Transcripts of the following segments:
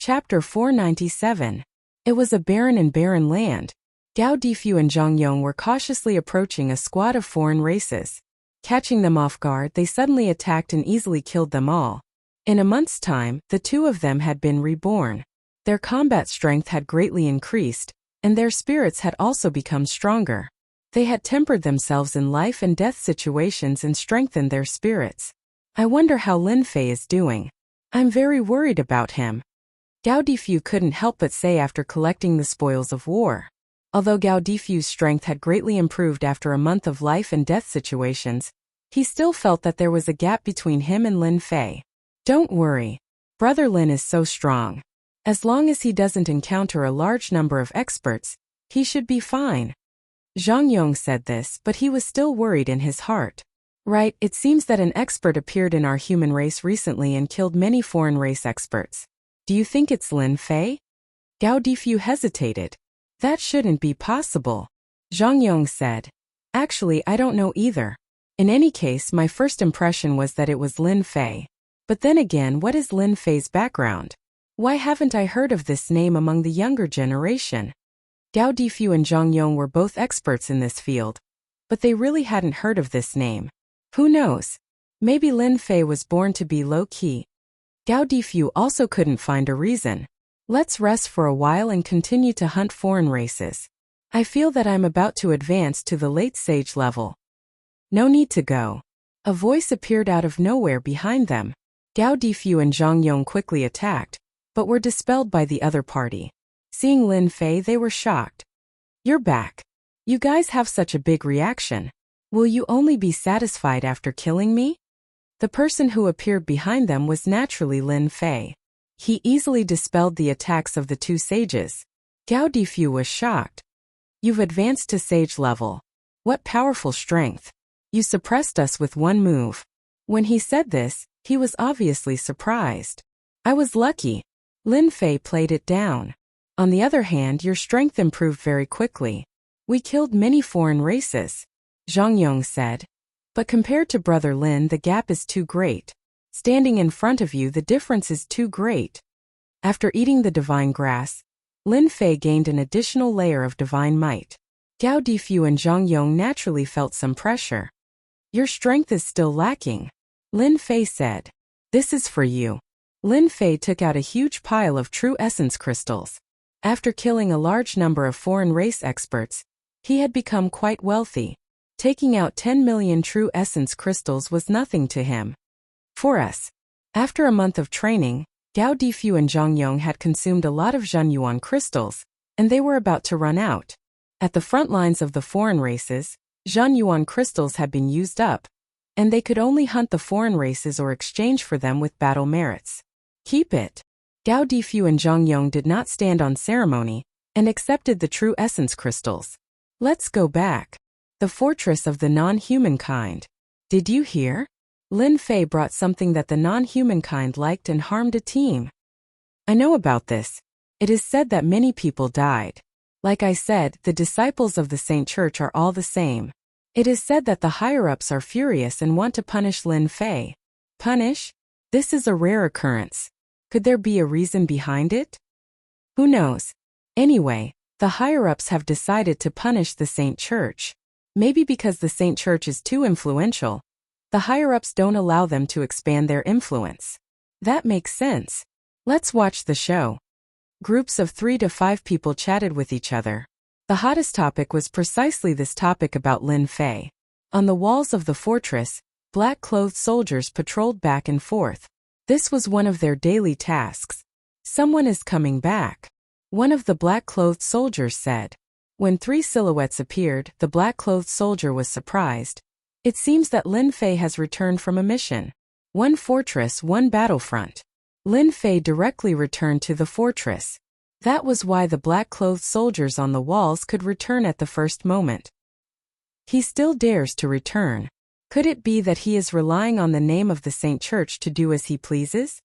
Chapter 497. It was a barren and barren land. Gao Difu and Zhang Yong were cautiously approaching a squad of foreign races. Catching them off guard, they suddenly attacked and easily killed them all. In a month's time, the two of them had been reborn. Their combat strength had greatly increased, and their spirits had also become stronger. They had tempered themselves in life and death situations and strengthened their spirits. I wonder how Lin Fei is doing. I'm very worried about him. Gao Difu couldn't help but say after collecting the spoils of war. Although Gao Difu's strength had greatly improved after a month of life and death situations, he still felt that there was a gap between him and Lin Fei. Don't worry. Brother Lin is so strong. As long as he doesn't encounter a large number of experts, he should be fine. Zhang Yong said this, but he was still worried in his heart. Right, it seems that an expert appeared in our human race recently and killed many foreign race experts. Do you think it's Lin Fei? Gao Difu hesitated. That shouldn't be possible. Zhang Yong said. Actually, I don't know either. In any case, my first impression was that it was Lin Fei. But then again, what is Lin Fei's background? Why haven't I heard of this name among the younger generation? Gao Difu and Zhang Yong were both experts in this field, but they really hadn't heard of this name. Who knows? Maybe Lin Fei was born to be low-key. Gao Difu also couldn't find a reason. Let's rest for a while and continue to hunt foreign races. I feel that I'm about to advance to the late sage level. No need to go. A voice appeared out of nowhere behind them. Gao Difu and Zhang Yong quickly attacked, but were dispelled by the other party. Seeing Lin Fei, they were shocked. You're back. You guys have such a big reaction. Will you only be satisfied after killing me? The person who appeared behind them was naturally Lin Fei. He easily dispelled the attacks of the two sages. Gao Difu was shocked. You've advanced to sage level. What powerful strength. You suppressed us with one move. When he said this, he was obviously surprised. I was lucky. Lin Fei played it down. On the other hand, your strength improved very quickly. We killed many foreign races, Zhang Yong said. But compared to Brother Lin, the gap is too great. Standing in front of you, the difference is too great. After eating the divine grass, Lin Fei gained an additional layer of divine might. Gao Difu and Zhang Yong naturally felt some pressure. Your strength is still lacking, Lin Fei said. This is for you. Lin Fei took out a huge pile of true essence crystals. After killing a large number of foreign race experts, he had become quite wealthy. Taking out 10 million true essence crystals was nothing to him. For us. After a month of training, Gao Difu and Zhang Yong had consumed a lot of Zhenyuan crystals, and they were about to run out. At the front lines of the foreign races, Zhenyuan crystals had been used up, and they could only hunt the foreign races or exchange for them with battle merits. Keep it. Gao Difu and Zhang Yong did not stand on ceremony, and accepted the true essence crystals. Let's go back. The fortress of the non-human kind. Did you hear? Lin Fei brought something that the non-human kind liked and harmed a team. I know about this. It is said that many people died. Like I said, the disciples of the Saint Church are all the same. It is said that the higher-ups are furious and want to punish Lin Fei. Punish? This is a rare occurrence. Could there be a reason behind it? Who knows? Anyway, the higher-ups have decided to punish the Saint Church. Maybe because the Saint Church is too influential, the higher-ups don't allow them to expand their influence. That makes sense. Let's watch the show. Groups of 3 to 5 people chatted with each other. The hottest topic was precisely this topic about Lin Fei. On the walls of the fortress, black-clothed soldiers patrolled back and forth. This was one of their daily tasks. Someone is coming back, one of the black-clothed soldiers said. When 3 silhouettes appeared, the black-clothed soldier was surprised. It seems that Lin Fei has returned from a mission. One fortress, one battlefront. Lin Fei directly returned to the fortress. That was why the black-clothed soldiers on the walls could return at the first moment. He still dares to return. Could it be that he is relying on the name of the Saint Church to do as he pleases?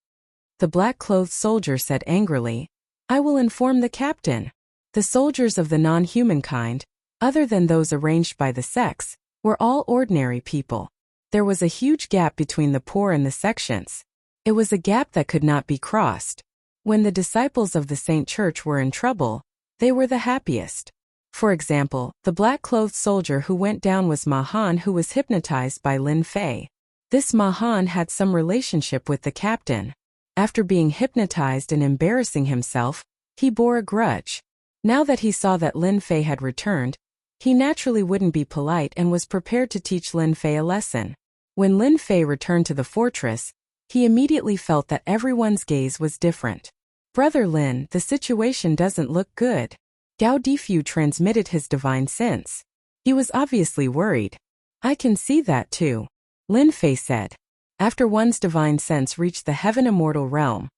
The black-clothed soldier said angrily, I will inform the captain. The soldiers of the non-human kind, other than those arranged by the sex, were all ordinary people. There was a huge gap between the poor and the sections. It was a gap that could not be crossed. When the disciples of the Saint Church were in trouble, they were the happiest. For example, the black-clothed soldier who went down was Mahan, who was hypnotized by Lin Fei. This Mahan had some relationship with the captain. After being hypnotized and embarrassing himself, he bore a grudge. Now that he saw that Lin Fei had returned, he naturally wouldn't be polite and was prepared to teach Lin Fei a lesson. When Lin Fei returned to the fortress, he immediately felt that everyone's gaze was different. "Brother Lin, the situation doesn't look good." Gao Difu transmitted his divine sense. He was obviously worried. "I can see that too," Lin Fei said. After one's divine sense reached the heaven immortal realm,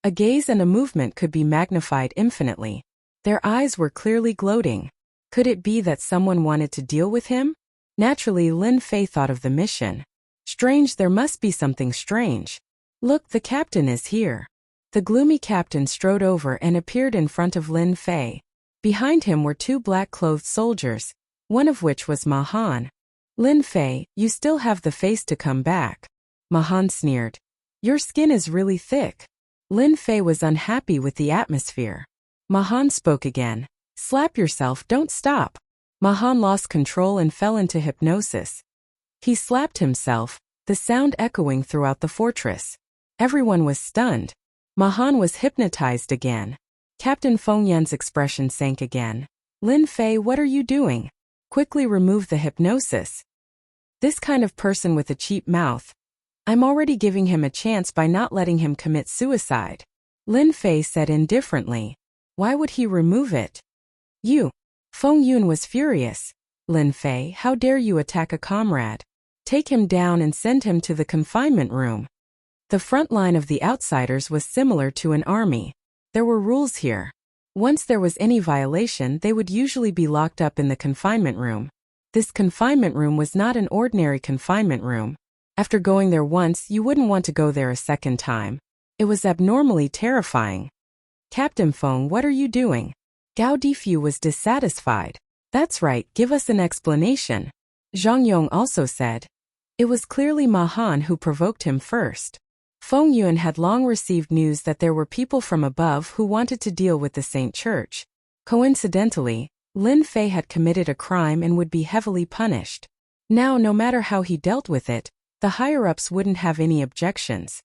a gaze and a movement could be magnified infinitely. Their eyes were clearly gloating. Could it be that someone wanted to deal with him? Naturally, Lin Fei thought of the mission. Strange, there must be something strange. "Look, the captain is here." The gloomy captain strode over and appeared in front of Lin Fei. Behind him were two black-clothed soldiers, one of which was Mahan. "Lin Fei, you still have the face to come back." Mahan sneered. "Your skin is really thick." Lin Fei was unhappy with the atmosphere. Mahan spoke again. "Slap yourself, don't stop." Mahan lost control and fell into hypnosis. He slapped himself, the sound echoing throughout the fortress. Everyone was stunned. Mahan was hypnotized again. Captain Feng Yan's expression sank again. "Lin Fei, what are you doing? Quickly remove the hypnosis. This kind of person with a cheap mouth. I'm already giving him a chance by not letting him commit suicide." Lin Fei said indifferently. "Why would he remove it?" "You." Feng Yun was furious. "Lin Fei, how dare you attack a comrade? Take him down and send him to the confinement room." The front line of the outsiders was similar to an army. There were rules here. Once there was any violation, they would usually be locked up in the confinement room. This confinement room was not an ordinary confinement room. After going there once, you wouldn't want to go there a second time. It was abnormally terrifying. "Captain Feng, what are you doing?" Gao Difu was dissatisfied. "That's right, give us an explanation." Zhang Yong also said. It was clearly Mahan who provoked him first. Feng Yun had long received news that there were people from above who wanted to deal with the Saint Church. Coincidentally, Lin Fei had committed a crime and would be heavily punished. Now, no matter how he dealt with it, the higher-ups wouldn't have any objections.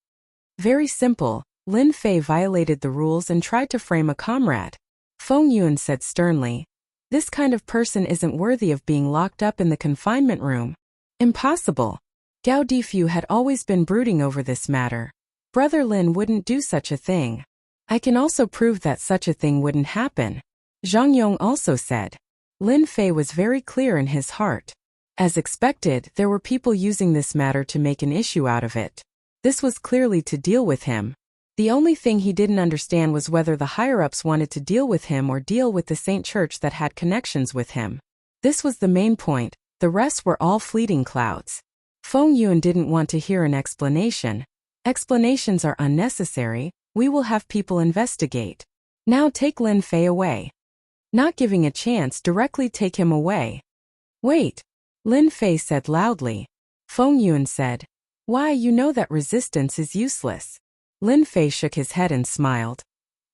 Very simple, Lin Fei violated the rules and tried to frame a comrade. Feng Yun said sternly, "This kind of person isn't worthy of being locked up in the confinement room." "Impossible." Gao Difu had always been brooding over this matter. Brother Lin wouldn't do such a thing. "I can also prove that such a thing wouldn't happen," Zhang Yong also said. Lin Fei was very clear in his heart. As expected, there were people using this matter to make an issue out of it. This was clearly to deal with him. The only thing he didn't understand was whether the higher-ups wanted to deal with him or deal with the Saint Church that had connections with him. This was the main point, the rest were all fleeting clouds. Feng Yun didn't want to hear an explanation. "Explanations are unnecessary, we will have people investigate. Now take Lin Fei away." Not giving a chance, directly take him away. "Wait," Lin Fei said loudly. Feng Yun said, "Why, you know that resistance is useless." Lin Fei shook his head and smiled.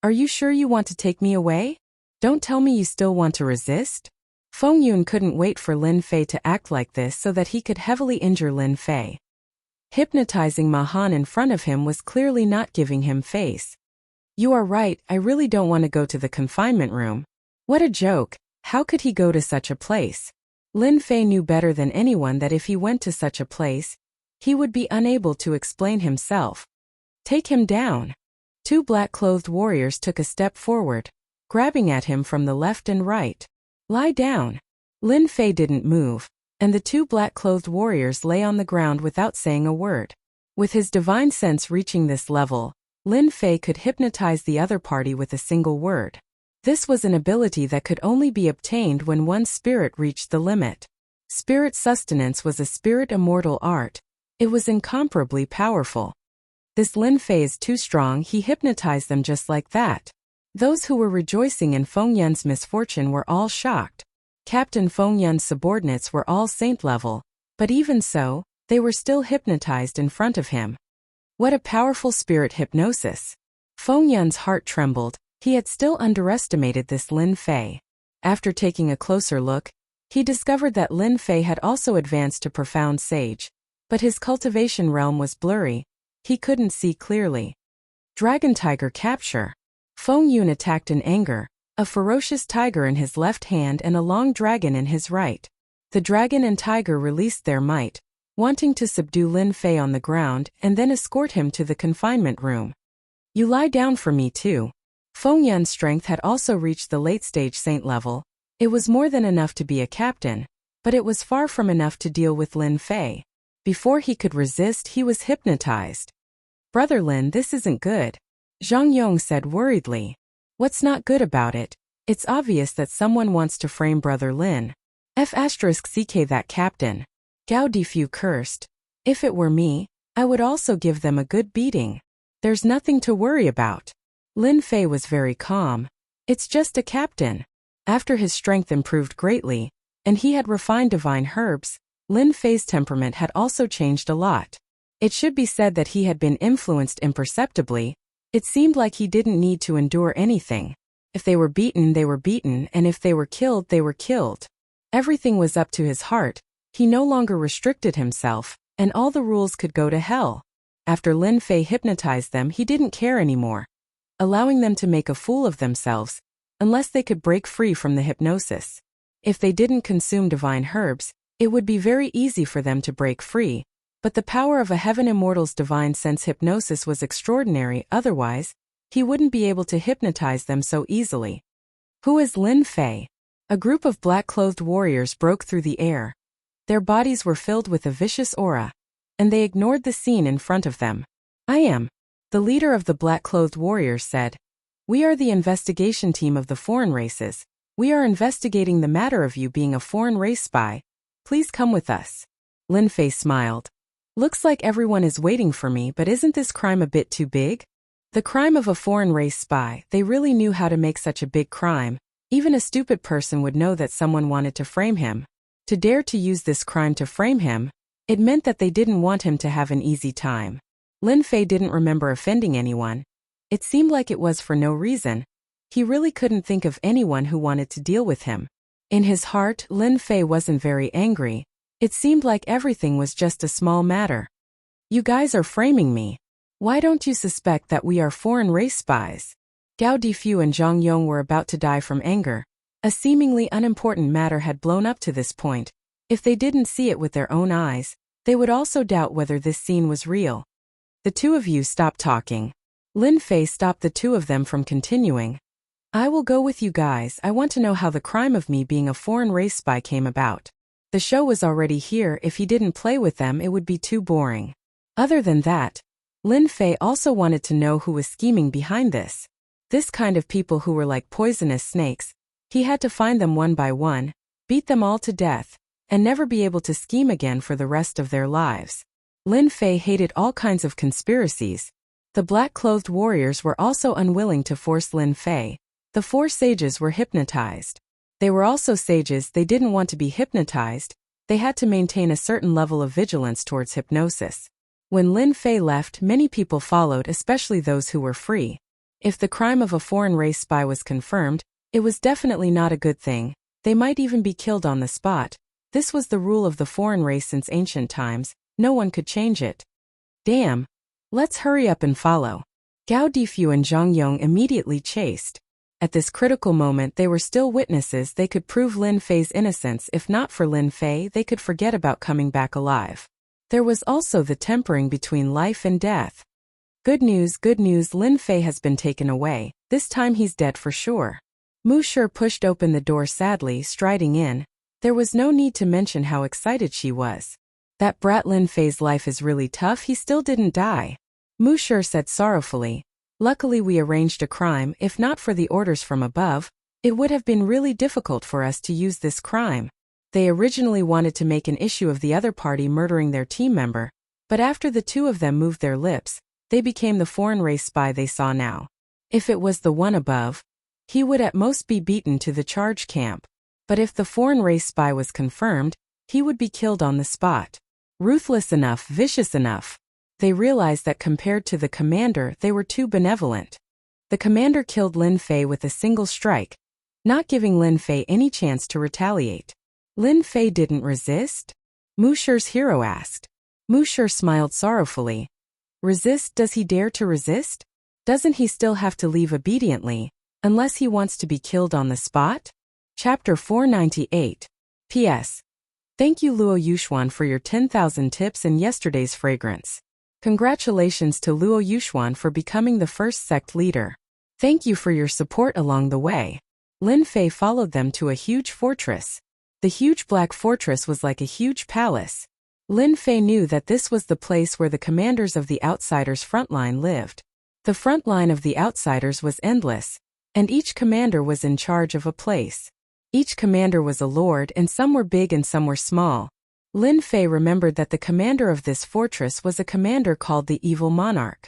"Are you sure you want to take me away? Don't tell me you still want to resist?" Feng Yun couldn't wait for Lin Fei to act like this so that he could heavily injure Lin Fei. Hypnotizing Mahan in front of him was clearly not giving him face. "You are right, I really don't want to go to the confinement room." What a joke, how could he go to such a place? Lin Fei knew better than anyone that if he went to such a place, he would be unable to explain himself. "Take him down." Two black-clothed warriors took a step forward, grabbing at him from the left and right. "Lie down." Lin Fei didn't move, and the two black-clothed warriors lay on the ground without saying a word. With his divine sense reaching this level, Lin Fei could hypnotize the other party with a single word. This was an ability that could only be obtained when one's spirit reached the limit. Spirit sustenance was a spirit immortal art. It was incomparably powerful. This Lin Fei is too strong, he hypnotized them just like that. Those who were rejoicing in Feng Yun's misfortune were all shocked. Captain Feng Yun's subordinates were all saint level, but even so, they were still hypnotized in front of him. What a powerful spirit hypnosis! Feng Yun's heart trembled. He had still underestimated this Lin Fei. After taking a closer look, he discovered that Lin Fei had also advanced to profound sage. But his cultivation realm was blurry. He couldn't see clearly. Dragon Tiger Capture. Feng Yun attacked in anger, a ferocious tiger in his left hand and a long dragon in his right. The dragon and tiger released their might, wanting to subdue Lin Fei on the ground and then escort him to the confinement room. You lie down for me too. Feng Yun's strength had also reached the late-stage saint level. It was more than enough to be a captain, but it was far from enough to deal with Lin Fei. Before he could resist, he was hypnotized. Brother Lin, this isn't good, Zhang Yong said worriedly. What's not good about it? It's obvious that someone wants to frame Brother Lin. F***ck that captain. Gao Difu cursed. If it were me, I would also give them a good beating. There's nothing to worry about. Lin Fei was very calm. It's just a captain. After his strength improved greatly, and he had refined divine herbs, Lin Fei's temperament had also changed a lot. It should be said that he had been influenced imperceptibly. It seemed like he didn't need to endure anything. If they were beaten, and if they were killed, they were killed. Everything was up to his heart. He no longer restricted himself, and all the rules could go to hell. After Lin Fei hypnotized them, he didn't care anymore, allowing them to make a fool of themselves, unless they could break free from the hypnosis. If they didn't consume divine herbs, it would be very easy for them to break free, but the power of a heaven immortal's divine sense hypnosis was extraordinary, otherwise, he wouldn't be able to hypnotize them so easily. Who is Lin Fei? A group of black-clothed warriors broke through the air. Their bodies were filled with a vicious aura, and they ignored the scene in front of them. I am. The leader of the black-clothed warriors said. We are the investigation team of the foreign races. We are investigating the matter of you being a foreign race spy. Please come with us. Lin Fei smiled. Looks like everyone is waiting for me, but isn't this crime a bit too big? The crime of a foreign race spy, they really knew how to make such a big crime. Even a stupid person would know that someone wanted to frame him. To dare to use this crime to frame him, it meant that they didn't want him to have an easy time. Lin Fei didn't remember offending anyone. It seemed like it was for no reason. He really couldn't think of anyone who wanted to deal with him. In his heart, Lin Fei wasn't very angry. It seemed like everything was just a small matter. You guys are framing me. Why don't you suspect that we are foreign race spies? Gao Difu and Zhang Yong were about to die from anger. A seemingly unimportant matter had blown up to this point. If they didn't see it with their own eyes, they would also doubt whether this scene was real. The two of you stop talking. Lin Fei stopped the two of them from continuing. I will go with you guys. I want to know how the crime of me being a foreign race spy came about. The show was already here. If he didn't play with them, it would be too boring. Other than that, Lin Fei also wanted to know who was scheming behind this. This kind of people who were like poisonous snakes. He had to find them one by one, beat them all to death, and never be able to scheme again for the rest of their lives. Lin Fei hated all kinds of conspiracies. The black-clothed warriors were also unwilling to force Lin Fei. The four sages were hypnotized. They were also sages. They didn't want to be hypnotized. They had to maintain a certain level of vigilance towards hypnosis. When Lin Fei left, many people followed, especially those who were free. If the crime of a foreign race spy was confirmed, it was definitely not a good thing. They might even be killed on the spot. This was the rule of the foreign race since ancient times. No one could change it. Damn. Let's hurry up and follow. Gao Difu and Zhang Yong immediately chased. At this critical moment they were still witnesses. They could prove Lin Fei's innocence. If not for Lin Fei, they could forget about coming back alive. There was also the tempering between life and death. Good news, Lin Fei has been taken away. This time he's dead for sure. Mu Shi pushed open the door sadly, striding in. There was no need to mention how excited she was. That brat Lin Fei's life is really tough. He still didn't die. Mu Shi said sorrowfully. Luckily we arranged a crime. If not for the orders from above, it would have been really difficult for us to use this crime. They originally wanted to make an issue of the other party murdering their team member, but after the two of them moved their lips, they became the foreign race spy they saw now. If it was the one above, he would at most be beaten to the charge camp. But if the foreign race spy was confirmed, he would be killed on the spot. Ruthless enough, vicious enough. They realized that compared to the commander, they were too benevolent. The commander killed Lin Fei with a single strike, not giving Lin Fei any chance to retaliate. Lin Fei didn't resist? Mu Shi's hero asked. Mu Shi smiled sorrowfully. Resist? Does he dare to resist? Doesn't he still have to leave obediently, unless he wants to be killed on the spot? Chapter 498. P.S. Thank you Luo Yuxuan for your 10,000 tips and yesterday's fragrance. Congratulations to Luo Yuxuan for becoming the first sect leader. Thank you for your support along the way. Lin Fei followed them to a huge fortress. The huge black fortress was like a huge palace. Lin Fei knew that this was the place where the commanders of the Outsiders' front line lived. The front line of the Outsiders was endless, and each commander was in charge of a place. Each commander was a lord, and some were big and some were small. Lin Fei remembered that the commander of this fortress was a commander called the Evil Monarch.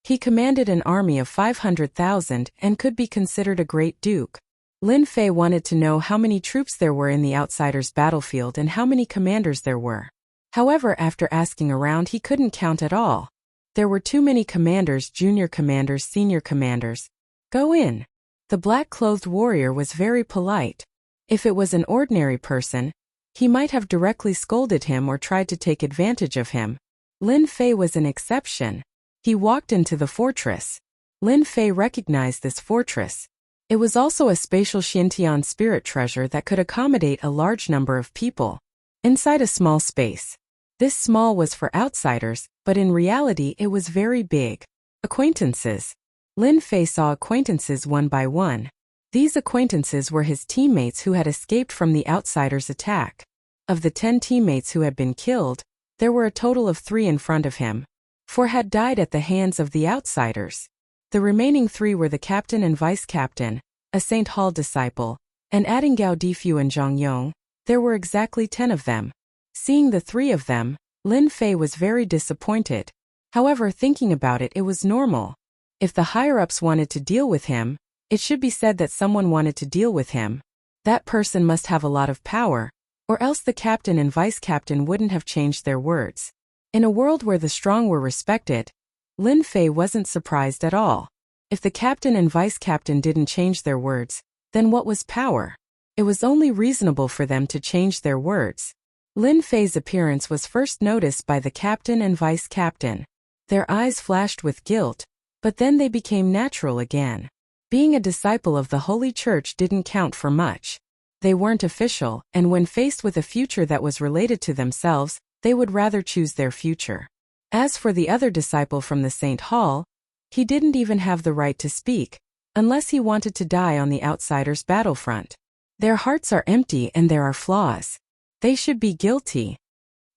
He commanded an army of 500,000 and could be considered a great duke. Lin Fei wanted to know how many troops there were in the Outsiders' battlefield and how many commanders there were. However, after asking around, he couldn't count at all. There were too many commanders, junior commanders, senior commanders. Go in. The black-clothed warrior was very polite. If it was an ordinary person, he might have directly scolded him or tried to take advantage of him. Lin Fei was an exception. He walked into the fortress. Lin Fei recognized this fortress. It was also a spatial Xintian spirit treasure that could accommodate a large number of people inside a small space. This small was for outsiders, but in reality it was very big. Acquaintances. Lin Fei saw acquaintances one by one. These acquaintances were his teammates who had escaped from the outsiders' attack. Of the 10 teammates who had been killed, there were a total of 3 in front of him. 4 had died at the hands of the outsiders. The remaining 3 were the captain and vice-captain, a St. Hall disciple, and adding Gao Difu and Zhang Yong, there were exactly 10 of them. Seeing the 3 of them, Lin Fei was very disappointed. However, thinking about it, it was normal. If the higher-ups wanted to deal with him, it should be said that someone wanted to deal with him. That person must have a lot of power, or else the captain and vice-captain wouldn't have changed their words. In a world where the strong were respected, Lin Fei wasn't surprised at all. If the captain and vice-captain didn't change their words, then what was power? It was only reasonable for them to change their words. Lin Fei's appearance was first noticed by the captain and vice-captain. Their eyes flashed with guilt, but then they became natural again. Being a disciple of the Holy Church didn't count for much. They weren't official, and when faced with a future that was related to themselves, they would rather choose their future. As for the other disciple from the St. Hall, he didn't even have the right to speak, unless he wanted to die on the outsiders' battlefront. Their hearts are empty and there are flaws. They should be guilty.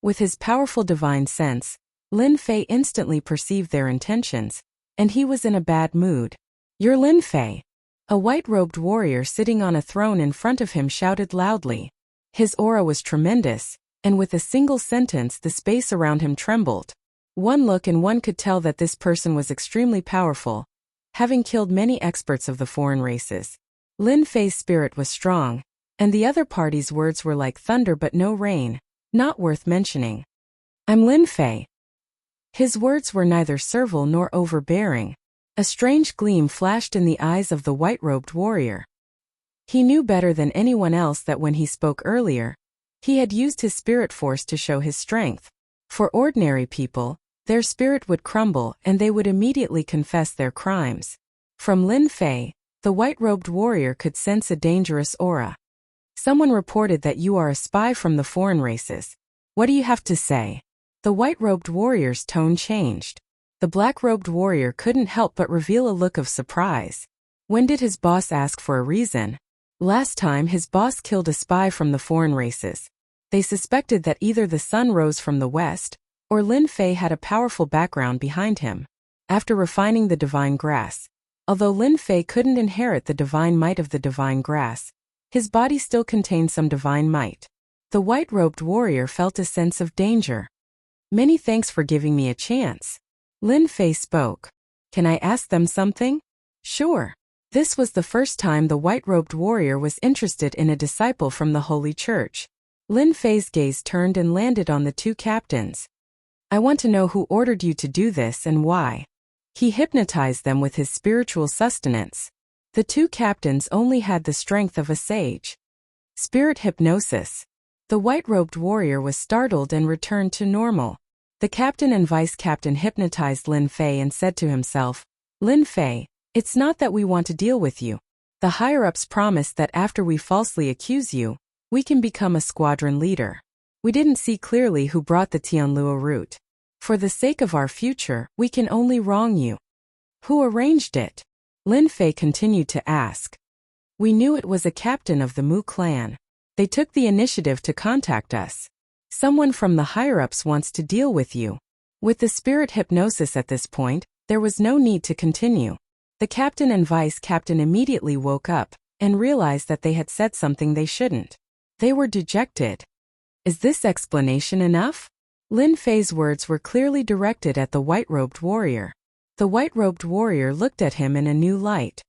With his powerful divine sense, Lin Fei instantly perceived their intentions, and he was in a bad mood. "You're Lin Fei." A white-robed warrior sitting on a throne in front of him shouted loudly. His aura was tremendous, and with a single sentence the space around him trembled. One look and one could tell that this person was extremely powerful, having killed many experts of the foreign races. Lin Fei's spirit was strong, and the other party's words were like thunder but no rain, not worth mentioning. "I'm Lin Fei." His words were neither servile nor overbearing. A strange gleam flashed in the eyes of the white-robed warrior. He knew better than anyone else that when he spoke earlier, he had used his spirit force to show his strength. For ordinary people, their spirit would crumble and they would immediately confess their crimes. From Lin Fei, the white-robed warrior could sense a dangerous aura. "Someone reported that you are a spy from the foreign races. What do you have to say?" The white-robed warrior's tone changed. The black-robed warrior couldn't help but reveal a look of surprise. When did his boss ask for a reason? Last time his boss killed a spy from the foreign races. They suspected that either the sun rose from the west, or Lin Fei had a powerful background behind him. After refining the divine grass, although Lin Fei couldn't inherit the divine might of the divine grass, his body still contained some divine might. The white-robed warrior felt a sense of danger. "Many thanks for giving me a chance." Lin Fei spoke. "Can I ask them something?" "Sure." This was the first time the white-robed warrior was interested in a disciple from the Holy Church. Lin Fei's gaze turned and landed on the 2 captains. "I want to know who ordered you to do this and why." He hypnotized them with his spiritual sustenance. The two captains only had the strength of a sage. Spirit hypnosis. The white-robed warrior was startled and returned to normal. The captain and vice-captain hypnotized Lin Fei and said to himself, Lin Fei, it's not that we want to deal with you. The higher-ups promised that after we falsely accuse you, we can become a squadron leader. We didn't see clearly who brought the Tianluo route. For the sake of our future, we can only wrong you. Who arranged it? Lin Fei continued to ask. We knew it was a captain of the Mu clan. They took the initiative to contact us. Someone from the higher-ups wants to deal with you. With the spirit hypnosis at this point, there was no need to continue. The captain and vice-captain immediately woke up and realized that they had said something they shouldn't. They were dejected. Is this explanation enough? Lin Fei's words were clearly directed at the white-robed warrior. The white-robed warrior looked at him in a new light.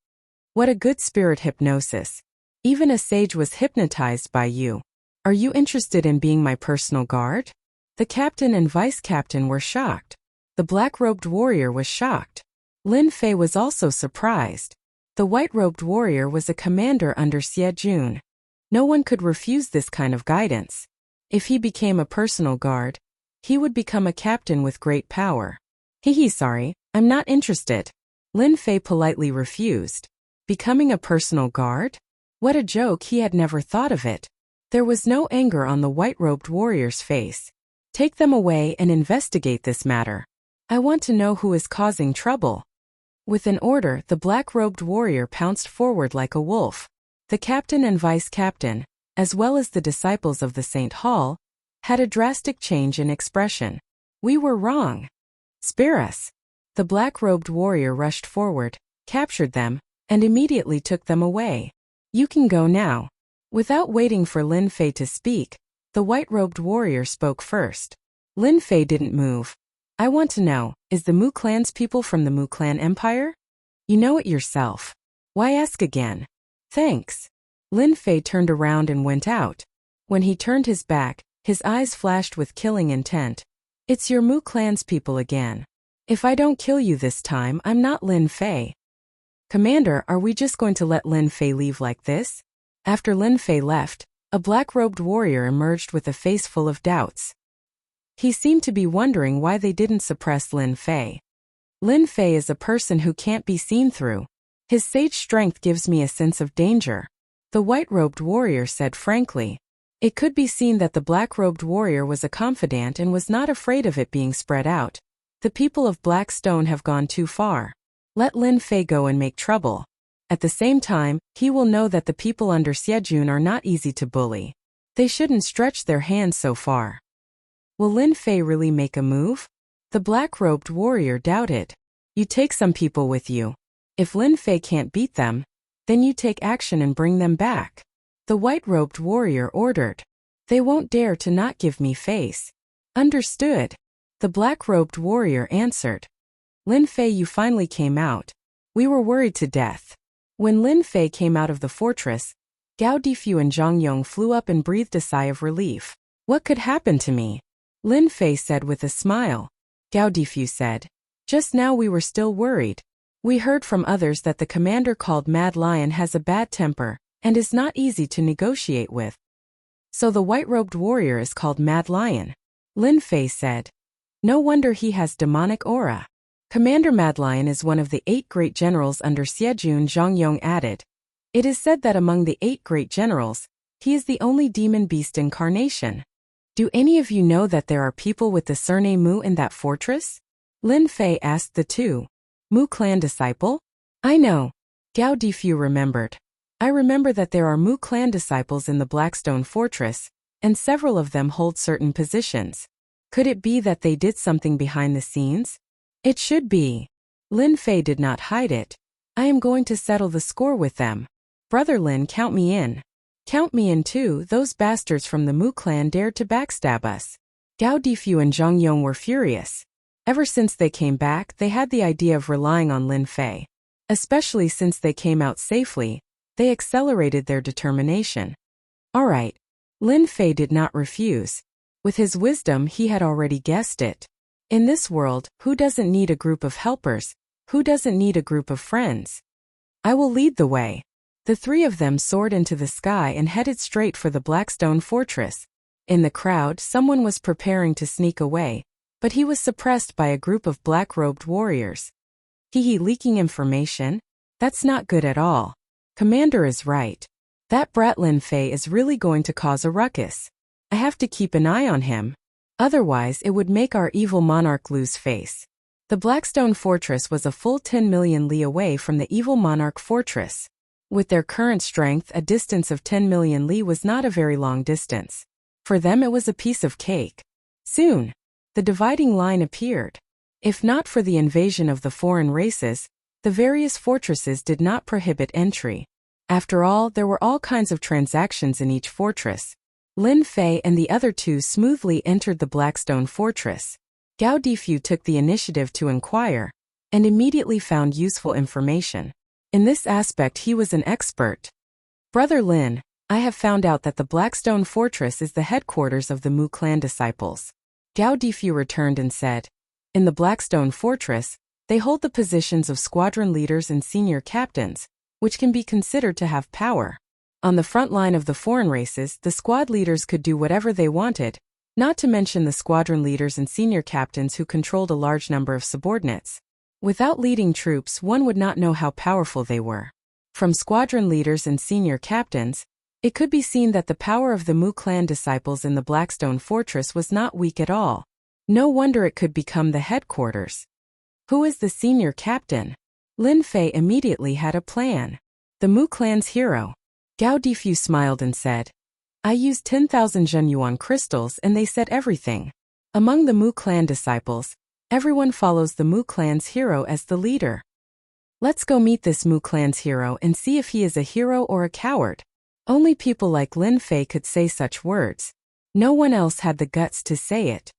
What a good spirit hypnosis. Even a sage was hypnotized by you. Are you interested in being my personal guard? The captain and vice-captain were shocked. The black-robed warrior was shocked. Lin Fei was also surprised. The white-robed warrior was a commander under Xie Jun. No one could refuse this kind of guidance. If he became a personal guard, he would become a captain with great power. Sorry, I'm not interested. Lin Fei politely refused. Becoming a personal guard? What a joke, he had never thought of it. There was no anger on the white-robed warrior's face. Take them away and investigate this matter. I want to know who is causing trouble. With an order, the black-robed warrior pounced forward like a wolf. The captain and vice-captain, as well as the disciples of the St. Hall, had a drastic change in expression. We were wrong. Spare us. The black-robed warrior rushed forward, captured them, and immediately took them away. You can go now. Without waiting for Lin Fei to speak, the white-robed warrior spoke first. Lin Fei didn't move. I want to know, is the Mu clan's people from the Mu clan empire? You know it yourself. Why ask again? Thanks. Lin Fei turned around and went out. When he turned his back, his eyes flashed with killing intent. It's your Mu clan's people again. If I don't kill you this time, I'm not Lin Fei. Commander, are we just going to let Lin Fei leave like this? After Lin Fei left, a black-robed warrior emerged with a face full of doubts. He seemed to be wondering why they didn't suppress Lin Fei. Lin Fei is a person who can't be seen through. His sage strength gives me a sense of danger. The white-robed warrior said frankly. It could be seen that the black-robed warrior was a confidant and was not afraid of it being spread out. The people of Blackstone have gone too far. Let Lin Fei go and make trouble. At the same time, he will know that the people under Xie Jun are not easy to bully. They shouldn't stretch their hands so far. Will Lin Fei really make a move? The black-robed warrior doubted. You take some people with you. If Lin Fei can't beat them, then you take action and bring them back. The white-robed warrior ordered. They won't dare to not give me face. Understood. The black-robed warrior answered. Lin Fei, you finally came out. We were worried to death. When Lin Fei came out of the fortress, Gao Difu and Zhang Yong flew up and breathed a sigh of relief. What could happen to me? Lin Fei said with a smile. Gao Difu said. Just now we were still worried. We heard from others that the commander called Mad Lion has a bad temper and is not easy to negotiate with. So the white-robed warrior is called Mad Lion. Lin Fei said. No wonder he has demonic aura. Commander Mad Lion is one of the 8 great generals under Xie Jun, Zhang Yong added. It is said that among the 8 great generals, he is the only demon beast incarnation. Do any of you know that there are people with the surname Mu in that fortress? Lin Fei asked the 2. Mu clan disciple? I know. Gao Difu remembered. I remember that there are Mu clan disciples in the Blackstone fortress, and several of them hold certain positions. Could it be that they did something behind the scenes? It should be. Lin Fei did not hide it. I am going to settle the score with them. Brother Lin, count me in. Count me in too. Those bastards from the Mu clan dared to backstab us. Gao Difu and Zhang Yong were furious. Ever since they came back, they had the idea of relying on Lin Fei. Especially since they came out safely, they accelerated their determination. All right. Lin Fei did not refuse. With his wisdom, he had already guessed it. In this world, who doesn't need a group of helpers? Who doesn't need a group of friends? I will lead the way. The three of them soared into the sky and headed straight for the Blackstone Fortress. In the crowd, someone was preparing to sneak away, but he was suppressed by a group of black-robed warriors. Leaking information? That's not good at all. Commander is right. That brat Lin Fei is really going to cause a ruckus. I have to keep an eye on him. Otherwise, it would make our evil monarch lose face. The Blackstone Fortress was a full 10 million li away from the evil Monarch Fortress. With their current strength, a distance of 10 million li was not a very long distance. For them it was a piece of cake. Soon, the dividing line appeared. If not for the invasion of the foreign races, the various fortresses did not prohibit entry. After all, there were all kinds of transactions in each fortress. Lin Fei and the other two smoothly entered the Blackstone Fortress. Gao Difu took the initiative to inquire, and immediately found useful information. In this aspect he was an expert. Brother Lin, I have found out that the Blackstone Fortress is the headquarters of the Mu clan disciples. Gao Difu returned and said, in the Blackstone Fortress, they hold the positions of squadron leaders and senior captains, which can be considered to have power. On the front line of the foreign races, the squad leaders could do whatever they wanted, not to mention the squadron leaders and senior captains who controlled a large number of subordinates. Without leading troops, one would not know how powerful they were. From squadron leaders and senior captains, it could be seen that the power of the Mu clan disciples in the Blackstone Fortress was not weak at all. No wonder it could become the headquarters. Who is the senior captain? Lin Fei immediately had a plan. The Mu clan's hero. Gao Difu smiled and said, I used 10,000 Zhenyuan crystals and they said everything. Among the Mu clan disciples, everyone follows the Mu clan's hero as the leader. Let's go meet this Mu clan's hero and see if he is a hero or a coward. Only people like Lin Fei could say such words. No one else had the guts to say it.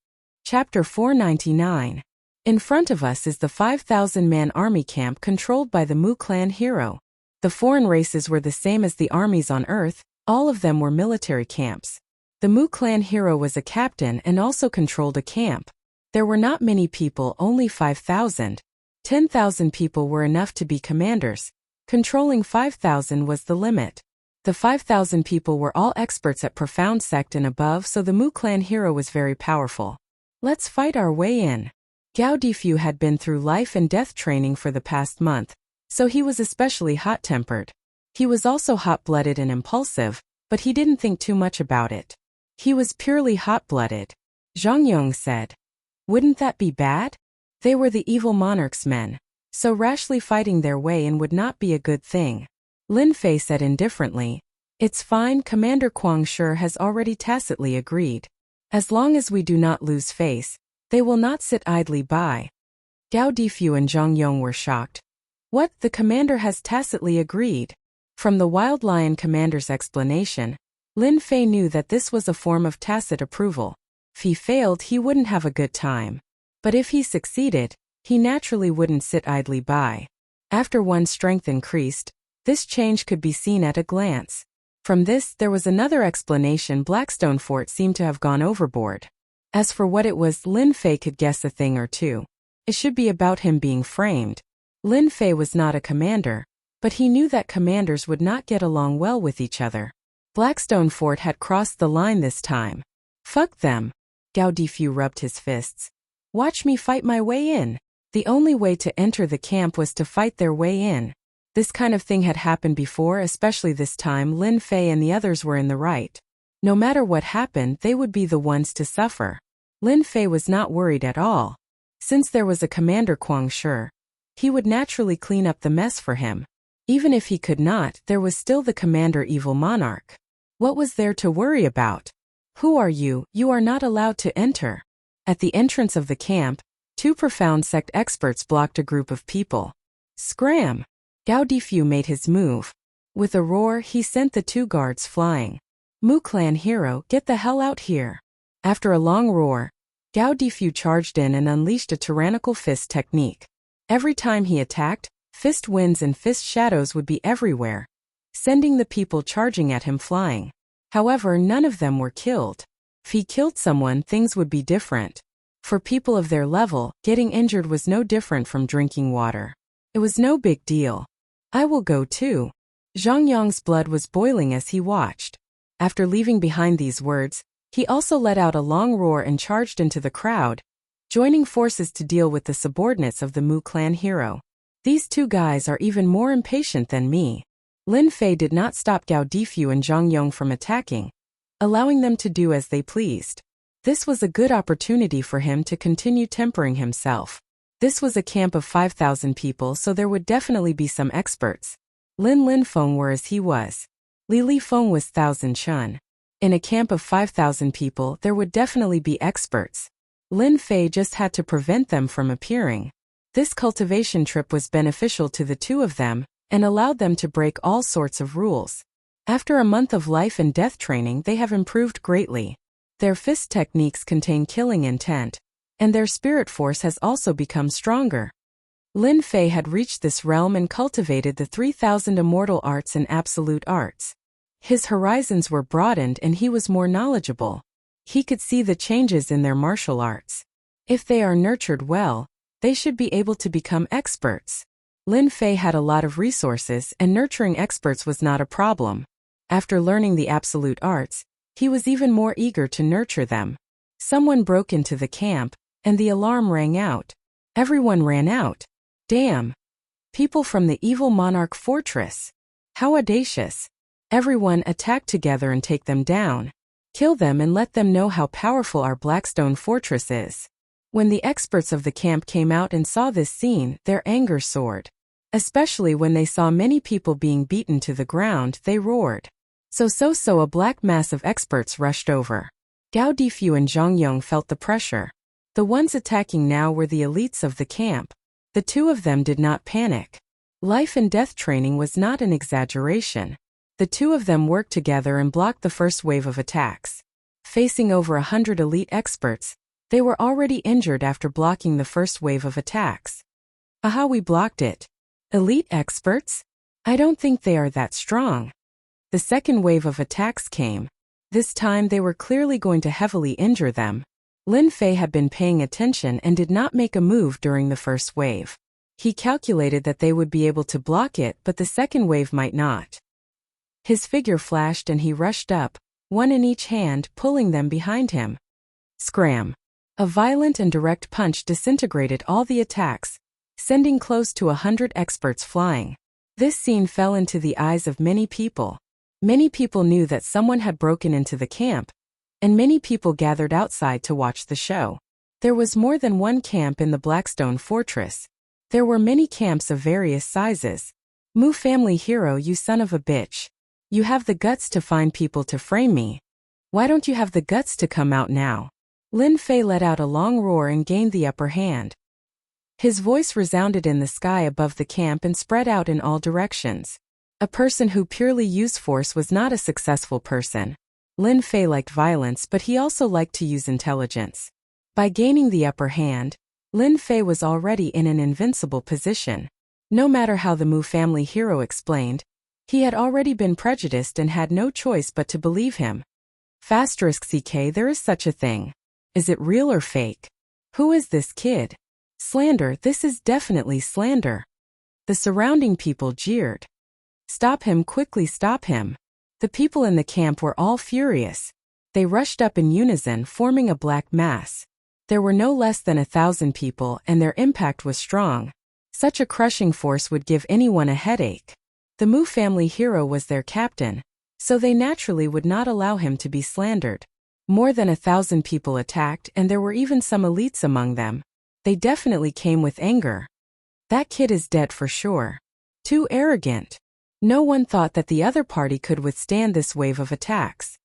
Chapter 499. In front of us is the 5,000-man army camp controlled by the Mu clan hero. The foreign races were the same as the armies on Earth, all of them were military camps. The Mu clan hero was a captain and also controlled a camp. There were not many people, only 5,000. 10,000 people were enough to be commanders. Controlling 5,000 was the limit. The 5,000 people were all experts at profound sect and above, so the Mu clan hero was very powerful. Let's fight our way in. Gao Difu had been through life and death training for the past month, so he was especially hot-tempered. He was also hot-blooded and impulsive, but he didn't think too much about it. He was purely hot-blooded. Zhang Yong said, wouldn't that be bad? They were the evil monarch's men, so rashly fighting their way in would not be a good thing. Lin Fei said indifferently, it's fine, Commander Quang Shi has already tacitly agreed. As long as we do not lose face, they will not sit idly by. Gao Difu and Zhang Yong were shocked. What, the commander has tacitly agreed? From the Wild Lion commander's explanation, Lin Fei knew that this was a form of tacit approval. If he failed, he wouldn't have a good time. But if he succeeded, he naturally wouldn't sit idly by. After one's strength increased, this change could be seen at a glance. From this, there was another explanation. Blackstone Fort seemed to have gone overboard. As for what it was, Lin Fei could guess a thing or two. It should be about him being framed. Lin Fei was not a commander, but he knew that commanders would not get along well with each other. Blackstone Fort had crossed the line this time. Fuck them. Gao Difu rubbed his fists. Watch me fight my way in. The only way to enter the camp was to fight their way in. This kind of thing had happened before, especially this time Lin Fei and the others were in the right. No matter what happened, they would be the ones to suffer. Lin Fei was not worried at all. Since there was a Commander Quang Shi, he would naturally clean up the mess for him. Even if he could not, there was still the Commander Evil Monarch. What was there to worry about? Who are you? You are not allowed to enter. At the entrance of the camp, two profound sect experts blocked a group of people. Scram! Gao Difu made his move. With a roar, he sent the two guards flying. Mu clan hero, get the hell out here. After a long roar, Gao Difu charged in and unleashed a tyrannical fist technique. Every time he attacked, fist winds and fist shadows would be everywhere, sending the people charging at him flying. However, none of them were killed. If he killed someone, things would be different. For people of their level, getting injured was no different from drinking water. It was no big deal. I will go too. Zhang Yong's blood was boiling as he watched. After leaving behind these words, he also let out a long roar and charged into the crowd, joining forces to deal with the subordinates of the Mu clan hero. These two guys are even more impatient than me. Lin Fei did not stop Gao Difu and Zhang Yong from attacking, allowing them to do as they pleased. This was a good opportunity for him to continue tempering himself. This was a camp of 5,000 people, so there would definitely be some experts. Lin Feng were as he was. Li Feng was 1,000 Chun. In a camp of 5,000 people, there would definitely be experts. Lin Fei just had to prevent them from appearing. This cultivation trip was beneficial to the two of them and allowed them to break all sorts of rules. After a month of life and death training, they have improved greatly. Their fist techniques contain killing intent, and their spirit force has also become stronger. Lin Fei had reached this realm and cultivated the 3,000 immortal arts and absolute arts. His horizons were broadened and he was more knowledgeable. He could see the changes in their martial arts. If they are nurtured well, they should be able to become experts. Lin Fei had a lot of resources and nurturing experts was not a problem. After learning the absolute arts, he was even more eager to nurture them. Someone broke into the camp, and the alarm rang out. Everyone ran out. Damn! People from the evil Monarch fortress. How audacious! Everyone attack together and take them down. Kill them and let them know how powerful our Blackstone fortress is. When the experts of the camp came out and saw this scene, their anger soared. Especially when they saw many people being beaten to the ground, they roared. So a black mass of experts rushed over. Gao Difu and Zhang Yong felt the pressure. The ones attacking now were the elites of the camp. The two of them did not panic. Life and death training was not an exaggeration. The two of them worked together and blocked the first wave of attacks. Facing over 100 elite experts, they were already injured after blocking the first wave of attacks. Aha, we blocked it. Elite experts? I don't think they are that strong. The second wave of attacks came. This time they were clearly going to heavily injure them. Lin Fei had been paying attention and did not make a move during the first wave. He calculated that they would be able to block it, but the second wave might not. His figure flashed and he rushed up, one in each hand, pulling them behind him. Scram! A violent and direct punch disintegrated all the attacks, sending close to 100 experts flying. This scene fell into the eyes of many people. Many people knew that someone had broken into the camp, and many people gathered outside to watch the show. There was more than one camp in the Blackstone fortress. There were many camps of various sizes. Mu family hero, you son of a bitch. You have the guts to find people to frame me. Why don't you have the guts to come out now? Lin Fei let out a long roar and gained the upper hand. His voice resounded in the sky above the camp and spread out in all directions. A person who purely used force was not a successful person. Lin Fei liked violence, but he also liked to use intelligence. By gaining the upper hand, Lin Fei was already in an invincible position. No matter how the Mu family hero explained, he had already been prejudiced and had no choice but to believe him. *CK, there is such a thing. Is it real or fake? Who is this kid? Slander, this is definitely slander. The surrounding people jeered. Stop him, quickly stop him. The people in the camp were all furious. They rushed up in unison, forming a black mass. There were no less than 1,000 people and their impact was strong. Such a crushing force would give anyone a headache. The Mu family hero was their captain, so they naturally would not allow him to be slandered. More than 1,000 people attacked and there were even some elites among them. They definitely came with anger. That kid is dead for sure. Too arrogant. No one thought that the other party could withstand this wave of attacks.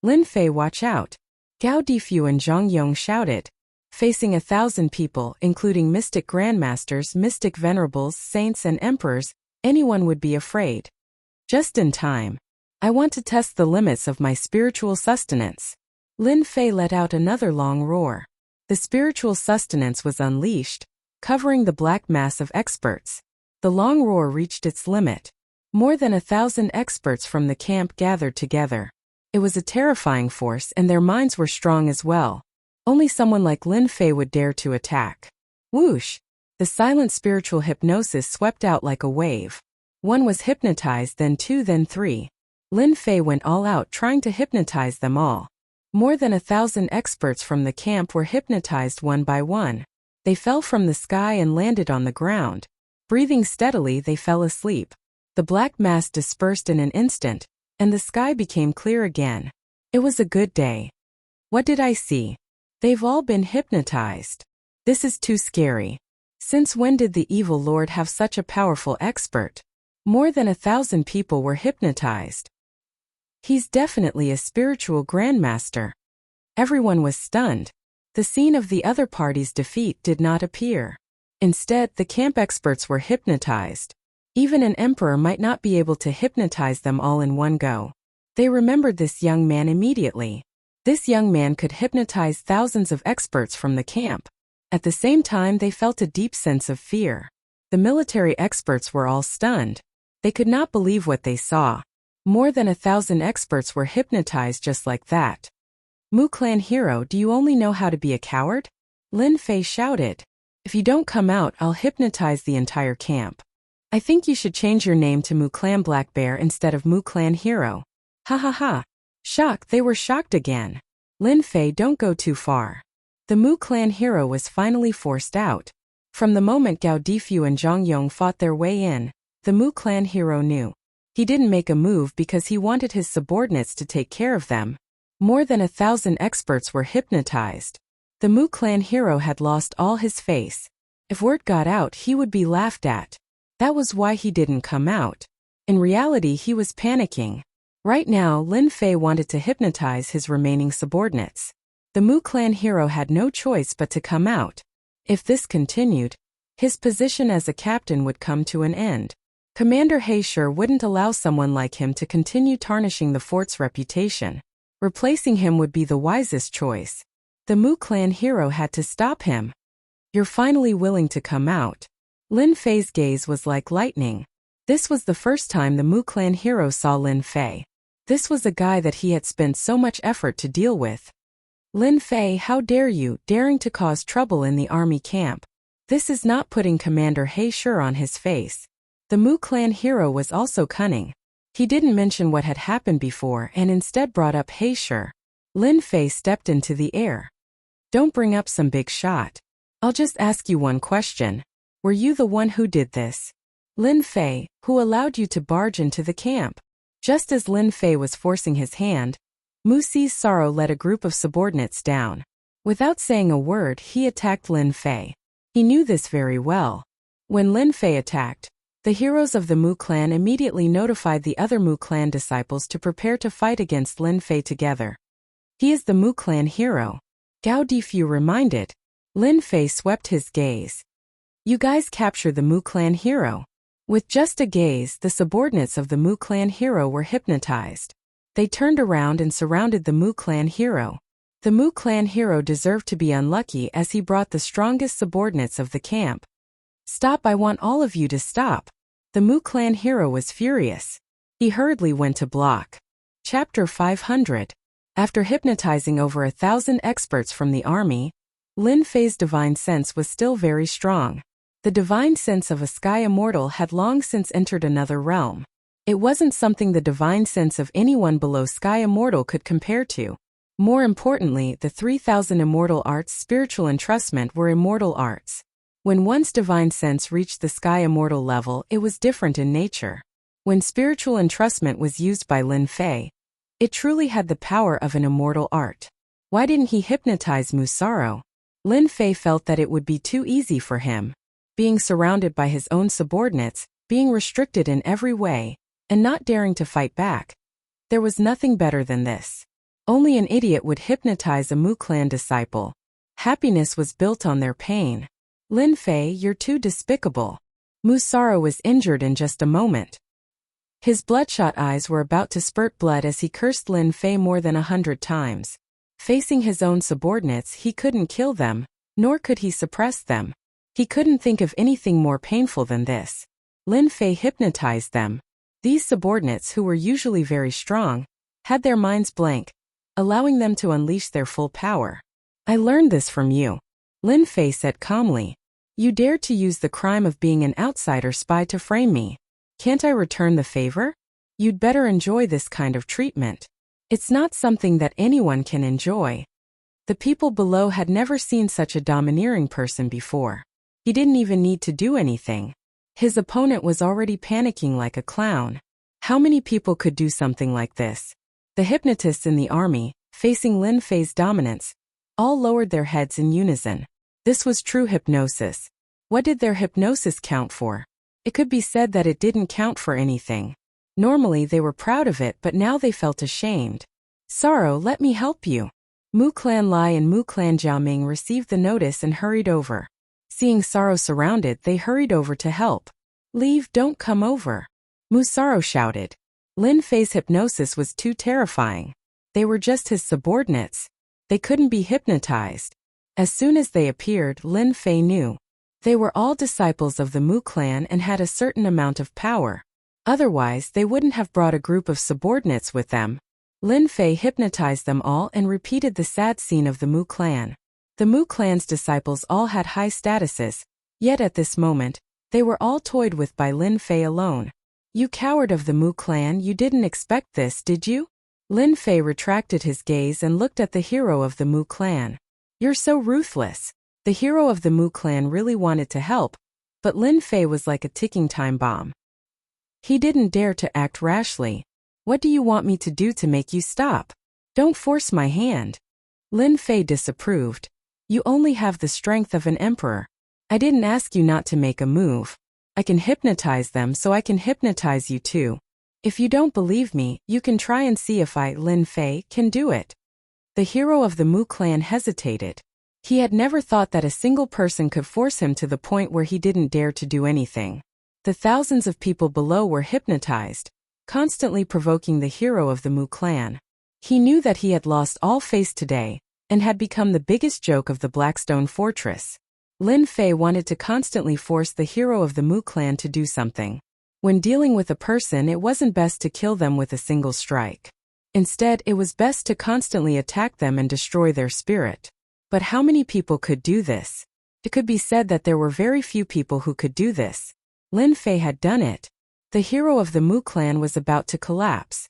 Lin Fei, watch out. Gao Difu and Zhang Yong shouted. Facing 1,000 people, including mystic grandmasters, mystic venerables, saints and emperors, anyone would be afraid. Just in time. I want to test the limits of my spiritual sustenance. Lin Fei let out another long roar. The spiritual sustenance was unleashed, covering the black mass of experts. The long roar reached its limit. More than 1,000 experts from the camp gathered together. It was a terrifying force and their minds were strong as well. Only someone like Lin Fei would dare to attack. Whoosh! The silent spiritual hypnosis swept out like a wave. One was hypnotized, then two, then three. Lin Fei went all out trying to hypnotize them all. More than 1,000 experts from the camp were hypnotized one by one. They fell from the sky and landed on the ground. Breathing steadily, they fell asleep. The black mass dispersed in an instant, and the sky became clear again. It was a good day. What did I see? They've all been hypnotized. This is too scary. Since when did the evil lord have such a powerful expert? More than 1,000 people were hypnotized. He's definitely a spiritual grandmaster. Everyone was stunned. The scene of the other party's defeat did not appear. Instead, the camp experts were hypnotized. Even an emperor might not be able to hypnotize them all in one go. They remembered this young man immediately. This young man could hypnotize thousands of experts from the camp. At the same time, they felt a deep sense of fear. The military experts were all stunned. They could not believe what they saw. More than 1,000 experts were hypnotized just like that. Mu Clan hero, do you only know how to be a coward? Lin Fei shouted. If you don't come out, I'll hypnotize the entire camp. I think you should change your name to Mu Clan Black Bear instead of Mu Clan hero. Ha ha ha. Shocked, they were shocked again. Lin Fei, don't go too far. The Mu Clan hero was finally forced out. From the moment Gao Difu and Zhang Yong fought their way in, the Mu Clan hero knew. He didn't make a move because he wanted his subordinates to take care of them. More than 1,000 experts were hypnotized. The Mu Clan hero had lost all his face. If word got out, he would be laughed at. That was why he didn't come out. In reality, he was panicking. Right now, Lin Fei wanted to hypnotize his remaining subordinates. The Mu Clan hero had no choice but to come out. If this continued, his position as a captain would come to an end. Commander He sure wouldn't allow someone like him to continue tarnishing the fort's reputation. Replacing him would be the wisest choice. The Mu Clan hero had to stop him. You're finally willing to come out. Lin Fei's gaze was like lightning. This was the first time the Mu Clan hero saw Lin Fei. This was a guy that he had spent so much effort to deal with. Lin Fei, how dare you, daring to cause trouble in the army camp. This is not putting Commander He sure on his face. The Mu Clan hero was also cunning. He didn't mention what had happened before and instead brought up He sure. Lin Fei stepped into the air. Don't bring up some big shot. I'll just ask you one question. Were you the one who did this? Lin Fei, who allowed you to barge into the camp? Just as Lin Fei was forcing his hand, Mu Si's sorrow led a group of subordinates down. Without saying a word, he attacked Lin Fei. He knew this very well. When Lin Fei attacked, the heroes of the Mu Clan immediately notified the other Mu Clan disciples to prepare to fight against Lin Fei together. He is the Mu Clan hero. Gao Difu reminded. Lin Fei swept his gaze. You guys capture the Mu Clan hero. With just a gaze, the subordinates of the Mu Clan hero were hypnotized. They turned around and surrounded the Mu Clan hero. The Mu Clan hero deserved to be unlucky as he brought the strongest subordinates of the camp. Stop, I want all of you to stop. The Mu Clan hero was furious. He hurriedly went to block. Chapter 500. After hypnotizing over 1,000 experts from the army, Lin Fei's divine sense was still very strong. The divine sense of a sky immortal had long since entered another realm. It wasn't something the divine sense of anyone below sky immortal could compare to. More importantly, the 3,000 immortal arts spiritual entrustment were immortal arts. When one's divine sense reached the sky immortal level, it was different in nature. When spiritual entrustment was used by Lin Fei, it truly had the power of an immortal art. Why didn't he hypnotize Musaro? Lin Fei felt that it would be too easy for him. Being surrounded by his own subordinates, being restricted in every way, and not daring to fight back. There was nothing better than this. Only an idiot would hypnotize a Mu Clan disciple. Happiness was built on their pain. Lin Fei, you're too despicable. Musaro was injured in just a moment. His bloodshot eyes were about to spurt blood as he cursed Lin Fei more than 100 times. Facing his own subordinates, he couldn't kill them, nor could he suppress them. He couldn't think of anything more painful than this. Lin Fei hypnotized them. These subordinates, who were usually very strong, had their minds blank, allowing them to unleash their full power. I learned this from you. Lin Fei said calmly. You dared to use the crime of being an outsider spy to frame me. Can't I return the favor? You'd better enjoy this kind of treatment. It's not something that anyone can enjoy. The people below had never seen such a domineering person before. He didn't even need to do anything. His opponent was already panicking like a clown. How many people could do something like this? The hypnotists in the army, facing Lin Fei's dominance, all lowered their heads in unison. This was true hypnosis. What did their hypnosis count for? It could be said that it didn't count for anything. Normally they were proud of it, but now they felt ashamed. Sorrow, let me help you. Mu Clan Lai and Mu Clan Jiaoming received the notice and hurried over. Seeing Sorrow surrounded, they hurried over to help. Leave, don't come over. Mu Sorrow shouted. Lin Fei's hypnosis was too terrifying. They were just his subordinates. They couldn't be hypnotized. As soon as they appeared, Lin Fei knew. They were all disciples of the Mu clan and had a certain amount of power. Otherwise, they wouldn't have brought a group of subordinates with them. Lin Fei hypnotized them all and repeated the sad scene of the Mu clan. The Mu clan's disciples all had high statuses, yet at this moment, they were all toyed with by Lin Fei alone. You coward of the Mu clan, you didn't expect this, did you? Lin Fei retracted his gaze and looked at the hero of the Mu clan. You're so ruthless. The hero of the Mu clan really wanted to help, but Lin Fei was like a ticking time bomb. He didn't dare to act rashly. What do you want me to do to make you stop? Don't force my hand. Lin Fei disapproved. You only have the strength of an emperor. I didn't ask you not to make a move. I can hypnotize them, so I can hypnotize you too. If you don't believe me, you can try and see if I, Lin Fei, can do it. The hero of the Mu clan hesitated. He had never thought that a single person could force him to the point where he didn't dare to do anything. The thousands of people below were hypnotized, constantly provoking the hero of the Mu clan. He knew that he had lost all face today, and had become the biggest joke of the Blackstone Fortress. Lin Fei wanted to constantly force the hero of the Mu clan to do something. When dealing with a person, it wasn't best to kill them with a single strike. Instead, it was best to constantly attack them and destroy their spirit. But how many people could do this? It could be said that there were very few people who could do this. Lin Fei had done it. The hero of the Mu clan was about to collapse.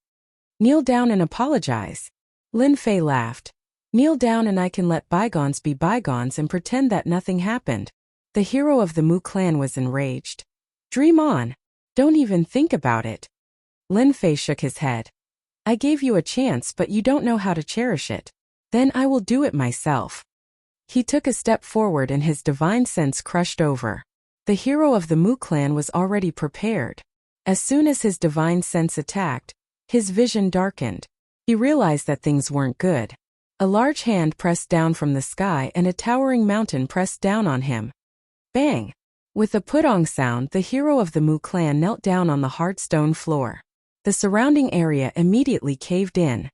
Kneel down and apologize. Lin Fei laughed. Kneel down and I can let bygones be bygones and pretend that nothing happened. The hero of the Mu clan was enraged. Dream on. Don't even think about it. Lin Fei shook his head. I gave you a chance, but you don't know how to cherish it. Then I will do it myself. He took a step forward and his divine sense crushed over. The hero of the Mu clan was already prepared. As soon as his divine sense attacked, his vision darkened. He realized that things weren't good. A large hand pressed down from the sky and a towering mountain pressed down on him. Bang! With a putong sound, the hero of the Mu clan knelt down on the hard stone floor. The surrounding area immediately caved in.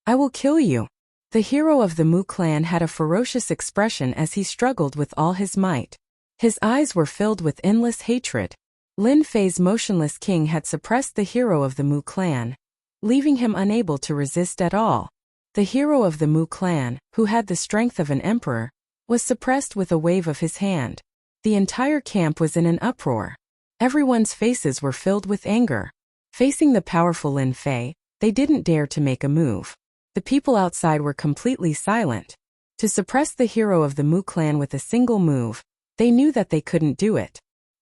I will kill you. The hero of the Mu clan had a ferocious expression as he struggled with all his might. His eyes were filled with endless hatred. Lin Fei's motionless king had suppressed the hero of the Mu clan, leaving him unable to resist at all. The hero of the Mu clan, who had the strength of an emperor, was suppressed with a wave of his hand. The entire camp was in an uproar. Everyone's faces were filled with anger. Facing the powerful Lin Fei, they didn't dare to make a move. The people outside were completely silent. To suppress the hero of the Mu clan with a single move, they knew that they couldn't do it.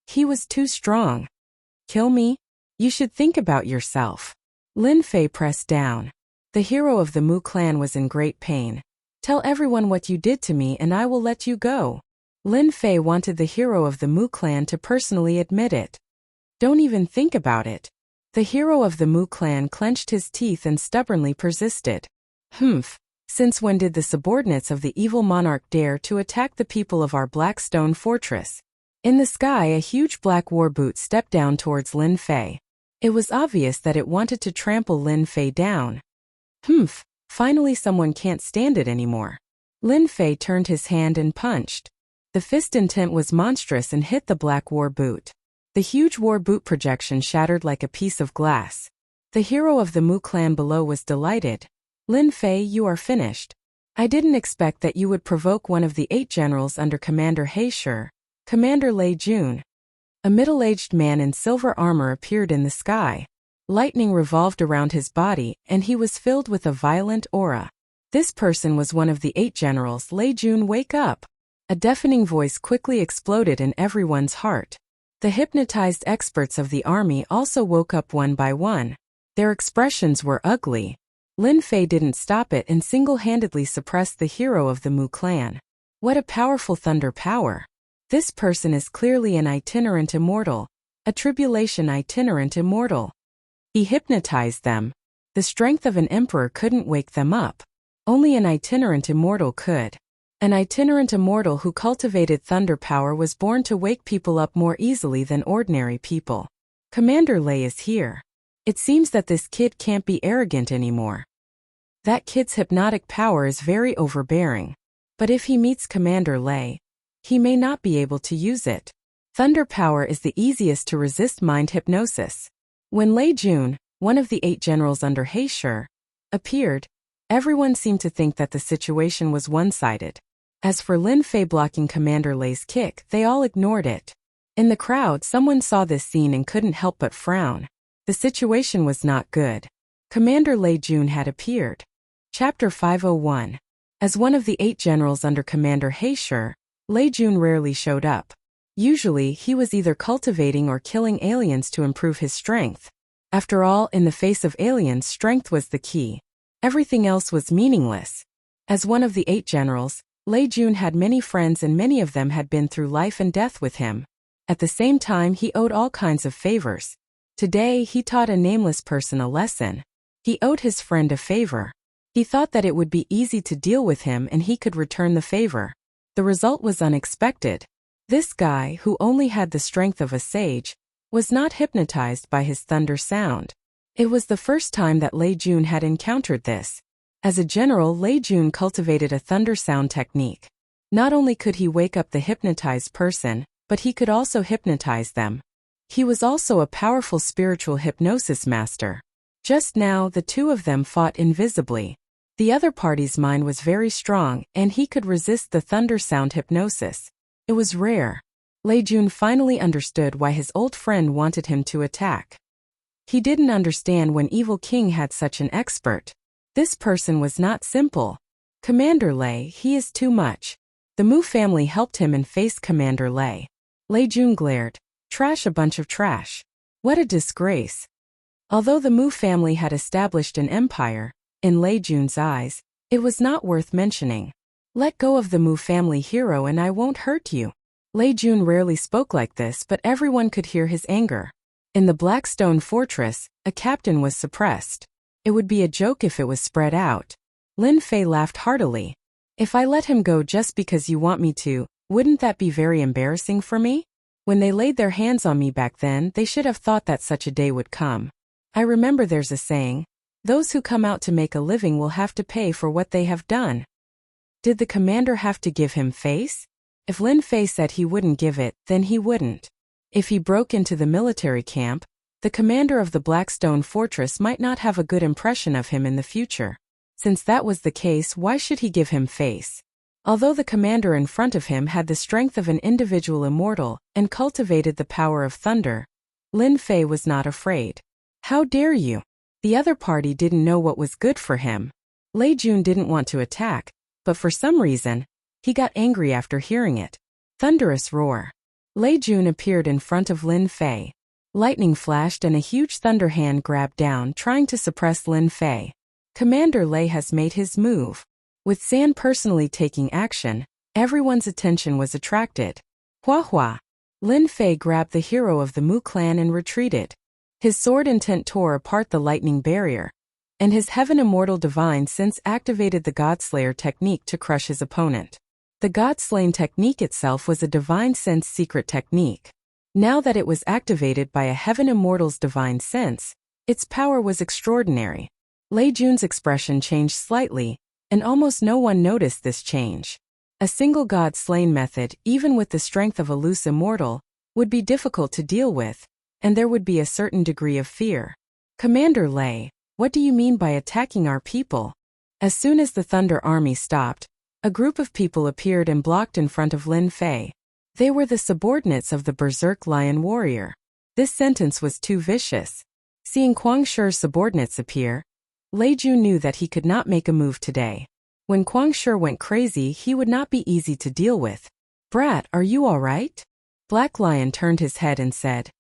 He was too strong. Kill me? You should think about yourself. Lin Fei pressed down. The hero of the Mu clan was in great pain. Tell everyone what you did to me and I will let you go. Lin Fei wanted the hero of the Mu clan to personally admit it. Don't even think about it. The hero of the Mu clan clenched his teeth and stubbornly persisted. Humph. Since when did the subordinates of the evil monarch dare to attack the people of our Blackstone Fortress? In the sky, a huge black war boot stepped down towards Lin Fei. It was obvious that it wanted to trample Lin Fei down. Humph. Finally someone can't stand it anymore. Lin Fei turned his hand and punched. The fist intent was monstrous and hit the black war boot. The huge war boot projection shattered like a piece of glass. The hero of the Mu clan below was delighted. Lin Fei, you are finished. I didn't expect that you would provoke one of the 8 generals under Commander He Shi, Commander Lei Jun. A middle-aged man in silver armor appeared in the sky. Lightning revolved around his body, and he was filled with a violent aura. This person was one of the 8 generals. Lei Jun, wake up! A deafening voice quickly exploded in everyone's heart. The hypnotized experts of the army also woke up one by one. Their expressions were ugly. Lin Fei didn't stop it and single-handedly suppressed the hero of the Mu clan. What a powerful thunder power! This person is clearly an itinerant immortal, a tribulation itinerant immortal. He hypnotized them. The strength of an emperor couldn't wake them up. Only an itinerant immortal could. An itinerant immortal who cultivated thunder power was born to wake people up more easily than ordinary people. Commander Lei is here. It seems that this kid can't be arrogant anymore. That kid's hypnotic power is very overbearing. But if he meets Commander Lei, he may not be able to use it. Thunder power is the easiest to resist mind hypnosis. When Lei Jun, one of the 8 generals under He Shi, appeared, everyone seemed to think that the situation was one-sided. As for Lin Fei blocking Commander Lei's kick, they all ignored it. In the crowd, someone saw this scene and couldn't help but frown. The situation was not good. Commander Lei Jun had appeared. Chapter 501. As one of the 8 generals under Commander He Shi, Lei Jun rarely showed up. Usually, he was either cultivating or killing aliens to improve his strength. After all, in the face of aliens, strength was the key. Everything else was meaningless. As one of the 8 generals, Lei Jun had many friends and many of them had been through life and death with him. At the same time, he owed all kinds of favors. Today, he taught a nameless person a lesson. He owed his friend a favor. He thought that it would be easy to deal with him and he could return the favor. The result was unexpected. This guy, who only had the strength of a sage, was not hypnotized by his thunder sound. It was the first time that Lei Jun had encountered this. As a general, Lei Jun cultivated a thunder sound technique. Not only could he wake up the hypnotized person, but he could also hypnotize them. He was also a powerful spiritual hypnosis master. Just now, the two of them fought invisibly. The other party's mind was very strong, and he could resist the thunder sound hypnosis. It was rare. Lei Jun finally understood why his old friend wanted him to attack. He didn't understand when Evil King had such an expert. This person was not simple. Commander Lei, he is too much. The Mu family helped him and faced Commander Lei. Lei Jun glared. Trash, a bunch of trash. What a disgrace. Although the Mu family had established an empire, in Lei Jun's eyes, it was not worth mentioning. Let go of the Mu family hero and I won't hurt you. Lei Jun rarely spoke like this, but everyone could hear his anger. In the Blackstone Fortress, a captain was suppressed. It would be a joke if it was spread out. Lin Fei laughed heartily. If I let him go just because you want me to, wouldn't that be very embarrassing for me? When they laid their hands on me back then, they should have thought that such a day would come. I remember there's a saying, those who come out to make a living will have to pay for what they have done. Did the commander have to give him face? If Lin Fei said he wouldn't give it, then he wouldn't. If he broke into the military camp, the commander of the Blackstone Fortress might not have a good impression of him in the future. Since that was the case, why should he give him face? Although the commander in front of him had the strength of an individual immortal and cultivated the power of thunder, Lin Fei was not afraid. How dare you? The other party didn't know what was good for him. Lei Jun didn't want to attack, but for some reason, he got angry after hearing it. Thunderous roar. Lei Jun appeared in front of Lin Fei. Lightning flashed and a huge thunder hand grabbed down, trying to suppress Lin Fei. Commander Lei has made his move. With San personally taking action, everyone's attention was attracted. Hua hua. Lin Fei grabbed the hero of the Mu clan and retreated. His sword intent tore apart the lightning barrier, and his Heaven Immortal Divine Sense activated the Godslayer technique to crush his opponent. The Godslain technique itself was a Divine Sense secret technique. Now that it was activated by a Heaven Immortal's Divine Sense, its power was extraordinary. Lei Jun's expression changed slightly, and almost no one noticed this change. A single God-slain method, even with the strength of a loose immortal, would be difficult to deal with, and there would be a certain degree of fear. Commander Lei, what do you mean by attacking our people? As soon as the Thunder Army stopped, a group of people appeared and blocked in front of Lin Fei. They were the subordinates of the berserk lion warrior. This sentence was too vicious. Seeing Kwang Shi's subordinates appear, Lei Jun knew that he could not make a move today. When Kwang Shi went crazy, he would not be easy to deal with. "Brat, are you all right?" Black Lion turned his head and said,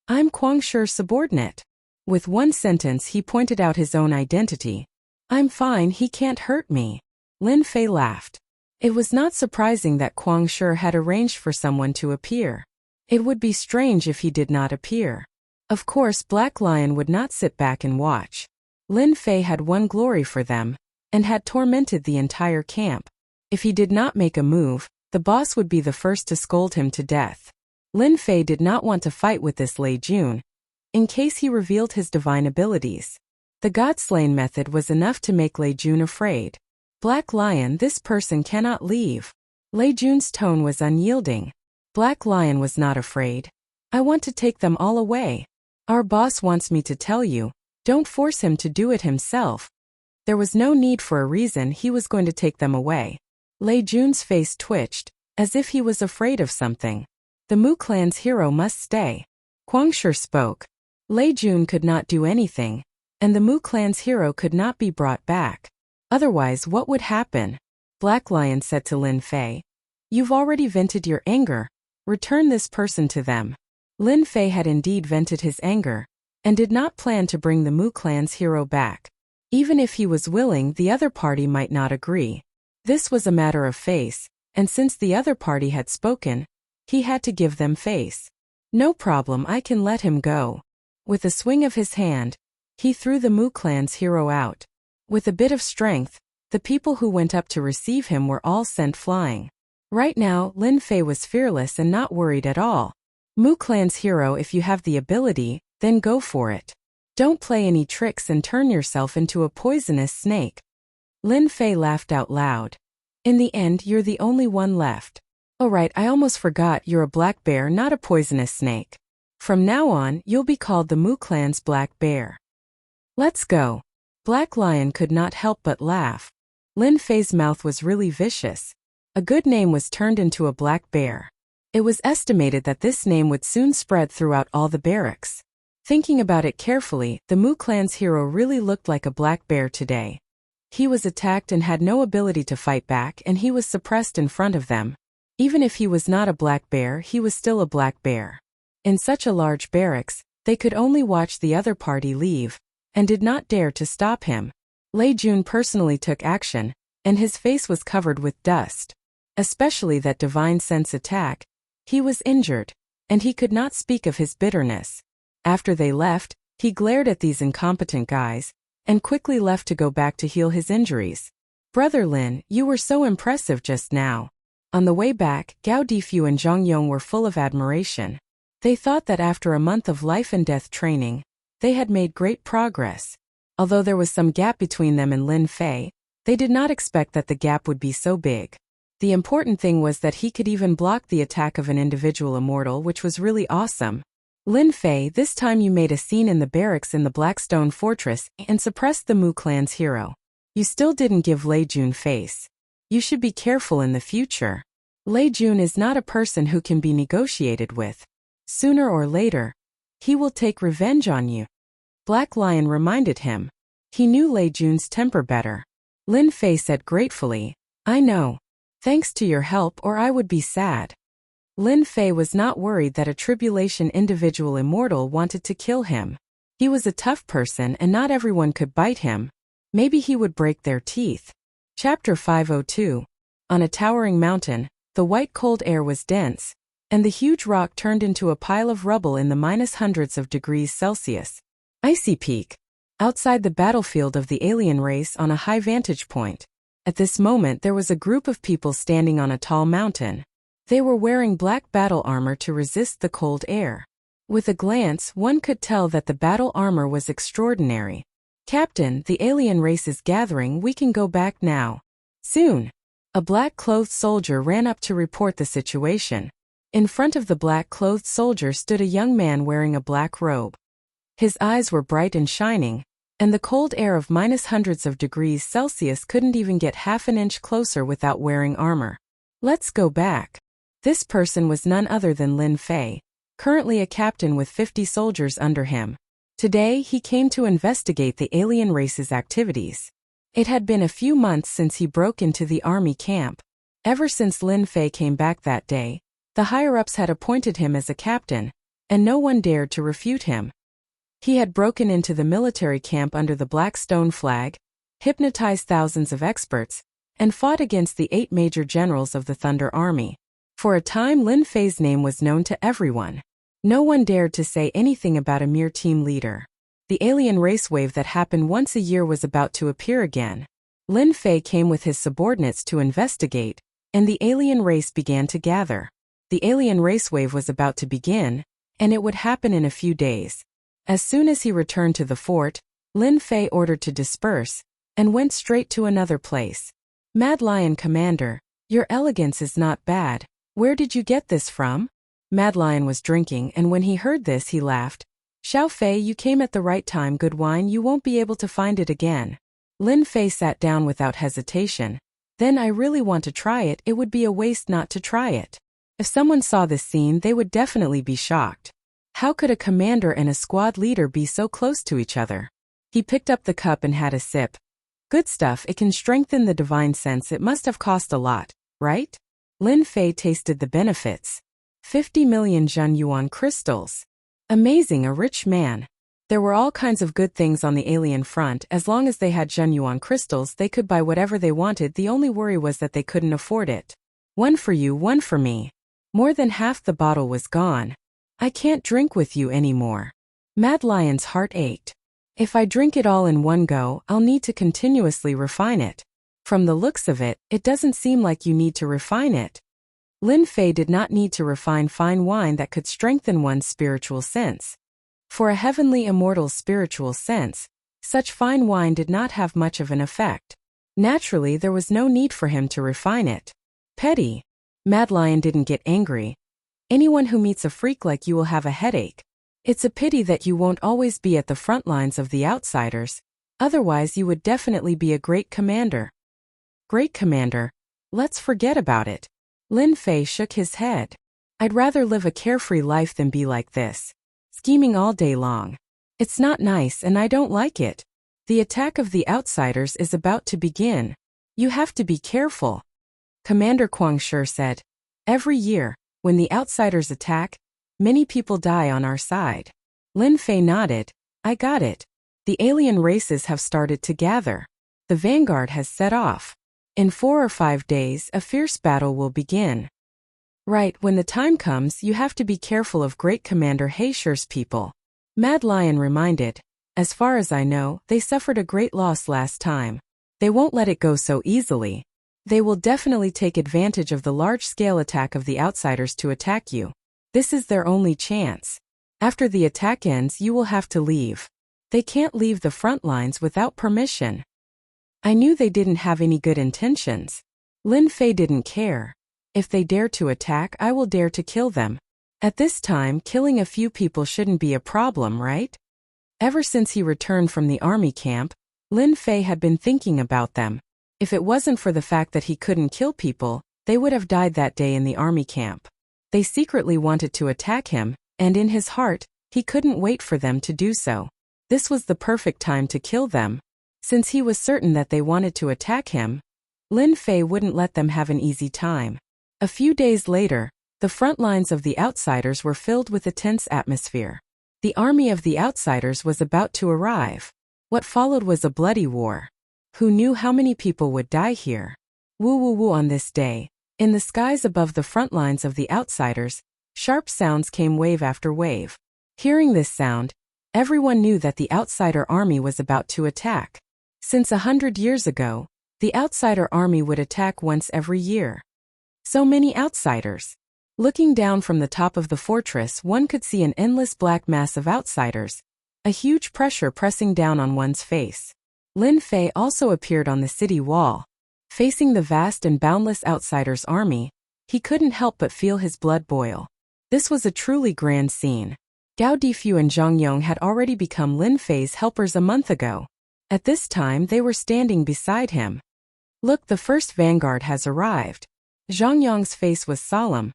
"I'm Kwang Shi's subordinate." With one sentence he pointed out his own identity. "I'm fine, he can't hurt me." Lin Fei laughed. It was not surprising that Kwang Shi had arranged for someone to appear. It would be strange if he did not appear. Of course, Black Lion would not sit back and watch. Lin Fei had won glory for them, and had tormented the entire camp. If he did not make a move, the boss would be the first to scold him to death. Lin Fei did not want to fight with this Lei Jun, in case he revealed his divine abilities. The God-slain method was enough to make Lei Jun afraid. "Black Lion, this person cannot leave." Lei Jun's tone was unyielding. Black Lion was not afraid. "I want to take them all away. Our boss wants me to tell you, don't force him to do it himself." There was no need for a reason, he was going to take them away. Lei Jun's face twitched, as if he was afraid of something. "The Mu clan's hero must stay." Kwang Shi spoke. Lei Jun could not do anything, and the Mu clan's hero could not be brought back. Otherwise, what would happen? Black Lion said to Lin Fei, "You've already vented your anger. Return this person to them." Lin Fei had indeed vented his anger, and did not plan to bring the Mu clan's hero back. Even if he was willing, the other party might not agree. This was a matter of face, and since the other party had spoken, he had to give them face. "No problem, I can let him go." With a swing of his hand, he threw the Mu clan's hero out. With a bit of strength, the people who went up to receive him were all sent flying. Right now, Lin Fei was fearless and not worried at all. "Mu clan's hero, if you have the ability, then go for it. Don't play any tricks and turn yourself into a poisonous snake." Lin Fei laughed out loud. "In the end, you're the only one left." "Oh right, I almost forgot, you're a black bear, not a poisonous snake. From now on, you'll be called the Mu clan's black bear. Let's go." Black Lion could not help but laugh. Lin Fei's mouth was really vicious. A good name was turned into a black bear. It was estimated that this name would soon spread throughout all the barracks. Thinking about it carefully, the Mu clan's hero really looked like a black bear today. He was attacked and had no ability to fight back, and he was suppressed in front of them. Even if he was not a black bear, he was still a black bear. In such a large barracks, they could only watch the other party leave, and did not dare to stop him. Lei Jun personally took action, and his face was covered with dust. Especially that divine sense attack. He was injured, and he could not speak of his bitterness. After they left, he glared at these incompetent guys, and quickly left to go back to heal his injuries. "Brother Lin, you were so impressive just now." On the way back, Gao Difu and Zhang Yong were full of admiration. They thought that after a month of life and death training, they had made great progress. Although there was some gap between them and Lin Fei, they did not expect that the gap would be so big. The important thing was that he could even block the attack of an individual immortal, which was really awesome. "Lin Fei, this time you made a scene in the barracks in the Blackstone Fortress and suppressed the Mu clan's hero. You still didn't give Lei Jun face. You should be careful in the future. Lei Jun is not a person who can be negotiated with. Sooner or later, he will take revenge on you." Black Lion reminded him. He knew Lei Jun's temper better. Lin Fei said gratefully, "I know. Thanks to your help, or I would be sad." Lin Fei was not worried that a tribulation individual immortal wanted to kill him. He was a tough person and not everyone could bite him. Maybe he would break their teeth. Chapter 502. On a towering mountain, the white cold air was dense, and the huge rock turned into a pile of rubble in the minus hundreds of degrees Celsius. Icy Peak. Outside the battlefield of the alien race on a high vantage point. At this moment there was a group of people standing on a tall mountain. They were wearing black battle armor to resist the cold air. With a glance, one could tell that the battle armor was extraordinary. "Captain, the alien race is gathering, we can go back now." Soon. A black-clothed soldier ran up to report the situation. In front of the black-clothed soldier stood a young man wearing a black robe. His eyes were bright and shining, and the cold air of minus hundreds of degrees Celsius couldn't even get half an inch closer without wearing armor. "Let's go back." This person was none other than Lin Fei, currently a captain with 50 soldiers under him. Today he came to investigate the alien race's activities. It had been a few months since he broke into the army camp. Ever since Lin Fei came back that day, the higher-ups had appointed him as a captain, and no one dared to refute him. He had broken into the military camp under the Black Stone flag, hypnotized thousands of experts, and fought against the 8 major generals of the Thunder Army. For a time Lin Fei's name was known to everyone. No one dared to say anything about a mere team leader. The alien race wave that happened once a year was about to appear again. Lin Fei came with his subordinates to investigate, and the alien race began to gather. The alien race wave was about to begin, and it would happen in a few days. As soon as he returned to the fort, Lin Fei ordered to disperse, and went straight to another place. Mad Lion Commander, your elegance is not bad. Where did you get this from? Mad Lion was drinking, and when he heard this he laughed. Xiao Fei, you came at the right time. Good wine, you won't be able to find it again. Lin Fei sat down without hesitation. Then I really want to try it. It would be a waste not to try it. If someone saw this scene, they would definitely be shocked. How could a commander and a squad leader be so close to each other? He picked up the cup and had a sip. Good stuff, it can strengthen the divine sense. It must have cost a lot, right? Lin Fei tasted the benefits. 50 million Zhen Yuan crystals. Amazing, a rich man. There were all kinds of good things on the alien front. As long as they had Zhen Yuan crystals, they could buy whatever they wanted. The only worry was that they couldn't afford it. One for you, one for me. More than half the bottle was gone. I can't drink with you anymore. Mad Lion's heart ached. If I drink it all in one go, I'll need to continuously refine it. From the looks of it, it doesn't seem like you need to refine it. Lin Fei did not need to refine fine wine that could strengthen one's spiritual sense. For a heavenly immortal spiritual sense, such fine wine did not have much of an effect. Naturally, there was no need for him to refine it. Petty. Mad Lion didn't get angry. Anyone who meets a freak like you will have a headache. It's a pity that you won't always be at the front lines of the outsiders. Otherwise you would definitely be a great commander. Great commander? Let's forget about it. Lin Fei shook his head. I'd rather live a carefree life than be like this, scheming all day long. It's not nice and I don't like it. The attack of the outsiders is about to begin. You have to be careful. Commander Quang Shi said. Every year, when the outsiders attack, many people die on our side. Lin Fei nodded. I got it. The alien races have started to gather. The vanguard has set off. In 4 or 5 days, a fierce battle will begin. Right, when the time comes, you have to be careful of Great Commander Heisher's people. Mad Lion reminded. As far as I know, they suffered a great loss last time. They won't let it go so easily. They will definitely take advantage of the large-scale attack of the outsiders to attack you. This is their only chance. After the attack ends, you will have to leave. They can't leave the front lines without permission. I knew they didn't have any good intentions. Lin Fei didn't care. If they dare to attack, I will dare to kill them. At this time, killing a few people shouldn't be a problem, right? Ever since he returned from the army camp, Lin Fei had been thinking about them. If it wasn't for the fact that he couldn't kill people, they would have died that day in the army camp. They secretly wanted to attack him, and in his heart, he couldn't wait for them to do so. This was the perfect time to kill them. Since he was certain that they wanted to attack him, Lin Fei wouldn't let them have an easy time. A few days later, the front lines of the outsiders were filled with a tense atmosphere. The army of the outsiders was about to arrive. What followed was a bloody war. Who knew how many people would die here? Woo woo woo. On this day, in the skies above the front lines of the outsiders, sharp sounds came wave after wave. Hearing this sound, everyone knew that the outsider army was about to attack. Since 100 years ago, the outsider army would attack once every year. So many outsiders. Looking down from the top of the fortress, one could see an endless black mass of outsiders, a huge pressure pressing down on one's face. Lin Fei also appeared on the city wall. Facing the vast and boundless outsiders' army, he couldn't help but feel his blood boil. This was a truly grand scene. Gao Difu and Zhang Yong had already become Lin Fei's helpers a month ago. At this time they were standing beside him. Look, the first vanguard has arrived. Zhang Yong's face was solemn.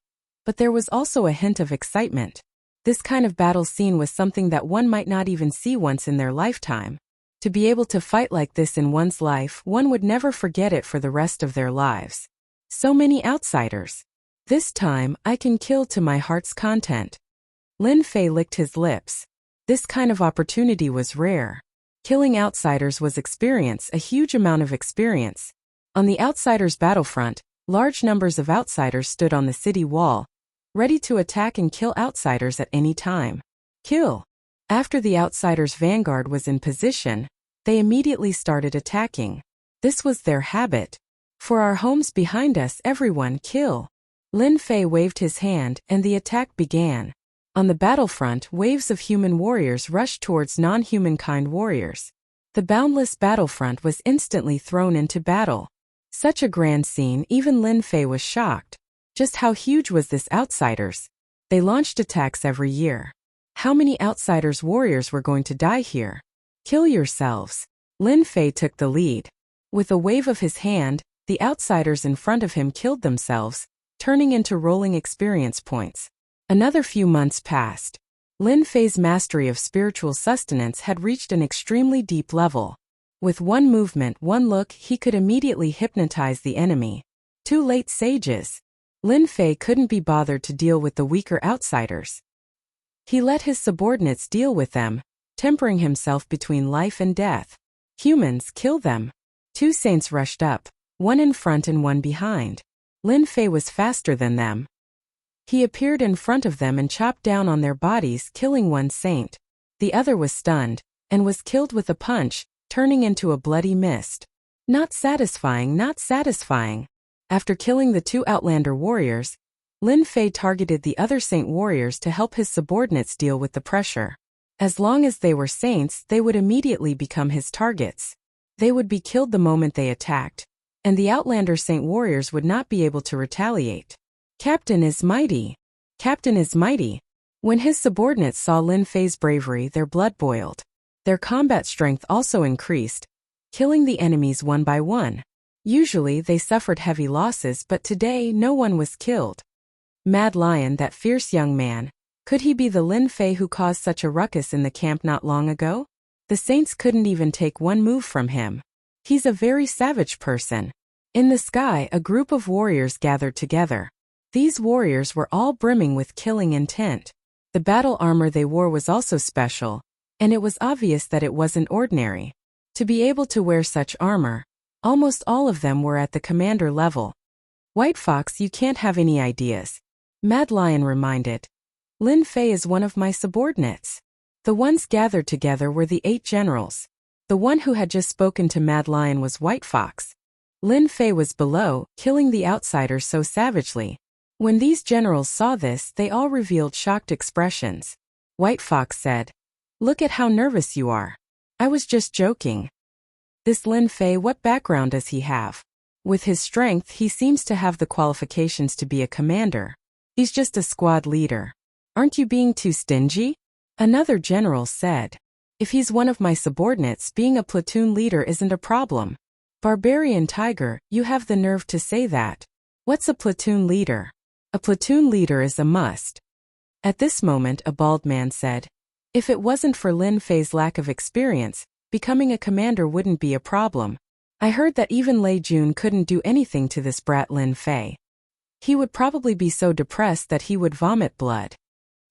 but there was also a hint of excitement. This kind of battle scene was something that one might not even see once in their lifetime. To be able to fight like this in one's life, one would never forget it for the rest of their lives. So many outsiders. This time, I can kill to my heart's content. Lin Fei licked his lips. This kind of opportunity was rare. Killing outsiders was experience, a huge amount of experience. On the outsiders' battlefront, large numbers of outsiders stood on the city wall, ready to attack and kill outsiders at any time. Kill. After the outsiders' vanguard was in position, they immediately started attacking. This was their habit. For our homes behind us, everyone kill. Lin Fei waved his hand, and the attack began. On the battlefront, waves of human warriors rushed towards non-humankind warriors. The boundless battlefront was instantly thrown into battle. Such a grand scene, even Lin Fei was shocked. Just how huge was this outsiders? They launched attacks every year. How many outsiders warriors were going to die here? Kill yourselves. Lin Fei took the lead. With a wave of his hand, the outsiders in front of him killed themselves, turning into rolling experience points. Another few months passed. Lin Fei's mastery of spiritual sustenance had reached an extremely deep level. With one movement, one look, he could immediately hypnotize the enemy. Too late, sages. Lin Fei couldn't be bothered to deal with the weaker outsiders. He let his subordinates deal with them, tempering himself between life and death. Humans, kill them. Two saints rushed up, one in front and one behind. Lin Fei was faster than them. He appeared in front of them and chopped down on their bodies, killing one saint. The other was stunned, and was killed with a punch, turning into a bloody mist. Not satisfying, not satisfying. After killing the two Outlander warriors, Lin Fei targeted the other saint warriors to help his subordinates deal with the pressure. As long as they were saints, they would immediately become his targets. They would be killed the moment they attacked, and the Outlander saint warriors would not be able to retaliate. Captain is mighty. Captain is mighty. When his subordinates saw Lin Fei's bravery, their blood boiled. Their combat strength also increased, killing the enemies one by one. Usually they suffered heavy losses, but today no one was killed. Mad Lion, that fierce young man. Could he be the Lin Fei who caused such a ruckus in the camp not long ago? The saints couldn't even take one move from him. He's a very savage person. In the sky, a group of warriors gathered together. These warriors were all brimming with killing intent. The battle armor they wore was also special, and it was obvious that it wasn't ordinary. To be able to wear such armor, almost all of them were at the commander level. White Fox, you can't have any ideas. Mad Lion reminded. Lin Fei is one of my subordinates. The ones gathered together were the 8 generals. The one who had just spoken to Mad Lion was White Fox. Lin Fei was below, killing the outsiders so savagely. When these generals saw this, they all revealed shocked expressions. White Fox said, "Look at how nervous you are. I was just joking." This Lin Fei, what background does he have? With his strength, he seems to have the qualifications to be a commander. He's just a squad leader. Aren't you being too stingy? Another general said. If he's one of my subordinates, being a platoon leader isn't a problem. Barbarian Tiger, you have the nerve to say that. What's a platoon leader? A platoon leader is a must. At this moment, a bald man said, if it wasn't for Lin Fei's lack of experience, becoming a commander wouldn't be a problem. I heard that even Lei Jun couldn't do anything to this brat Lin Fei. He would probably be so depressed that he would vomit blood.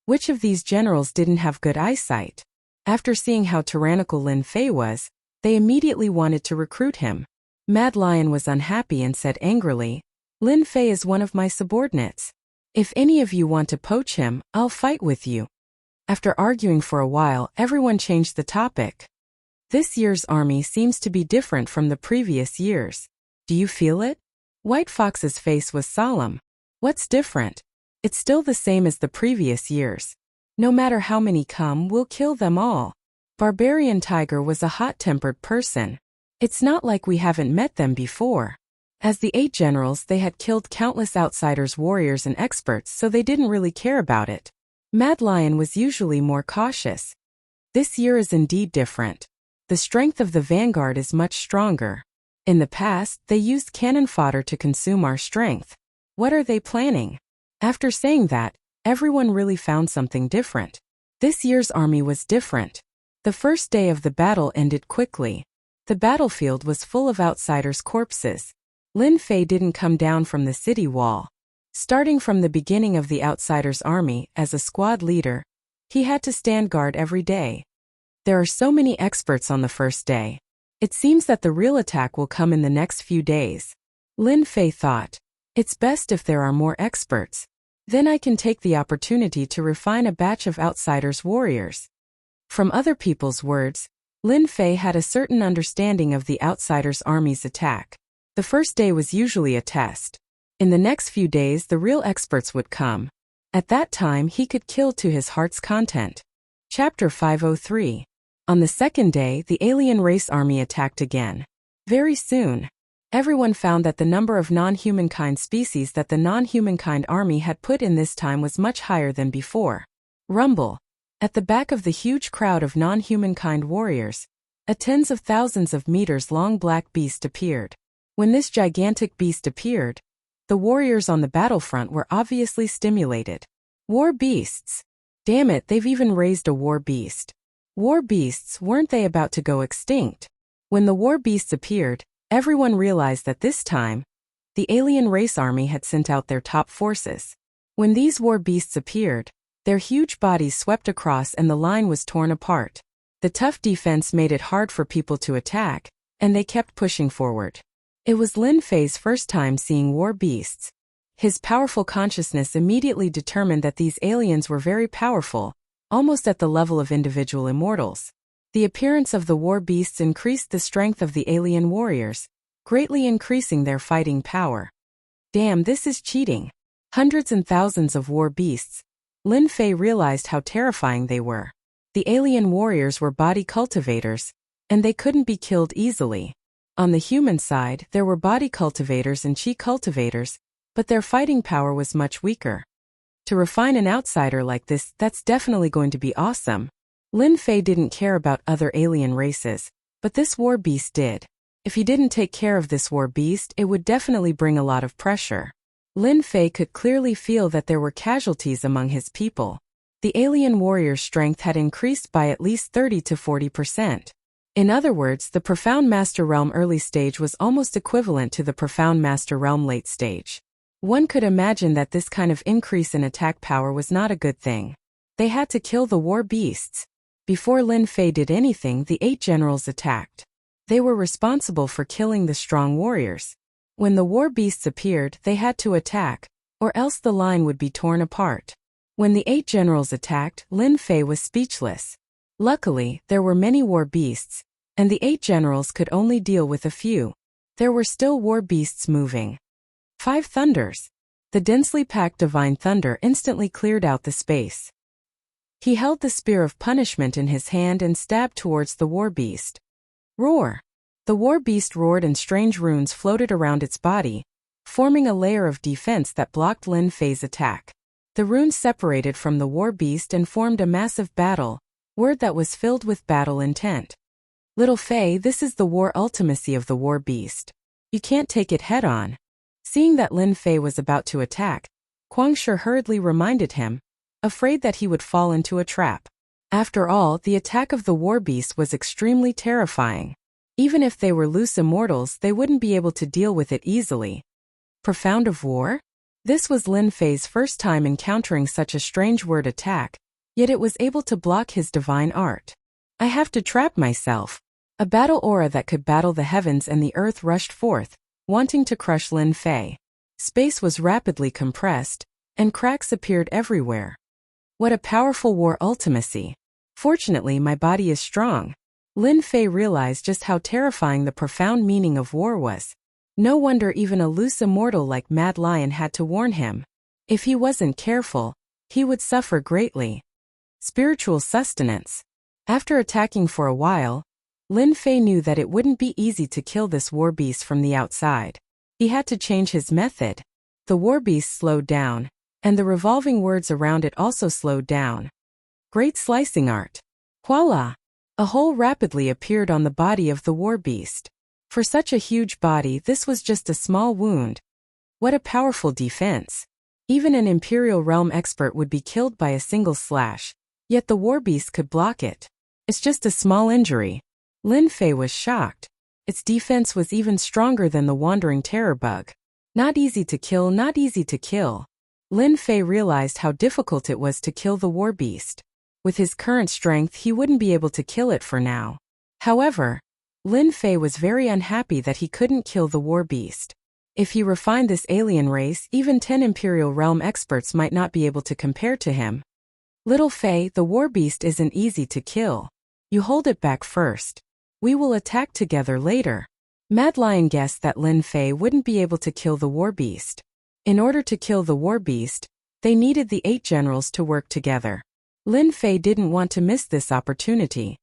Which of these generals didn't have good eyesight? After seeing how tyrannical Lin Fei was, they immediately wanted to recruit him. Mad Lion was unhappy and said angrily, Lin Fei is one of my subordinates. If any of you want to poach him, I'll fight with you. After arguing for a while, everyone changed the topic. This year's army seems to be different from the previous years. Do you feel it? White Fox's face was solemn. What's different? It's still the same as the previous years. No matter how many come, we'll kill them all. Barbarian Tiger was a hot-tempered person. It's not like we haven't met them before. As the 8 generals, they had killed countless outsiders, warriors and experts, so they didn't really care about it. Mad Lion was usually more cautious. This year is indeed different. The strength of the vanguard is much stronger. In the past, they used cannon fodder to consume our strength. What are they planning? After saying that, everyone really found something different. This year's army was different. The first day of the battle ended quickly. The battlefield was full of outsiders' corpses. Lin Fei didn't come down from the city wall. Starting from the beginning of the outsiders' army, as a squad leader, he had to stand guard every day. There are so many experts on the first day. It seems that the real attack will come in the next few days. Lin Fei thought, it's best if there are more experts. Then I can take the opportunity to refine a batch of outsiders' warriors. From other people's words, Lin Fei had a certain understanding of the outsiders' army's attack. The first day was usually a test. In the next few days the real experts would come. At that time he could kill to his heart's content. Chapter 503. On the second day the alien race army attacked again. Very soon, everyone found that the number of non-humankind species that the non-humankind army had put in this time was much higher than before. Rumble. At the back of the huge crowd of non-humankind warriors, a tens of thousands of meters long black beast appeared. When this gigantic beast appeared, the warriors on the battlefront were obviously stimulated. War beasts. Damn it, they've even raised a war beast. War beasts, weren't they about to go extinct? When the war beasts appeared, everyone realized that this time, the alien race army had sent out their top forces. When these war beasts appeared, their huge bodies swept across and the line was torn apart. The tough defense made it hard for people to attack, and they kept pushing forward. It was Lin Fei's first time seeing war beasts. His powerful consciousness immediately determined that these aliens were very powerful, almost at the level of individual immortals. The appearance of the war beasts increased the strength of the alien warriors, greatly increasing their fighting power. Damn, this is cheating. Hundreds and thousands of war beasts. Lin Fei realized how terrifying they were. The alien warriors were body cultivators, and they couldn't be killed easily. On the human side, there were body cultivators and chi cultivators, but their fighting power was much weaker. To refine an outsider like this, that's definitely going to be awesome. Lin Fei didn't care about other alien races, but this war beast did. If he didn't take care of this war beast, it would definitely bring a lot of pressure. Lin Fei could clearly feel that there were casualties among his people. The alien warrior's strength had increased by at least 30 to 40%. In other words, the Profound Master Realm early stage was almost equivalent to the Profound Master Realm late stage. One could imagine that this kind of increase in attack power was not a good thing. They had to kill the war beasts. Before Lin Fei did anything, the 8 generals attacked. They were responsible for killing the strong warriors. When the war beasts appeared, they had to attack, or else the line would be torn apart. When the 8 generals attacked, Lin Fei was speechless. Luckily, there were many war beasts, and the 8 generals could only deal with a few. There were still war beasts moving. 5 thunders. The densely packed divine thunder instantly cleared out the space. He held the spear of punishment in his hand and stabbed towards the war beast. Roar! The war beast roared and strange runes floated around its body, forming a layer of defense that blocked Lin Fei's attack. The runes separated from the war beast and formed a massive battle, word that was filled with battle intent. Little Fei, this is the war ultimacy of the war beast. You can't take it head on. Seeing that Lin Fei was about to attack, Guang Shi hurriedly reminded him, afraid that he would fall into a trap. After all, the attack of the war beast was extremely terrifying. Even if they were loose immortals, they wouldn't be able to deal with it easily. Profound of war? This was Lin Fei's first time encountering such a strange word attack, yet it was able to block his divine art. I have to trap myself. A battle aura that could battle the heavens and the earth rushed forth, wanting to crush Lin Fei. Space was rapidly compressed, and cracks appeared everywhere. What a powerful war ultimacy. Fortunately, my body is strong. Lin Fei realized just how terrifying the profound meaning of war was. No wonder even a loose immortal like Mad Lion had to warn him. If he wasn't careful, he would suffer greatly. Spiritual sustenance. After attacking for a while, Lin Fei knew that it wouldn't be easy to kill this war beast from the outside. He had to change his method. The war beast slowed down, and the revolving words around it also slowed down. Great slicing art. Voila! A hole rapidly appeared on the body of the war beast. For such a huge body, this was just a small wound. What a powerful defense. Even an Imperial Realm expert would be killed by a single slash, yet the war beast could block it. It's just a small injury. Lin Fei was shocked. Its defense was even stronger than the wandering terror bug. Not easy to kill, not easy to kill. Lin Fei realized how difficult it was to kill the war beast. With his current strength, he wouldn't be able to kill it for now. However, Lin Fei was very unhappy that he couldn't kill the war beast. If he refined this alien race, even 10 Imperial Realm experts might not be able to compare to him. Little Fei, the war beast isn't easy to kill. You hold it back first. We will attack together later. Mad Lion guessed that Lin Fei wouldn't be able to kill the war beast. In order to kill the war beast, they needed the 8 generals to work together. Lin Fei didn't want to miss this opportunity.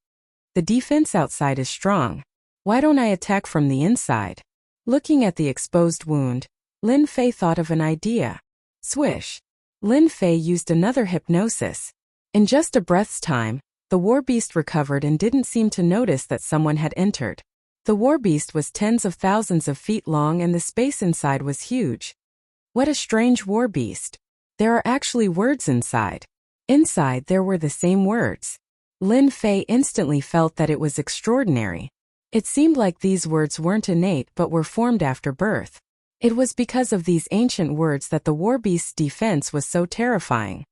The defense outside is strong. Why don't I attack from the inside? Looking at the exposed wound, Lin Fei thought of an idea. Swish. Lin Fei used another hypnosis. In just a breath's time, the war beast recovered and didn't seem to notice that someone had entered. The war beast was tens of thousands of feet long and the space inside was huge. What a strange war beast. There are actually words inside. Inside there were the same words. Lin Fei instantly felt that it was extraordinary. It seemed like these words weren't innate but were formed after birth. It was because of these ancient words that the war beast's defense was so terrifying.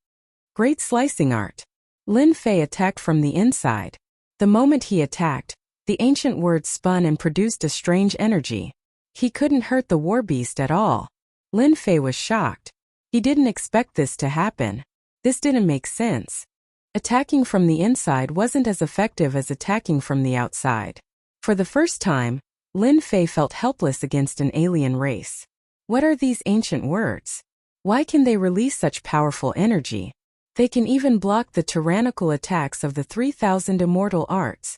Great slicing art. Lin Fei attacked from the inside. The moment he attacked, the ancient words spun and produced a strange energy. He couldn't hurt the war beast at all. Lin Fei was shocked. He didn't expect this to happen. This didn't make sense. Attacking from the inside wasn't as effective as attacking from the outside. For the first time, Lin Fei felt helpless against an alien race. What are these ancient words? Why can they release such powerful energy? They can even block the tyrannical attacks of the 3,000 immortal arts.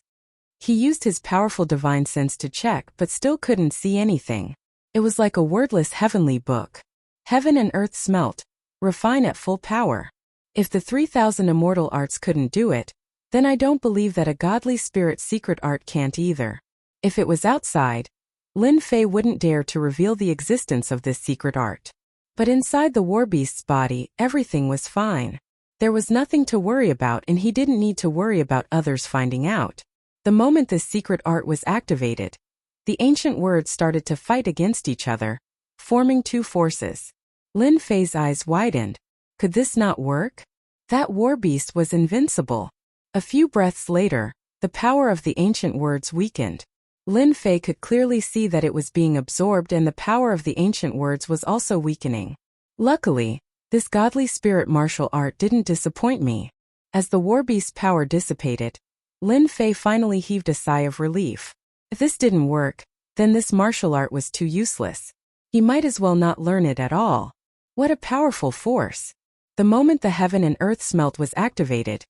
He used his powerful divine sense to check but still couldn't see anything. It was like a wordless heavenly book. Heaven and earth smelt. Refine at full power. If the 3,000 immortal arts couldn't do it, then I don't believe that a godly spirit's secret art can't either. If it was outside, Lin Fei wouldn't dare to reveal the existence of this secret art. But inside the war beast's body, everything was fine. There was nothing to worry about and he didn't need to worry about others finding out. The moment this secret art was activated, the ancient words started to fight against each other, forming 2 forces. Lin Fei's eyes widened. Could this not work? That war beast was invincible. A few breaths later, the power of the ancient words weakened. Lin Fei could clearly see that it was being absorbed and the power of the ancient words was also weakening. Luckily, this godly spirit martial art didn't disappoint me. As the war beast's power dissipated, Lin Fei finally heaved a sigh of relief. If this didn't work, then this martial art was too useless. He might as well not learn it at all. What a powerful force. The moment the heaven and earth smelt was activated,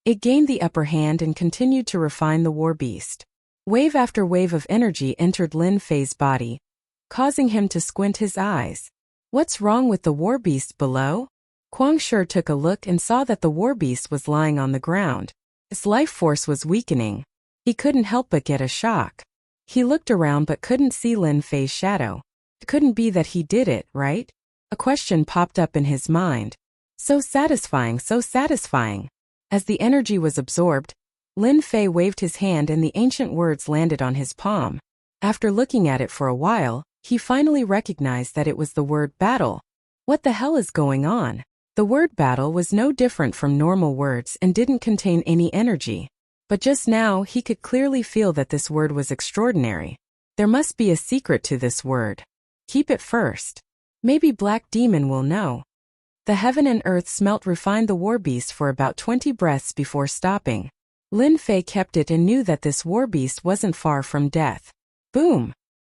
it gained the upper hand and continued to refine the war beast. Wave after wave of energy entered Lin Fei's body, causing him to squint his eyes. What's wrong with the war beast below? Quang Shi took a look and saw that the war beast was lying on the ground. Its life force was weakening. He couldn't help but get a shock. He looked around but couldn't see Lin Fei's shadow. It couldn't be that he did it, right? A question popped up in his mind. So satisfying, so satisfying. As the energy was absorbed, Lin Fei waved his hand and the ancient words landed on his palm. After looking at it for a while, he finally recognized that it was the word battle. What the hell is going on? The word battle was no different from normal words and didn't contain any energy. But just now he could clearly feel that this word was extraordinary. There must be a secret to this word. Keep it first. Maybe Black Demon will know. The heaven and earth smelt refined the war beast for about 20 breaths before stopping. Lin Fei kept it and knew that this war beast wasn't far from death. Boom!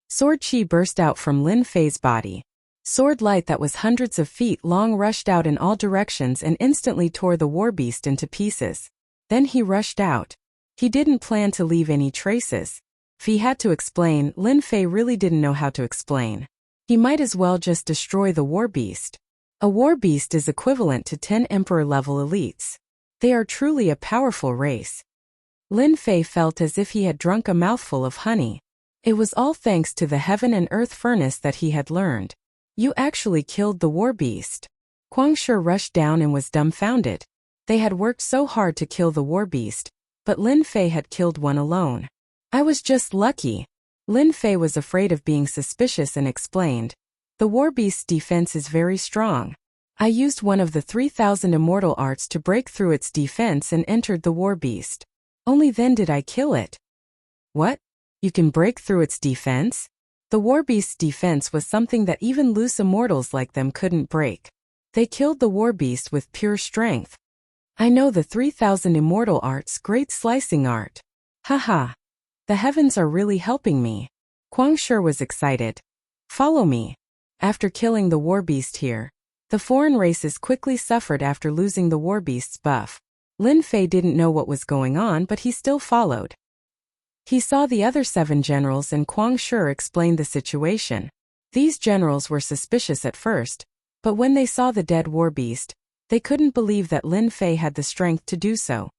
Sword chi burst out from Lin Fei's body. Sword light that was hundreds of feet long rushed out in all directions and instantly tore the war beast into pieces. Then he rushed out. He didn't plan to leave any traces. If he had to explain, Lin Fei really didn't know how to explain. He might as well just destroy the war beast. A war beast is equivalent to 10 emperor-level elites. They are truly a powerful race. Lin Fei felt as if he had drunk a mouthful of honey. It was all thanks to the heaven and earth furnace that he had learned. You actually killed the war beast. Shi rushed down and was dumbfounded. They had worked so hard to kill the war beast, but Lin Fei had killed one alone. I was just lucky. Lin Fei was afraid of being suspicious and explained. The war beast's defense is very strong. I used one of the 3,000 immortal arts to break through its defense and entered the war beast. Only then did I kill it. What? You can break through its defense? The war beast's defense was something that even loose immortals like them couldn't break. They killed the war beast with pure strength. I know the 3,000 immortal arts, great slicing art. Haha. The heavens are really helping me. Shi was excited. Follow me. After killing the war beast here, the foreign races quickly suffered after losing the war beast's buff. Lin Fei didn't know what was going on, but he still followed. He saw the other 7 generals and Shi explained the situation. These generals were suspicious at first, but when they saw the dead war beast, they couldn't believe that Lin Fei had the strength to do so.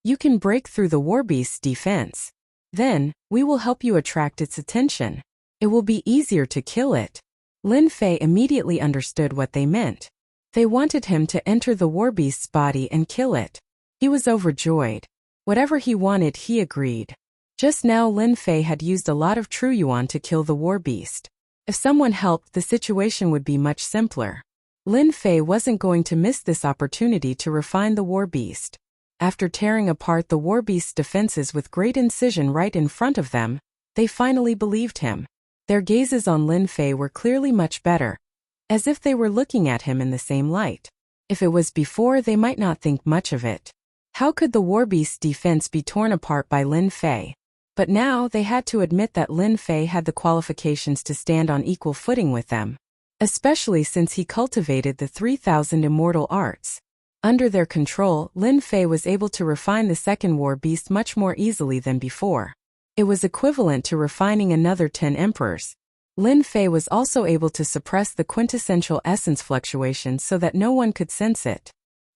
You can break through the war beast's defense. Then, we will help you attract its attention. It will be easier to kill it. Lin Fei immediately understood what they meant. They wanted him to enter the war beast's body and kill it. He was overjoyed. Whatever he wanted, he agreed. Just now Lin Fei had used a lot of true yuan to kill the war beast. If someone helped, the situation would be much simpler. Lin Fei wasn't going to miss this opportunity to refine the war beast. After tearing apart the war beast's defenses with great incision right in front of them, they finally believed him. Their gazes on Lin Fei were clearly much better, as if they were looking at him in the same light. If it was before, they might not think much of it. How could the war beast's defense be torn apart by Lin Fei? But now they had to admit that Lin Fei had the qualifications to stand on equal footing with them, especially since he cultivated the 3,000 immortal arts. Under their control, Lin Fei was able to refine the second war beast much more easily than before. It was equivalent to refining another 10 emperors. Lin Fei was also able to suppress the quintessential essence fluctuations so that no one could sense it.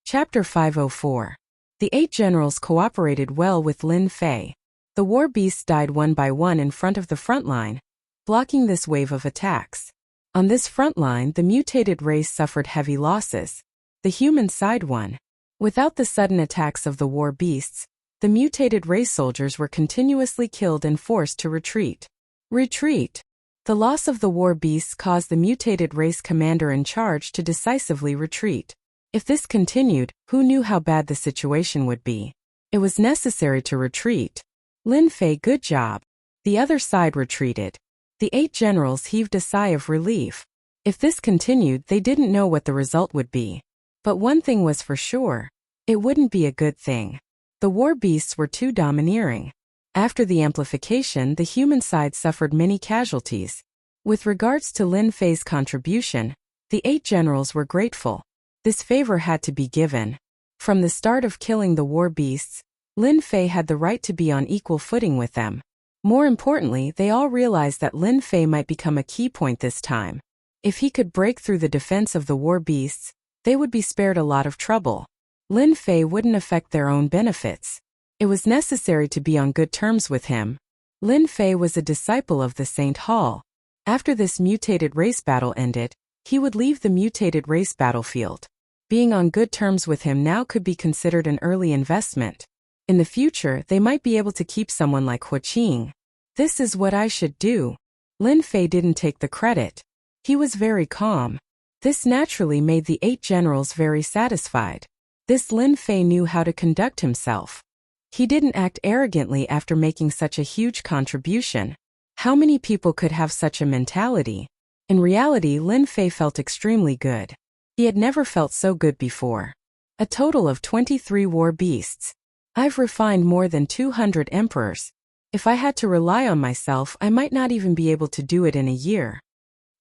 Chapter 504. The 8 generals cooperated well with Lin Fei. The war beasts died one by one in front of the front line, blocking this wave of attacks. On this front line, the mutated race suffered heavy losses. The human side won. Without the sudden attacks of the war beasts, the mutated race soldiers were continuously killed and forced to retreat. Retreat. The loss of the war beasts caused the mutated race commander in charge to decisively retreat. If this continued, who knew how bad the situation would be? It was necessary to retreat. Lin Fei, good job. The other side retreated. The 8 generals heaved a sigh of relief. If this continued, they didn't know what the result would be. But one thing was for sure. It wouldn't be a good thing. The war beasts were too domineering. After the amplification, the human side suffered many casualties. With regards to Lin Fei's contribution, the 8 generals were grateful. This favor had to be given. From the start of killing the war beasts, Lin Fei had the right to be on equal footing with them. More importantly, they all realized that Lin Fei might become a key point this time. If he could break through the defense of the war beasts, they would be spared a lot of trouble. Lin Fei wouldn't affect their own benefits. It was necessary to be on good terms with him. Lin Fei was a disciple of the Saint Hall. After this mutated race battle ended, he would leave the mutated race battlefield. Being on good terms with him now could be considered an early investment. In the future, they might be able to keep someone like Hu Qing. This is what I should do. Lin Fei didn't take the credit. He was very calm. This naturally made the 8 generals very satisfied. This Lin Fei knew how to conduct himself. He didn't act arrogantly after making such a huge contribution. How many people could have such a mentality? In reality, Lin Fei felt extremely good. He had never felt so good before. A total of 23 war beasts. I've refined more than 200 emperors. If I had to rely on myself, I might not even be able to do it in a year.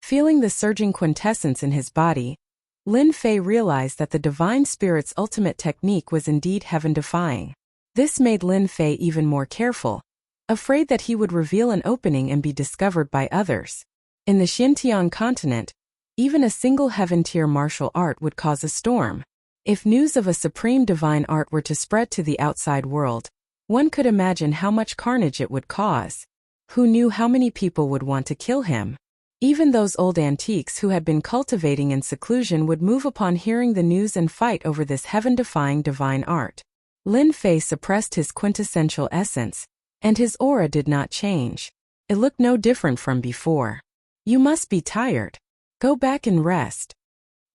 Feeling the surging quintessence in his body, Lin Fei realized that the Divine Spirit's ultimate technique was indeed heaven-defying. This made Lin Fei even more careful, afraid that he would reveal an opening and be discovered by others. In the Xinjiang continent, even a single heaven-tier martial art would cause a storm. If news of a supreme divine art were to spread to the outside world, one could imagine how much carnage it would cause. Who knew how many people would want to kill him? Even those old antiques who had been cultivating in seclusion would move upon hearing the news and fight over this heaven-defying divine art. Lin Fei suppressed his quintessential essence, and his aura did not change. It looked no different from before. You must be tired. Go back and rest.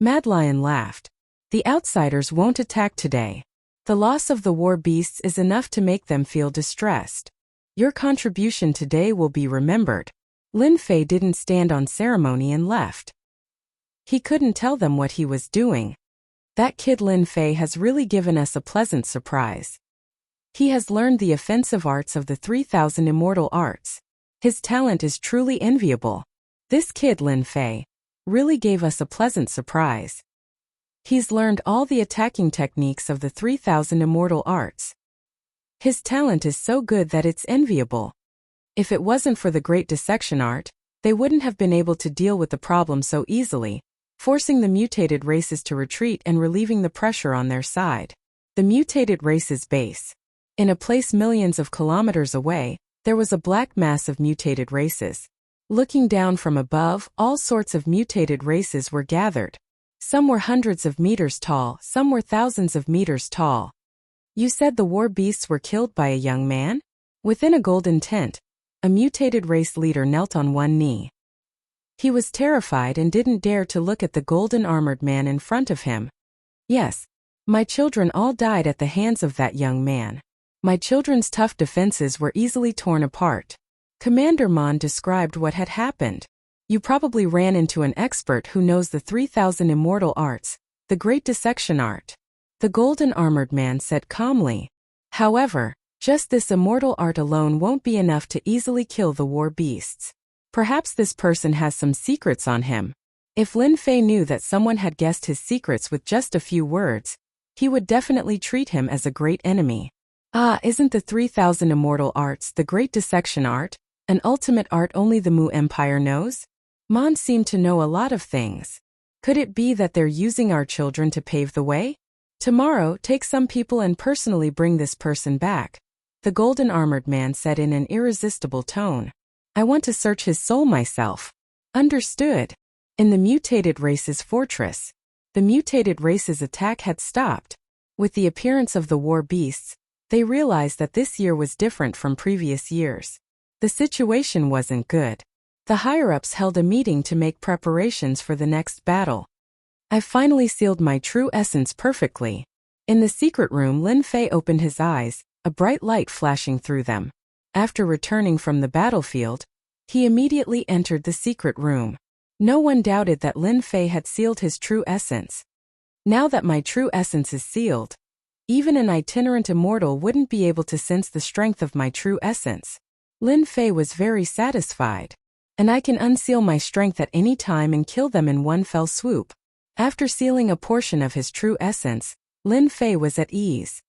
Mad Lion laughed. The outsiders won't attack today. The loss of the war beasts is enough to make them feel distressed. Your contribution today will be remembered. Lin Fei didn't stand on ceremony and left. He couldn't tell them what he was doing. That kid Lin Fei has really given us a pleasant surprise. He has learned the offensive arts of the 3,000 immortal arts. His talent is truly enviable. This kid Lin Fei really gave us a pleasant surprise. He's learned all the attacking techniques of the 3,000 immortal arts. His talent is so good that it's enviable. If it wasn't for the great dissection art, they wouldn't have been able to deal with the problem so easily, forcing the mutated races to retreat and relieving the pressure on their side. The mutated races base. In a place millions of kilometers away, there was a black mass of mutated races. Looking down from above, all sorts of mutated races were gathered. Some were hundreds of meters tall, some were thousands of meters tall. You said the war beasts were killed by a young man? Within a golden tent, a mutated race leader knelt on one knee. He was terrified and didn't dare to look at the golden armored man in front of him. Yes, my children all died at the hands of that young man. My children's tough defenses were easily torn apart. Commander Mon described what had happened. You probably ran into an expert who knows the 3,000 immortal arts, the great dissection art. The golden armored man said calmly. However, just this immortal art alone won't be enough to easily kill the war beasts. Perhaps this person has some secrets on him. If Lin Fei knew that someone had guessed his secrets with just a few words, he would definitely treat him as a great enemy. Ah, isn't the 3,000 immortal arts the great dissection art, an ultimate art only the Mu Empire knows? Mon seemed to know a lot of things. Could it be that they're using our children to pave the way? Tomorrow, take some people and personally bring this person back, the golden armored man said in an irresistible tone. I want to search his soul myself. Understood. In the mutated race's fortress, the mutated race's attack had stopped. With the appearance of the war beasts, they realized that this year was different from previous years. The situation wasn't good. The higher-ups held a meeting to make preparations for the next battle. I finally sealed my true essence perfectly. In the secret room, Lin Fei opened his eyes, a bright light flashing through them. After returning from the battlefield, he immediately entered the secret room. No one doubted that Lin Fei had sealed his true essence. Now that my true essence is sealed, even an itinerant immortal wouldn't be able to sense the strength of my true essence. Lin Fei was very satisfied. And I can unseal my strength at any time and kill them in one fell swoop. After sealing a portion of his true essence, Lin Fei was at ease.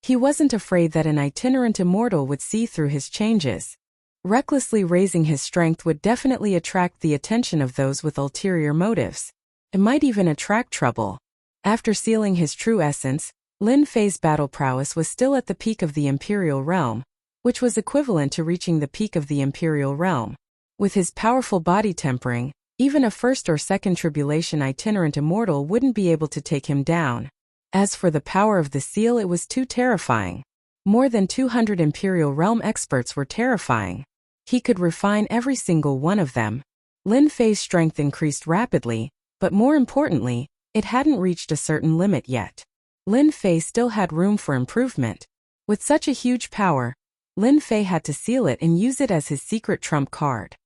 He wasn't afraid that an itinerant immortal would see through his changes. Recklessly raising his strength would definitely attract the attention of those with ulterior motives. It might even attract trouble. After sealing his true essence, Lin Fei's battle prowess was still at the peak of the Imperial Realm, which was equivalent to reaching the peak of the Imperial Realm. With his powerful body tempering, even a first or second tribulation itinerant immortal wouldn't be able to take him down. As for the power of the seal, it was too terrifying. More than 200 Imperial Realm experts were terrifying. He could refine every single one of them. Lin Fei's strength increased rapidly, but more importantly, it hadn't reached a certain limit yet. Lin Fei still had room for improvement. With such a huge power, Lin Fei had to seal it and use it as his secret trump card.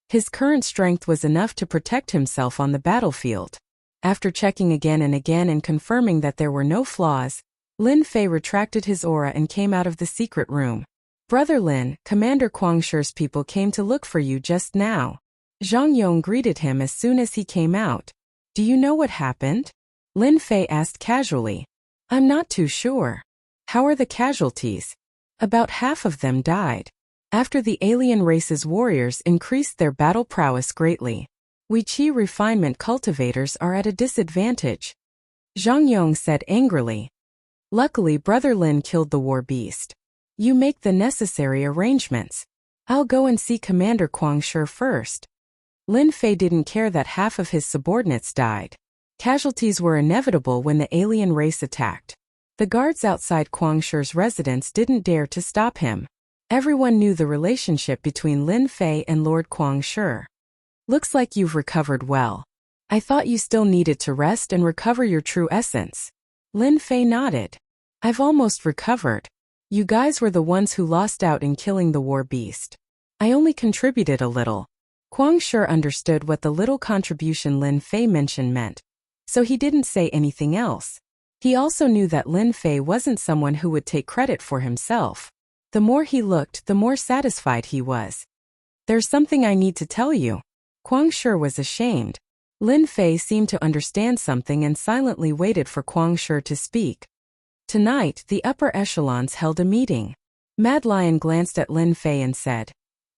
His current strength was enough to protect himself on the battlefield. After checking again and again and confirming that there were no flaws, Lin Fei retracted his aura and came out of the secret room. Brother Lin, Commander Guangshi's people came to look for you just now. Zhang Yong greeted him as soon as he came out. Do you know what happened? Lin Fei asked casually. I'm not too sure. How are the casualties? About half of them died. After the alien race's warriors increased their battle prowess greatly, we Qi refinement cultivators are at a disadvantage. Zhang Yong said angrily. Luckily, Brother Lin killed the war beast. You make the necessary arrangements. I'll go and see Commander Guangshi first. Lin Fei didn't care that half of his subordinates died. Casualties were inevitable when the alien race attacked. The guards outside Kuang Shi's residence didn't dare to stop him. Everyone knew the relationship between Lin Fei and Lord Kuang Shi. Looks like you've recovered well. I thought you still needed to rest and recover your true essence. Lin Fei nodded. I've almost recovered. You guys were the ones who lost out in killing the war beast. I only contributed a little. Kuang Shi understood what the little contribution Lin Fei mentioned meant, so he didn't say anything else. He also knew that Lin Fei wasn't someone who would take credit for himself. The more he looked, the more satisfied he was. There's something I need to tell you. Kuang Shi was ashamed. Lin Fei seemed to understand something and silently waited for Kuang Shi to speak. Tonight, the upper echelons held a meeting. Mad Lion glanced at Lin Fei and said,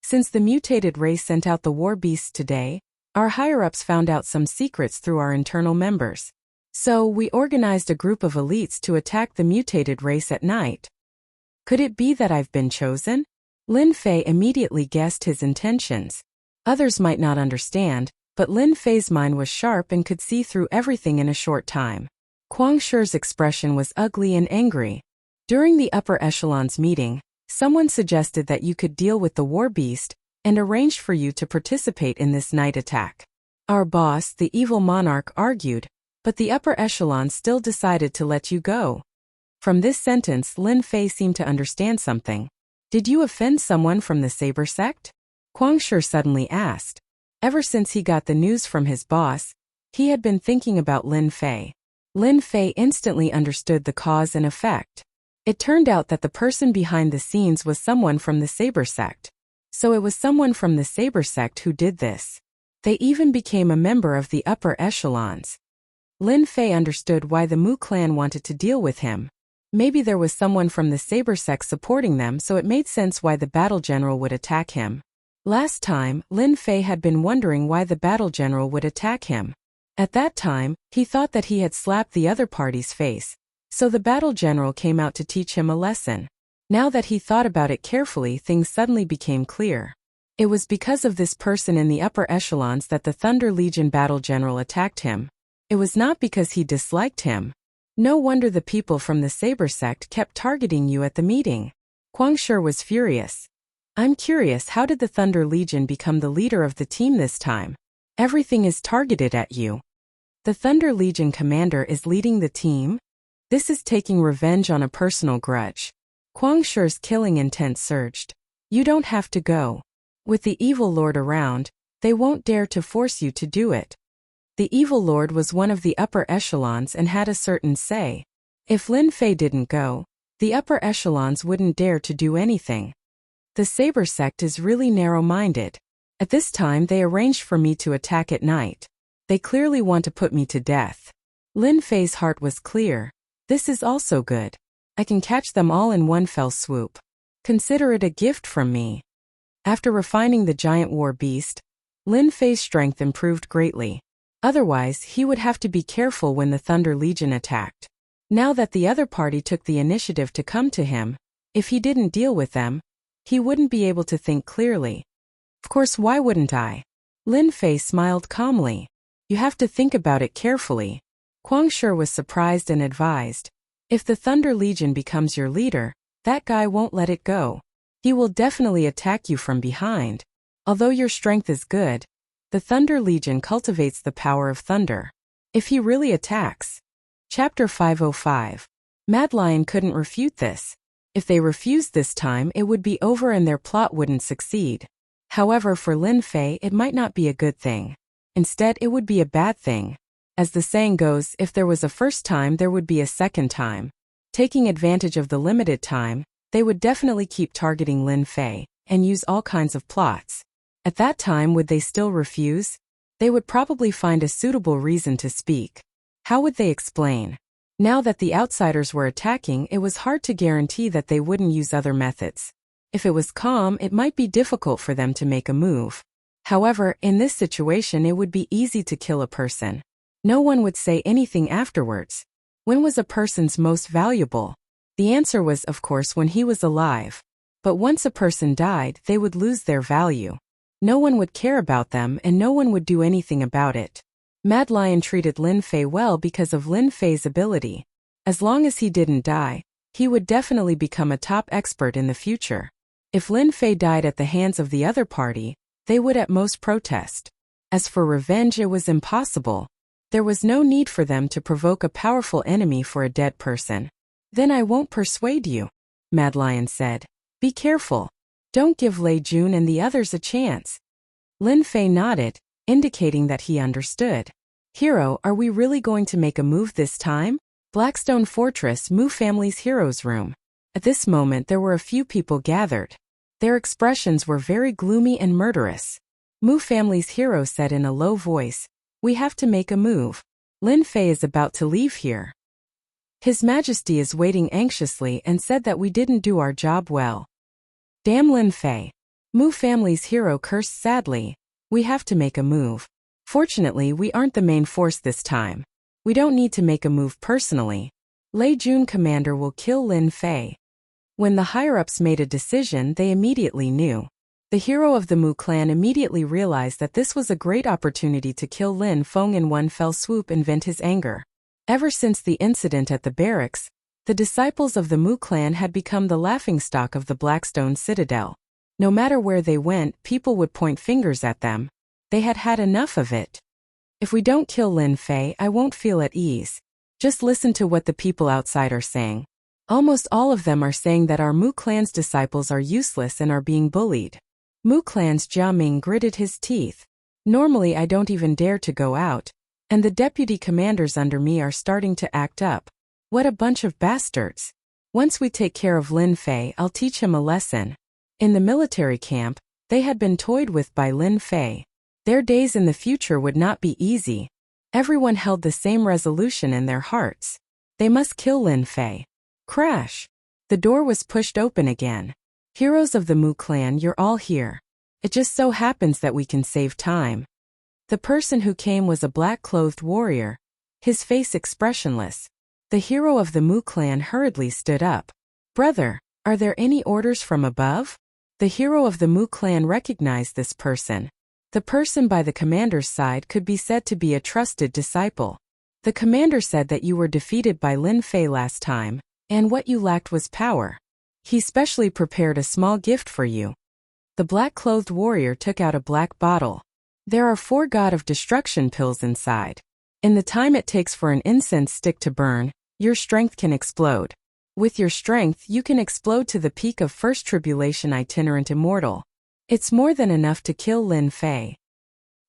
"Since the mutated race sent out the war beasts today, our higher-ups found out some secrets through our internal members. So, we organized a group of elites to attack the mutated race at night. Could it be that I've been chosen?" Lin Fei immediately guessed his intentions. Others might not understand, but Lin Fei's mind was sharp and could see through everything in a short time. Kuang Shi's expression was ugly and angry. During the upper echelons meeting, someone suggested that you could deal with the war beast and arranged for you to participate in this night attack. Our boss, the evil monarch, argued, but the upper echelons still decided to let you go. From this sentence, Lin Fei seemed to understand something. Did you offend someone from the Saber sect? Kuang Shi suddenly asked. Ever since he got the news from his boss, he had been thinking about Lin Fei. Lin Fei instantly understood the cause and effect. It turned out that the person behind the scenes was someone from the Saber sect. So it was someone from the Saber sect who did this. They even became a member of the upper echelons. Lin Fei understood why the Mu clan wanted to deal with him. Maybe there was someone from the Saber sect supporting them, so it made sense why the battle general would attack him. Last time, Lin Fei had been wondering why the battle general would attack him. At that time, he thought that he had slapped the other party's face, so the battle general came out to teach him a lesson. Now that he thought about it carefully, things suddenly became clear. It was because of this person in the upper echelons that the Thunder Legion battle general attacked him. It was not because he disliked him. No wonder the people from the Saber sect kept targeting you at the meeting. Kuang Shi was furious. I'm curious, how did the Thunder Legion become the leader of the team this time? Everything is targeted at you. The Thunder Legion commander is leading the team? This is taking revenge on a personal grudge. Kuang Shi's killing intent surged. You don't have to go. With the evil lord around, they won't dare to force you to do it. The evil lord was one of the upper echelons and had a certain say. If Lin Fei didn't go, the upper echelons wouldn't dare to do anything. The Saber sect is really narrow-minded. At this time they arranged for me to attack at night. They clearly want to put me to death. Lin Fei's heart was clear. This is also good. I can catch them all in one fell swoop. Consider it a gift from me. After refining the giant war beast, Lin Fei's strength improved greatly. Otherwise, he would have to be careful when the Thunder Legion attacked. Now that the other party took the initiative to come to him, if he didn't deal with them, he wouldn't be able to think clearly. Of course, why wouldn't I? Lin Fei smiled calmly. You have to think about it carefully. Kuang Shi was surprised and advised. If the Thunder Legion becomes your leader, that guy won't let it go. He will definitely attack you from behind. Although your strength is good, the Thunder Legion cultivates the power of thunder. If he really attacks. Chapter 505. Mad Lion couldn't refute this. If they refused this time, it would be over and their plot wouldn't succeed. However, for Lin Fei, it might not be a good thing. Instead, it would be a bad thing. As the saying goes, if there was a first time, there would be a second time. Taking advantage of the limited time, they would definitely keep targeting Lin Fei and use all kinds of plots. At that time, would they still refuse? They would probably find a suitable reason to speak. How would they explain? Now that the outsiders were attacking, it was hard to guarantee that they wouldn't use other methods. If it was calm, it might be difficult for them to make a move. However, in this situation, it would be easy to kill a person. No one would say anything afterwards. When was a person's most valuable? The answer was, of course, when he was alive. But once a person died, they would lose their value. No one would care about them and no one would do anything about it. Mad Lion treated Lin Fei well because of Lin Fei's ability. As long as he didn't die, he would definitely become a top expert in the future. If Lin Fei died at the hands of the other party, they would at most protest. As for revenge, it was impossible. There was no need for them to provoke a powerful enemy for a dead person. Then I won't persuade you, Mad Lion said. Be careful. Don't give Lei Jun and the others a chance. Lin Fei nodded, indicating that he understood. Hero, are we really going to make a move this time? Blackstone Fortress, Mu family's hero's room. At this moment there were a few people gathered. Their expressions were very gloomy and murderous. Mu family's hero said in a low voice, "We have to make a move. Lin Fei is about to leave here. His Majesty is waiting anxiously and said that we didn't do our job well." Damn Lin Fei. Mu family's hero cursed sadly. We have to make a move. Fortunately, we aren't the main force this time. We don't need to make a move personally. Lei Jun commander will kill Lin Fei. When the higher-ups made a decision, they immediately knew. The hero of the Mu clan immediately realized that this was a great opportunity to kill Lin Feng in one fell swoop and vent his anger. Ever since the incident at the barracks, the disciples of the Mu clan had become the laughingstock of the Blackstone Citadel. No matter where they went, people would point fingers at them. They had had enough of it. If we don't kill Lin Fei, I won't feel at ease. Just listen to what the people outside are saying. Almost all of them are saying that our Mu clan's disciples are useless and are being bullied. Mu clan's Jia Ming gritted his teeth. Normally I don't even dare to go out, and the deputy commanders under me are starting to act up. What a bunch of bastards. Once we take care of Lin Fei, I'll teach him a lesson. In the military camp, they had been toyed with by Lin Fei. Their days in the future would not be easy. Everyone held the same resolution in their hearts. They must kill Lin Fei. Crash! The door was pushed open again. Heroes of the Mu clan, you're all here. It just so happens that we can save time. The person who came was a black-clothed warrior, his face expressionless. The hero of the Mu clan hurriedly stood up. Brother, are there any orders from above? The hero of the Mu clan recognized this person. The person by the commander's side could be said to be a trusted disciple. The commander said that you were defeated by Lin Fei last time, and what you lacked was power. He specially prepared a small gift for you. The black-clothed warrior took out a black bottle. There are 4 God of Destruction pills inside. In the time it takes for an incense stick to burn, your strength can explode. With your strength, you can explode to the peak of First Tribulation Itinerant Immortal. It's more than enough to kill Lin Fei.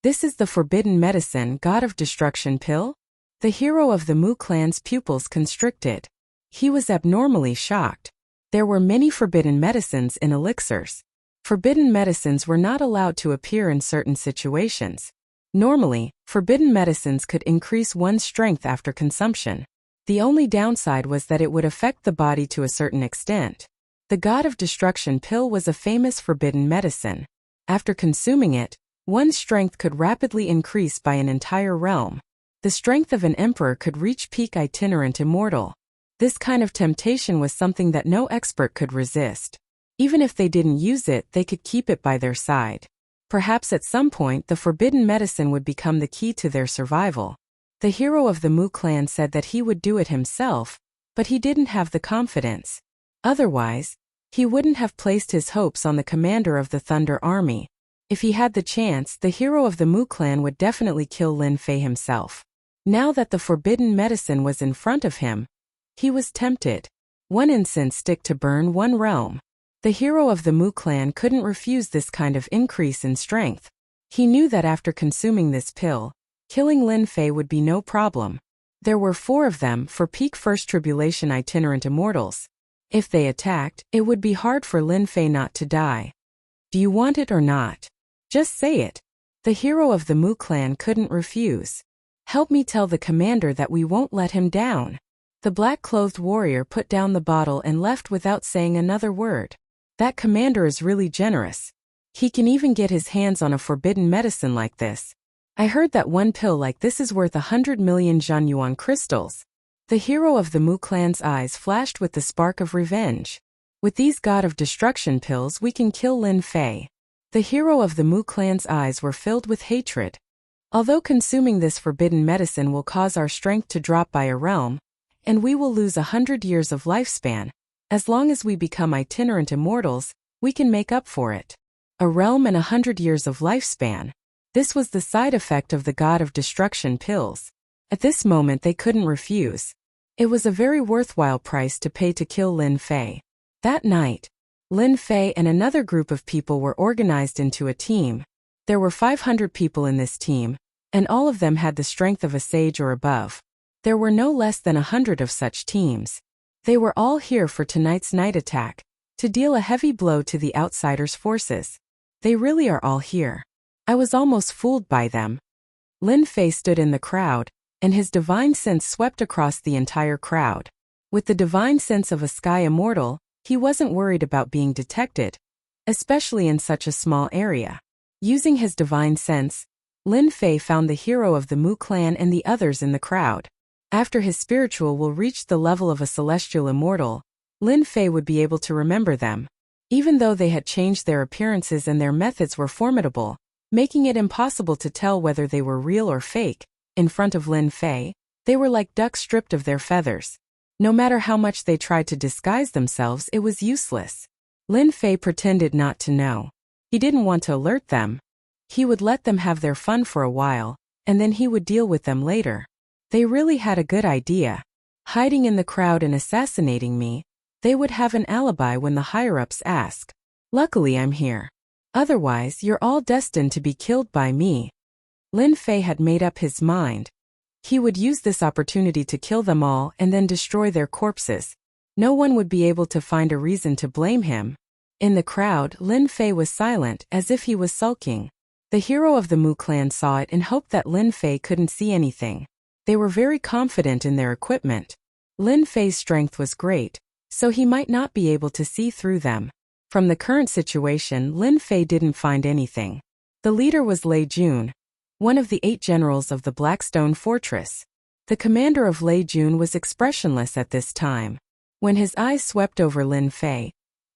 This is the Forbidden Medicine God of Destruction pill? The hero of the Mu clan's pupils constricted. He was abnormally shocked. There were many forbidden medicines in elixirs. Forbidden medicines were not allowed to appear in certain situations. Normally, forbidden medicines could increase one's strength after consumption. The only downside was that it would affect the body to a certain extent. The God of Destruction pill was a famous forbidden medicine. After consuming it, one's strength could rapidly increase by an entire realm. The strength of an emperor could reach peak Itinerant Immortal. This kind of temptation was something that no expert could resist. Even if they didn't use it, they could keep it by their side. Perhaps at some point the forbidden medicine would become the key to their survival. The hero of the Mu clan said that he would do it himself, but he didn't have the confidence. Otherwise, he wouldn't have placed his hopes on the commander of the Thunder Army. If he had the chance, the hero of the Mu clan would definitely kill Lin Fei himself. Now that the forbidden medicine was in front of him, he was tempted. 1 incense stick to burn 1 realm. The hero of the Mu clan couldn't refuse this kind of increase in strength. He knew that after consuming this pill, killing Lin Fei would be no problem. There were 4 of them for peak First Tribulation Itinerant Immortals. If they attacked, it would be hard for Lin Fei not to die. Do you want it or not? Just say it. The hero of the Mu clan couldn't refuse. Help me tell the commander that we won't let him down. The black-clothed warrior put down the bottle and left without saying another word. That commander is really generous. He can even get his hands on a forbidden medicine like this. I heard that 1 pill like this is worth 100 million Zhanyuan crystals. The hero of the Mu clan's eyes flashed with the spark of revenge. With these God of Destruction pills we can kill Lin Fei. The hero of the Mu clan's eyes were filled with hatred. Although consuming this forbidden medicine will cause our strength to drop by a realm, and we will lose 100 years of lifespan, as long as we become itinerant immortals, we can make up for it. A realm and 100 years of lifespan. This was the side effect of the god of destruction pills. At this moment they couldn't refuse. It was a very worthwhile price to pay to kill Lin Fei. That night, Lin Fei and another group of people were organized into a team. There were 500 people in this team, and all of them had the strength of a sage or above. There were no less than 100 of such teams. They were all here for tonight's night attack, to deal a heavy blow to the outsiders' forces. They really are all here. I was almost fooled by them. Lin Fei stood in the crowd, and his divine sense swept across the entire crowd. With the divine sense of a sky immortal, he wasn't worried about being detected, especially in such a small area. Using his divine sense, Lin Fei found the hero of the Mu clan and the others in the crowd. After his spiritual will reach the level of a celestial immortal, Lin Fei would be able to remember them. Even though they had changed their appearances and their methods were formidable, making it impossible to tell whether they were real or fake, in front of Lin Fei, they were like ducks stripped of their feathers. No matter how much they tried to disguise themselves, it was useless. Lin Fei pretended not to know. He didn't want to alert them. He would let them have their fun for a while, and then he would deal with them later. They really had a good idea. Hiding in the crowd and assassinating me, they would have an alibi when the higher-ups ask. Luckily I'm here. Otherwise, you're all destined to be killed by me. Lin Fei had made up his mind. He would use this opportunity to kill them all and then destroy their corpses. No one would be able to find a reason to blame him. In the crowd, Lin Fei was silent, as if he was sulking. The hero of the Mu clan saw it and hoped that Lin Fei couldn't see anything. They were very confident in their equipment. Lin Fei's strength was great, so he might not be able to see through them. From the current situation, Lin Fei didn't find anything. The leader was Lei Jun, one of the 8 generals of the Blackstone Fortress. The commander of Lei Jun was expressionless at this time. When his eyes swept over Lin Fei,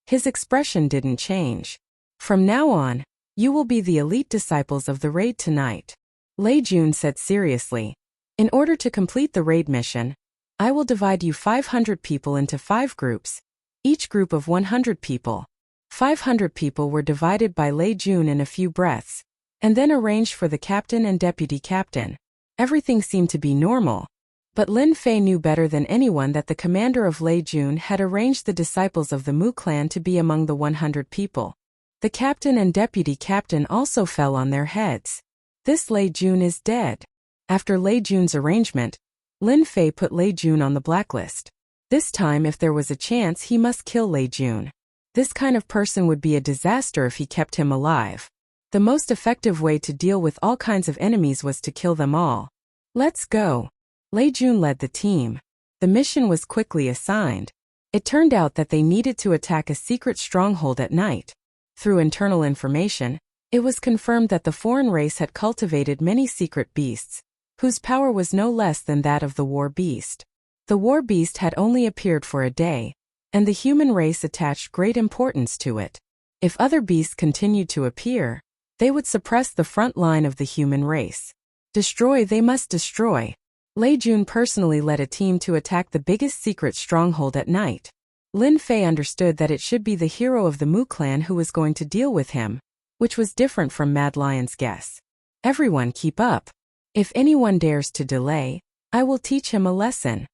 his expression didn't change. From now on, you will be the elite disciples of the raid tonight. Lei Jun said seriously. In order to complete the raid mission, I will divide you 500 people into 5 groups, each group of 100 people. 500 people were divided by Lei Jun in a few breaths, and then arranged for the captain and deputy captain. Everything seemed to be normal. But Lin Fei knew better than anyone that the commander of Lei Jun had arranged the disciples of the Mu clan to be among the 100 people. The captain and deputy captain also fell on their heads. This Lei Jun is dead. After Lei Jun's arrangement, Lin Fei put Lei Jun on the blacklist. This time, if there was a chance, he must kill Lei Jun. This kind of person would be a disaster if he kept him alive. The most effective way to deal with all kinds of enemies was to kill them all. Let's go. Lei Jun led the team. The mission was quickly assigned. It turned out that they needed to attack a secret stronghold at night. Through internal information, it was confirmed that the foreign race had cultivated many secret beasts, whose power was no less than that of the war beast. The war beast had only appeared for a day, and the human race attached great importance to it. If other beasts continued to appear, they would suppress the front line of the human race. Destroy, they must destroy. Lei Jun personally led a team to attack the biggest secret stronghold at night. Lin Fei understood that it should be the hero of the Mu clan who was going to deal with him, which was different from Mad Lion's guess. Everyone keep up. If anyone dares to delay, I will teach him a lesson.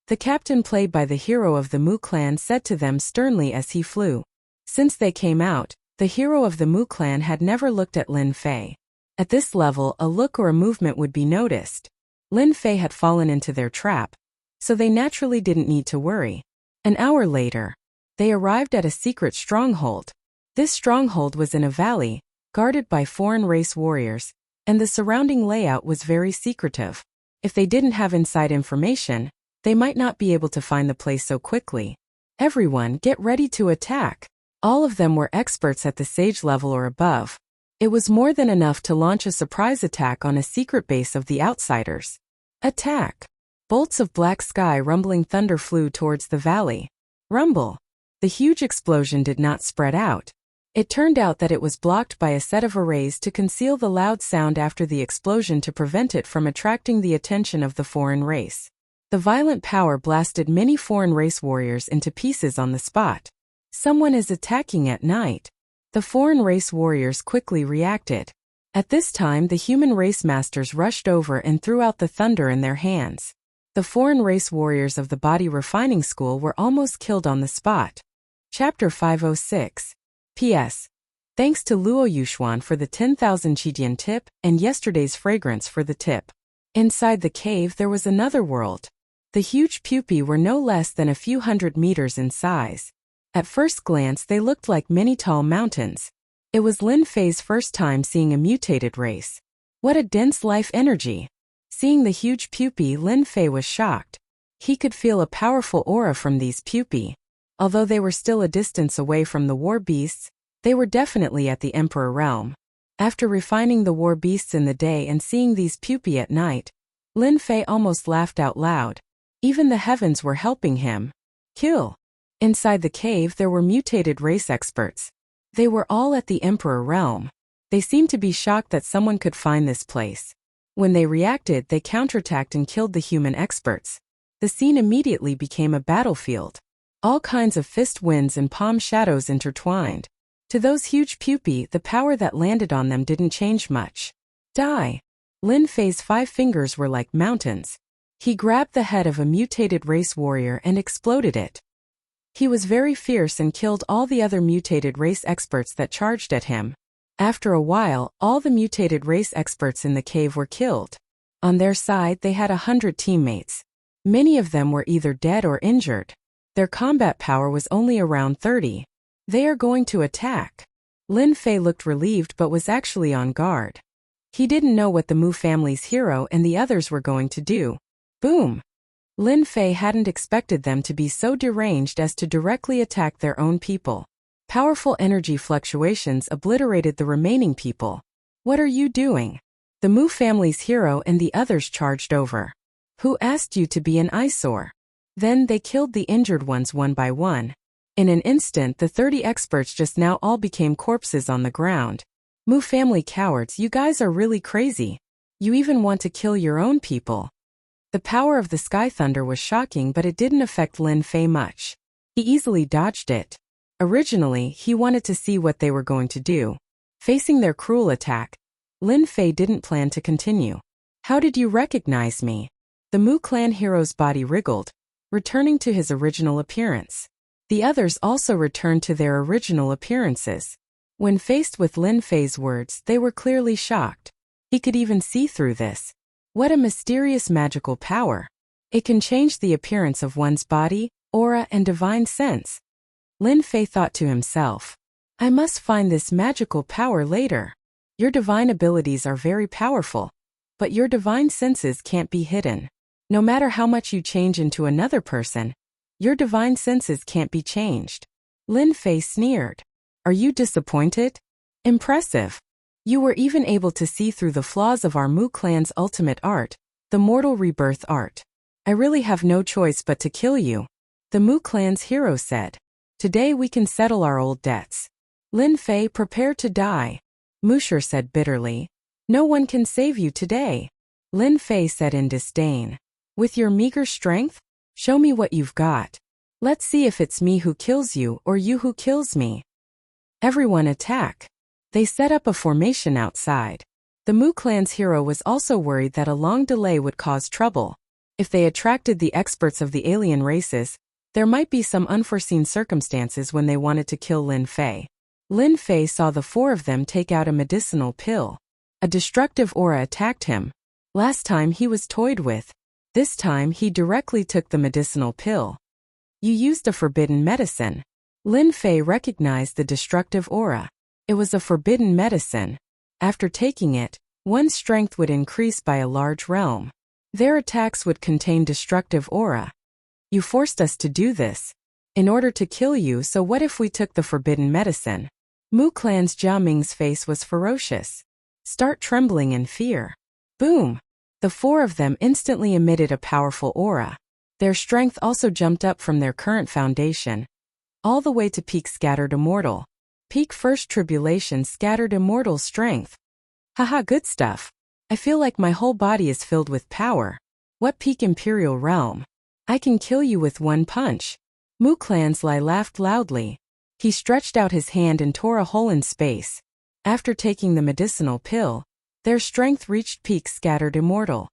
The captain played by the hero of the Mu clan said to them sternly as he flew. Since they came out, the hero of the Mu clan had never looked at Lin Fei. At this level, a look or a movement would be noticed. Lin Fei had fallen into their trap, so they naturally didn't need to worry. An hour later, they arrived at a secret stronghold. This stronghold was in a valley, guarded by foreign race warriors, and the surrounding layout was very secretive. If they didn't have inside information, they might not be able to find the place so quickly. Everyone, get ready to attack. All of them were experts at the sage level or above. It was more than enough to launch a surprise attack on a secret base of the outsiders. Attack! Bolts of black sky rumbling thunder flew towards the valley. Rumble! The huge explosion did not spread out. It turned out that it was blocked by a set of arrays to conceal the loud sound after the explosion to prevent it from attracting the attention of the foreign race. The violent power blasted many foreign race warriors into pieces on the spot. Someone is attacking at night. The foreign race warriors quickly reacted. At this time, the human race masters rushed over and threw out the thunder in their hands. The foreign race warriors of the body refining school were almost killed on the spot. Chapter 506. P.S. Thanks to Luo Yuxuan for the 10,000 Qidian tip and yesterday's fragrance for the tip. Inside the cave there was another world. The huge pupae were no less than a few hundred meters in size. At first glance they looked like many tall mountains. It was Lin Fei's first time seeing a mutated race. What a dense life energy! Seeing the huge pupae, Lin Fei was shocked. He could feel a powerful aura from these pupae. Although they were still a distance away from the war beasts, they were definitely at the Emperor realm. After refining the war beasts in the day and seeing these pupae at night, Lin Fei almost laughed out loud. Even the heavens were helping him. Kill! Inside the cave there were mutated race experts. They were all at the Emperor realm. They seemed to be shocked that someone could find this place. When they reacted, they counterattacked and killed the human experts. The scene immediately became a battlefield. All kinds of fist winds and palm shadows intertwined. To those huge pupae, the power that landed on them didn't change much. Die! Lin Fei's 5 fingers were like mountains. He grabbed the head of a mutated race warrior and exploded it. He was very fierce and killed all the other mutated race experts that charged at him. After a while, all the mutated race experts in the cave were killed. On their side, they had 100 teammates. Many of them were either dead or injured. Their combat power was only around 30. They are going to attack. Lin Fei looked relieved but was actually on guard. He didn't know what the Mu family's hero and the others were going to do. Boom! Lin Fei hadn't expected them to be so deranged as to directly attack their own people. Powerful energy fluctuations obliterated the remaining people. What are you doing? The Mu family's hero and the others charged over. Who asked you to be an eyesore? Then they killed the injured ones one by one. In an instant, the 30 experts just now all became corpses on the ground. Mu family cowards, you guys are really crazy. You even want to kill your own people. The power of the sky thunder was shocking, but it didn't affect Lin Fei much. He easily dodged it. Originally, he wanted to see what they were going to do. Facing their cruel attack, Lin Fei didn't plan to continue. How did you recognize me? The Mu clan hero's body wriggled, returning to his original appearance. The others also returned to their original appearances. When faced with Lin Fei's words, they were clearly shocked. He could even see through this. What a mysterious magical power. It can change the appearance of one's body, aura, and divine sense. Lin Fei thought to himself, I must find this magical power later. Your divine abilities are very powerful, but your divine senses can't be hidden. No matter how much you change into another person, your divine senses can't be changed. Lin Fei sneered. Are you disappointed? Impressive. You were even able to see through the flaws of our Mu clan's ultimate art, the mortal rebirth art. I really have no choice but to kill you. The Mu clan's hero said. Today we can settle our old debts. Lin Fei, prepare to die. Musher said bitterly. No one can save you today. Lin Fei said in disdain. With your meager strength? Show me what you've got. Let's see if it's me who kills you or you who kills me. Everyone attack. They set up a formation outside. The Mu clan's hero was also worried that a long delay would cause trouble. If they attracted the experts of the alien races, there might be some unforeseen circumstances when they wanted to kill Lin Fei. Lin Fei saw the 4 of them take out a medicinal pill. A destructive aura attacked him. Last time he was toyed with. This time he directly took the medicinal pill. You used a forbidden medicine. Lin Fei recognized the destructive aura. It was a forbidden medicine. After taking it, one's strength would increase by a large realm. Their attacks would contain destructive aura. You forced us to do this. In order to kill you, so what if we took the forbidden medicine? Mu clan's Jia Ming's face was ferocious. Start trembling in fear. Boom! The 4 of them instantly emitted a powerful aura. Their strength also jumped up from their current foundation, all the way to peak scattered immortal. Peak first tribulation scattered immortal strength. Haha, good stuff. I feel like my whole body is filled with power. What peak imperial realm? I can kill you with one punch. Mu Clan's-Lai laughed loudly. He stretched out his hand and tore a hole in space. After taking the medicinal pill, their strength reached peak scattered immortal.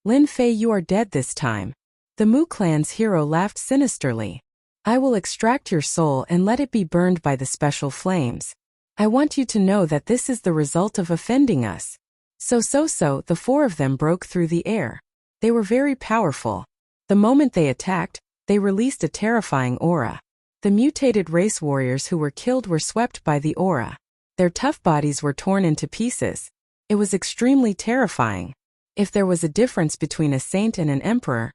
Lin Fei, you are dead this time. The Mu Clan's hero laughed sinisterly. I will extract your soul and let it be burned by the special flames. I want you to know that this is the result of offending us. So the four of them broke through the air. They were very powerful. The moment they attacked, they released a terrifying aura. The mutated race warriors who were killed were swept by the aura. Their tough bodies were torn into pieces. It was extremely terrifying. If there was a difference between a saint and an emperor,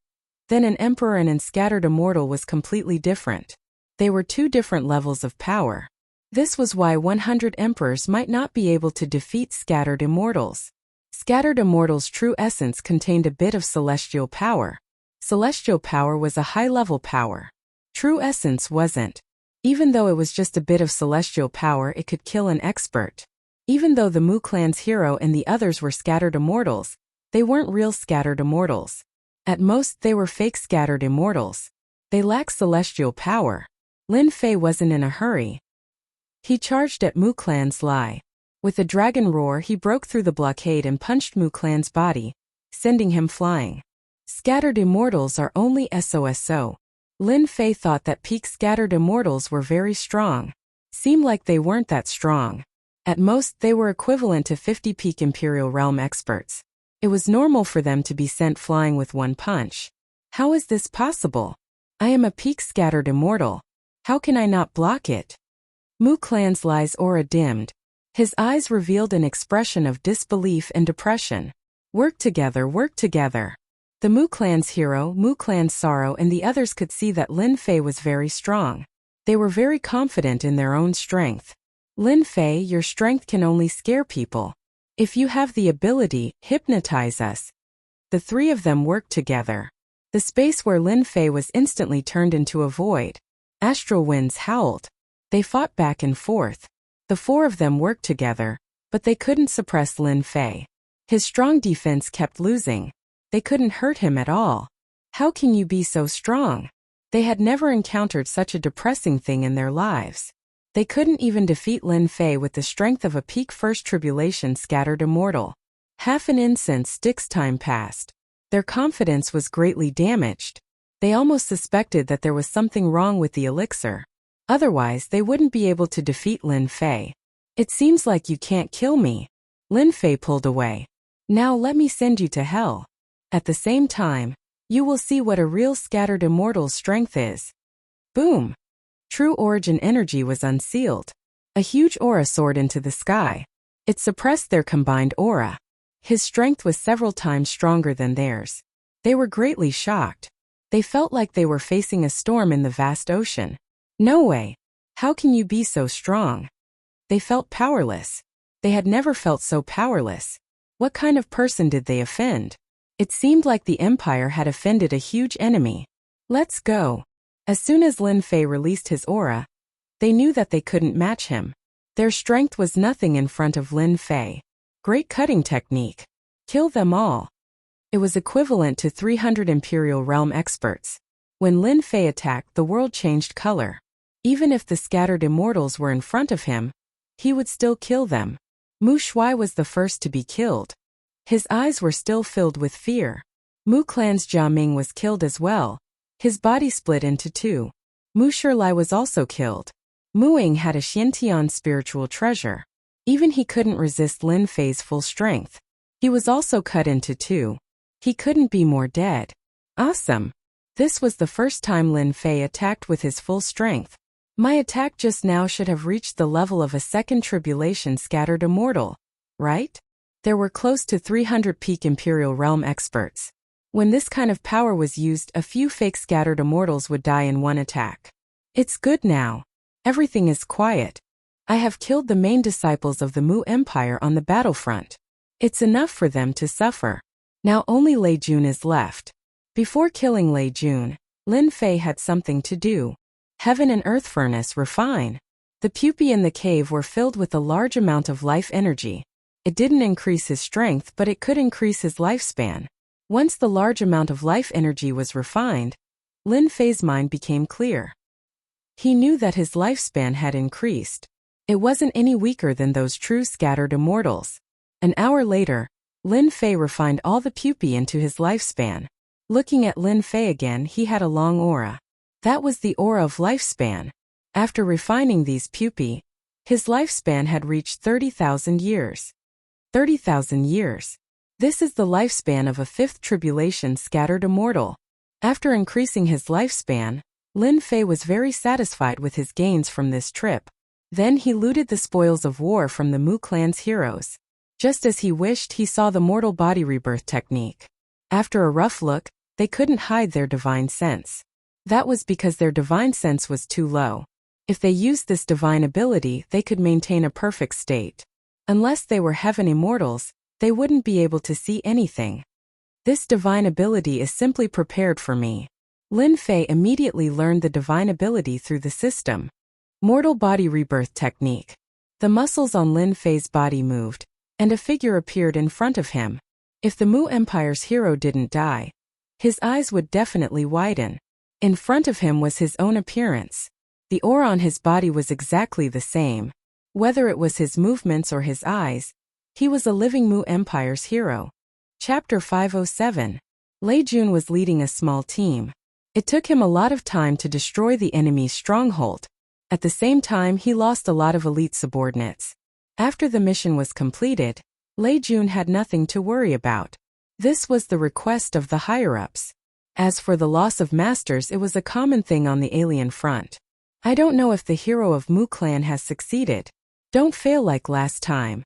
then an emperor and an scattered immortal was completely different. They were two different levels of power. This was why 100 emperors might not be able to defeat scattered immortals. Scattered immortals' true essence contained a bit of celestial power. Celestial power was a high-level power. True essence wasn't. Even though it was just a bit of celestial power, it could kill an expert. Even though the Mu Clan's hero and the others were scattered immortals, they weren't real scattered immortals. At most, they were fake scattered immortals. They lacked celestial power. Lin Fei wasn't in a hurry. He charged at Mu Clan's-Lai. With a dragon roar, he broke through the blockade and punched Mu Clan's body, sending him flying. Scattered immortals are only SOSO. Lin Fei thought that peak scattered immortals were very strong. Seemed like they weren't that strong. At most, they were equivalent to 50 peak Imperial Realm experts. It was normal for them to be sent flying with one punch. How is this possible? I am a peak scattered immortal. How can I not block it? Mu Clan's-Lai's aura dimmed. His eyes revealed an expression of disbelief and depression. Work together, work together. The Mu Clan's hero, Mu Clan's sorrow, and the others could see that Lin Fei was very strong. They were very confident in their own strength. Lin Fei, your strength can only scare people. If you have the ability, hypnotize us. The three of them worked together. The space where Lin Fei was instantly turned into a void. Astral winds howled. They fought back and forth. The four of them worked together, but they couldn't suppress Lin Fei. His strong defense kept losing. They couldn't hurt him at all. How can you be so strong? They had never encountered such a depressing thing in their lives. They couldn't even defeat Lin Fei with the strength of a peak first tribulation scattered immortal. Half an incense stick's time passed. Their confidence was greatly damaged. They almost suspected that there was something wrong with the elixir. Otherwise, they wouldn't be able to defeat Lin Fei. It seems like you can't kill me. Lin Fei pulled away. Now let me send you to hell. At the same time, you will see what a real scattered immortal's strength is. Boom! True origin energy was unsealed. A huge aura soared into the sky. It suppressed their combined aura. His strength was several times stronger than theirs. They were greatly shocked. They felt like they were facing a storm in the vast ocean. No way! How can you be so strong? They felt powerless. They had never felt so powerless. What kind of person did they offend? It seemed like the Empire had offended a huge enemy. Let's go. As soon as Lin Fei released his aura, they knew that they couldn't match him. Their strength was nothing in front of Lin Fei. Great cutting technique. Kill them all. It was equivalent to 300 Imperial Realm experts. When Lin Fei attacked, the world changed color. Even if the scattered immortals were in front of him, he would still kill them. Mu Shui was the first to be killed. His eyes were still filled with fear. Mu Clan's Jia Ming was killed as well. His body split into two. Mu Shilai was also killed. Mu Ying had a Xiantian spiritual treasure. Even he couldn't resist Lin Fei's full strength. He was also cut into two. He couldn't be more dead. Awesome. This was the first time Lin Fei attacked with his full strength. My attack just now should have reached the level of a second tribulation scattered immortal, right? There were close to 300 peak Imperial Realm experts. When this kind of power was used, a few fake scattered immortals would die in one attack. It's good now. Everything is quiet. I have killed the main disciples of the Mu Empire on the battlefront. It's enough for them to suffer. Now only Lei Jun is left. Before killing Lei Jun, Lin Fei had something to do. Heaven and Earth Furnace refine. The pupae in the cave were filled with a large amount of life energy. It didn't increase his strength, but it could increase his lifespan. Once the large amount of life energy was refined, Lin Fei's mind became clear. He knew that his lifespan had increased. It wasn't any weaker than those true scattered immortals. An hour later, Lin Fei refined all the pupae into his lifespan. Looking at Lin Fei again, he had a long aura. That was the aura of lifespan. After refining these pupae, his lifespan had reached 30,000 years. 30,000 years. This is the lifespan of a fifth tribulation scattered immortal. After increasing his lifespan, Lin Fei was very satisfied with his gains from this trip. Then he looted the spoils of war from the Mu clan's heroes. Just as he wished, he saw the mortal body rebirth technique. After a rough look, they couldn't hide their divine sense. That was because their divine sense was too low. If they used this divine ability, they could maintain a perfect state. Unless they were heaven immortals, they wouldn't be able to see anything. This divine ability is simply prepared for me. Lin Fei immediately learned the divine ability through the system. Mortal body rebirth technique. The muscles on Lin Fei's body moved, and a figure appeared in front of him. If the Mu Empire's hero didn't die, his eyes would definitely widen. In front of him was his own appearance. The aura on his body was exactly the same. Whether it was his movements or his eyes, he was a living Mu Empire's hero. Chapter 507. Lei Jun was leading a small team. It took him a lot of time to destroy the enemy's stronghold. At the same time, he lost a lot of elite subordinates. After the mission was completed, Lei Jun had nothing to worry about. This was the request of the higher-ups. As for the loss of masters, it was a common thing on the alien front. I don't know if the hero of Mu clan has succeeded. Don't fail like last time.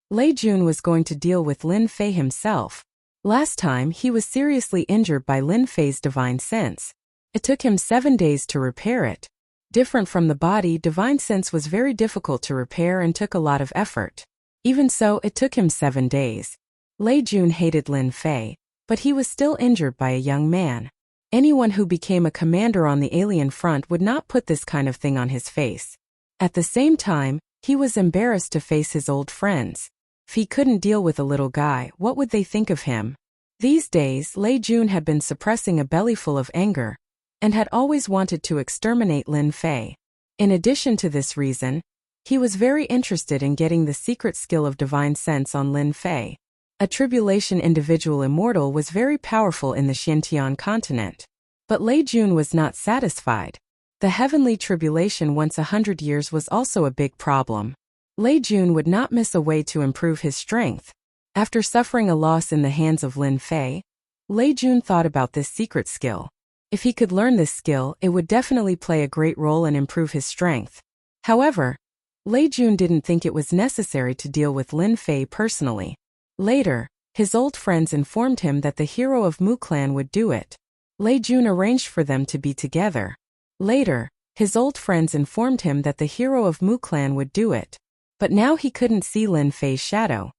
Lei Jun was going to deal with Lin Fei himself. Last time, he was seriously injured by Lin Fei's divine sense. It took him 7 days to repair it. Different from the body, divine sense was very difficult to repair and took a lot of effort. Even so, it took him 7 days. Lei Jun hated Lin Fei, but he was still injured by a young man. Anyone who became a commander on the alien front would not put this kind of thing on his face. At the same time, he was embarrassed to face his old friends. If he couldn't deal with a little guy, what would they think of him? These days, Lei Jun had been suppressing a bellyful of anger, and had always wanted to exterminate Lin Fei. In addition to this reason, he was very interested in getting the secret skill of divine sense on Lin Fei. A tribulation individual immortal was very powerful in the Xintian continent. But Lei Jun was not satisfied. The heavenly tribulation once 100 years was also a big problem. Lei Jun would not miss a way to improve his strength. After suffering a loss in the hands of Lin Fei, Lei Jun thought about this secret skill. If he could learn this skill, it would definitely play a great role and improve his strength. However, Lei Jun didn't think it was necessary to deal with Lin Fei personally. Later, his old friends informed him that the hero of Mu clan would do it. Lei Jun arranged for them to be together. Later, his old friends informed him that the hero of Mu clan would do it. But now he couldn't see Lin Fei's shadow.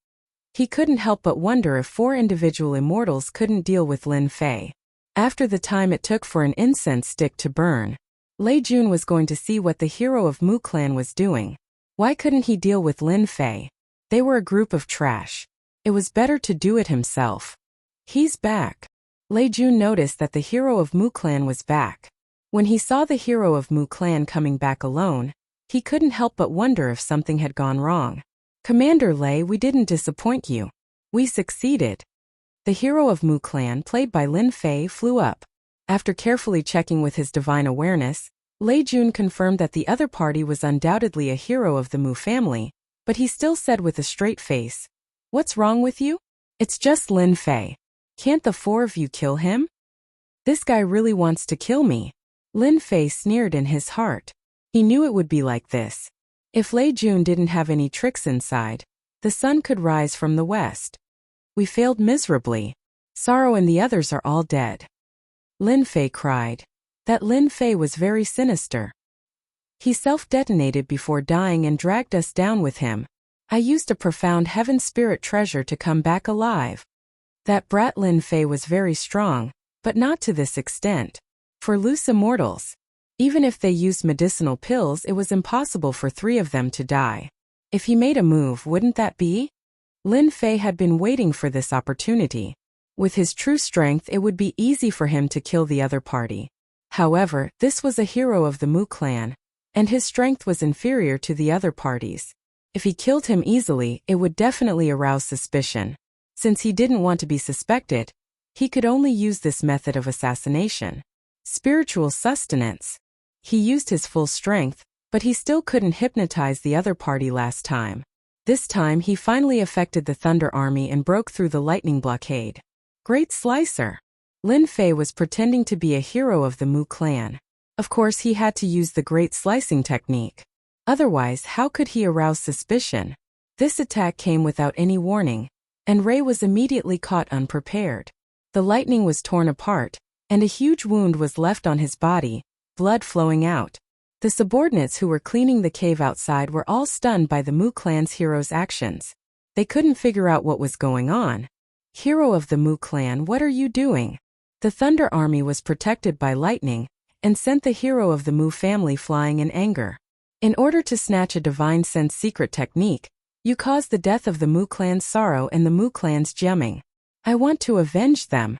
He couldn't help but wonder if 4 individual immortals couldn't deal with Lin Fei. After the time it took for an incense stick to burn, Lei Jun was going to see what the hero of Mu clan was doing. Why couldn't he deal with Lin Fei? They were a group of trash. It was better to do it himself. He's back. Lei Jun noticed that the hero of Mu clan was back. When he saw the hero of Mu clan coming back alone, he couldn't help but wonder if something had gone wrong. Commander Lei, we didn't disappoint you. We succeeded. The hero of Mu clan, played by Lin Fei, flew up. After carefully checking with his divine awareness, Lei Jun confirmed that the other party was undoubtedly a hero of the Mu family, but he still said with a straight face, "What's wrong with you? It's just Lin Fei. Can't the 4 of you kill him? This guy really wants to kill me." Lin Fei sneered in his heart. He knew it would be like this. If Lei Jun didn't have any tricks inside, the sun could rise from the west. We failed miserably. Sorrow and the others are all dead. Lin Fei cried. That Lin Fei was very sinister. He self-detonated before dying and dragged us down with him. I used a profound heaven spirit treasure to come back alive. That brat Lin Fei was very strong, but not to this extent. For loose immortals, Even if they used medicinal pills, it was impossible for 3 of them to die. If he made a move, wouldn't that be? Lin Fei had been waiting for this opportunity. With his true strength, it would be easy for him to kill the other party. However, this was a hero of the Mu clan, and his strength was inferior to the other parties. If he killed him easily, it would definitely arouse suspicion. Since he didn't want to be suspected, he could only use this method of assassination. Spiritual sustenance. He used his full strength, but he still couldn't hypnotize the other party last time. This time he finally affected the Thunder Army and broke through the lightning blockade. Great Slicer. Lin Fei was pretending to be a hero of the Mu clan. Of course he had to use the Great Slicing technique. Otherwise, how could he arouse suspicion? This attack came without any warning, and Ray was immediately caught unprepared. The lightning was torn apart, and a huge wound was left on his body, blood flowing out. The subordinates who were cleaning the cave outside were all stunned by the Mu clan's hero's actions. They couldn't figure out what was going on. Hero of the Mu clan, what are you doing? The Thunder Army was protected by lightning and sent the hero of the Mu family flying in anger. In order to snatch a divine sense secret technique, you caused the death of the Mu clan's sorrow and the Mu clan's gemming. I want to avenge them.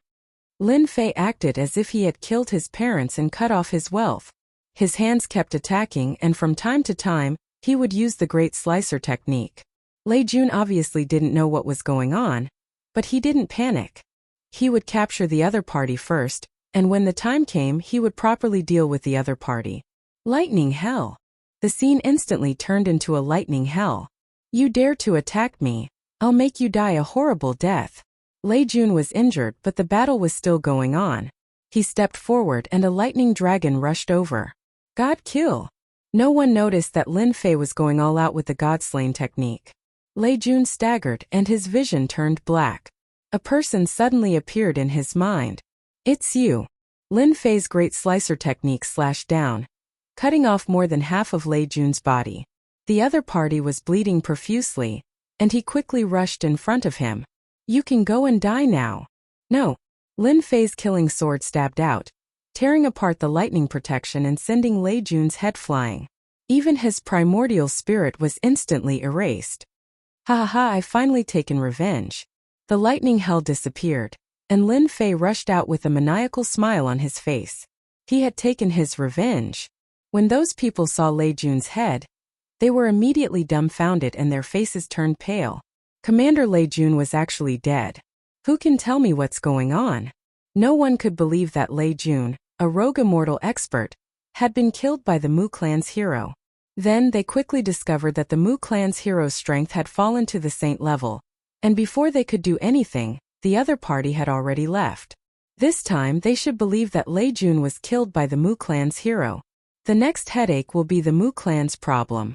Lin Fei acted as if he had killed his parents and cut off his wealth. His hands kept attacking, and from time to time, he would use the Great Slicer technique. Lei Jun obviously didn't know what was going on, but he didn't panic. He would capture the other party first, and when the time came, he would properly deal with the other party. Lightning hell. The scene instantly turned into a lightning hell. You dare to attack me, I'll make you die a horrible death. Lei Jun was injured, but the battle was still going on. He stepped forward and a lightning dragon rushed over. God kill. No one noticed that Lin Fei was going all out with the God-slain technique. Lei Jun staggered and his vision turned black. A person suddenly appeared in his mind. It's you. Lin Fei's Great Slicer technique slashed down, cutting off more than half of Lei Jun's body. The other party was bleeding profusely, and he quickly rushed in front of him. You can go and die now. No. Lin Fei's killing sword stabbed out, tearing apart the lightning protection and sending Lei Jun's head flying. Even his primordial spirit was instantly erased. Ha ha ha, I've finally taken revenge. The lightning hell disappeared, and Lin Fei rushed out with a maniacal smile on his face. He had taken his revenge. When those people saw Lei Jun's head, they were immediately dumbfounded and their faces turned pale. Commander Lei Jun was actually dead. Who can tell me what's going on? No one could believe that Lei Jun, a rogue immortal expert, had been killed by the Mu clan's hero. Then they quickly discovered that the Mu clan's hero's strength had fallen to the saint level, and before they could do anything, the other party had already left. This time they should believe that Lei Jun was killed by the Mu clan's hero. The next headache will be the Mu clan's problem.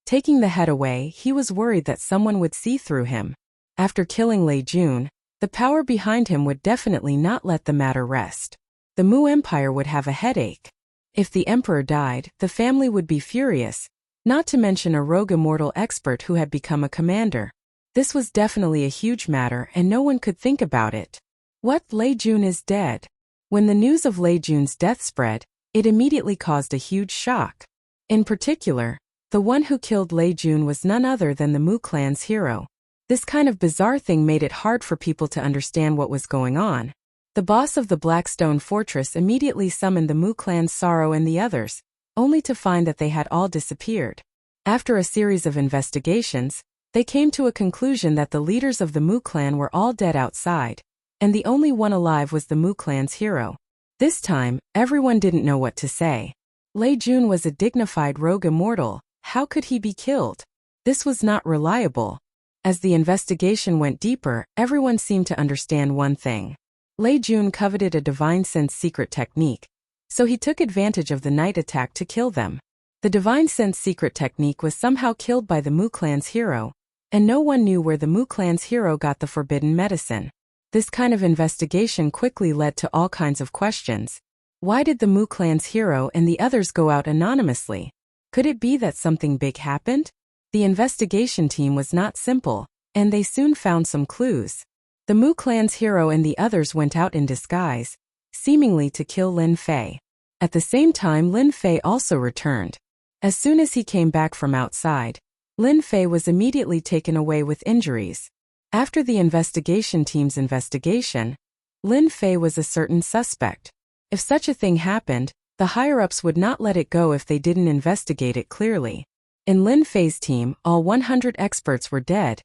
Taking the head away, he was worried that someone would see through him. After killing Lei Jun, the power behind him would definitely not let the matter rest. The Mu Empire would have a headache. If the emperor died, the family would be furious, not to mention a rogue immortal expert who had become a commander. This was definitely a huge matter and no one could think about it. What? Lei Jun is dead. When the news of Lei Jun's death spread, it immediately caused a huge shock. In particular, the one who killed Lei Jun was none other than the Mu clan's hero. This kind of bizarre thing made it hard for people to understand what was going on. The boss of the Blackstone Fortress immediately summoned the Mu clan's Sorrow and the others, only to find that they had all disappeared. After a series of investigations, they came to a conclusion that the leaders of the Mu clan were all dead outside, and the only one alive was the Mu clan's hero. This time, everyone didn't know what to say. Lei Jun was a dignified rogue immortal. How could he be killed? This was not reliable. As the investigation went deeper, everyone seemed to understand one thing. Lei Jun coveted a divine sense secret technique, so he took advantage of the night attack to kill them. The divine sense secret technique was somehow killed by the Mu clan's hero, and no one knew where the Mu clan's hero got the forbidden medicine. This kind of investigation quickly led to all kinds of questions. Why did the Mu clan's hero and the others go out anonymously? Could it be that something big happened? The investigation team was not simple, and they soon found some clues. The Mu clan's hero and the others went out in disguise, seemingly to kill Lin Fei. At the same time, Lin Fei also returned. As soon as he came back from outside, Lin Fei was immediately taken away with injuries. After the investigation team's investigation, Lin Fei was a certain suspect. If such a thing happened, the higher-ups would not let it go if they didn't investigate it clearly. In Lin Fei's team, all 100 experts were dead,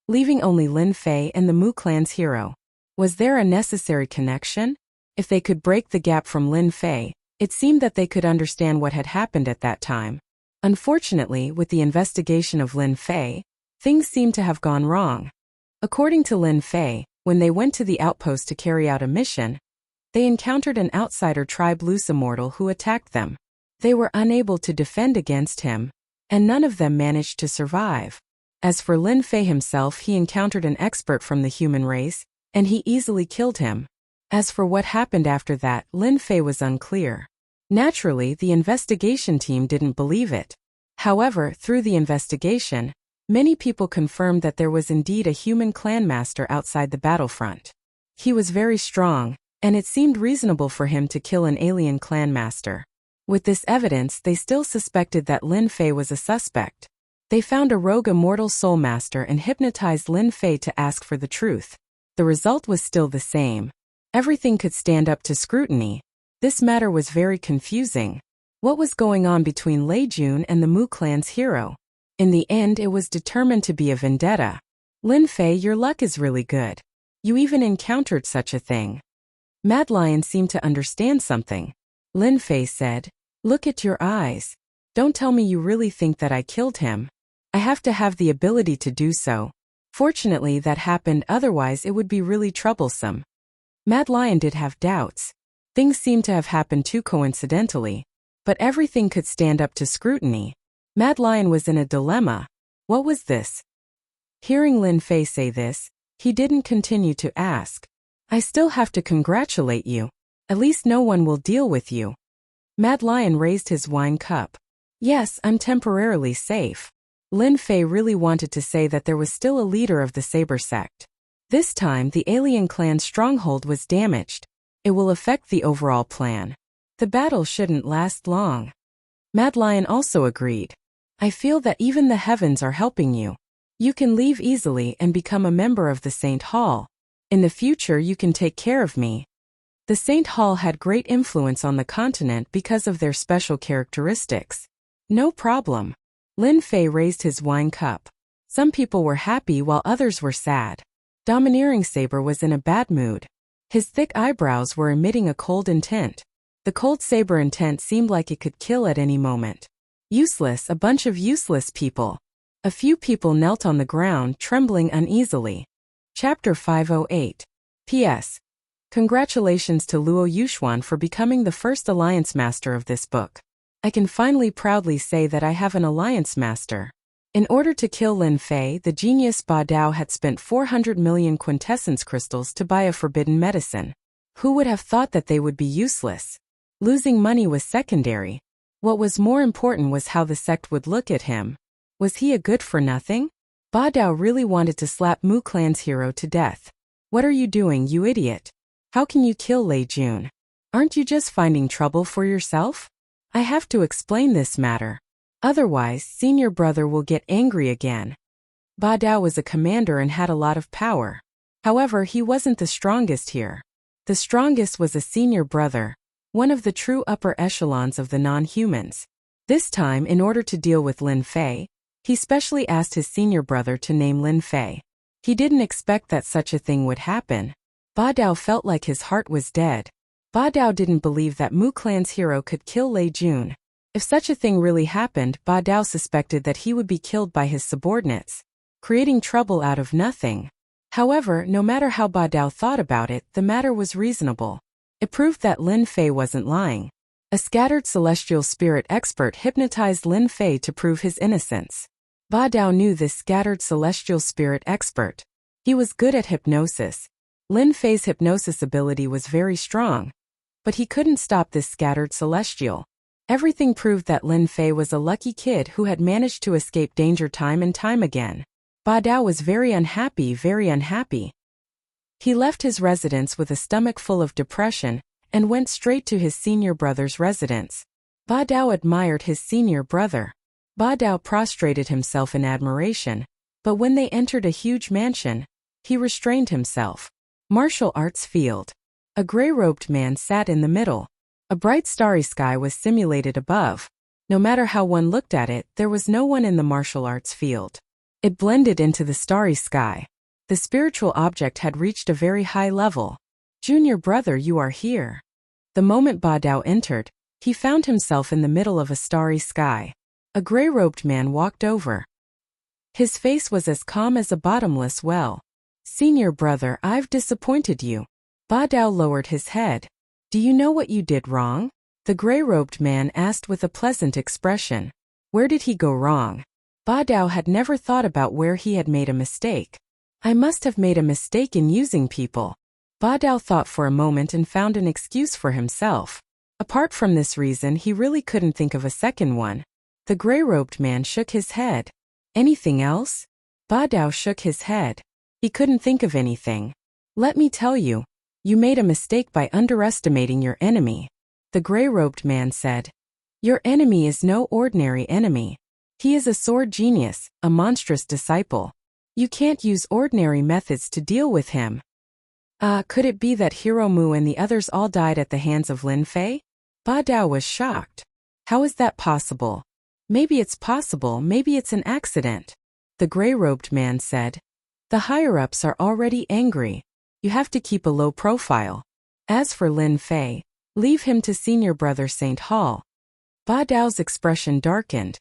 leaving only Lin Fei and the Mu clan's hero. Was there a necessary connection? If they could break the gap from Lin Fei, it seemed that they could understand what had happened at that time. Unfortunately, with the investigation of Lin Fei, things seemed to have gone wrong. According to Lin Fei, when they went to the outpost to carry out a mission, they encountered an outsider tribe loose immortal who attacked them. They were unable to defend against him, and none of them managed to survive. As for Lin Fei himself, he encountered an expert from the human race, and he easily killed him. As for what happened after that, Lin Fei was unclear. Naturally, the investigation team didn't believe it. However, through the investigation, many people confirmed that there was indeed a human clan master outside the battlefront. He was very strong, and it seemed reasonable for him to kill an alien clan master. With this evidence, they still suspected that Lin Fei was a suspect. They found a rogue immortal soul master and hypnotized Lin Fei to ask for the truth. The result was still the same. Everything could stand up to scrutiny. This matter was very confusing. What was going on between Lei Jun and the Mu clan's hero? In the end, it was determined to be a vendetta. Lin Fei, your luck is really good. You even encountered such a thing. Mad Lion seemed to understand something. Lin Fei said, "Look at your eyes. Don't tell me you really think that I killed him. I have to have the ability to do so. Fortunately that happened, otherwise it would be really troublesome." Mad Lion did have doubts. Things seemed to have happened too coincidentally. But everything could stand up to scrutiny. Mad Lion was in a dilemma. What was this? Hearing Lin Fei say this, he didn't continue to ask. "I still have to congratulate you. At least no one will deal with you." Mad Lion raised his wine cup. "Yes, I'm temporarily safe." Lin Fei really wanted to say that there was still a leader of the Saber sect. This time, the alien clan's stronghold was damaged. It will affect the overall plan. The battle shouldn't last long. Mad Lion also agreed. "I feel that even the heavens are helping you. You can leave easily and become a member of the Saint Hall. In the future you can take care of me." The Saint Hall had great influence on the continent because of their special characteristics. "No problem." Lin Fei raised his wine cup. Some people were happy while others were sad. Domineering Saber was in a bad mood. His thick eyebrows were emitting a cold intent. The cold saber intent seemed like it could kill at any moment. Useless, a bunch of useless people. A few people knelt on the ground, trembling uneasily. Chapter 508. P.S. Congratulations to Luo Yuxuan for becoming the first alliance master of this book. I can finally proudly say that I have an alliance master. In order to kill Lin Fei, the genius Ba Dao had spent 400 million quintessence crystals to buy a forbidden medicine. Who would have thought that they would be useless? Losing money was secondary. What was more important was how the sect would look at him. Was he a good-for-nothing? Ba Dao really wanted to slap Mu clan's hero to death. "What are you doing, you idiot? How can you kill Lei Jun? Aren't you just finding trouble for yourself? I have to explain this matter. Otherwise, senior brother will get angry again." Ba Dao was a commander and had a lot of power. However, he wasn't the strongest here. The strongest was a senior brother, one of the true upper echelons of the non-humans. This time, in order to deal with Lin Fei, he specially asked his senior brother to name Lin Fei. He didn't expect that such a thing would happen. Ba Dao felt like his heart was dead. Ba Dao didn't believe that Mu clan's hero could kill Lei Jun. If such a thing really happened, Ba Dao suspected that he would be killed by his subordinates, creating trouble out of nothing. However, no matter how Ba Dao thought about it, the matter was reasonable. It proved that Lin Fei wasn't lying. A scattered celestial spirit expert hypnotized Lin Fei to prove his innocence. Ba Dao knew this scattered celestial spirit expert. He was good at hypnosis. Lin Fei's hypnosis ability was very strong, but he couldn't stop this scattered celestial. Everything proved that Lin Fei was a lucky kid who had managed to escape danger time and time again. Ba Dao was very unhappy, very unhappy. He left his residence with a stomach full of depression and went straight to his senior brother's residence. Ba Dao admired his senior brother. Ba Dao prostrated himself in admiration, but when they entered a huge mansion, he restrained himself. Martial arts field. A gray-robed man sat in the middle. A bright starry sky was simulated above. No matter how one looked at it, there was no one in the martial arts field. It blended into the starry sky. The spiritual object had reached a very high level. Junior brother, you are here. The moment Ba Dao entered, he found himself in the middle of a starry sky. A gray-robed man walked over. His face was as calm as a bottomless well. Senior brother, I've disappointed you. Ba Dao lowered his head. Do you know what you did wrong? The gray-robed man asked with a pleasant expression. Where did he go wrong? Ba Dao had never thought about where he had made a mistake. I must have made a mistake in using people. Ba Dao thought for a moment and found an excuse for himself. Apart from this reason, he really couldn't think of a second one. The gray-robed man shook his head. Anything else? Ba Dao shook his head. He couldn't think of anything. Let me tell you, you made a mistake by underestimating your enemy. The gray-robed man said. Your enemy is no ordinary enemy. He is a sword genius, a monstrous disciple. You can't use ordinary methods to deal with him. Could it be that Hero Mu and the others all died at the hands of Lin Fei? Ba Dao was shocked. How is that possible? Maybe it's possible, maybe it's an accident. The gray-robed man said. The higher-ups are already angry. You have to keep a low profile. As for Lin Fei, leave him to senior brother Saint Hall. Ba Dao's expression darkened.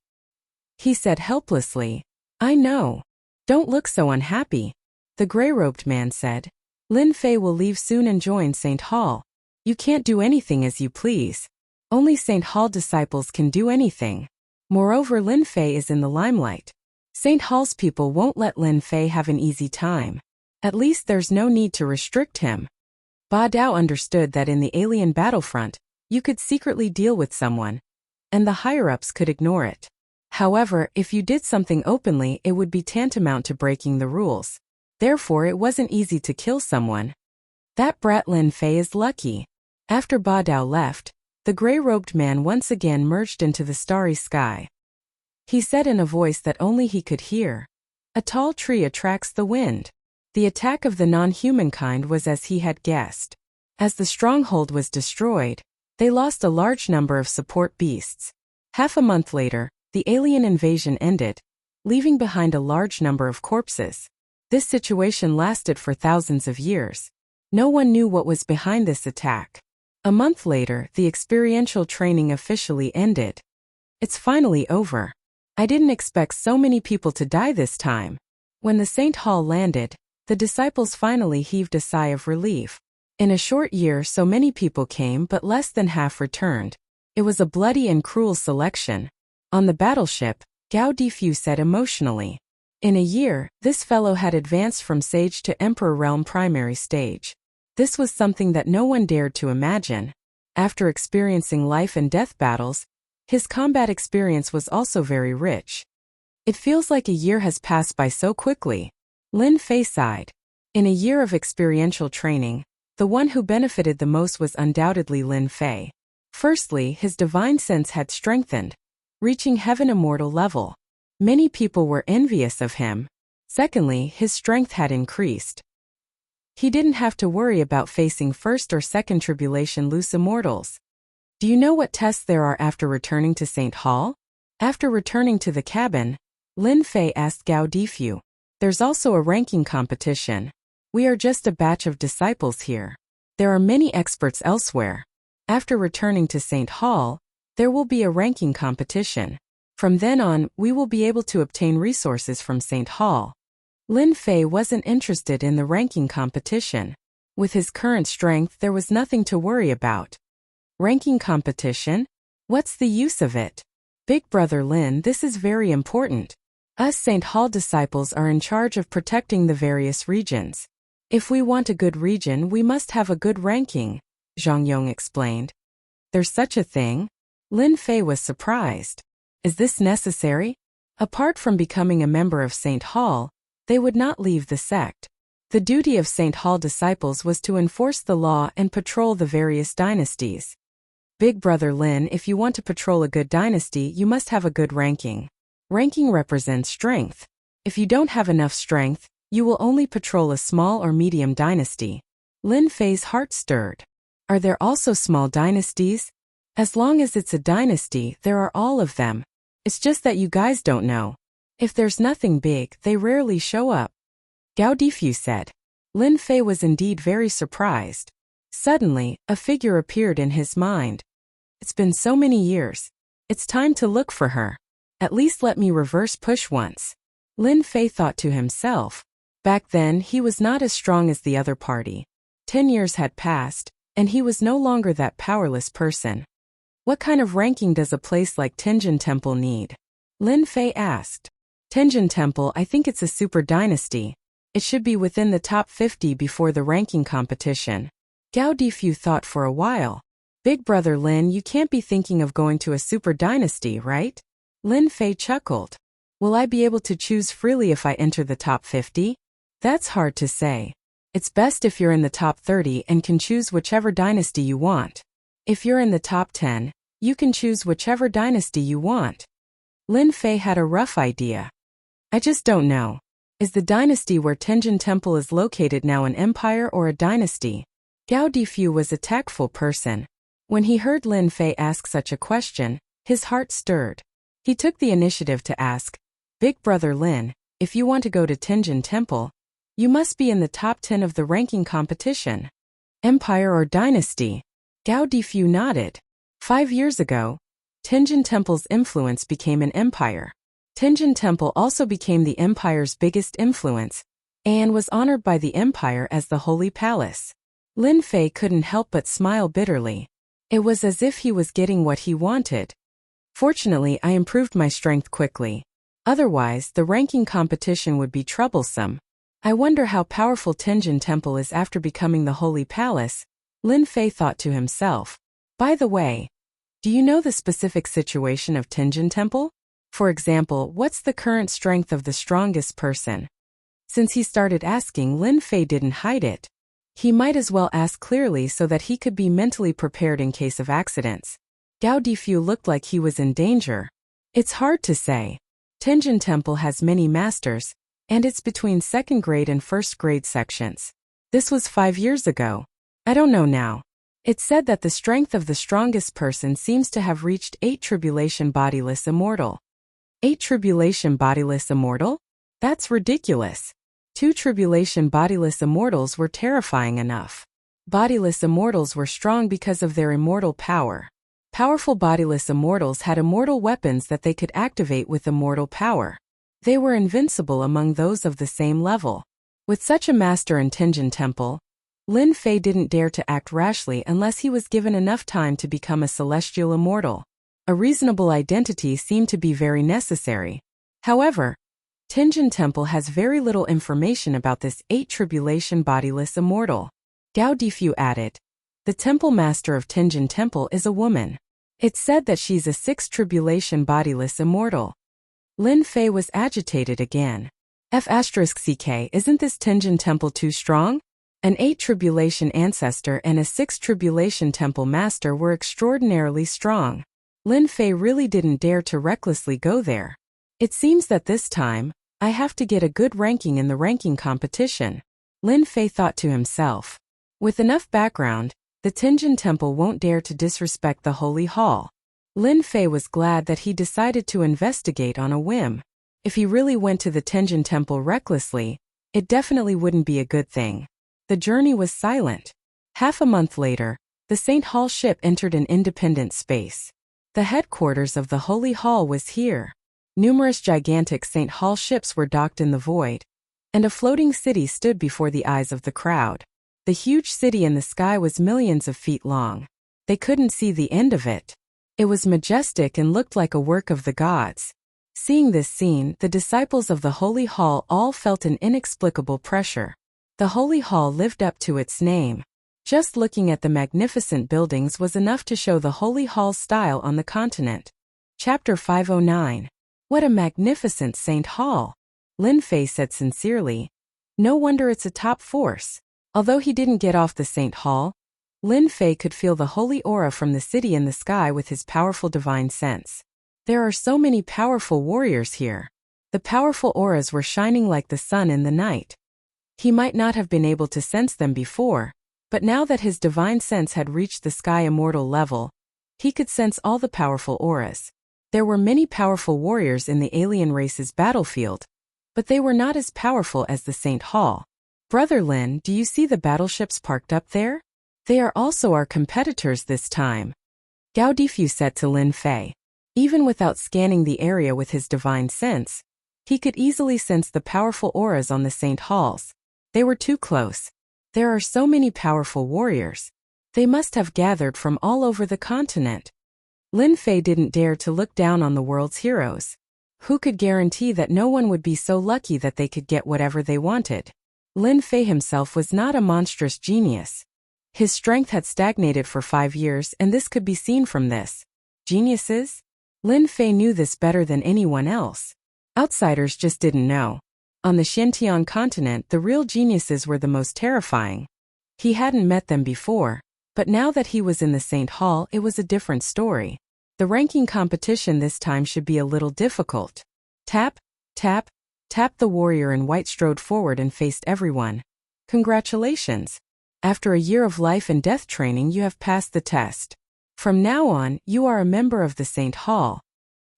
He said helplessly, I know. Don't look so unhappy. The gray-robed man said. Lin Fei will leave soon and join Saint Hall. You can't do anything as you please. Only Saint Hall disciples can do anything. Moreover, Lin Fei is in the limelight. Saint Hall's people won't let Lin Fei have an easy time. At least there's no need to restrict him. Ba Dao understood that in the alien battlefront, you could secretly deal with someone, and the higher-ups could ignore it. However, if you did something openly, it would be tantamount to breaking the rules. Therefore, it wasn't easy to kill someone. That brat Lin Fei is lucky. After Ba Dao left, the gray-robed man once again merged into the starry sky. He said in a voice that only he could hear, a tall tree attracts the wind. The attack of the non-humankind was as he had guessed. As the stronghold was destroyed, they lost a large number of support beasts. Half a month later, the alien invasion ended, leaving behind a large number of corpses. This situation lasted for thousands of years. No one knew what was behind this attack. A month later, the experiential training officially ended. It's finally over. I didn't expect so many people to die this time. When the Saint Hall landed, the disciples finally heaved a sigh of relief. In a short year, so many people came, but less than half returned. It was a bloody and cruel selection. On the battleship, Gao Difu said emotionally. In a year, this fellow had advanced from sage to Emperor Realm primary stage. This was something that no one dared to imagine. After experiencing life and death battles, his combat experience was also very rich. It feels like a year has passed by so quickly. Lin Fei sighed. In a year of experiential training, the one who benefited the most was undoubtedly Lin Fei. Firstly, his divine sense had strengthened, reaching heaven immortal level. Many people were envious of him. Secondly, his strength had increased. He didn't have to worry about facing first or second tribulation loose immortals. Do you know what tests there are after returning to Saint Hall? After returning to the cabin, Lin Fei asked Gao Difu. There's also a ranking competition. We are just a batch of disciples here. There are many experts elsewhere. After returning to Saint Hall, there will be a ranking competition. From then on, we will be able to obtain resources from Saint Hall. Lin Fei wasn't interested in the ranking competition. With his current strength, there was nothing to worry about. Ranking competition? What's the use of it? Big brother Lin, this is very important. Us Saint Hall disciples are in charge of protecting the various regions. If we want a good region, we must have a good ranking, Zhang Yong explained. There's such a thing? Lin Fei was surprised. Is this necessary? Apart from becoming a member of Saint Hall, they would not leave the sect. The duty of St. Hall disciples was to enforce the law and patrol the various dynasties. Big Brother Lin, if you want to patrol a good dynasty, you must have a good ranking. Ranking represents strength. If you don't have enough strength, you will only patrol a small or medium dynasty. Lin Fei's heart stirred. Are there also small dynasties? As long as it's a dynasty, there are all of them. It's just that you guys don't know. If there's nothing big, they rarely show up. Gao Difu said. Lin Fei was indeed very surprised. Suddenly, a figure appeared in his mind. It's been so many years. It's time to look for her. At least let me reverse push once. Lin Fei thought to himself. Back then, he was not as strong as the other party. 10 years had passed, and he was no longer that powerless person. What kind of ranking does a place like Tenjin Temple need? Lin Fei asked. Tenjin Temple, I think it's a super dynasty. It should be within the top 50 before the ranking competition. Gao Difu thought for a while. Big Brother Lin, you can't be thinking of going to a super dynasty, right? Lin Fei chuckled. Will I be able to choose freely if I enter the top 50? That's hard to say. It's best if you're in the top 30 and can choose whichever dynasty you want. If you're in the top 10, you can choose whichever dynasty you want. Lin Fei had a rough idea. I just don't know. Is the dynasty where Tenjin Temple is located now an empire or a dynasty? Gao Difu was a tactful person. When he heard Lin Fei ask such a question, his heart stirred. He took the initiative to ask, Big Brother Lin, if you want to go to Tenjin Temple, you must be in the top 10 of the ranking competition. Empire or dynasty? Gao Difu nodded. 5 years ago, Tenjin Temple's influence became an empire. Tenjin Temple also became the empire's biggest influence, and was honored by the empire as the Holy Palace. Lin Fei couldn't help but smile bitterly. It was as if he was getting what he wanted. Fortunately, I improved my strength quickly. Otherwise, the ranking competition would be troublesome. I wonder how powerful Tenjin Temple is after becoming the Holy Palace, Lin Fei thought to himself. By the way, do you know the specific situation of Tenjin Temple? For example, what's the current strength of the strongest person? Since he started asking, Lin Fei didn't hide it. He might as well ask clearly so that he could be mentally prepared in case of accidents. Gao Difu looked like he was in danger. It's hard to say. Tenjin Temple has many masters, and it's between 2nd grade and 1st grade sections. This was 5 years ago. I don't know now. It's said that the strength of the strongest person seems to have reached 8 tribulation bodiless immortal. 8 tribulation bodiless immortal? That's ridiculous. 2 tribulation bodiless immortals were terrifying enough. Bodiless immortals were strong because of their immortal power. Powerful bodiless immortals had immortal weapons that they could activate with immortal power. They were invincible among those of the same level. With such a master in Tenjin Temple, Lin Fei didn't dare to act rashly unless he was given enough time to become a celestial immortal. A reasonable identity seemed to be very necessary. However, Tenjin Temple has very little information about this 8 tribulation bodiless immortal. Gao Difu added, the temple master of Tenjin Temple is a woman. It's said that she's a 6 tribulation bodiless immortal. Lin Fei was agitated again. F*CK, isn't this Tenjin Temple too strong? An 8 tribulation ancestor and a 6 tribulation temple master were extraordinarily strong. Lin Fei really didn't dare to recklessly go there. It seems that this time, I have to get a good ranking in the ranking competition. Lin Fei thought to himself. With enough background, the Tenjin Temple won't dare to disrespect the Holy Hall. Lin Fei was glad that he decided to investigate on a whim. If he really went to the Tenjin Temple recklessly, it definitely wouldn't be a good thing. The journey was silent. Half a month later, the St. Hall ship entered an independent space. The headquarters of the Holy Hall was here. Numerous gigantic St. Hall ships were docked in the void, and a floating city stood before the eyes of the crowd. The huge city in the sky was millions of feet long. They couldn't see the end of it. It was majestic and looked like a work of the gods. Seeing this scene, the disciples of the Holy Hall all felt an inexplicable pressure. The Holy Hall lived up to its name. Just looking at the magnificent buildings was enough to show the Holy Hall's style on the continent. Chapter 509. What a magnificent St. Hall! Lin Fei said sincerely. No wonder it's a top force. Although he didn't get off the St. Hall, Lin Fei could feel the holy aura from the city in the sky with his powerful divine sense. There are so many powerful warriors here. The powerful auras were shining like the sun in the night. He might not have been able to sense them before, but now that his divine sense had reached the sky immortal level, he could sense all the powerful auras. There were many powerful warriors in the alien race's battlefield, but they were not as powerful as the St. Hall. Brother Lin, do you see the battleships parked up there? They are also our competitors this time, Gao Difu said to Lin Fei. Even without scanning the area with his divine sense, he could easily sense the powerful auras on the St. Halls. They were too close. There are so many powerful warriors. They must have gathered from all over the continent. Lin Fei didn't dare to look down on the world's heroes. Who could guarantee that no one would be so lucky that they could get whatever they wanted? Lin Fei himself was not a monstrous genius. His strength had stagnated for 5 years, and this could be seen from this. Geniuses? Lin Fei knew this better than anyone else. Outsiders just didn't know. On the Xintian continent, the real geniuses were the most terrifying. He hadn't met them before, but now that he was in the St. Hall, it was a different story. The ranking competition this time should be a little difficult. Tap, tap, tap. The warrior in white strode forward and faced everyone. Congratulations. After a year of life and death training, you have passed the test. From now on, you are a member of the St. Hall.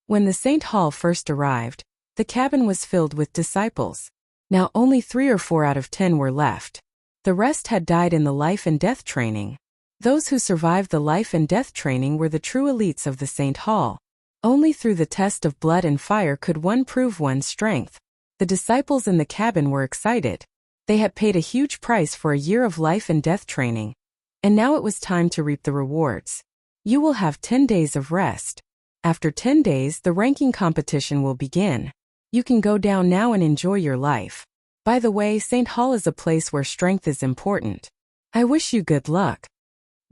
When the St. Hall first arrived, the cabin was filled with disciples. Now only 3 or 4 out of 10 were left. The rest had died in the life and death training. Those who survived the life and death training were the true elites of the St. Hall. Only through the test of blood and fire could one prove one's strength. The disciples in the cabin were excited. They had paid a huge price for a year of life and death training, and now it was time to reap the rewards. You will have 10 days of rest. After 10 days, the ranking competition will begin. You can go down now and enjoy your life. By the way, St. Hall is a place where strength is important. I wish you good luck.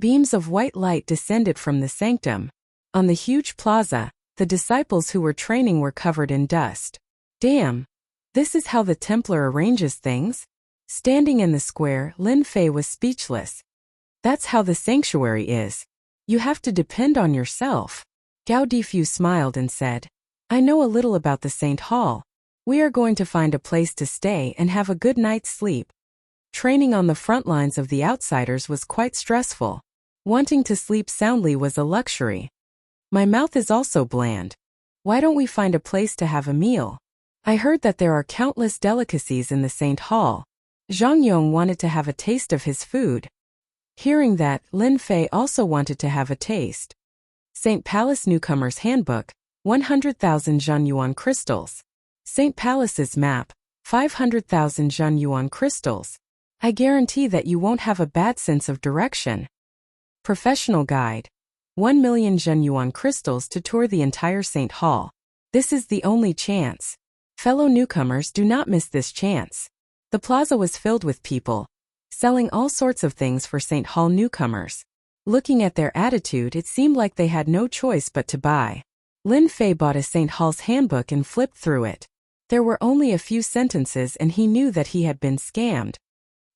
Beams of white light descended from the sanctum. On the huge plaza, the disciples who were training were covered in dust. Damn! This is how the Templar arranges things? Standing in the square, Lin Fei was speechless. That's how the sanctuary is. You have to depend on yourself. Gao Difu smiled and said, I know a little about the St. Hall. We are going to find a place to stay and have a good night's sleep. Training on the front lines of the outsiders was quite stressful. Wanting to sleep soundly was a luxury. My mouth is also bland. Why don't we find a place to have a meal? I heard that there are countless delicacies in the St. Hall. Zhang Yong wanted to have a taste of his food. Hearing that, Lin Fei also wanted to have a taste. St. Palace Newcomer's Handbook, 100,000 Zhenyuan crystals. St. Palace's map, 500,000 Zhenyuan crystals. I guarantee that you won't have a bad sense of direction. Professional guide, 1 million Zhenyuan crystals to tour the entire St. Hall. This is the only chance. Fellow newcomers, do not miss this chance. The plaza was filled with people, selling all sorts of things for St. Hall newcomers. Looking at their attitude, it seemed like they had no choice but to buy. Lin Fei bought a St. Hall's handbook and flipped through it. There were only a few sentences and he knew that he had been scammed.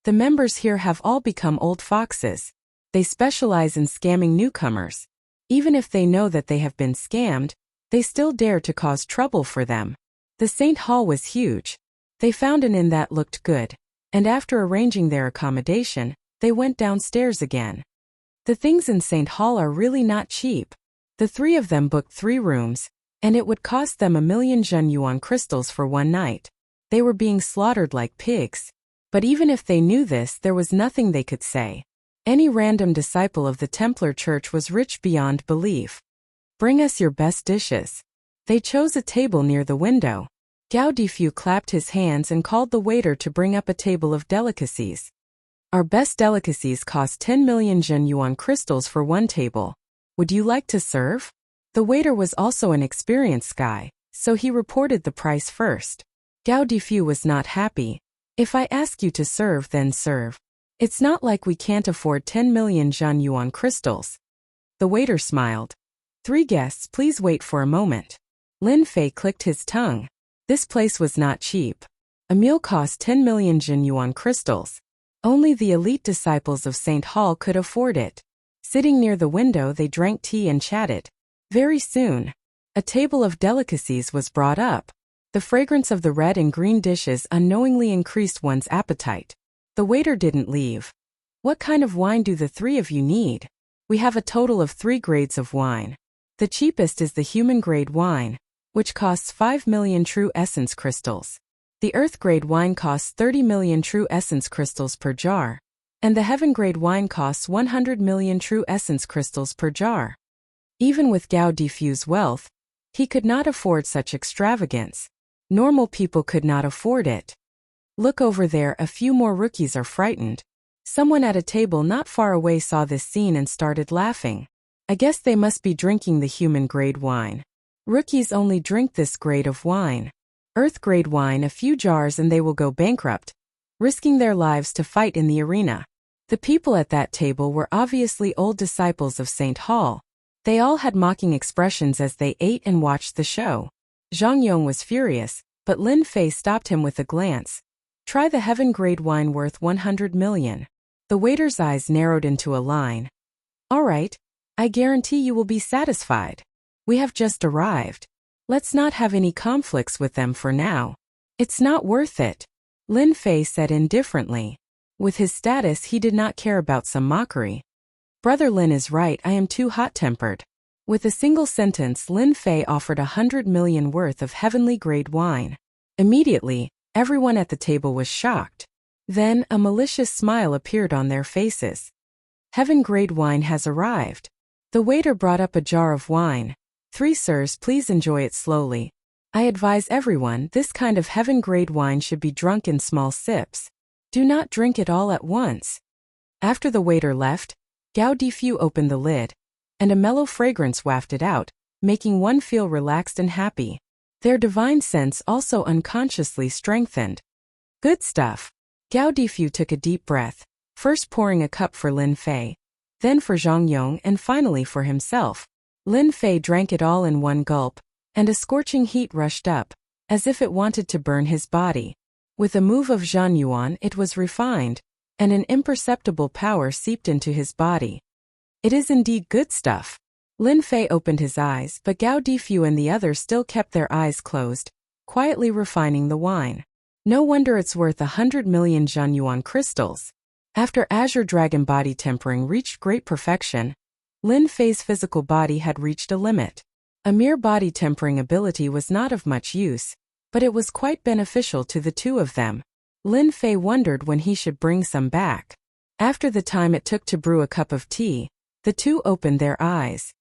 The members here have all become old foxes. They specialize in scamming newcomers. Even if they know that they have been scammed, they still dare to cause trouble for them. The St. Hall was huge. They found an inn that looked good, and after arranging their accommodation, they went downstairs again. The things in St. Hall are really not cheap. The 3 of them booked 3 rooms, and it would cost them 1 million Zhenyuan crystals for one night. They were being slaughtered like pigs. But even if they knew this, there was nothing they could say. Any random disciple of the Templar Church was rich beyond belief. Bring us your best dishes. They chose a table near the window. Gao Difu clapped his hands and called the waiter to bring up a table of delicacies. Our best delicacies cost 10 million Zhenyuan crystals for one table. Would you like to serve? The waiter was also an experienced guy, so he reported the price first. Gao Difu was not happy. If I ask you to serve, then serve. It's not like we can't afford 10 million Zhenyuan crystals. The waiter smiled. 3 guests, please wait for a moment. Lin Fei clicked his tongue. This place was not cheap. A meal cost 10 million Jin yuan crystals. Only the elite disciples of St. Hall could afford it. Sitting near the window, they drank tea and chatted. Very soon, a table of delicacies was brought up. The fragrance of the red and green dishes unknowingly increased one's appetite. The waiter didn't leave. What kind of wine do the three of you need? We have a total of 3 grades of wine. The cheapest is the human grade wine, which costs 5 million true essence crystals. The earth grade wine costs 30 million true essence crystals per jar, and the heaven grade wine costs 100 million true essence crystals per jar. Even with Gao Difu's wealth, he could not afford such extravagance. Normal people could not afford it. Look over there, a few more rookies are frightened. Someone at a table not far away saw this scene and started laughing. I guess they must be drinking the human grade wine. Rookies only drink this grade of wine. Earth grade wine, a few jars and they will go bankrupt, risking their lives to fight in the arena. The people at that table were obviously old disciples of St. Hall. They all had mocking expressions as they ate and watched the show. Zhang Yong was furious, but Lin Fei stopped him with a glance. Try the heaven grade wine worth 100 million. The waiter's eyes narrowed into a line. All right, I guarantee you will be satisfied. We have just arrived. Let's not have any conflicts with them for now. It's not worth it, Lin Fei said indifferently. With his status, he did not care about some mockery. Brother Lin is right, I am too hot-tempered. With a single sentence, Lin Fei offered 100 million worth of heavenly grade wine. Immediately, everyone at the table was shocked. Then, a malicious smile appeared on their faces. Heaven grade wine has arrived. The waiter brought up a jar of wine. 3 sirs, please enjoy it slowly. I advise everyone, this kind of heaven grade wine should be drunk in small sips. Do not drink it all at once. After the waiter left, Gao Difu opened the lid, and a mellow fragrance wafted out, making one feel relaxed and happy. Their divine sense also unconsciously strengthened. Good stuff. Gao Difu took a deep breath, first pouring a cup for Lin Fei, then for Zhang Yong and finally for himself. Lin Fei drank it all in one gulp, and a scorching heat rushed up, as if it wanted to burn his body. With a move of Zhan Yuan, it was refined, and an imperceptible power seeped into his body. It is indeed good stuff. Lin Fei opened his eyes, but Gao Difu and the others still kept their eyes closed, quietly refining the wine. No wonder it's worth 100 million Zhan Yuan crystals. After Azure Dragon body tempering reached great perfection, Lin Fei's physical body had reached a limit. A mere body tempering ability was not of much use, but it was quite beneficial to the two of them. Lin Fei wondered when he should bring some back. After the time it took to brew a cup of tea, the two opened their eyes.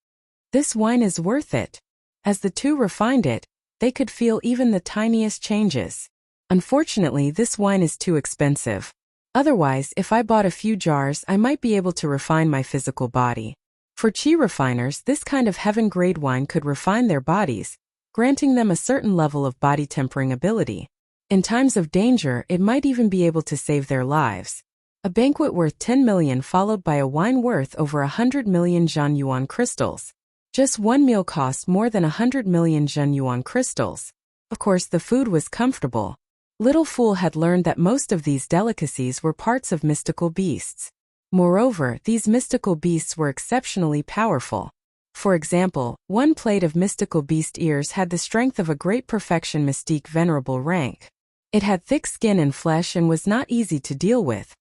This wine is worth it. As the two refined it, they could feel even the tiniest changes. Unfortunately, this wine is too expensive. Otherwise, if I bought a few jars, I might be able to refine my physical body. For qi refiners, this kind of heaven-grade wine could refine their bodies, granting them a certain level of body tempering ability. In times of danger, it might even be able to save their lives. A banquet worth 10 million followed by a wine worth over 100 million Zhan Yuan crystals. Just one meal cost more than 100 million Zhen Yuan crystals. Of course, the food was comfortable. Little Fool had learned that most of these delicacies were parts of mystical beasts. Moreover, these mystical beasts were exceptionally powerful. For example, one plate of mystical beast ears had the strength of a great perfection mystique venerable rank. It had thick skin and flesh and was not easy to deal with.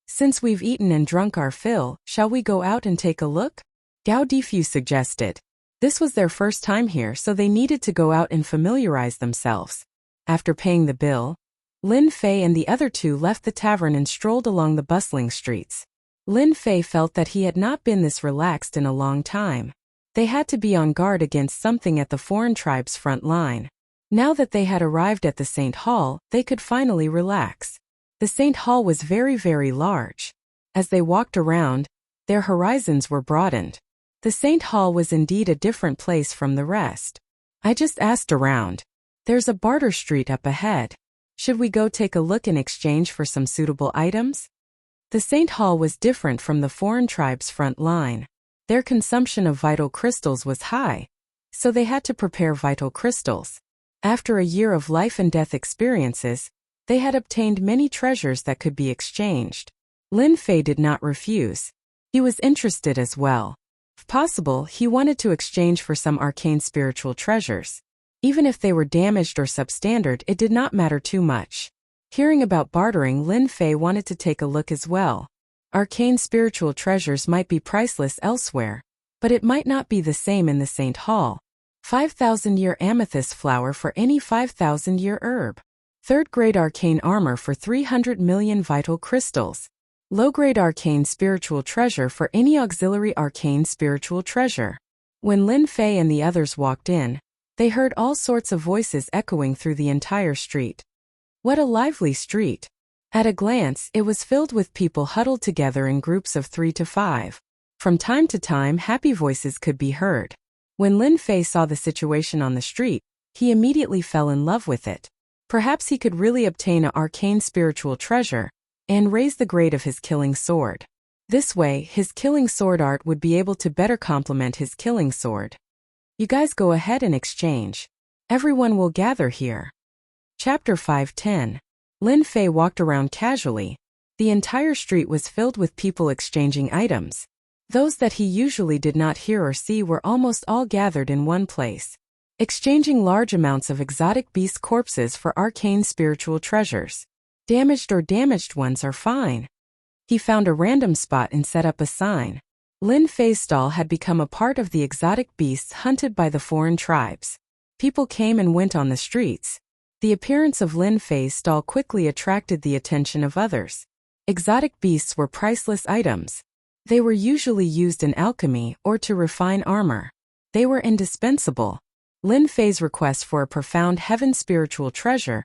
Since we've eaten and drunk our fill, shall we go out and take a look? Gao Difu suggested. This was their first time here, so they needed to go out and familiarize themselves. After paying the bill, Lin Fei and the other two left the tavern and strolled along the bustling streets. Lin Fei felt that he had not been this relaxed in a long time. They had to be on guard against something at the foreign tribe's front line. Now that they had arrived at the St. Hall, they could finally relax. The St. Hall was very, very large. As they walked around, their horizons were broadened. The St. Hall was indeed a different place from the rest. I just asked around. There's a barter street up ahead. Should we go take a look in exchange for some suitable items? The St. Hall was different from the foreign tribe's front line. Their consumption of vital crystals was high, so they had to prepare vital crystals. After a year of life and death experiences, They had obtained many treasures that could be exchanged. Lin Fei did not refuse. He was interested as well. If possible, he wanted to exchange for some arcane spiritual treasures. Even if they were damaged or substandard, it did not matter too much. Hearing about bartering, Lin Fei wanted to take a look as well. Arcane spiritual treasures might be priceless elsewhere, but it might not be the same in the Saint Hall. 5,000-year amethyst flower for any 5,000-year herb. Third-grade arcane armor for 300 million vital crystals. Low-grade arcane spiritual treasure for any auxiliary arcane spiritual treasure. When Lin Fei and the others walked in, they heard all sorts of voices echoing through the entire street. What a lively street! At a glance, it was filled with people huddled together in groups of 3 to 5. From time to time, happy voices could be heard. When Lin Fei saw the situation on the street, he immediately fell in love with it. Perhaps he could really obtain an arcane spiritual treasure and raise the grade of his killing sword. This way, his killing sword art would be able to better complement his killing sword. You guys go ahead and exchange. Everyone will gather here. Chapter 5:10. Lin Fei walked around casually. The entire street was filled with people exchanging items. Those that he usually did not hear or see were almost all gathered in one place, exchanging large amounts of exotic beast corpses for arcane spiritual treasures. Damaged ones are fine. He found a random spot and set up a sign. Lin Fei's stall had become a part of the exotic beasts hunted by the foreign tribes. People came and went on the streets. The appearance of Lin Fei's stall quickly attracted the attention of others. Exotic beasts were priceless items. They were usually used in alchemy or to refine armor. They were indispensable. Lin Fei's request for a profound heaven spiritual treasure,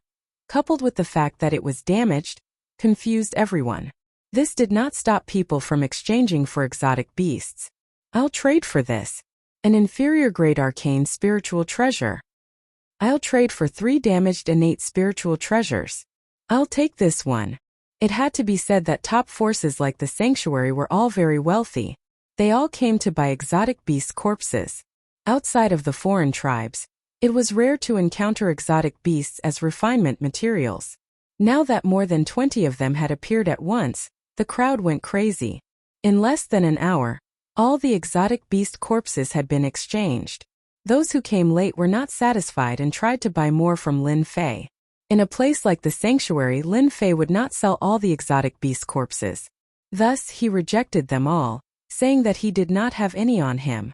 coupled with the fact that it was damaged, confused everyone. This did not stop people from exchanging for exotic beasts. I'll trade for this. An inferior grade arcane spiritual treasure. I'll trade for 3 damaged innate spiritual treasures. I'll take this one. It had to be said that top forces like the sanctuary were all very wealthy. They all came to buy exotic beast corpses. Outside of the foreign tribes, it was rare to encounter exotic beasts as refinement materials. Now that more than 20 of them had appeared at once, the crowd went crazy. In less than an hour, all the exotic beast corpses had been exchanged. Those who came late were not satisfied and tried to buy more from Lin Fei. In a place like the sanctuary, Lin Fei would not sell all the exotic beast corpses. Thus, he rejected them all, saying that he did not have any on him.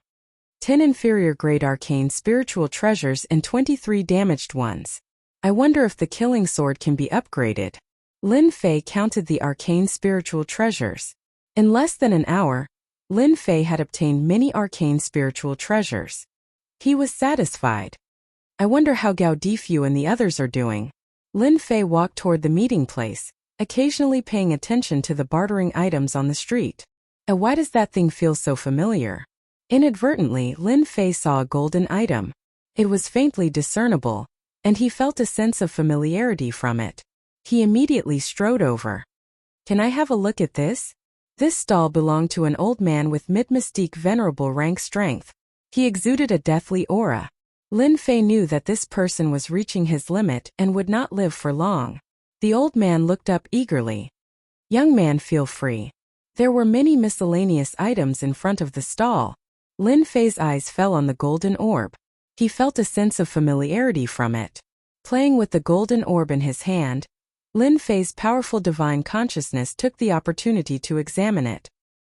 10 inferior grade arcane spiritual treasures and 23 damaged ones. I wonder if the killing sword can be upgraded. Lin Fei counted the arcane spiritual treasures. In less than an hour, Lin Fei had obtained many arcane spiritual treasures. He was satisfied. I wonder how Gao Difu and the others are doing. Lin Fei walked toward the meeting place, occasionally paying attention to the bartering items on the street. And why does that thing feel so familiar? Inadvertently, Lin Fei saw a golden item. It was faintly discernible, and he felt a sense of familiarity from it. He immediately strode over. Can I have a look at this? This stall belonged to an old man with mid-mystique venerable rank strength. He exuded a deathly aura. Lin Fei knew that this person was reaching his limit and would not live for long. The old man looked up eagerly. Young man, feel free. There were many miscellaneous items in front of the stall. Lin Fei's eyes fell on the golden orb. He felt a sense of familiarity from it. Playing with the golden orb in his hand, Lin Fei's powerful divine consciousness took the opportunity to examine it.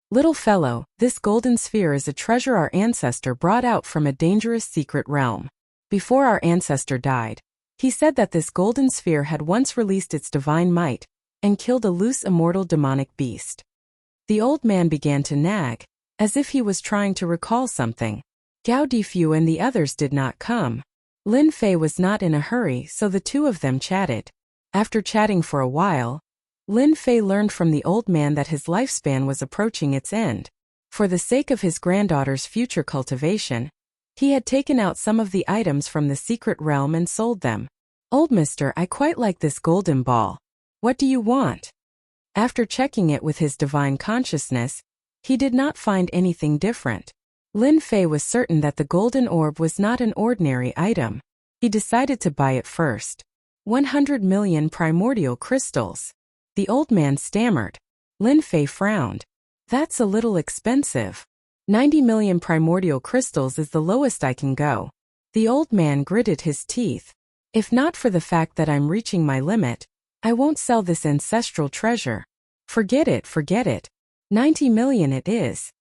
Little fellow, this golden sphere is a treasure our ancestor brought out from a dangerous secret realm. Before our ancestor died, he said that this golden sphere had once released its divine might and killed a loose immortal demonic beast. The old man began to nag, as if he was trying to recall something. Gao Difu and the others did not come. Lin Fei was not in a hurry, so the two of them chatted. After chatting for a while, Lin Fei learned from the old man that his lifespan was approaching its end. For the sake of his granddaughter's future cultivation, he had taken out some of the items from the secret realm and sold them. Old mister, I quite like this golden ball. What do you want? After checking it with his divine consciousness, he did not find anything different. Lin Fei was certain that the golden orb was not an ordinary item. He decided to buy it first. 100 million primordial crystals. The old man stammered. Lin Fei frowned. That's a little expensive. 90 million primordial crystals is the lowest I can go. The old man gritted his teeth. If not for the fact that I'm reaching my limit, I won't sell this ancestral treasure. Forget it, forget it. 90 million it is.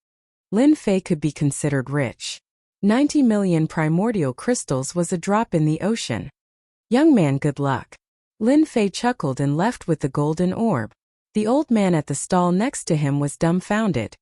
Lin Fei could be considered rich. 90 million primordial crystals was a drop in the ocean. Young man, good luck. Lin Fei chuckled and left with the golden orb. The old man at the stall next to him was dumbfounded.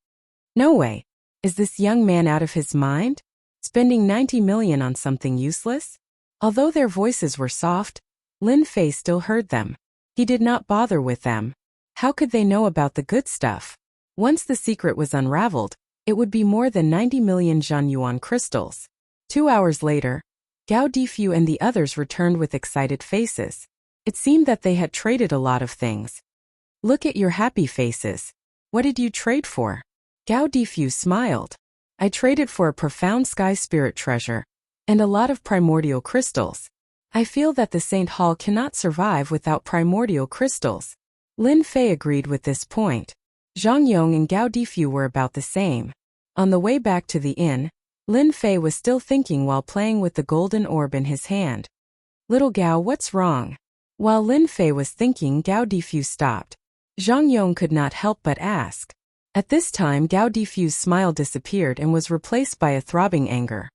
No way. Is this young man out of his mind? Spending 90 million on something useless? Although their voices were soft, Lin Fei still heard them. He did not bother with them. How could they know about the good stuff? Once the secret was unraveled, it would be more than 90 million Zhanyuan crystals. 2 hours later, Gao Difu and the others returned with excited faces. It seemed that they had traded a lot of things. Look at your happy faces. What did you trade for? Gao Difu smiled. I traded for a profound sky spirit treasure and a lot of primordial crystals. I feel that the Saint Hall cannot survive without primordial crystals. Lin Fei agreed with this point. Zhang Yong and Gao Difu were about the same. On the way back to the inn, Lin Fei was still thinking while playing with the golden orb in his hand. Little Gao, what's wrong? While Lin Fei was thinking, Gao Difu stopped. Zhang Yong could not help but ask. At this time, Gao Difu's smile disappeared and was replaced by a throbbing anger.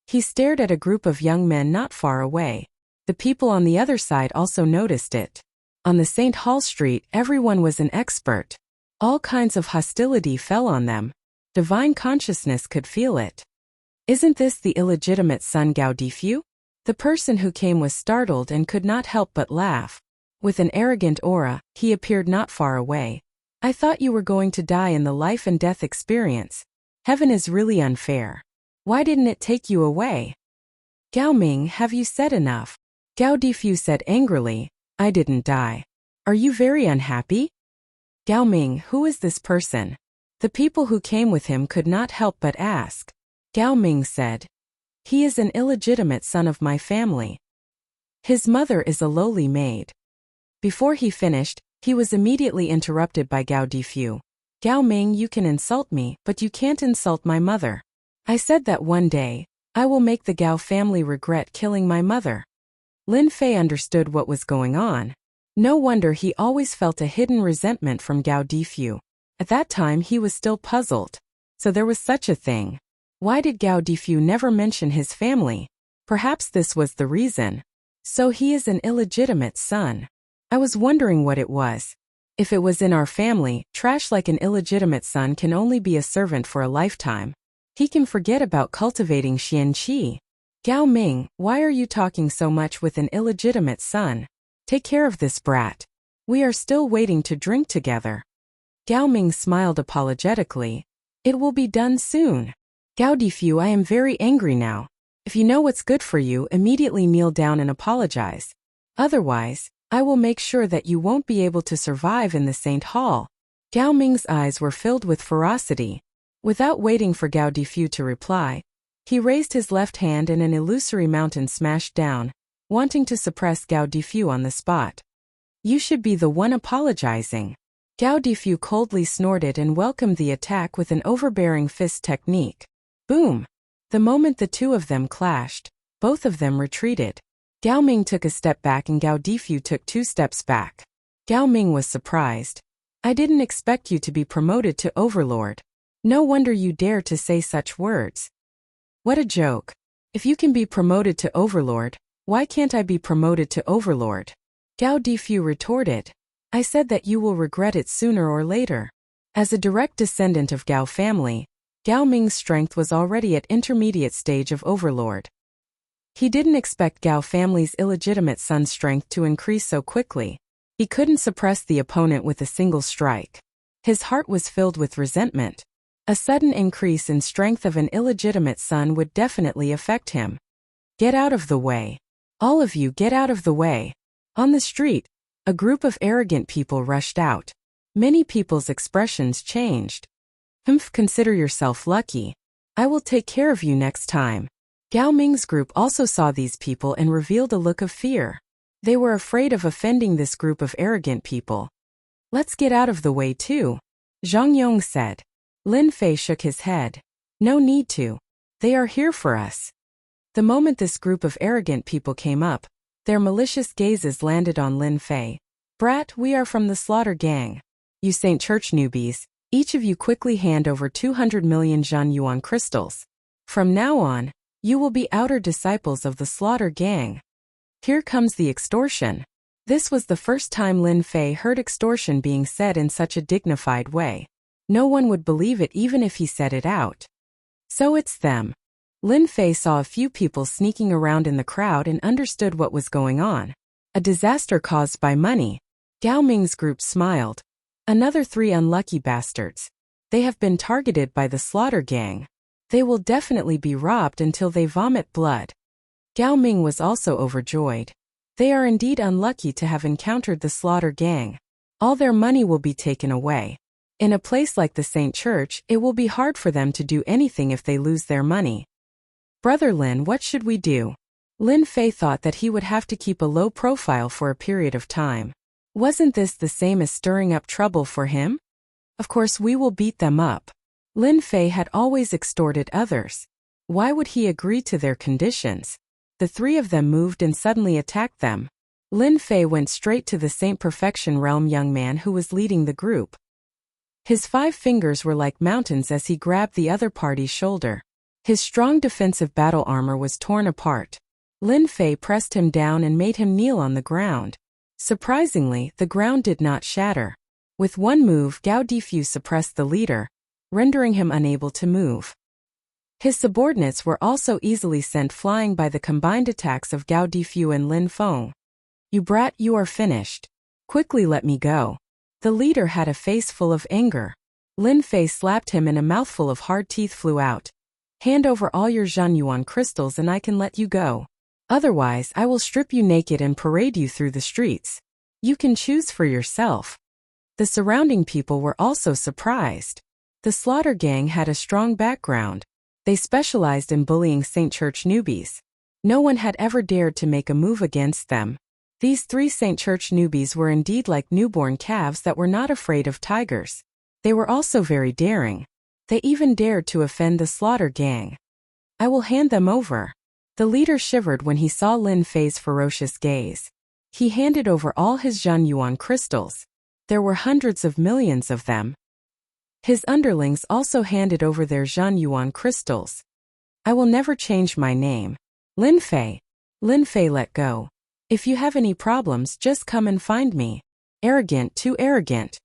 He stared at a group of young men not far away. The people on the other side also noticed it. On the St. Hall Street, everyone was an expert. All kinds of hostility fell on them. Divine consciousness could feel it. Isn't this the illegitimate son Gao Difu? The person who came was startled and could not help but laugh. With an arrogant aura, he appeared not far away. I thought you were going to die in the life and death experience. Heaven is really unfair. Why didn't it take you away? Gao Ming, have you said enough? Gao Difu said angrily, I didn't die. Are you very unhappy? Gao Ming, who is this person? The people who came with him could not help but ask. Gao Ming said, he is an illegitimate son of my family. His mother is a lowly maid. Before he finished, he was immediately interrupted by Gao Difu. Gao Ming, you can insult me, but you can't insult my mother. I said that one day, I will make the Gao family regret killing my mother. Lin Fei understood what was going on. No wonder he always felt a hidden resentment from Gao Difu. At that time he was still puzzled. So there was such a thing. Why did Gao Difu never mention his family? Perhaps this was the reason. So he is an illegitimate son. I was wondering what it was. If it was in our family, trash like an illegitimate son can only be a servant for a lifetime. He can forget about cultivating Xianqi. Gao Ming, why are you talking so much with an illegitimate son? Take care of this brat. We are still waiting to drink together. Gao Ming smiled apologetically. It will be done soon. Gao Difu, I am very angry now. If you know what's good for you, immediately kneel down and apologize. Otherwise, I will make sure that you won't be able to survive in the Saint Hall. Gao Ming's eyes were filled with ferocity. Without waiting for Gao Difu to reply, he raised his left hand and an illusory mountain smashed down, wanting to suppress Gao Difu on the spot. You should be the one apologizing. Gao Difu coldly snorted and welcomed the attack with an overbearing fist technique. Boom! The moment the two of them clashed, both of them retreated. Gao Ming took a step back and Gao Difu took 2 steps back. Gao Ming was surprised. I didn't expect you to be promoted to Overlord. No wonder you dare to say such words. What a joke. If you can be promoted to Overlord, why can't I be promoted to Overlord? Gao Difu retorted. I said that you will regret it sooner or later. As a direct descendant of Gao family, Gao Ming's strength was already at intermediate stage of Overlord. He didn't expect Gao family's illegitimate son's strength to increase so quickly. He couldn't suppress the opponent with a single strike. His heart was filled with resentment. A sudden increase in strength of an illegitimate son would definitely affect him. Get out of the way. All of you get out of the way. On the street, a group of arrogant people rushed out. Many people's expressions changed. Consider yourself lucky. I will take care of you next time. Gao Ming's group also saw these people and revealed a look of fear. They were afraid of offending this group of arrogant people. Let's get out of the way too, Zhang Yong said. Lin Fei shook his head. No need to. They are here for us. The moment this group of arrogant people came up, their malicious gazes landed on Lin Fei. Brat, we are from the Slaughter Gang. You Saint Church newbies, each of you quickly hand over 200 million Zhan Yuan crystals. From now on, you will be outer disciples of the Slaughter Gang. Here comes the extortion. This was the first time Lin Fei heard extortion being said in such a dignified way. No one would believe it even if he said it out. So it's them. Lin Fei saw a few people sneaking around in the crowd and understood what was going on. A disaster caused by money. Gao Ming's group smiled. Another 3 unlucky bastards. They have been targeted by the Slaughter Gang. They will definitely be robbed until they vomit blood. Gao Ming was also overjoyed. They are indeed unlucky to have encountered the Slaughter Gang. All their money will be taken away. In a place like the Saint Church, it will be hard for them to do anything if they lose their money. Brother Lin, what should we do? Lin Fei thought that he would have to keep a low profile for a period of time. Wasn't this the same as stirring up trouble for him? Of course we will beat them up. Lin Fei had always extorted others. Why would he agree to their conditions? The 3 of them moved and suddenly attacked them. Lin Fei went straight to the Saint Perfection Realm young man who was leading the group. His 5 fingers were like mountains as he grabbed the other party's shoulder. His strong defensive battle armor was torn apart. Lin Fei pressed him down and made him kneel on the ground. Surprisingly, the ground did not shatter. With one move, Gao Difu suppressed the leader, rendering him unable to move. His subordinates were also easily sent flying by the combined attacks of Gao Difu and Lin Feng. You brat, you are finished. Quickly let me go. The leader had a face full of anger. Lin Fei slapped him and a mouthful of hard teeth flew out. Hand over all your Zhan Yuan crystals and I can let you go. Otherwise, I will strip you naked and parade you through the streets. You can choose for yourself. The surrounding people were also surprised. The Slaughter Gang had a strong background. They specialized in bullying Saint Church newbies. No one had ever dared to make a move against them. These 3 Saint Church newbies were indeed like newborn calves that were not afraid of tigers. They were also very daring. They even dared to offend the Slaughter Gang. I will hand them over. The leader shivered when he saw Lin Fei's ferocious gaze. He handed over all his Zhan Yuan crystals. There were hundreds of millions of them. His underlings also handed over their Zhan Yuan crystals. I will never change my name. Lin Fei. Lin Fei let go. If you have any problems, just come and find me. Arrogant, too arrogant.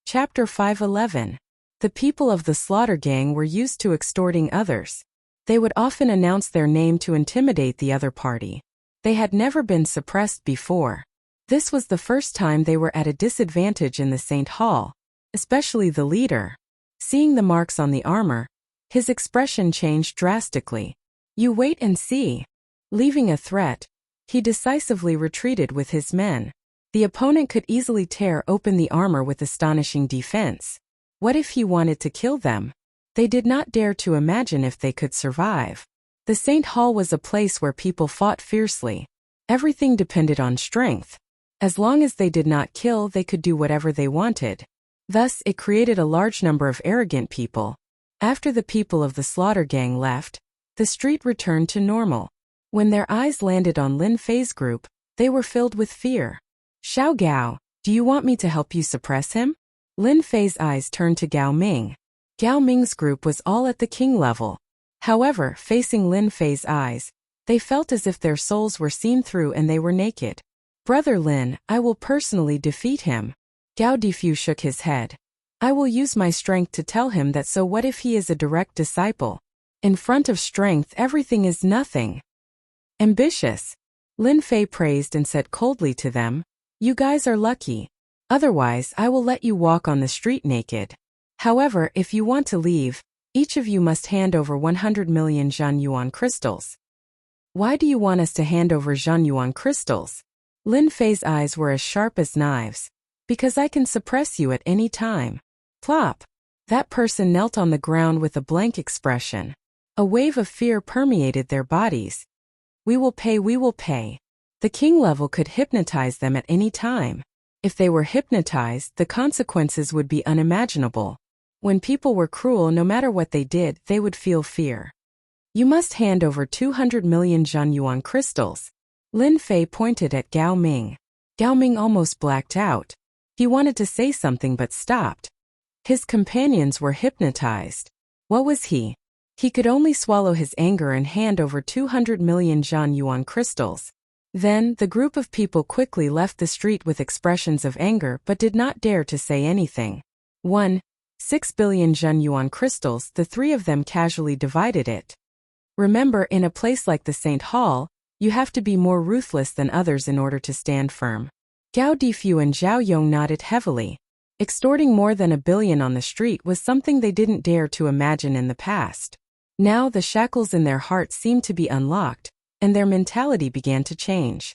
Chapter 511. The people of the Slaughter Gang were used to extorting others. They would often announce their name to intimidate the other party. They had never been suppressed before. This was the first time they were at a disadvantage in the Saint Hall, especially the leader. Seeing the marks on the armor, his expression changed drastically. You wait and see. Leaving a threat, he decisively retreated with his men. The opponent could easily tear open the armor with astonishing defense. What if he wanted to kill them? They did not dare to imagine if they could survive. The Saint Hall was a place where people fought fiercely. Everything depended on strength. As long as they did not kill, they could do whatever they wanted. Thus, it created a large number of arrogant people. After the people of the Slaughter Gang left, the street returned to normal. When their eyes landed on Lin Fei's group, they were filled with fear. Xiao Gao, do you want me to help you suppress him? Lin Fei's eyes turned to Gao Ming. Gao Ming's group was all at the king level. However, facing Lin Fei's eyes, they felt as if their souls were seen through and they were naked. Brother Lin, I will personally defeat him. Gao Difu shook his head. I will use my strength to tell him that, so what if he is a direct disciple? In front of strength, everything is nothing. Ambitious. Lin Fei praised and said coldly to them, you guys are lucky. Otherwise, I will let you walk on the street naked. However, if you want to leave, each of you must hand over 100 million Zhan Yuan crystals. Why do you want us to hand over Zhan Yuan crystals? Lin Fei's eyes were as sharp as knives. Because I can suppress you at any time. Plop. That person knelt on the ground with a blank expression. A wave of fear permeated their bodies. We will pay, we will pay. The king level could hypnotize them at any time. If they were hypnotized, the consequences would be unimaginable. When people were cruel, no matter what they did, they would feel fear. You must hand over 200 million Zhanyuan crystals. Lin Fei pointed at Gao Ming. Gao Ming almost blacked out. He wanted to say something but stopped. His companions were hypnotized. What was he? He could only swallow his anger and hand over 200 million Zhanyuan crystals. Then, the group of people quickly left the street with expressions of anger but did not dare to say anything. 6 billion Zhanyuan crystals, the three of them casually divided it. Remember, in a place like the St. Hall, you have to be more ruthless than others in order to stand firm. Gao Difu and Zhao Yong nodded heavily. Extorting more than 1 billion on the street was something they didn't dare to imagine in the past. Now the shackles in their hearts seemed to be unlocked, and their mentality began to change.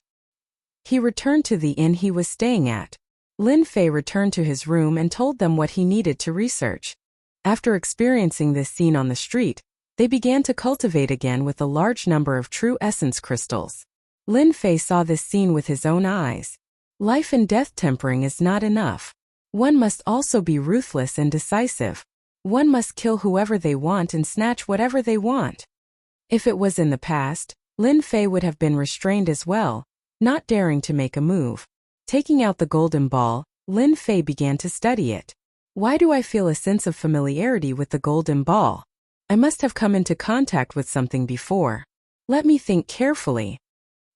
He returned to the inn he was staying at. Lin Fei returned to his room and told them what he needed to research. After experiencing this scene on the street, they began to cultivate again with a large number of true essence crystals. Lin Fei saw this scene with his own eyes. Life and death tempering is not enough. One must also be ruthless and decisive. One must kill whoever they want and snatch whatever they want. If it was in the past, Lin Fei would have been restrained as well, not daring to make a move. Taking out the golden ball, Lin Fei began to study it. Why do I feel a sense of familiarity with the golden ball? I must have come into contact with something before. Let me think carefully.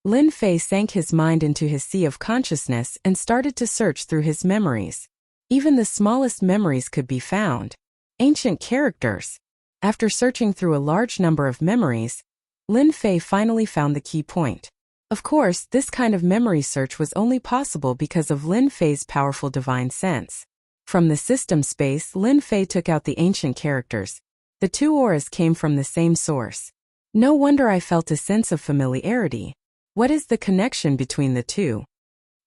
Lin Fei sank his mind into his sea of consciousness and started to search through his memories. Even the smallest memories could be found. Ancient characters. After searching through a large number of memories, Lin Fei finally found the key point. Of course, this kind of memory search was only possible because of Lin Fei's powerful divine sense. From the system space, Lin Fei took out the ancient characters. The two auras came from the same source. No wonder I felt a sense of familiarity. What is the connection between the two?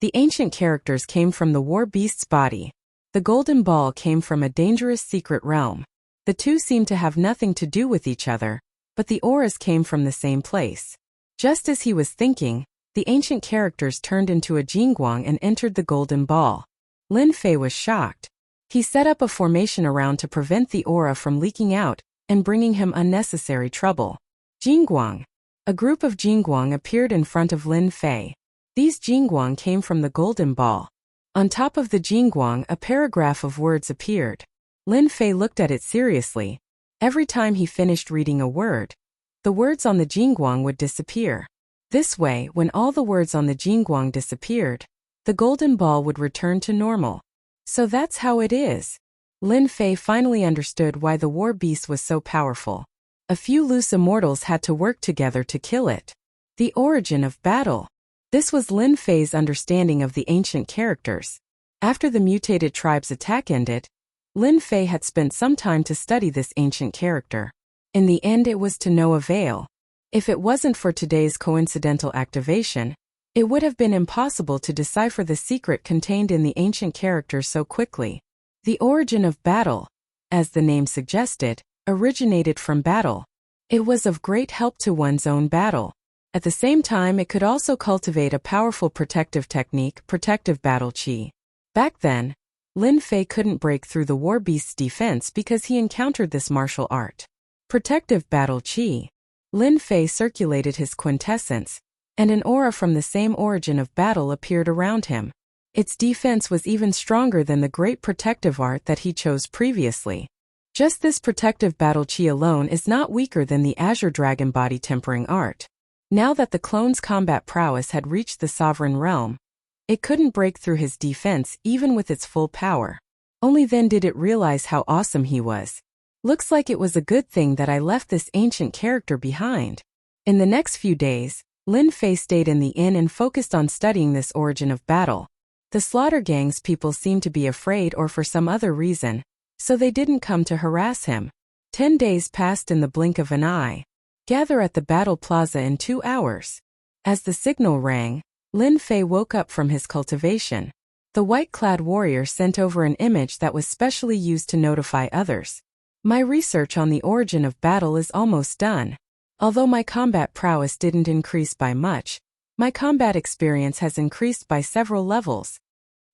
The ancient characters came from the war beast's body. The golden ball came from a dangerous secret realm. The two seemed to have nothing to do with each other, but the auras came from the same place. Just as he was thinking, the ancient characters turned into a jingguang and entered the golden ball. Lin Fei was shocked. He set up a formation around to prevent the aura from leaking out and bringing him unnecessary trouble. Jingguang. A group of jingguang appeared in front of Lin Fei. These jingguang came from the golden ball. On top of the jingguang, a paragraph of words appeared. Lin Fei looked at it seriously. Every time he finished reading a word, the words on the jingguang would disappear. This way, when all the words on the jingguang disappeared, the golden ball would return to normal. So that's how it is. Lin Fei finally understood why the war beast was so powerful. A few loose immortals had to work together to kill it. The origin of battle. This was Lin Fei's understanding of the ancient characters. After the mutated tribe's attack ended, Lin Fei had spent some time to study this ancient character. In the end, it was to no avail. If it wasn't for today's coincidental activation, it would have been impossible to decipher the secret contained in the ancient characters so quickly. The origin of battle, as the name suggested, originated from battle. It was of great help to one's own battle. At the same time, it could also cultivate a powerful protective technique, protective battle qi. Back then, Lin Fei couldn't break through the war beast's defense because he encountered this martial art. Protective battle qi. Lin Fei circulated his quintessence, and an aura from the same origin of battle appeared around him. Its defense was even stronger than the great protective art that he chose previously. Just this protective battle qi alone is not weaker than the Azure Dragon body tempering art. Now that the clone's combat prowess had reached the sovereign realm, it couldn't break through his defense even with its full power. Only then did it realize how awesome he was. Looks like it was a good thing that I left this ancient character behind. In the next few days, Lin Fei stayed in the inn and focused on studying this origin of battle. The slaughter gang's people seemed to be afraid or for some other reason, so they didn't come to harass him. 10 days passed in the blink of an eye. Gather at the battle plaza in 2 hours. As the signal rang, Lin Fei woke up from his cultivation. The white-clad warrior sent over an image that was specially used to notify others. My research on the origin of battle is almost done. Although my combat prowess didn't increase by much, My combat experience has increased by several levels.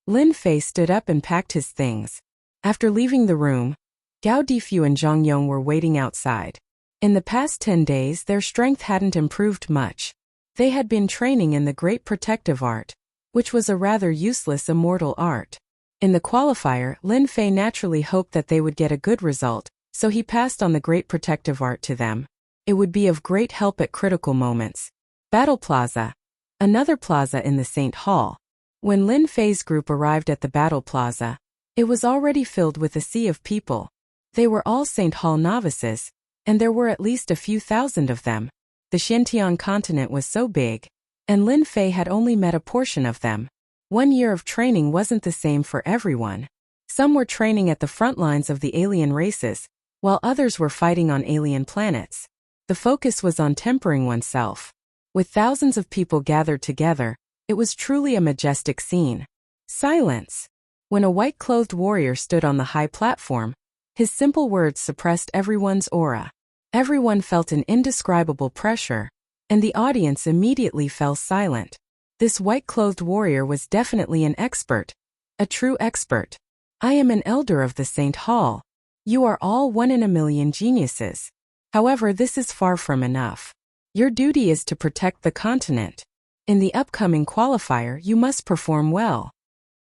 Lin Fei stood up and packed his things. After leaving the room, Gao Difu and Zhang Yong were waiting outside. In the past 10 days, their strength hadn't improved much. They had been training in the Great Protective Art, which was a rather useless immortal art. In the qualifier, Lin Fei naturally hoped that they would get a good result, so he passed on the Great Protective Art to them. It would be of great help at critical moments. Battle Plaza. Another plaza in the St. Hall. When Lin Fei's group arrived at the Battle Plaza, it was already filled with a sea of people. They were all St. Hall novices, and there were at least a few thousand of them. The Xintian continent was so big, and Lin Fei had only met a portion of them. 1 year of training wasn't the same for everyone. Some were training at the front lines of the alien races, while others were fighting on alien planets. The focus was on tempering oneself. With thousands of people gathered together, it was truly a majestic scene. Silence. When a white-clothed warrior stood on the high platform, his simple words suppressed everyone's aura. Everyone felt an indescribable pressure, and the audience immediately fell silent. This white-clothed warrior was definitely an expert. A true expert. I am an elder of the St. Hall. You are all 1 in a million geniuses. However, this is far from enough. Your duty is to protect the continent. In the upcoming qualifier, you must perform well.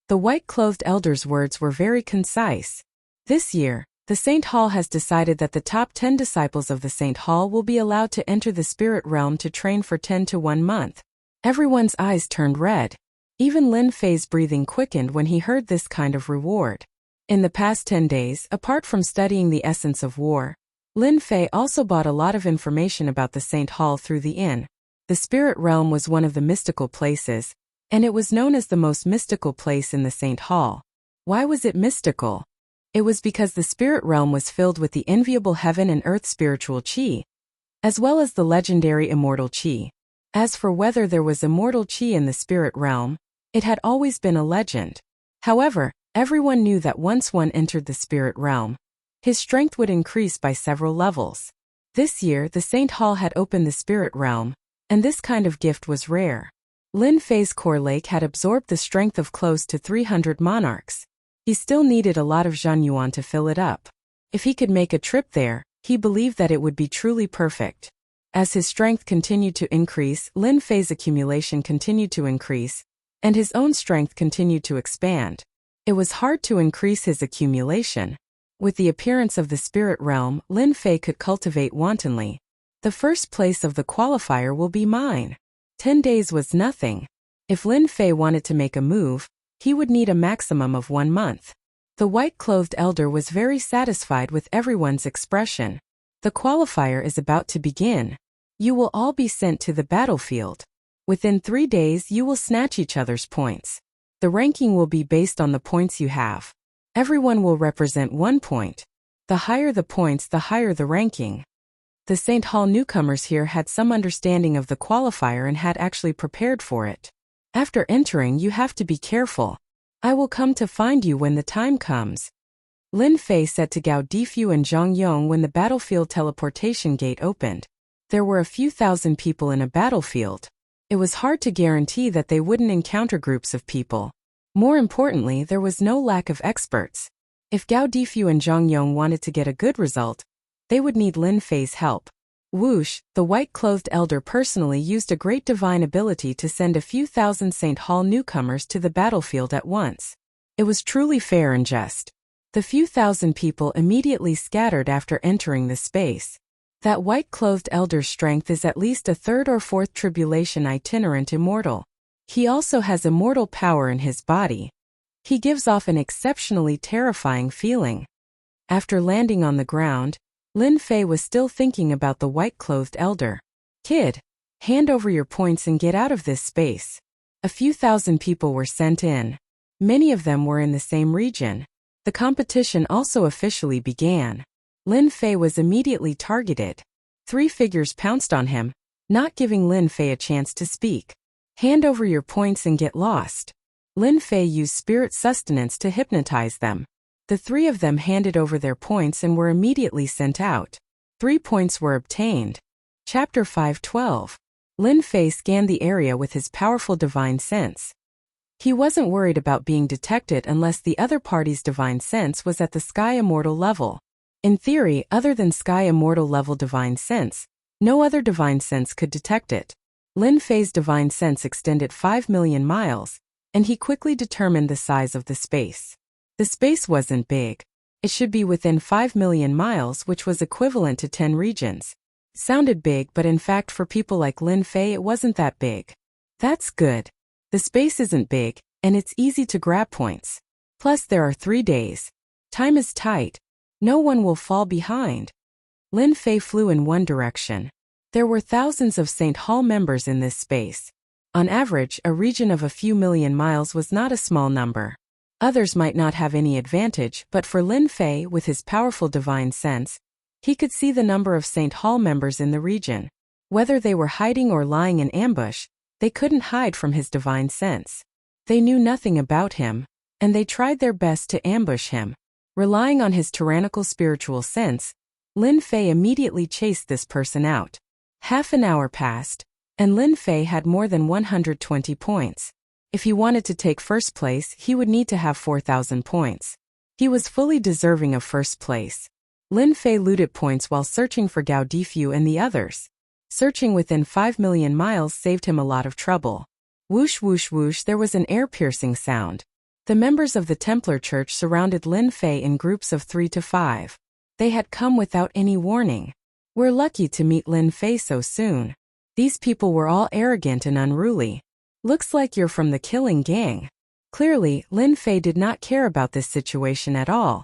The white-clothed elder's words were very concise. This year, the St. Hall has decided that the top 10 disciples of the St. Hall will be allowed to enter the spirit realm to train for 10 to 1 month. Everyone's eyes turned red. Even Lin Fei's breathing quickened when he heard this kind of reward. In the past 10 days, apart from studying the essence of war, Lin Fei also bought a lot of information about the St. Hall through the inn. The spirit realm was one of the mystical places, and it was known as the most mystical place in the St. Hall. Why was it mystical? It was because the spirit realm was filled with the enviable heaven and earth spiritual qi, as well as the legendary immortal qi. As for whether there was immortal qi in the spirit realm, it had always been a legend. However, everyone knew that once one entered the spirit realm, his strength would increase by several levels. This year, the St. Hall had opened the spirit realm, and this kind of gift was rare. Lin Fei's core lake had absorbed the strength of close to 300 monarchs. He still needed a lot of Zhanyuan to fill it up. If he could make a trip there, he believed that it would be truly perfect. As his strength continued to increase, Lin Fei's accumulation continued to increase, and his own strength continued to expand. It was hard to increase his accumulation. With the appearance of the spirit realm, Lin Fei could cultivate wantonly. The first place of the qualifier will be mine. 10 days was nothing. If Lin Fei wanted to make a move, he would need a maximum of 1 month. The white-clothed elder was very satisfied with everyone's expression. The qualifier is about to begin. You will all be sent to the battlefield. Within 3 days you will snatch each other's points. The ranking will be based on the points you have. Everyone will represent 1 point. The higher the points, the higher the ranking. The St. Hall newcomers here had some understanding of the qualifier and had actually prepared for it. After entering, you have to be careful. I will come to find you when the time comes. Lin Fei said to Gao Difu and Zhang Yong when the battlefield teleportation gate opened. There were a few thousand people in a battlefield. It was hard to guarantee that they wouldn't encounter groups of people. More importantly, there was no lack of experts. If Gao Difu and Zhang Yong wanted to get a good result, they would need Lin Fei's help. Whoosh, the white-clothed elder personally used a great divine ability to send a few thousand St. Hall newcomers to the battlefield at once. It was truly fair and just. The few thousand people immediately scattered after entering the space. That white-clothed elder's strength is at least a 3rd or 4th tribulation itinerant immortal. He also has immortal power in his body. He gives off an exceptionally terrifying feeling. After landing on the ground, Lin Fei was still thinking about the white-clothed elder. Kid, hand over your points and get out of this space. A few thousand people were sent in. Many of them were in the same region. The competition also officially began. Lin Fei was immediately targeted. 3 figures pounced on him, not giving Lin Fei a chance to speak. Hand over your points and get lost. Lin Fei used spirit sustenance to hypnotize them. The 3 of them handed over their points and were immediately sent out. 3 points were obtained. Chapter 5:12. Lin Fei scanned the area with his powerful divine sense. He wasn't worried about being detected unless the other party's divine sense was at the Sky Immortal level. In theory, other than Sky Immortal level divine sense, no other divine sense could detect it. Lin Fei's divine sense extended 5 million miles, and he quickly determined the size of the space. The space wasn't big. It should be within 5 million miles, which was equivalent to 10 regions. Sounded big, but in fact for people like Lin Fei it wasn't that big. That's good. The space isn't big, and it's easy to grab points. Plus there are 3 days. Time is tight. No one will fall behind. Lin Fei flew in one direction. There were thousands of St. Hall members in this space. On average, a region of a few million miles was not a small number. Others might not have any advantage, but for Lin Fei, with his powerful divine sense, he could see the number of St. Hall members in the region. Whether they were hiding or lying in ambush, they couldn't hide from his divine sense. They knew nothing about him, and they tried their best to ambush him. Relying on his tyrannical spiritual sense, Lin Fei immediately chased this person out. Half an hour passed, and Lin Fei had more than 120 points. If he wanted to take first place, he would need to have 4,000 points. He was fully deserving of first place. Lin Fei looted points while searching for Gao Difu and the others. Searching within 5 million miles saved him a lot of trouble. Whoosh whoosh whoosh, there was an ear-piercing sound. The members of the Templar Church surrounded Lin Fei in groups of 3 to 5. They had come without any warning. We're lucky to meet Lin Fei so soon. These people were all arrogant and unruly. Looks like you're from the killing gang. Clearly, Lin Fei did not care about this situation at all.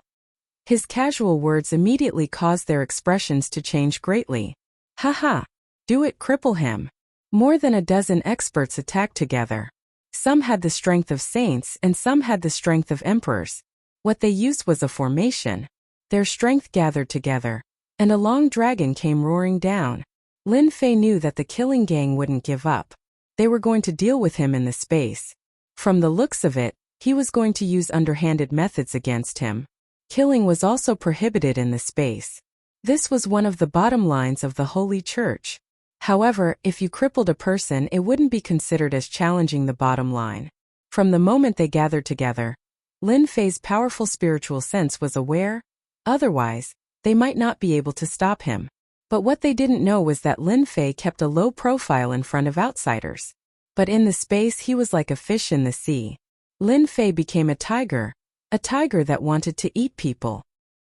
His casual words immediately caused their expressions to change greatly. Haha. Do it, cripple him. More than a dozen experts attacked together. Some had the strength of saints and some had the strength of emperors. What they used was a formation. Their strength gathered together, and a long dragon came roaring down. Lin Fei knew that the killing gang wouldn't give up. They were going to deal with him in the space. From the looks of it, he was going to use underhanded methods against him. Killing was also prohibited in the space. This was one of the bottom lines of the Holy Church. However, if you crippled a person, it wouldn't be considered as challenging the bottom line. From the moment they gathered together, Lin Fei's powerful spiritual sense was aware. Otherwise, they might not be able to stop him. But what they didn't know was that Lin Fei kept a low profile in front of outsiders. But in the space he was like a fish in the sea. Lin Fei became a tiger that wanted to eat people.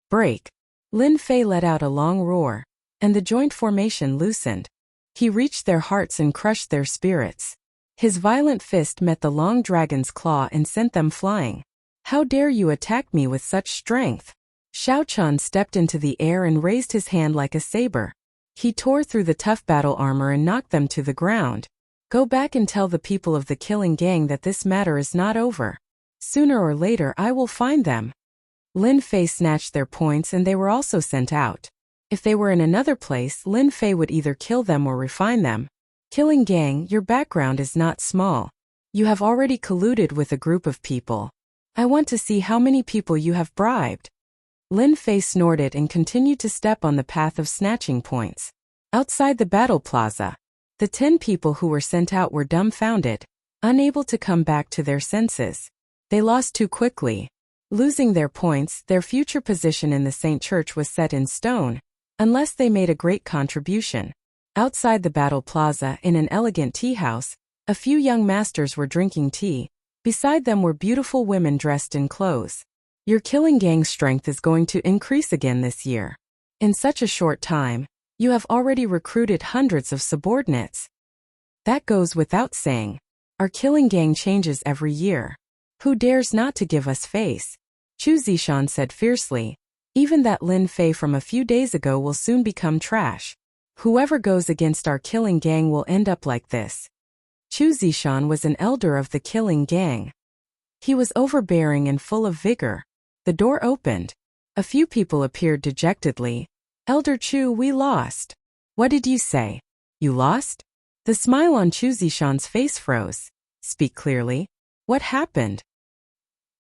Break. Lin Fei let out a long roar, and the joint formation loosened. He reached their hearts and crushed their spirits. His violent fist met the long dragon's claw and sent them flying. How dare you attack me with such strength? Xiao Chun stepped into the air and raised his hand like a saber. He tore through the tough battle armor and knocked them to the ground. Go back and tell the people of the killing gang that this matter is not over. Sooner or later I will find them. Lin Fei snatched their points and they were also sent out. If they were in another place, Lin Fei would either kill them or refine them. Killing gang, your background is not small. You have already colluded with a group of people. I want to see how many people you have bribed. Lin Fei snorted and continued to step on the path of snatching points. Outside the battle plaza, the 10 people who were sent out were dumbfounded, unable to come back to their senses. They lost too quickly. Losing their points, their future position in the Saint Church was set in stone, unless they made a great contribution. Outside the battle plaza, in an elegant tea house, a few young masters were drinking tea. Beside them were beautiful women dressed in clothes. Your killing gang's strength is going to increase again this year. In such a short time, you have already recruited hundreds of subordinates. That goes without saying. Our killing gang changes every year. Who dares not to give us face? Chu Zishan said fiercely. Even that Lin Fei from a few days ago will soon become trash. Whoever goes against our killing gang will end up like this. Chu Zishan was an elder of the killing gang. He was overbearing and full of vigor. The door opened. A few people appeared dejectedly. Elder Chu, we lost. What did you say? You lost? The smile on Chu Zishan's face froze. Speak clearly. What happened?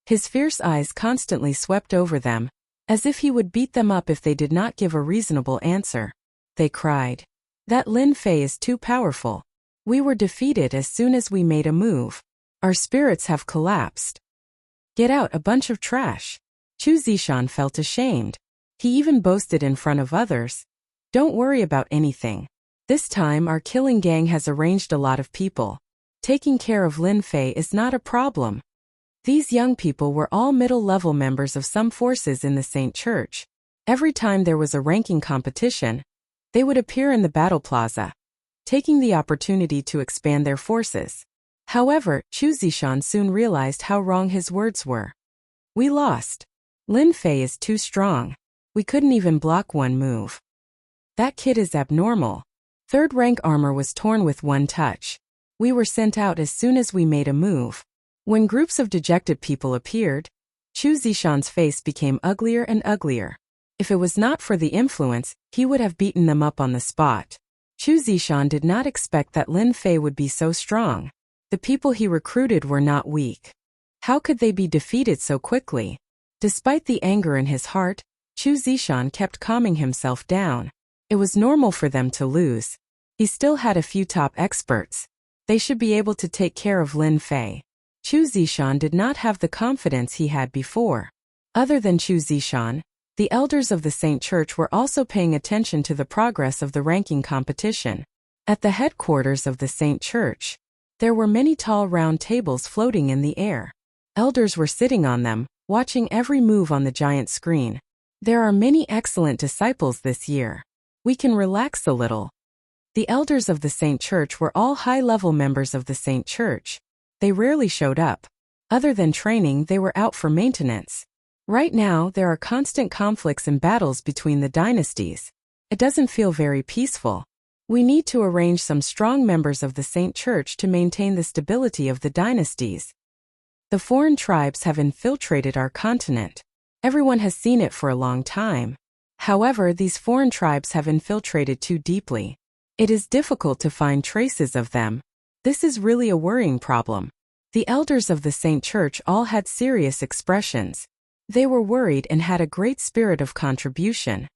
His fierce eyes constantly swept over them, as if he would beat them up if they did not give a reasonable answer. They cried. That Lin Fei is too powerful. We were defeated as soon as we made a move. Our spirits have collapsed. Get out, a bunch of trash. Chu Zishan felt ashamed. He even boasted in front of others. Don't worry about anything. This time our killing gang has arranged a lot of people. Taking care of Lin Fei is not a problem. These young people were all middle-level members of some forces in the Saint Church. Every time there was a ranking competition, they would appear in the battle plaza, taking the opportunity to expand their forces. However, Chu Zishan soon realized how wrong his words were. We lost. Lin Fei is too strong. We couldn't even block one move. That kid is abnormal. Third-rank armor was torn with one touch. We were sent out as soon as we made a move. When groups of dejected people appeared, Chu Zishan's face became uglier and uglier. If it was not for the influence, he would have beaten them up on the spot. Chu Zishan did not expect that Lin Fei would be so strong. The people he recruited were not weak. How could they be defeated so quickly? Despite the anger in his heart, Chu Zishan kept calming himself down. It was normal for them to lose. He still had a few top experts. They should be able to take care of Lin Fei. Chu Zishan did not have the confidence he had before. Other than Chu Zishan, the elders of the Saint Church were also paying attention to the progress of the ranking competition. At the headquarters of the Saint Church, there were many tall round tables floating in the air. Elders were sitting on them, watching every move on the giant screen. There are many excellent disciples this year. We can relax a little. The elders of the Saint Church were all high-level members of the Saint Church. They rarely showed up. Other than training, they were out for maintenance. Right now, there are constant conflicts and battles between the dynasties. It doesn't feel very peaceful. We need to arrange some strong members of the Saint Church to maintain the stability of the dynasties. The foreign tribes have infiltrated our continent. Everyone has seen it for a long time. However, these foreign tribes have infiltrated too deeply. It is difficult to find traces of them. This is really a worrying problem. The elders of the Saint Church all had serious expressions. They were worried and had a great spirit of contribution.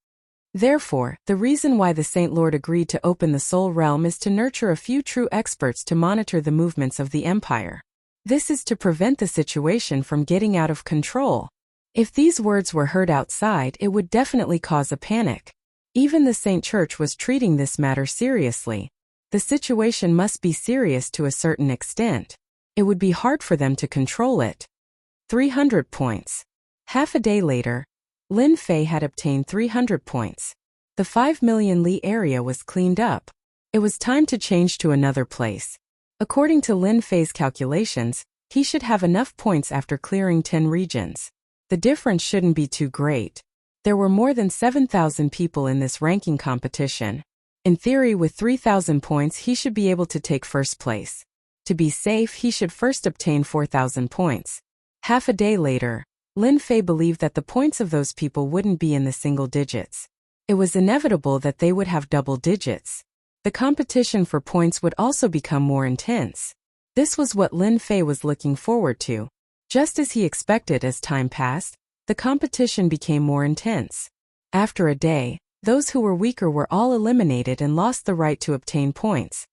Therefore, the reason why the Saint Lord agreed to open the Soul Realm is to nurture a few true experts to monitor the movements of the Empire. This is to prevent the situation from getting out of control. If these words were heard outside, it would definitely cause a panic. Even the Saint Church was treating this matter seriously. The situation must be serious to a certain extent. It would be hard for them to control it. 300 points. Half a day later, Lin Fei had obtained 300 points. The 5 million li area was cleaned up. It was time to change to another place. According to Lin Fei's calculations, he should have enough points after clearing 10 regions. The difference shouldn't be too great. There were more than 7,000 people in this ranking competition. In theory, with 3,000 points, he should be able to take first place. To be safe, he should first obtain 4,000 points. Half a day later, Lin Fei believed that the points of those people wouldn't be in the single digits. It was inevitable that they would have double digits. The competition for points would also become more intense. This was what Lin Fei was looking forward to. Just as he expected, as time passed, the competition became more intense. After a day, those who were weaker were all eliminated and lost the right to obtain points.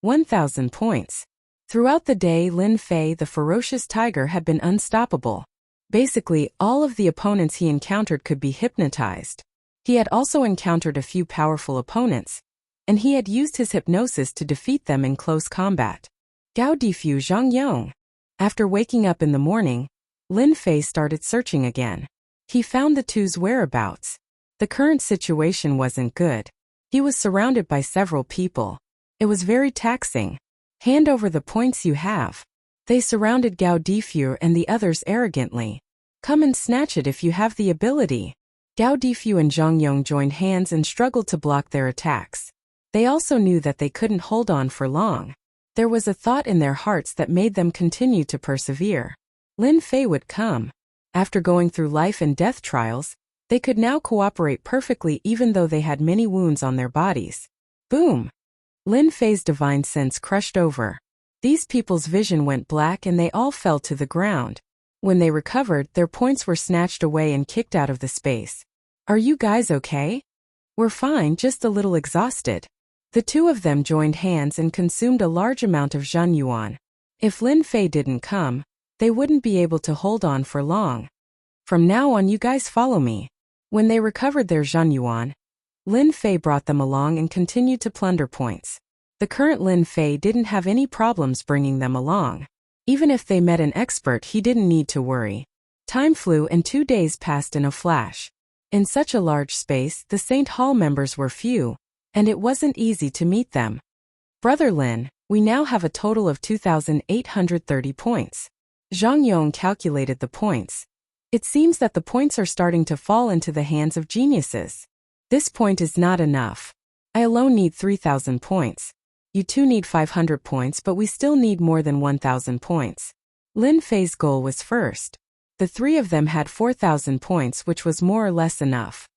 1,000 points. Throughout the day, Lin Fei, the ferocious tiger, had been unstoppable. Basically, all of the opponents he encountered could be hypnotized. He had also encountered a few powerful opponents, and he had used his hypnosis to defeat them in close combat. Gao Difu Zhangyong. After waking up in the morning, Lin Fei started searching again. He found the two's whereabouts. The current situation wasn't good. He was surrounded by several people. It was very taxing. Hand over the points you have. They surrounded Gao Difu and the others arrogantly. Come and snatch it if you have the ability. Gao Difu and Zhang Yong joined hands and struggled to block their attacks. They also knew that they couldn't hold on for long. There was a thought in their hearts that made them continue to persevere. Lin Fei would come. After going through life and death trials, they could now cooperate perfectly even though they had many wounds on their bodies. Boom! Lin Fei's divine sense crushed over. These people's vision went black and they all fell to the ground. When they recovered, their points were snatched away and kicked out of the space. Are you guys okay? We're fine, just a little exhausted. The two of them joined hands and consumed a large amount of Zhen Yuan. If Lin Fei didn't come, they wouldn't be able to hold on for long. From now on, you guys follow me. When they recovered their Zhen Yuan, Lin Fei brought them along and continued to plunder points. The current Lin Fei didn't have any problems bringing them along. Even if they met an expert, he didn't need to worry. Time flew and 2 days passed in a flash. In such a large space, the Saint Hall members were few, and it wasn't easy to meet them. Brother Lin, we now have a total of 2,830 points. Zhang Yong calculated the points. It seems that the points are starting to fall into the hands of geniuses. This point is not enough. I alone need 3,000 points. You two need 500 points, but we still need more than 1,000 points. Lin Fei's goal was first. The three of them had 4,000 points, which was more or less enough.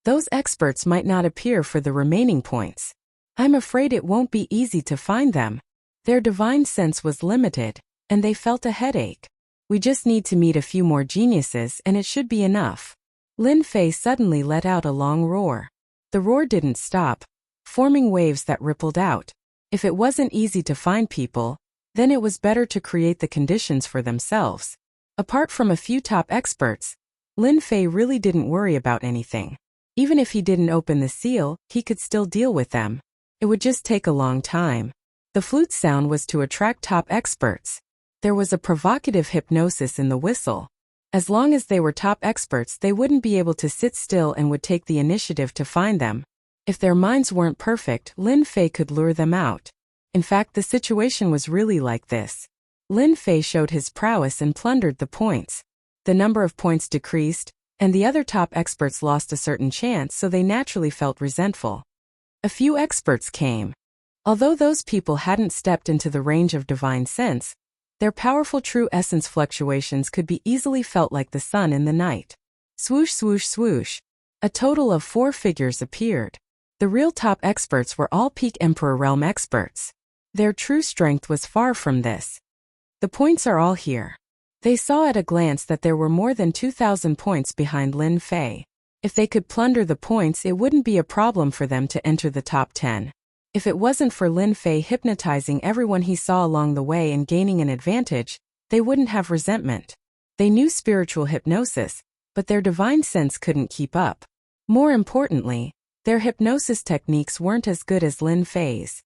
Those experts might not appear for the remaining points. I'm afraid it won't be easy to find them. Their divine sense was limited, and they felt a headache. We just need to meet a few more geniuses and it should be enough. Lin Fei suddenly let out a long roar. The roar didn't stop, forming waves that rippled out. If it wasn't easy to find people, then it was better to create the conditions for themselves. Apart from a few top experts, Lin Fei really didn't worry about anything. Even if he didn't open the seal, he could still deal with them. It would just take a long time. The flute sound was to attract top experts. There was a provocative hypnosis in the whistle. As long as they were top experts, they wouldn't be able to sit still and would take the initiative to find them. If their minds weren't perfect, Lin Fei could lure them out. In fact, the situation was really like this. Lin Fei showed his prowess and plundered the points. The number of points decreased, and the other top experts lost a certain chance, so they naturally felt resentful. A few experts came. Although those people hadn't stepped into the range of divine sense, their powerful true essence fluctuations could be easily felt like the sun in the night. Swoosh, swoosh, swoosh. A total of 4 figures appeared. The real top experts were all peak Emperor Realm experts. Their true strength was far from this. The points are all here. They saw at a glance that there were more than 2,000 points behind Lin Fei. If they could plunder the points, it wouldn't be a problem for them to enter the top 10. If it wasn't for Lin Fei hypnotizing everyone he saw along the way and gaining an advantage, they wouldn't have resentment. They knew spiritual hypnosis, but their divine sense couldn't keep up. More importantly, their hypnosis techniques weren't as good as Lin Fei's.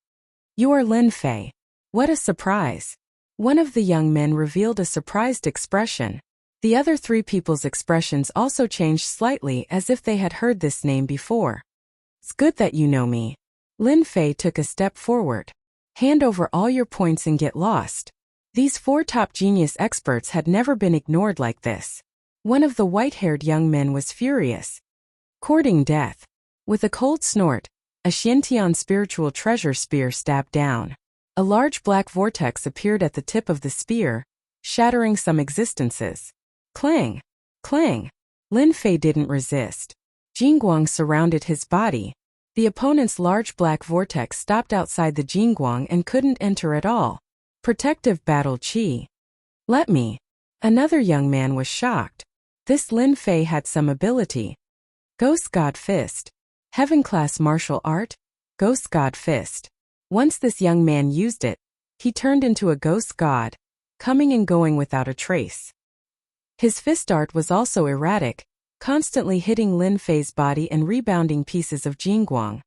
You are Lin Fei. What a surprise. One of the young men revealed a surprised expression. The other 3 people's expressions also changed slightly, as if they had heard this name before. It's good that you know me. Lin Fei took a step forward. Hand over all your points and get lost. These 4 top genius experts had never been ignored like this. One of the white-haired young men was furious. Courting death. With a cold snort, a Xiantian spiritual treasure spear stabbed down. A large black vortex appeared at the tip of the spear, shattering some existences. Clang! Clang! Lin Fei didn't resist. Jingguang surrounded his body. The opponent's large black vortex stopped outside the Jingguang and couldn't enter at all. Protective battle chi. Let me. Another young man was shocked. This Lin Fei had some ability. Ghost God Fist. Heaven-class martial art? Ghost God Fist. Once this young man used it, he turned into a ghost god, coming and going without a trace. His fist art was also erratic, constantly hitting Lin Fei's body and rebounding pieces of Jingguang.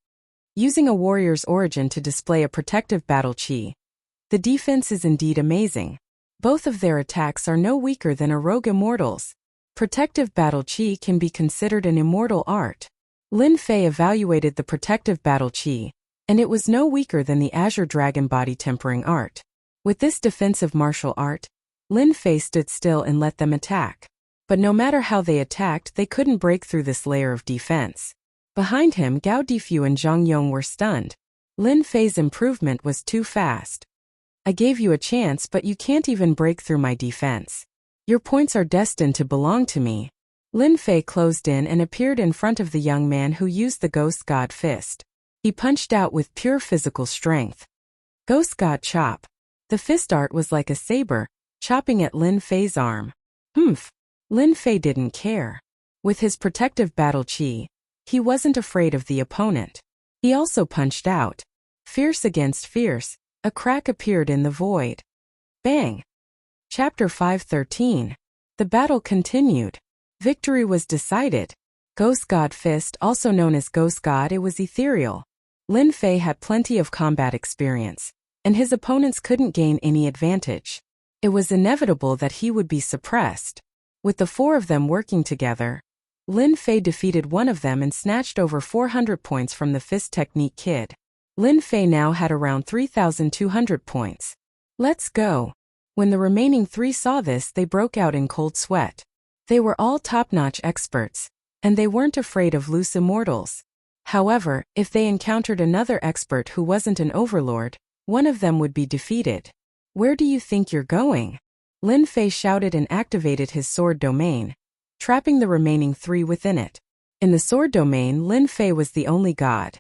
Using a warrior's origin to display a protective battle chi. The defense is indeed amazing. Both of their attacks are no weaker than a rogue immortal's. Protective battle chi can be considered an immortal art. Lin Fei evaluated the protective battle chi, and it was no weaker than the Azure Dragon body tempering art. With this defensive martial art, Lin Fei stood still and let them attack. But no matter how they attacked, they couldn't break through this layer of defense. Behind him, Gao Difu and Zhang Yong were stunned. Lin Fei's improvement was too fast. I gave you a chance, but you can't even break through my defense. Your points are destined to belong to me. Lin Fei closed in and appeared in front of the young man who used the Ghost God Fist. He punched out with pure physical strength. Ghost God Chop. The fist art was like a saber, chopping at Lin Fei's arm. Humph. Lin Fei didn't care. With his protective battle chi, he wasn't afraid of the opponent. He also punched out. Fierce against fierce, a crack appeared in the void. Bang! Chapter 5:13. The battle continued. Victory was decided. Ghost God Fist, also known as Ghost God, it was ethereal. Lin Fei had plenty of combat experience, and his opponents couldn't gain any advantage. It was inevitable that he would be suppressed. With the four of them working together, Lin Fei defeated one of them and snatched over 400 points from the Fist Technique kid. Lin Fei now had around 3,200 points. Let's go. When the remaining three saw this, they broke out in cold sweat. They were all top-notch experts, and they weren't afraid of loose immortals. However, if they encountered another expert who wasn't an overlord, one of them would be defeated. Where do you think you're going? Lin Fei shouted and activated his sword domain, trapping the remaining three within it. In the sword domain, Lin Fei was the only god.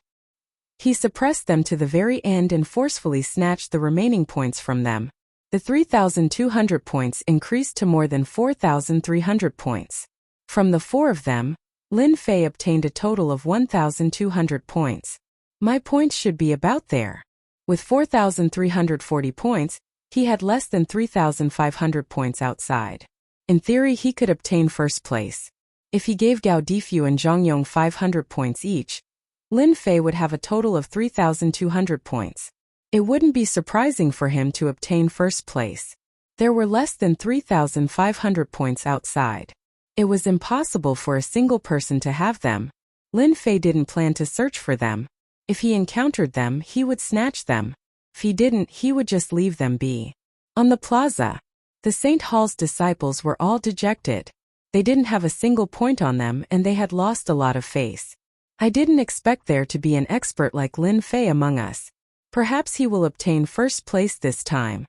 He suppressed them to the very end and forcefully snatched the remaining points from them. The 3,200 points increased to more than 4,300 points. From the four of them, Lin Fei obtained a total of 1,200 points. My points should be about there. With 4,340 points, he had less than 3,500 points outside. In theory, he could obtain first place. If he gave Gao Difu and Zhang Yong 500 points each, Lin Fei would have a total of 3,200 points. It wouldn't be surprising for him to obtain first place. There were less than 3,500 points outside. It was impossible for a single person to have them. Lin Fei didn't plan to search for them. If he encountered them, he would snatch them. If he didn't, he would just leave them be. On the plaza, the St. Hall's disciples were all dejected. They didn't have a single point on them and they had lost a lot of face. I didn't expect there to be an expert like Lin Fei among us. Perhaps he will obtain first place this time.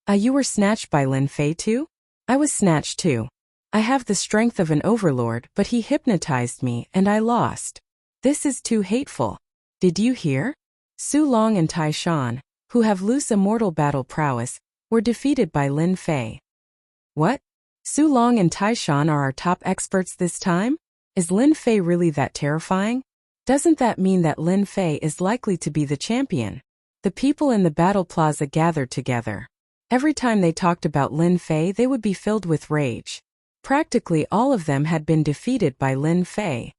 You were snatched by Lin Fei too? I was snatched too. I have the strength of an overlord, but he hypnotized me and I lost. This is too hateful. Did you hear? Su Long and Tai Shan, who have loose immortal battle prowess, were defeated by Lin Fei. What? Su Long and Tai Shan are our top experts this time? Is Lin Fei really that terrifying? Doesn't that mean that Lin Fei is likely to be the champion? The people in the battle plaza gathered together. Every time they talked about Lin Fei, they would be filled with rage. Practically all of them had been defeated by Lin Fei.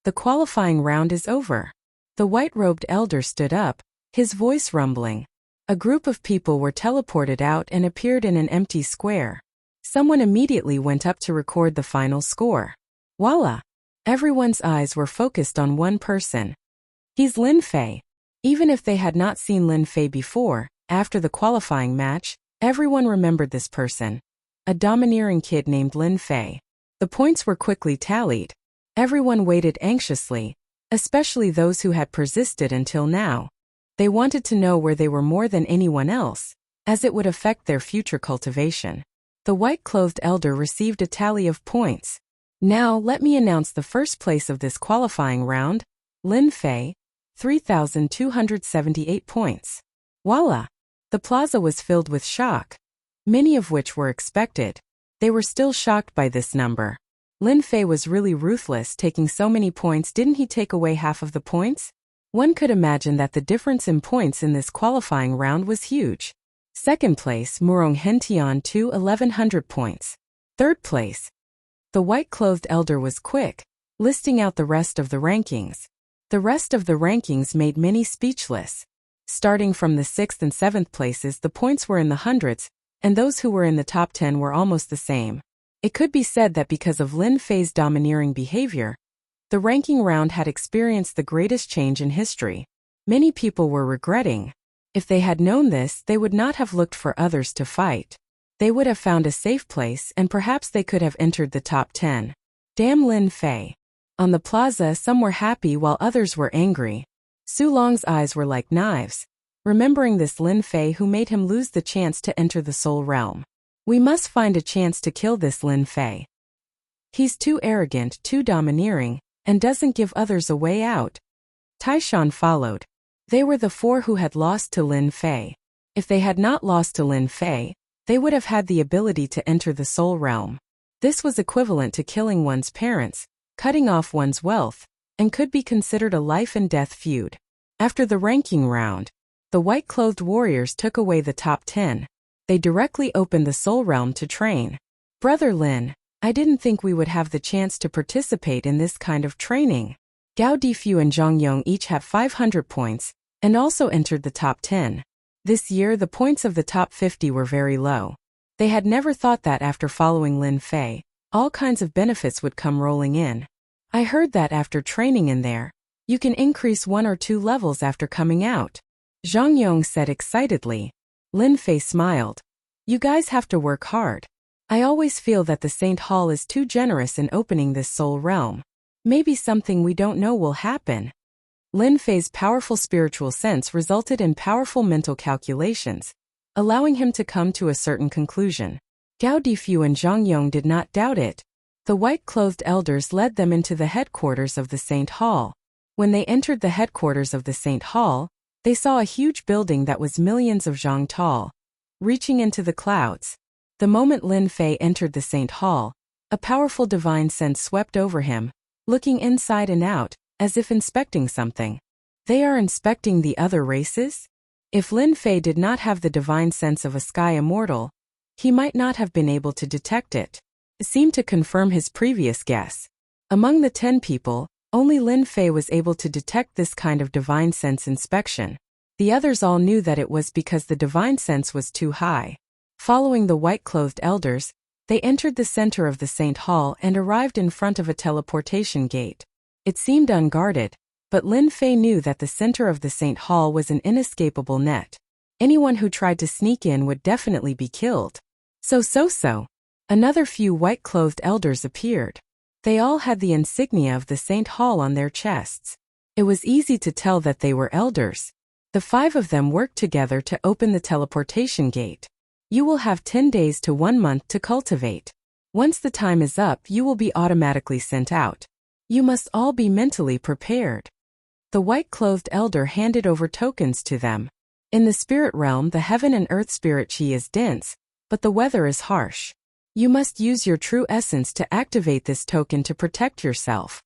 The qualifying round is over. The white-robed elder stood up, his voice rumbling. A group of people were teleported out and appeared in an empty square. Someone immediately went up to record the final score. Voila! Everyone's eyes were focused on one person. He's Lin Fei. Even if they had not seen Lin Fei before, after the qualifying match, everyone remembered this person. A domineering kid named Lin Fei. The points were quickly tallied. Everyone waited anxiously, especially those who had persisted until now. They wanted to know where they were more than anyone else, as it would affect their future cultivation. The white-clothed elder received a tally of points. Now let me announce the first place of this qualifying round. Lin Fei, 3,278 points. Voila! The plaza was filled with shock, many of which were expected. They were still shocked by this number. Lin Fei was really ruthless, taking so many points. Didn't he take away half of the points? One could imagine that the difference in points in this qualifying round was huge. Second place, Murong Hentian, 1,100 points. Third place. The white-clothed elder was quick, listing out the rest of the rankings. The rest of the rankings made many speechless. Starting from the 6th and 7th places, the points were in the hundreds, and those who were in the top 10 were almost the same. It could be said that because of Lin Fei's domineering behavior, the ranking round had experienced the greatest change in history. Many people were regretting. If they had known this, they would not have looked for others to fight. They would have found a safe place and perhaps they could have entered the top 10. Damn Lin Fei. On the plaza, some were happy while others were angry. Su Long's eyes were like knives, remembering this Lin Fei who made him lose the chance to enter the Soul Realm. We must find a chance to kill this Lin Fei. He's too arrogant, too domineering, and doesn't give others a way out. Tai Shan followed. They were the four who had lost to Lin Fei. If they had not lost to Lin Fei, they would have had the ability to enter the Soul Realm. This was equivalent to killing one's parents, cutting off one's wealth, and could be considered a life and death feud. After the ranking round, the white-clothed warriors took away the top 10. They directly opened the Soul Realm to train. Brother Lin, I didn't think we would have the chance to participate in this kind of training. Gao Difu and Zhang Yong each have 500 points, and also entered the top 10. This year the points of the top 50 were very low. They had never thought that after following Lin Fei, all kinds of benefits would come rolling in. I heard that after training in there, you can increase 1 or 2 levels after coming out. Zhang Yong said excitedly. Lin Fei smiled. You guys have to work hard. I always feel that the Saint Hall is too generous in opening this soul realm. Maybe something we don't know will happen. Lin Fei's powerful spiritual sense resulted in powerful mental calculations, allowing him to come to a certain conclusion. Gao Difu and Zhang Yong did not doubt it. The white-clothed elders led them into the headquarters of the Saint Hall. When they entered the headquarters of the Saint Hall, they saw a huge building that was millions of zhang tall, reaching into the clouds. The moment Lin Fei entered the Saint Hall, a powerful divine sense swept over him, looking inside and out, as if inspecting something. They are inspecting the other races? If Lin Fei did not have the divine sense of a sky immortal, he might not have been able to detect it. It seemed to confirm his previous guess. Among the 10 people, only Lin Fei was able to detect this kind of divine sense inspection. The others all knew that it was because the divine sense was too high. Following the white-clothed elders, they entered the center of the Saint Hall and arrived in front of a teleportation gate. It seemed unguarded, but Lin Fei knew that the center of the Saint Hall was an inescapable net. Anyone who tried to sneak in would definitely be killed. So. Another few white-clothed elders appeared. They all had the insignia of the Saint Hall on their chests. It was easy to tell that they were elders. The 5 of them worked together to open the teleportation gate. You will have 10 days to 1 month to cultivate. Once the time is up, you will be automatically sent out. You must all be mentally prepared. The white-clothed elder handed over tokens to them. In the spirit realm, the heaven and earth spirit chi is dense, but the weather is harsh. You must use your true essence to activate this token to protect yourself.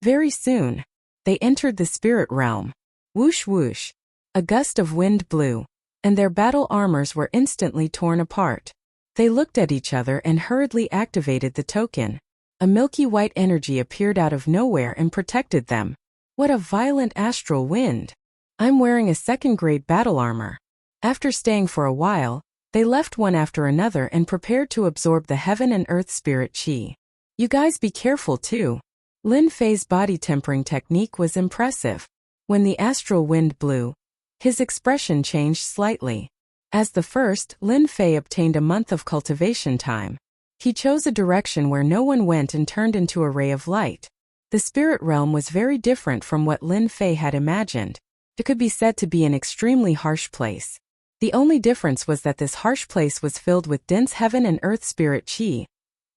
Very soon, they entered the spirit realm. Whoosh whoosh. A gust of wind blew, and their battle armors were instantly torn apart. They looked at each other and hurriedly activated the token. A milky white energy appeared out of nowhere and protected them. What a violent astral wind! I'm wearing a 2nd-grade battle armor. After staying for a while, they left one after another and prepared to absorb the heaven and earth spirit chi. You guys be careful too. Lin Fei's body tempering technique was impressive. When the astral wind blew, his expression changed slightly. As the first, Lin Fei obtained a month of cultivation time. He chose a direction where no one went and turned into a ray of light. The spirit realm was very different from what Lin Fei had imagined. It could be said to be an extremely harsh place. The only difference was that this harsh place was filled with dense heaven and earth spirit chi,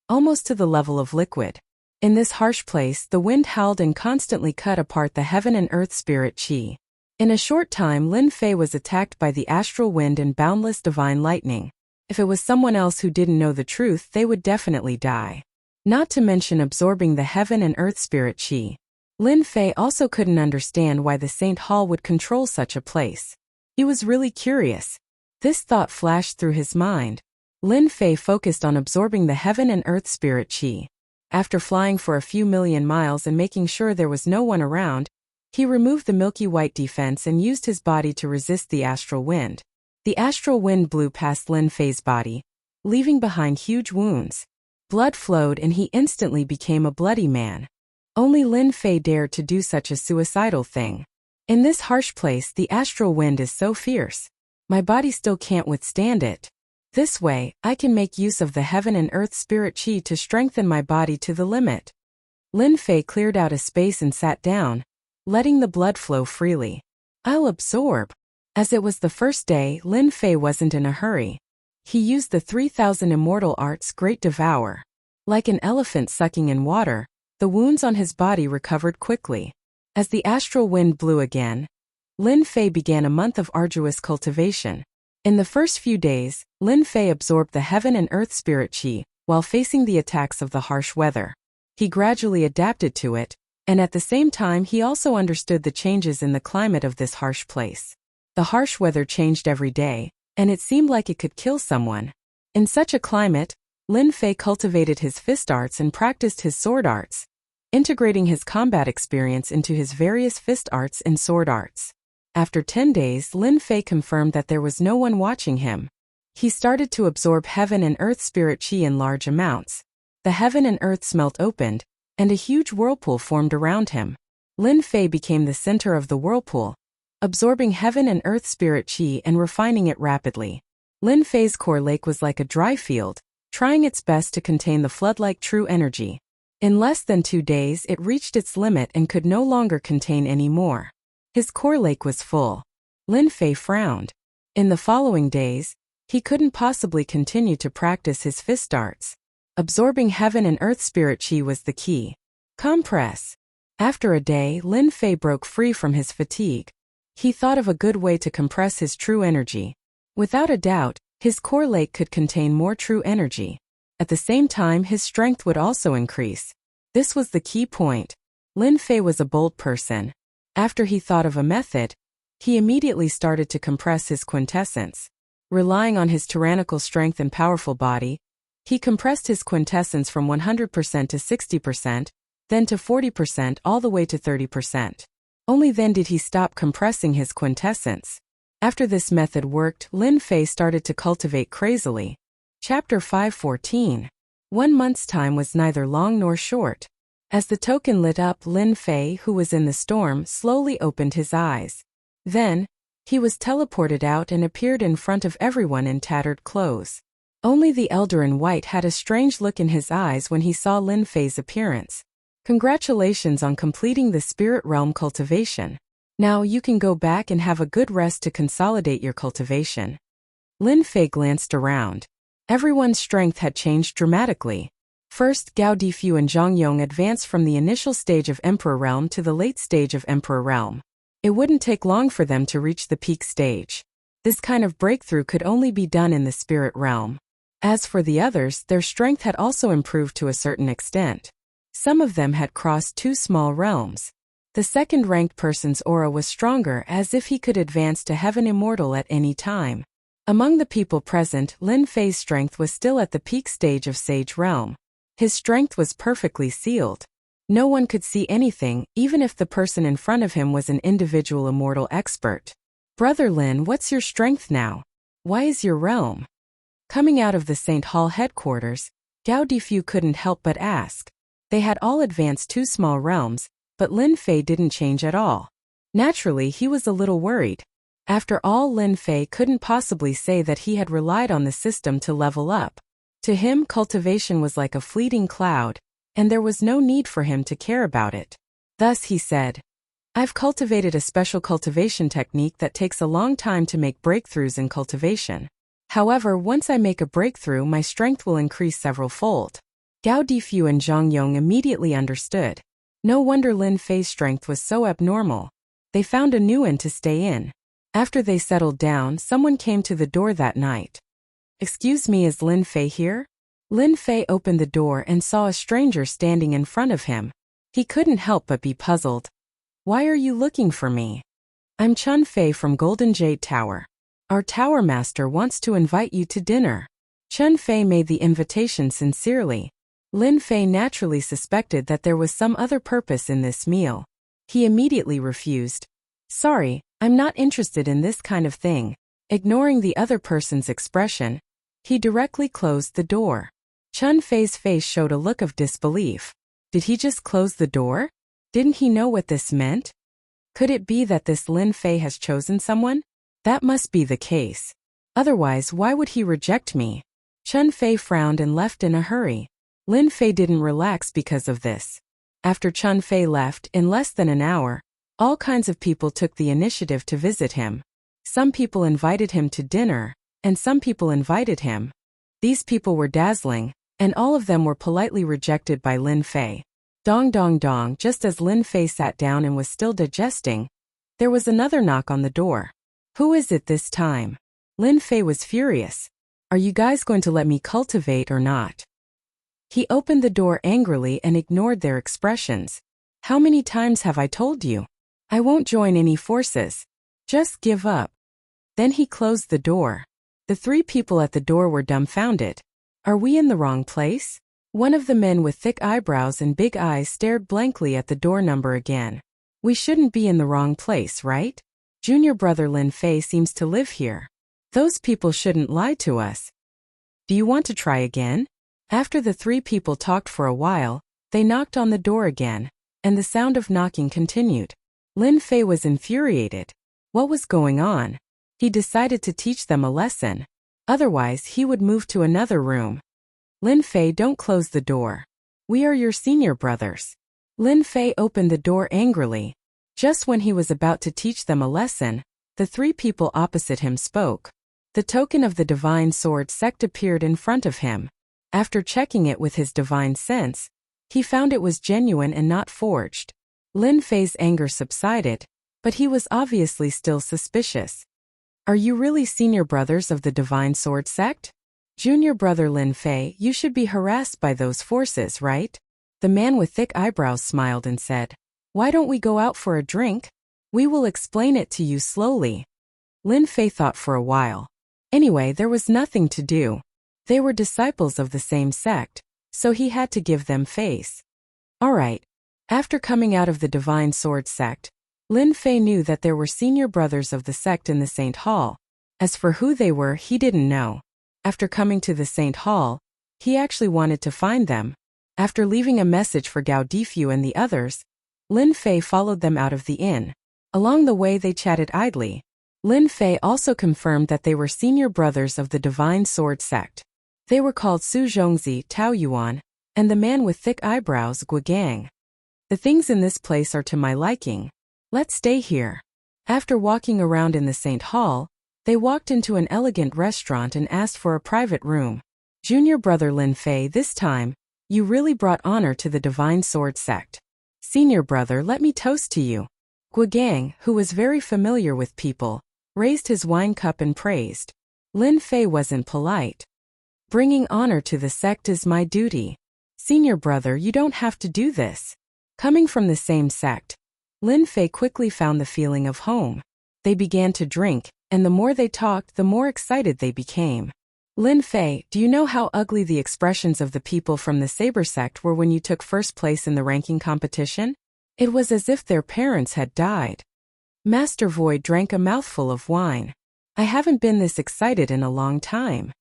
almost to the level of liquid. In this harsh place, the wind howled and constantly cut apart the heaven and earth spirit chi. In a short time, Lin Fei was attacked by the astral wind and boundless divine lightning. If it was someone else who didn't know the truth, they would definitely die. Not to mention absorbing the heaven and earth spirit chi. Lin Fei also couldn't understand why the Saint Hall would control such a place. He was really curious. This thought flashed through his mind. Lin Fei focused on absorbing the heaven and earth spirit chi. After flying for a few million miles and making sure there was no one around, he removed the milky white defense and used his body to resist the astral wind. The astral wind blew past Lin Fei's body, leaving behind huge wounds. Blood flowed and he instantly became a bloody man. Only Lin Fei dared to do such a suicidal thing. In this harsh place, the astral wind is so fierce. My body still can't withstand it. This way, I can make use of the heaven and earth spirit chi to strengthen my body to the limit. Lin Fei cleared out a space and sat down, letting the blood flow freely. I'll absorb. As it was the first day, Lin Fei wasn't in a hurry. He used the 3000 immortal arts Great Devour. Like an elephant sucking in water, the wounds on his body recovered quickly. As the astral wind blew again, Lin Fei began a month of arduous cultivation. In the first few days, Lin Fei absorbed the heaven and earth spirit chi, while facing the attacks of the harsh weather. He gradually adapted to it, And at the same time he also understood the changes in the climate of this harsh place. The harsh weather changed every day, and it seemed like it could kill someone. In such a climate, Lin Fei cultivated his fist arts and practiced his sword arts, integrating his combat experience into his various fist arts and sword arts. After 10 days, Lin Fei confirmed that there was no one watching him. He started to absorb heaven and earth spirit chi in large amounts. The heaven and earth smelt opened, and a huge whirlpool formed around him. Lin Fei became the center of the whirlpool, absorbing heaven and earth spirit chi and refining it rapidly. Lin Fei's core lake was like a dry field, trying its best to contain the flood-like true energy. In less than 2 days it reached its limit and could no longer contain any more. His core lake was full. Lin Fei frowned. In the following days, he couldn't possibly continue to practice his fist arts. Absorbing heaven and earth spirit chi was the key. Compress. After a day, Lin Fei broke free from his fatigue. He thought of a good way to compress his true energy. Without a doubt, his core lake could contain more true energy. At the same time, his strength would also increase. This was the key point. Lin Fei was a bold person. After he thought of a method, he immediately started to compress his quintessence. Relying on his tyrannical strength and powerful body, he compressed his quintessence from 100% to 60%, then to 40%, all the way to 30%. Only then did he stop compressing his quintessence. After this method worked, Lin Fei started to cultivate crazily. Chapter 5:14. 1 month's time was neither long nor short. As the token lit up, Lin Fei, who was in the storm, slowly opened his eyes. Then, he was teleported out and appeared in front of everyone in tattered clothes. Only the elder in white had a strange look in his eyes when he saw Lin Fei's appearance. Congratulations on completing the spirit realm cultivation. Now you can go back and have a good rest to consolidate your cultivation. Lin Fei glanced around. Everyone's strength had changed dramatically. First, Gao Difu and Zhang Yong advanced from the initial stage of Emperor Realm to the late stage of Emperor Realm. It wouldn't take long for them to reach the peak stage. This kind of breakthrough could only be done in the spirit realm. As for the others, their strength had also improved to a certain extent. Some of them had crossed 2 small realms. The second-ranked person's aura was stronger, as if he could advance to heaven immortal at any time. Among the people present, Lin Fei's strength was still at the peak stage of Sage Realm. His strength was perfectly sealed. No one could see anything, even if the person in front of him was an individual immortal expert. Brother Lin, what's your strength now? Why is your realm? Coming out of the St. Hall headquarters, Gao Difu couldn't help but ask. They had all advanced 2 small realms, but Lin Fei didn't change at all. Naturally, he was a little worried. After all, Lin Fei couldn't possibly say that he had relied on the system to level up. To him, cultivation was like a fleeting cloud, and there was no need for him to care about it. Thus he said, I've cultivated a special cultivation technique that takes a long time to make breakthroughs in cultivation. However, once I make a breakthrough, my strength will increase several-fold. Gao Difu and Zhang Yong immediately understood. No wonder Lin Fei's strength was so abnormal. They found a new inn to stay in. After they settled down, someone came to the door that night. Excuse me, is Lin Fei here? Lin Fei opened the door and saw a stranger standing in front of him. He couldn't help but be puzzled. Why are you looking for me? I'm Chun Fei from Golden Jade Tower. Our tower master wants to invite you to dinner. Chun Fei made the invitation sincerely. Lin Fei naturally suspected that there was some other purpose in this meal. He immediately refused. Sorry, I'm not interested in this kind of thing. Ignoring the other person's expression, he directly closed the door. Chun Fei's face showed a look of disbelief. Did he just close the door? Didn't he know what this meant? Could it be that this Lin Fei has chosen someone? That must be the case. Otherwise, why would he reject me? Chun Fei frowned and left in a hurry. Lin Fei didn't relax because of this. After Chun Fei left, in less than an hour, all kinds of people took the initiative to visit him. Some people invited him to dinner, and some people invited him. These people were dazzling, and all of them were politely rejected by Lin Fei. Dong dong dong, just as Lin Fei sat down and was still digesting, there was another knock on the door. Who is it this time? Lin Fei was furious. Are you guys going to let me cultivate or not? He opened the door angrily and ignored their expressions. How many times have I told you? I won't join any forces. Just give up. Then he closed the door. The three people at the door were dumbfounded. Are we in the wrong place? One of the men with thick eyebrows and big eyes stared blankly at the door number again. We shouldn't be in the wrong place, right? Junior brother Lin Fei seems to live here. Those people shouldn't lie to us. Do you want to try again? After the three people talked for a while, they knocked on the door again, and the sound of knocking continued. Lin Fei was infuriated. What was going on? He decided to teach them a lesson. Otherwise, he would move to another room. Lin Fei, don't close the door. We are your senior brothers. Lin Fei opened the door angrily. Just when he was about to teach them a lesson, the three people opposite him spoke. The token of the divine sword sect appeared in front of him. After checking it with his divine sense, he found it was genuine and not forged. Lin Fei's anger subsided, but he was obviously still suspicious. Are you really senior brothers of the divine sword sect? Junior brother Lin Fei, you should be harassed by those forces, right? The man with thick eyebrows smiled and said, why don't we go out for a drink? We will explain it to you slowly. Lin Fei thought for a while. Anyway, there was nothing to do. They were disciples of the same sect, so he had to give them face. Alright. After coming out of the divine sword sect, Lin Fei knew that there were senior brothers of the sect in the Saint Hall. As for who they were, he didn't know. After coming to the Saint Hall, he actually wanted to find them. After leaving a message for Gao Difu and the others, Lin Fei followed them out of the inn. Along the way they chatted idly. Lin Fei also confirmed that they were senior brothers of the divine sword sect. They were called Su Zhongzi, Tao Yuan, and the man with thick eyebrows, Gua Gang. The things in this place are to my liking. Let's stay here. After walking around in the Saint Hall, they walked into an elegant restaurant and asked for a private room. Junior brother Lin Fei, this time, you really brought honor to the divine sword sect. Senior brother, let me toast to you. Gua Gang, who was very familiar with people, raised his wine cup and praised. Lin Fei wasn't polite. Bringing honor to the sect is my duty. Senior brother, you don't have to do this. Coming from the same sect, Lin Fei quickly found the feeling of home. They began to drink, and the more they talked, the more excited they became. Lin Fei, do you know how ugly the expressions of the people from the Saber sect were when you took first place in the ranking competition? It was as if their parents had died. Master Void drank a mouthful of wine. I haven't been this excited in a long time.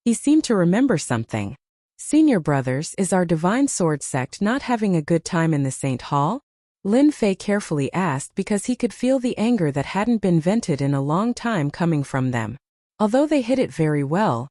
He seemed to remember something. Senior brothers, is our divine sword sect not having a good time in the Saint Hall? Lin Fei carefully asked because he could feel the anger that hadn't been vented in a long time coming from them. Although they hid it very well,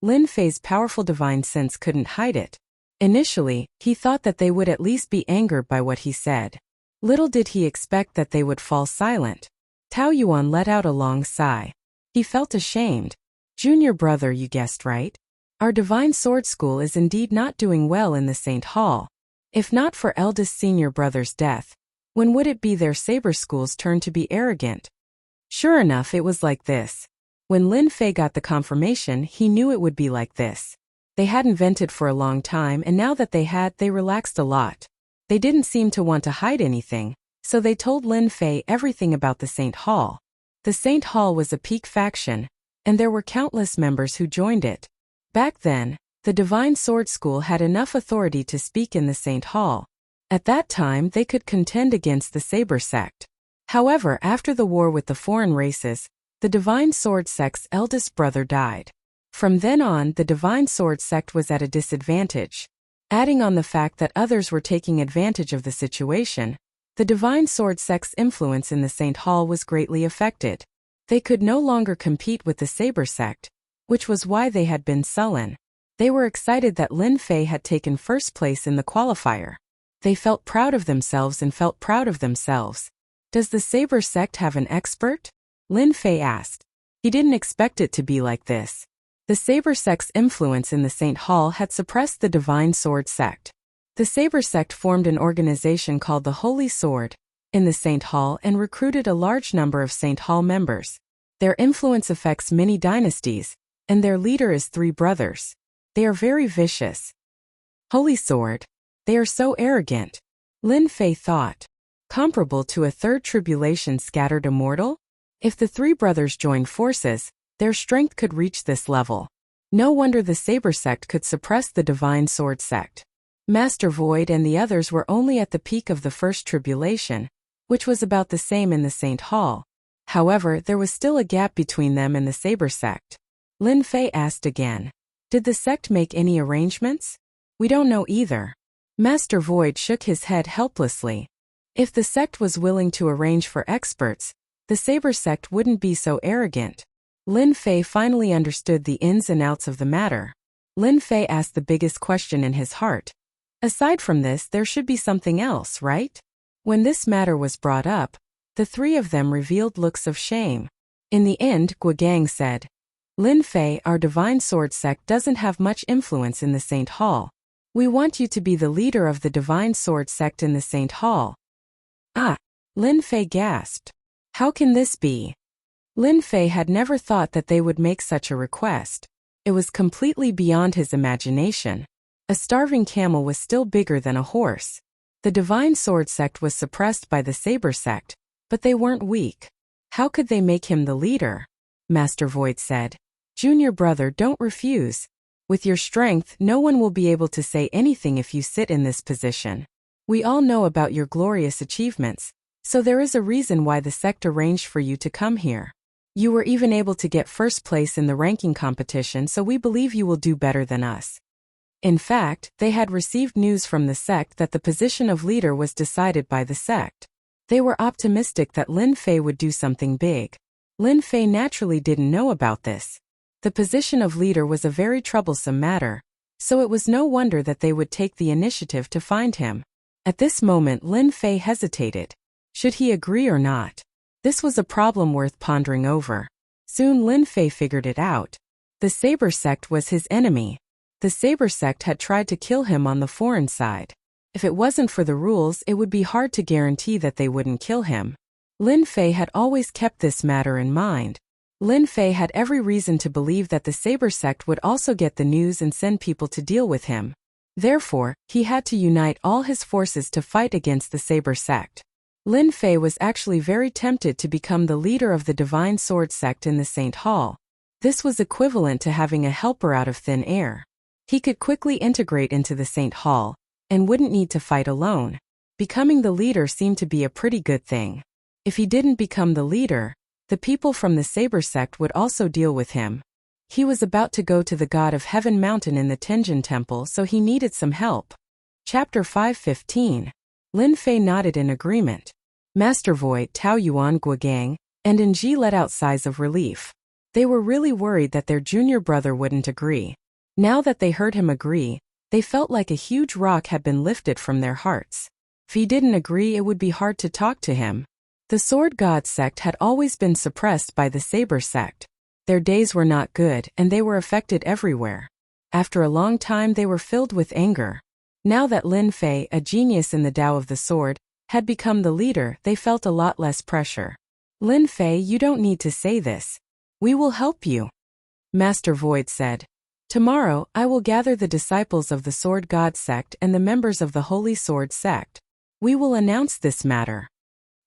Lin Fei's powerful divine sense couldn't hide it. Initially, he thought that they would at least be angered by what he said. Little did he expect that they would fall silent. Tao Yuan let out a long sigh. He felt ashamed. Junior brother, you guessed right. Our divine sword school is indeed not doing well in the Saint Hall. If not for eldest senior brother's death, when would it be their saber school's turn to be arrogant? Sure enough, it was like this. When Lin Fei got the confirmation, he knew it would be like this. They hadn't vented for a long time, and now that they had, they relaxed a lot. They didn't seem to want to hide anything, so they told Lin Fei everything about the Saint Hall. The Saint Hall was a peak faction, and there were countless members who joined it. Back then, the Divine Sword School had enough authority to speak in the Saint Hall. At that time, they could contend against the Saber sect. However, after the war with the foreign races, the Divine Sword sect's eldest brother died. From then on, the Divine Sword sect was at a disadvantage. Adding on the fact that others were taking advantage of the situation, the Divine Sword sect's influence in the Saint Hall was greatly affected. They could no longer compete with the Saber sect, which was why they had been sullen. They were excited that Lin Fei had taken first place in the qualifier. They felt proud of themselves and felt proud of themselves. Does the Saber sect have an expert? Lin Fei asked. He didn't expect it to be like this. The Saber sect's influence in the Saint Hall had suppressed the Divine Sword sect. The Saber sect formed an organization called the Holy Sword in the Saint Hall and recruited a large number of Saint Hall members. Their influence affects many dynasties, and their leader is 3 brothers. They are very vicious. Holy Sword. They are so arrogant. Lin Fei thought. Comparable to a third tribulation scattered immortal? If the three brothers joined forces, their strength could reach this level. No wonder the Saber sect could suppress the Divine Sword sect. Master Void and the others were only at the peak of the first tribulation, which was about the same in the Saint Hall. However, there was still a gap between them and the Saber sect. Lin Fei asked again. Did the sect make any arrangements? We don't know either. Master Void shook his head helplessly. If the sect was willing to arrange for experts, the Saber sect wouldn't be so arrogant. Lin Fei finally understood the ins and outs of the matter. Lin Fei asked the biggest question in his heart. Aside from this, there should be something else, right? When this matter was brought up, the three of them revealed looks of shame. In the end, Guogang said, Lin Fei, our Divine Sword sect doesn't have much influence in the Saint Hall. We want you to be the leader of the Divine Sword sect in the Saint Hall. Ah! Lin Fei gasped. How can this be? Lin Fei had never thought that they would make such a request. It was completely beyond his imagination. A starving camel was still bigger than a horse. The Divine Sword sect was suppressed by the Saber sect, but they weren't weak. How could they make him the leader? Master Void said. Junior brother, don't refuse. With your strength, no one will be able to say anything if you sit in this position. We all know about your glorious achievements, so there is a reason why the sect arranged for you to come here. You were even able to get first place in the ranking competition, so we believe you will do better than us. In fact, they had received news from the sect that the position of leader was decided by the sect. They were optimistic that Lin Fei would do something big. Lin Fei naturally didn't know about this. The position of leader was a very troublesome matter, so it was no wonder that they would take the initiative to find him. At this moment, Lin Fei hesitated. Should he agree or not? This was a problem worth pondering over. Soon Lin Fei figured it out. The Saber sect was his enemy. The Saber sect had tried to kill him on the foreign side. If it wasn't for the rules, it would be hard to guarantee that they wouldn't kill him. Lin Fei had always kept this matter in mind. Lin Fei had every reason to believe that the Saber sect would also get the news and send people to deal with him. Therefore, he had to unite all his forces to fight against the Saber sect. Lin Fei was actually very tempted to become the leader of the Divine Sword sect in the Saint Hall. This was equivalent to having a helper out of thin air. He could quickly integrate into the Saint Hall, and wouldn't need to fight alone. Becoming the leader seemed to be a pretty good thing. If he didn't become the leader, the people from the Saber sect would also deal with him. He was about to go to the God of Heaven Mountain in the Tenjin Temple, so he needed some help. Chapter 5:15. Lin Fei nodded in agreement. Master Void, Tao Yuan, Guogang, and Nji let out sighs of relief. They were really worried that their junior brother wouldn't agree. Now that they heard him agree, they felt like a huge rock had been lifted from their hearts. If he didn't agree, it would be hard to talk to him. The Sword God sect had always been suppressed by the Saber sect. Their days were not good, and they were affected everywhere. After a long time, they were filled with anger. Now that Lin Fei, a genius in the Tao of the Sword, had become the leader, they felt a lot less pressure. Lin Fei, you don't need to say this. We will help you. Master Void said. Tomorrow, I will gather the disciples of the Sword God sect and the members of the Holy Sword sect. We will announce this matter.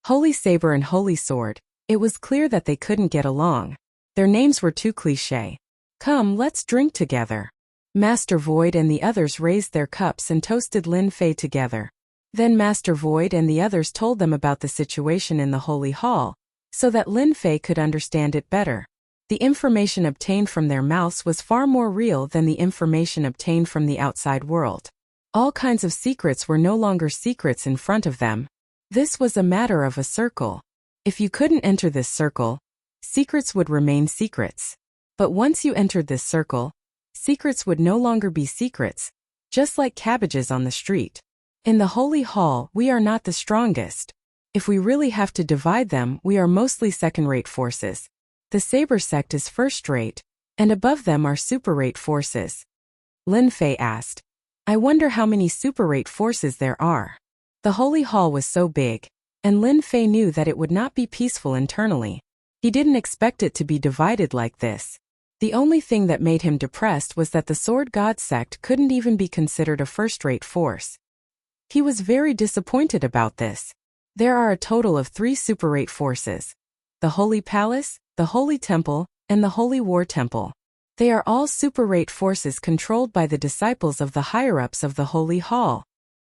Holy Saber and Holy Sword, it was clear that they couldn't get along. Their names were too cliché. Come, let's drink together. Master Void and the others raised their cups and toasted Lin Fei together. Then Master Void and the others told them about the situation in the Holy Hall, so that Lin Fei could understand it better. The information obtained from their mouths was far more real than the information obtained from the outside world. All kinds of secrets were no longer secrets in front of them. This was a matter of a circle. If you couldn't enter this circle, secrets would remain secrets. But once you entered this circle, secrets would no longer be secrets, just like cabbages on the street. In the Holy Hall, we are not the strongest. If we really have to divide them, we are mostly second-rate forces. The Saber sect is first-rate, and above them are super-rate forces. Lin Fei asked, I wonder how many super-rate forces there are. The Holy Hall was so big, and Lin Fei knew that it would not be peaceful internally. He didn't expect it to be divided like this. The only thing that made him depressed was that the Sword God sect couldn't even be considered a first-rate force. He was very disappointed about this. There are a total of 3 super-rate forces: the Holy Palace, the Holy Temple, and the Holy War Temple. They are all super-rate forces controlled by the disciples of the higher-ups of the Holy Hall.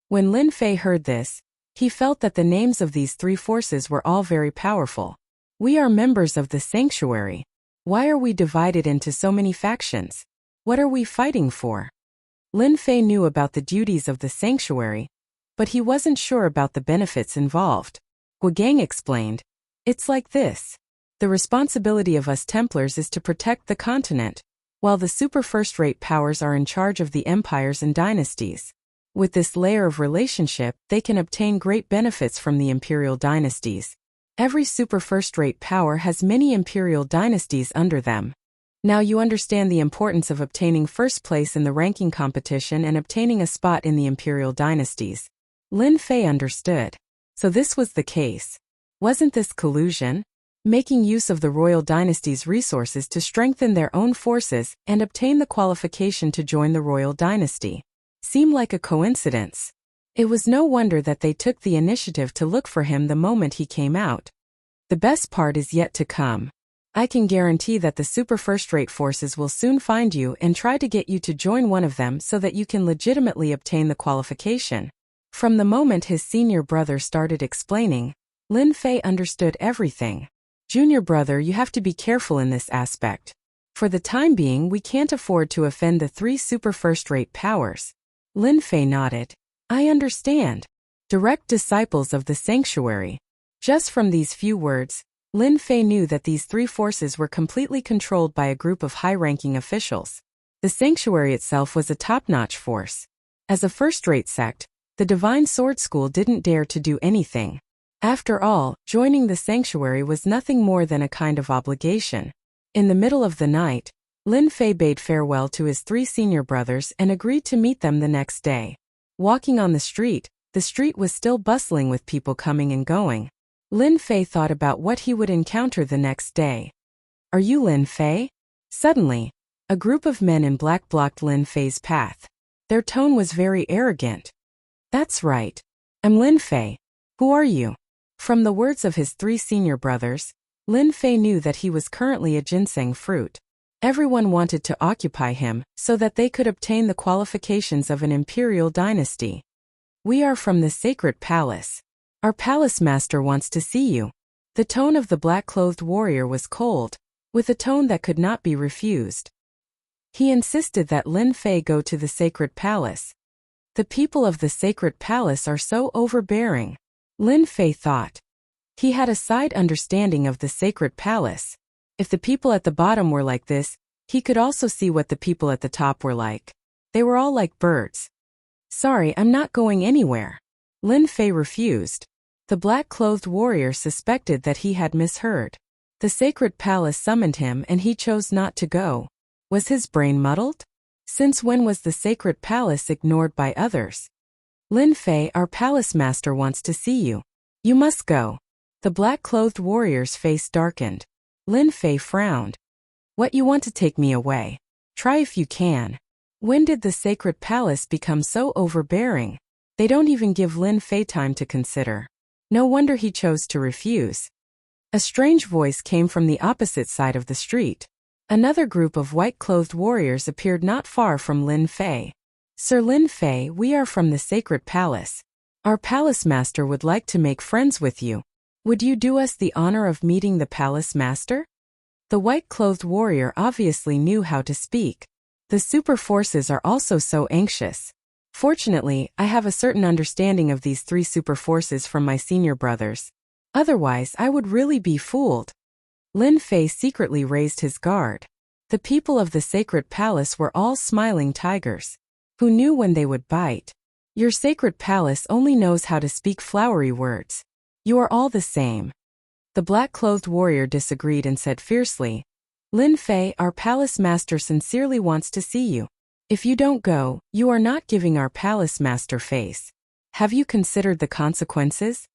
When Lin Fei heard this, he felt that the names of these 3 forces were all very powerful. We are members of the sanctuary. Why are we divided into so many factions? What are we fighting for? Lin Fei knew about the duties of the sanctuary, but he wasn't sure about the benefits involved. Guogang explained, "It's like this. The responsibility of us Templars is to protect the continent, while the super first-rate powers are in charge of the empires and dynasties. With this layer of relationship, they can obtain great benefits from the imperial dynasties. Every super first-rate power has many imperial dynasties under them. Now you understand the importance of obtaining first place in the ranking competition and obtaining a spot in the imperial dynasties." Lin Fei understood. So this was the case. Wasn't this collusion? Making use of the royal dynasty's resources to strengthen their own forces and obtain the qualification to join the royal dynasty. Seemed like a coincidence. It was no wonder that they took the initiative to look for him the moment he came out. The best part is yet to come. I can guarantee that the super first-rate forces will soon find you and try to get you to join one of them so that you can legitimately obtain the qualification. From the moment his senior brother started explaining, Lin Fei understood everything. Junior brother, you have to be careful in this aspect. For the time being, we can't afford to offend the 3 super first-rate powers. Lin Fei nodded. I understand. Direct disciples of the sanctuary. Just from these few words, Lin Fei knew that these 3 forces were completely controlled by a group of high-ranking officials. The sanctuary itself was a top-notch force. As a first-rate sect, the Divine Sword School didn't dare to do anything. After all, joining the sanctuary was nothing more than a kind of obligation. In the middle of the night, Lin Fei bade farewell to his 3 senior brothers and agreed to meet them the next day. Walking on the street was still bustling with people coming and going. Lin Fei thought about what he would encounter the next day. Are you Lin Fei? Suddenly, a group of men in black blocked Lin Fei's path. Their tone was very arrogant. That's right. I'm Lin Fei. Who are you? From the words of his 3 senior brothers, Lin Fei knew that he was currently a ginseng fruit. Everyone wanted to occupy him so that they could obtain the qualifications of an imperial dynasty. We are from the sacred palace. Our palace master wants to see you. The tone of the black-clothed warrior was cold, with a tone that could not be refused. He insisted that Lin Fei go to the sacred palace. The people of the sacred palace are so overbearing. Lin Fei thought. He had a side understanding of the sacred palace. If the people at the bottom were like this, he could also see what the people at the top were like. They were all like birds. Sorry, I'm not going anywhere. Lin Fei refused. The black-clothed warrior suspected that he had misheard. The sacred palace summoned him and he chose not to go. Was his brain muddled? Since when was the sacred palace ignored by others? Lin Fei, our palace master wants to see you. You must go. The black-clothed warrior's face darkened. Lin Fei frowned. What, you want to take me away? Try if you can. When did the sacred palace become so overbearing? They don't even give Lin Fei time to consider. No wonder he chose to refuse. A strange voice came from the opposite side of the street. Another group of white-clothed warriors appeared not far from Lin Fei. Sir Lin Fei, we are from the sacred palace. Our palace master would like to make friends with you. Would you do us the honor of meeting the palace master? The white-clothed warrior obviously knew how to speak. The super forces are also so anxious. Fortunately, I have a certain understanding of these 3 super forces from my senior brothers. Otherwise, I would really be fooled. Lin Fei secretly raised his guard. The people of the sacred palace were all smiling tigers. Who knew when they would bite? Your sacred palace only knows how to speak flowery words. You are all the same. The black-clothed warrior disagreed and said fiercely, Lin Fei, our palace master sincerely wants to see you. If you don't go, you are not giving our palace master face. Have you considered the consequences?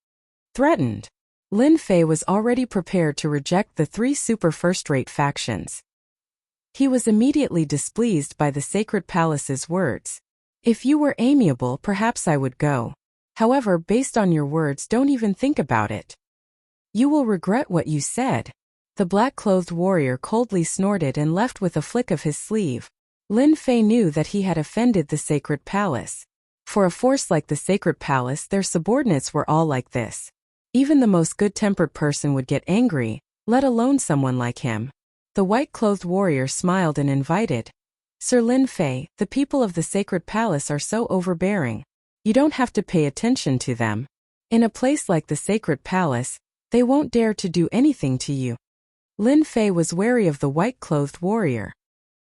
Threatened. Lin Fei was already prepared to reject the 3 super first-rate factions. He was immediately displeased by the sacred palace's words. If you were amiable, perhaps I would go. However, based on your words, don't even think about it. You will regret what you said. The black-clothed warrior coldly snorted and left with a flick of his sleeve. Lin Fei knew that he had offended the sacred palace. For a force like the sacred palace, their subordinates were all like this. Even the most good-tempered person would get angry, let alone someone like him. The white-clothed warrior smiled and invited. Sir Lin Fei, the people of the sacred palace are so overbearing. You don't have to pay attention to them. In a place like the sacred palace, they won't dare to do anything to you. Lin Fei was wary of the white-clothed warrior.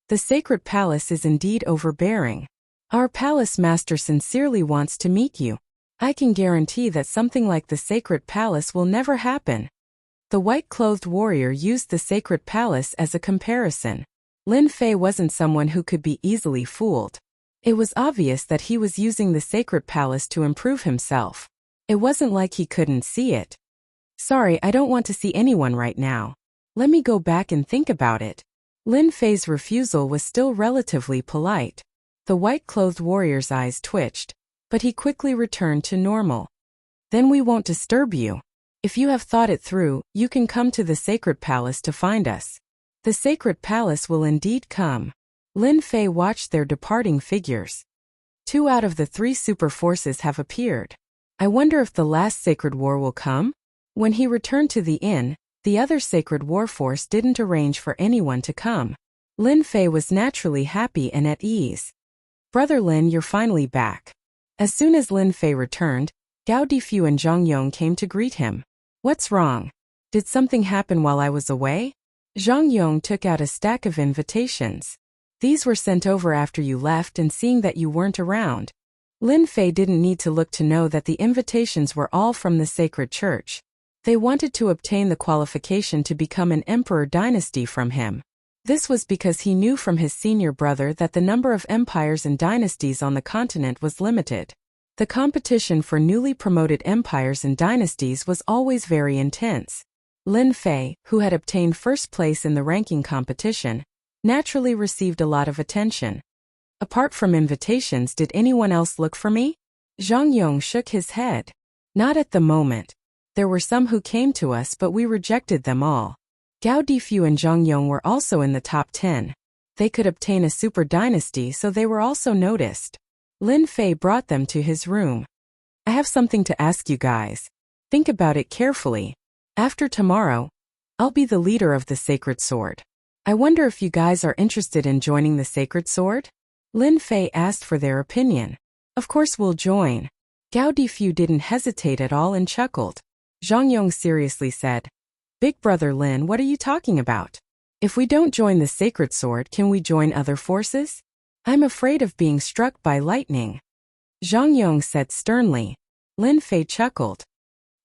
The sacred palace is indeed overbearing. Our palace master sincerely wants to meet you. I can guarantee that something like the sacred palace will never happen. The white-clothed warrior used the sacred palace as a comparison. Lin Fei wasn't someone who could be easily fooled. It was obvious that he was using the sacred palace to improve himself. It wasn't like he couldn't see it. Sorry, I don't want to see anyone right now. Let me go back and think about it. Lin Fei's refusal was still relatively polite. The white-clothed warrior's eyes twitched, but he quickly returned to normal. Then we won't disturb you. If you have thought it through, you can come to the sacred palace to find us. The sacred palace will indeed come. Lin Fei watched their departing figures. 2 out of the 3 super forces have appeared. I wonder if the last sacred war will come? When he returned to the inn, the other sacred war force didn't arrange for anyone to come. Lin Fei was naturally happy and at ease. Brother Lin, you're finally back. As soon as Lin Fei returned, Gao Difu and Zhang Yong came to greet him. What's wrong? Did something happen while I was away? Zhang Yong took out a stack of invitations. These were sent over after you left and seeing that you weren't around. Lin Fei didn't need to look to know that the invitations were all from the sacred church. They wanted to obtain the qualification to become an emperor dynasty from him. This was because he knew from his senior brother that the number of empires and dynasties on the continent was limited. The competition for newly promoted empires and dynasties was always very intense. Lin Fei, who had obtained first place in the ranking competition, naturally received a lot of attention. Apart from invitations, did anyone else look for me? Zhang Yong shook his head. Not at the moment. There were some who came to us but we rejected them all. Gao Difu and Zhang Yong were also in the top 10. They could obtain a super dynasty so they were also noticed. Lin Fei brought them to his room. I have something to ask you guys. Think about it carefully. After tomorrow, I'll be the leader of the Sacred Sword. I wonder if you guys are interested in joining the Sacred Sword? Lin Fei asked for their opinion. Of course we'll join. Gao Difu didn't hesitate at all and chuckled. Zhang Yong seriously said, Big brother Lin, what are you talking about? If we don't join the Sacred Sword, can we join other forces? I'm afraid of being struck by lightning. Zhang Yong said sternly. Lin Fei chuckled.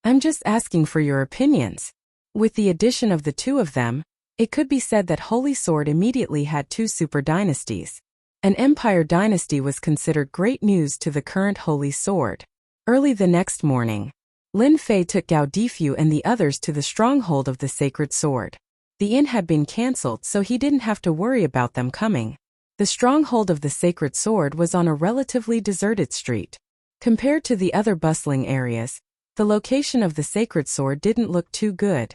I'm just asking for your opinions. With the addition of the 2 of them, it could be said that Holy Sword immediately had 2 super dynasties. An empire dynasty was considered great news to the current Holy Sword. Early the next morning, Lin Fei took Gao Difu and the others to the stronghold of the Sacred Sword. The inn had been cancelled so he didn't have to worry about them coming. The stronghold of the Sacred Sword was on a relatively deserted street. Compared to the other bustling areas, the location of the Sacred Sword didn't look too good.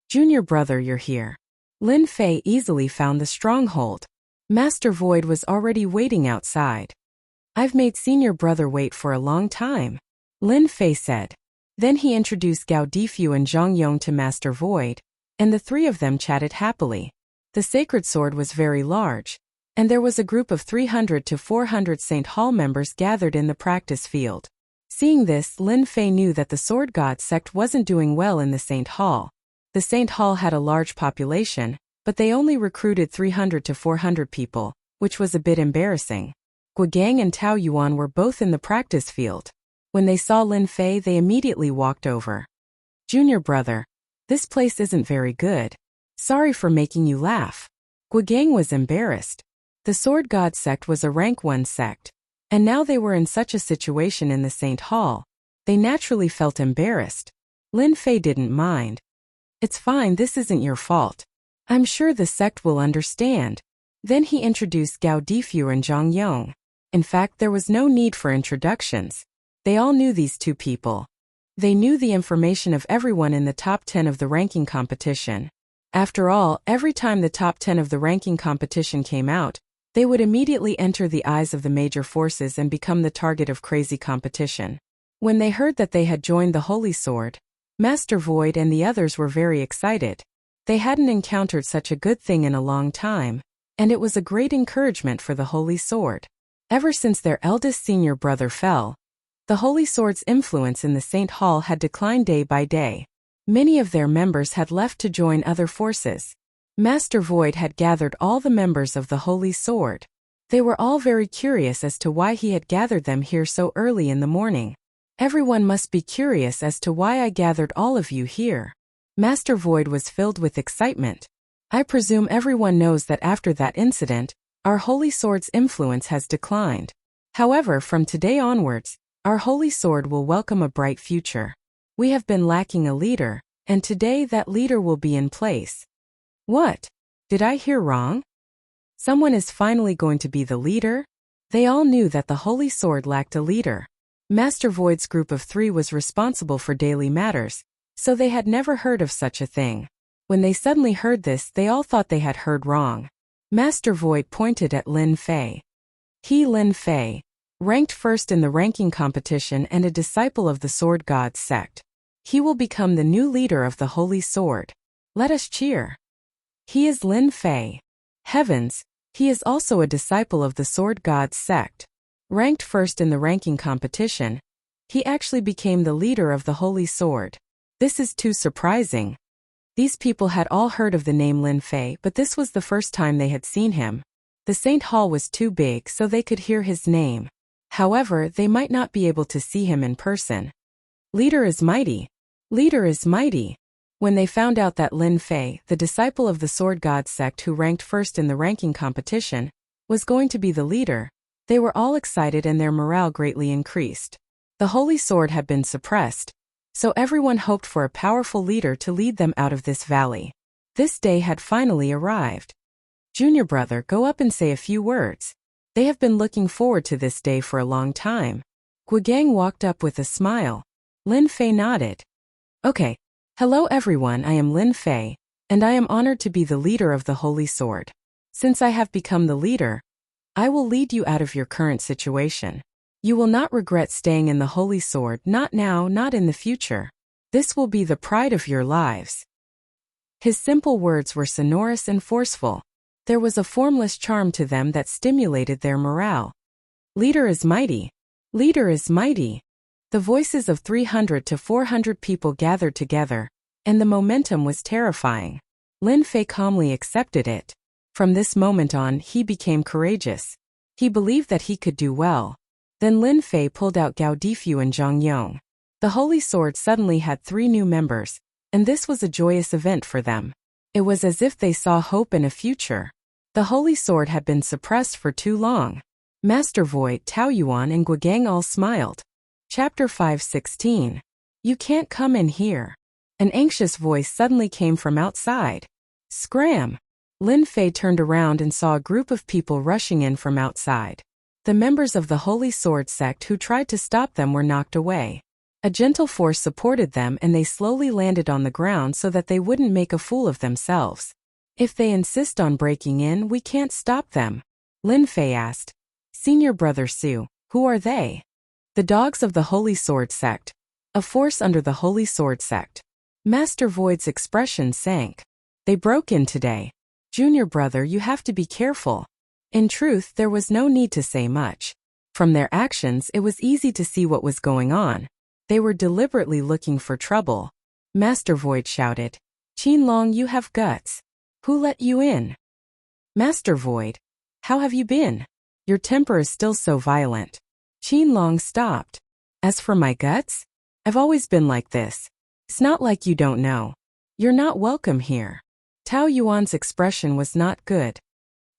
Junior brother, you're here. Lin Fei easily found the stronghold. Master Void was already waiting outside. I've made senior brother wait for a long time, Lin Fei said. Then he introduced Gao Difu and Zhang Yong to Master Void, and the 3 of them chatted happily. The Sacred Sword was very large, and there was a group of 300 to 400 Saint Hall members gathered in the practice field. Seeing this, Lin Fei knew that the Sword God sect wasn't doing well in the Saint Hall. The Saint Hall had a large population, but they only recruited 300 to 400 people, which was a bit embarrassing. Guogang and Tao Yuan were both in the practice field. When they saw Lin Fei, they immediately walked over. Junior brother, this place isn't very good. Sorry for making you laugh. Guogang was embarrassed. The Sword God sect was a rank 1 sect, and now they were in such a situation in the Saint Hall. They naturally felt embarrassed. Lin Fei didn't mind. It's fine, this isn't your fault. I'm sure the sect will understand. Then he introduced Gao Difu and Zhang Yong. In fact, there was no need for introductions. They all knew these two people. They knew the information of everyone in the top 10 of the ranking competition. After all, every time the top 10 of the ranking competition came out, they would immediately enter the eyes of the major forces and become the target of crazy competition. When they heard that they had joined the Holy Sword, Master Void and the others were very excited. They hadn't encountered such a good thing in a long time, and it was a great encouragement for the Holy Sword. Ever since their eldest senior brother fell, the Holy Sword's influence in the Saint Hall had declined day by day. Many of their members had left to join other forces. Master Void had gathered all the members of the Holy Sword. They were all very curious as to why he had gathered them here so early in the morning. Everyone must be curious as to why I gathered all of you here. Master Void was filled with excitement. I presume everyone knows that after that incident, our Holy Sword's influence has declined. However, from today onwards, our Holy Sword will welcome a bright future. We have been lacking a leader, and today that leader will be in place. What? Did I hear wrong? Someone is finally going to be the leader? They all knew that the Holy Sword lacked a leader. Master Void's group of 3 was responsible for daily matters, so they had never heard of such a thing. When they suddenly heard this, they all thought they had heard wrong. Master Void pointed at Lin Fei. He, Lin Fei, ranked first in the ranking competition and a disciple of the Sword God's sect. He will become the new leader of the Holy Sword. Let us cheer. He is Lin Fei. Heavens, he is also a disciple of the Sword God's sect. Ranked first in the ranking competition, he actually became the leader of the Holy Sword. This is too surprising. These people had all heard of the name Lin Fei, but this was the first time they had seen him. The Saint Hall was too big so they could hear his name. However, they might not be able to see him in person. Leader is mighty. Leader is mighty. When they found out that Lin Fei, the disciple of the Sword God sect who ranked first in the ranking competition, was going to be the leader, they were all excited and their morale greatly increased. The Holy Sword had been suppressed, so everyone hoped for a powerful leader to lead them out of this valley. This day had finally arrived. Junior brother, go up and say a few words. They have been looking forward to this day for a long time. Guigang walked up with a smile. Lin Fei nodded. Okay. Hello everyone, I am Lin Fei, and I am honored to be the leader of the Holy Sword. Since I have become the leader, I will lead you out of your current situation. You will not regret staying in the Holy Sword, not now, not in the future. This will be the pride of your lives. His simple words were sonorous and forceful. There was a formless charm to them that stimulated their morale. Leader is mighty. Leader is mighty. The voices of 300 to 400 people gathered together, and the momentum was terrifying. Lin Fei calmly accepted it. From this moment on, he became courageous. He believed that he could do well. Then Lin Fei pulled out Gao Difu and Zhang Yong. The Holy Sword suddenly had 3 new members, and this was a joyous event for them. It was as if they saw hope and a future. The Holy Sword had been suppressed for too long. Master Void, Tao Yuan and Guigang all smiled. Chapter 5:16. You can't come in here. An anxious voice suddenly came from outside. Scram! Lin Fei turned around and saw a group of people rushing in from outside. The members of the Holy Sword sect who tried to stop them were knocked away. A gentle force supported them and they slowly landed on the ground so that they wouldn't make a fool of themselves. If they insist on breaking in, we can't stop them. Lin Fei asked. Senior brother Su, who are they? The dogs of the Holy Sword sect. A force under the Holy Sword sect. Master Void's expression sank. They broke in today. Junior brother, you have to be careful. In truth, there was no need to say much. From their actions, it was easy to see what was going on. They were deliberately looking for trouble. Master Void shouted. Qinlong, you have guts. Who let you in? Master Void. How have you been? Your temper is still so violent. Qinlong stopped. As for my guts? I've always been like this. It's not like you don't know. You're not welcome here. Tao Yuan's expression was not good.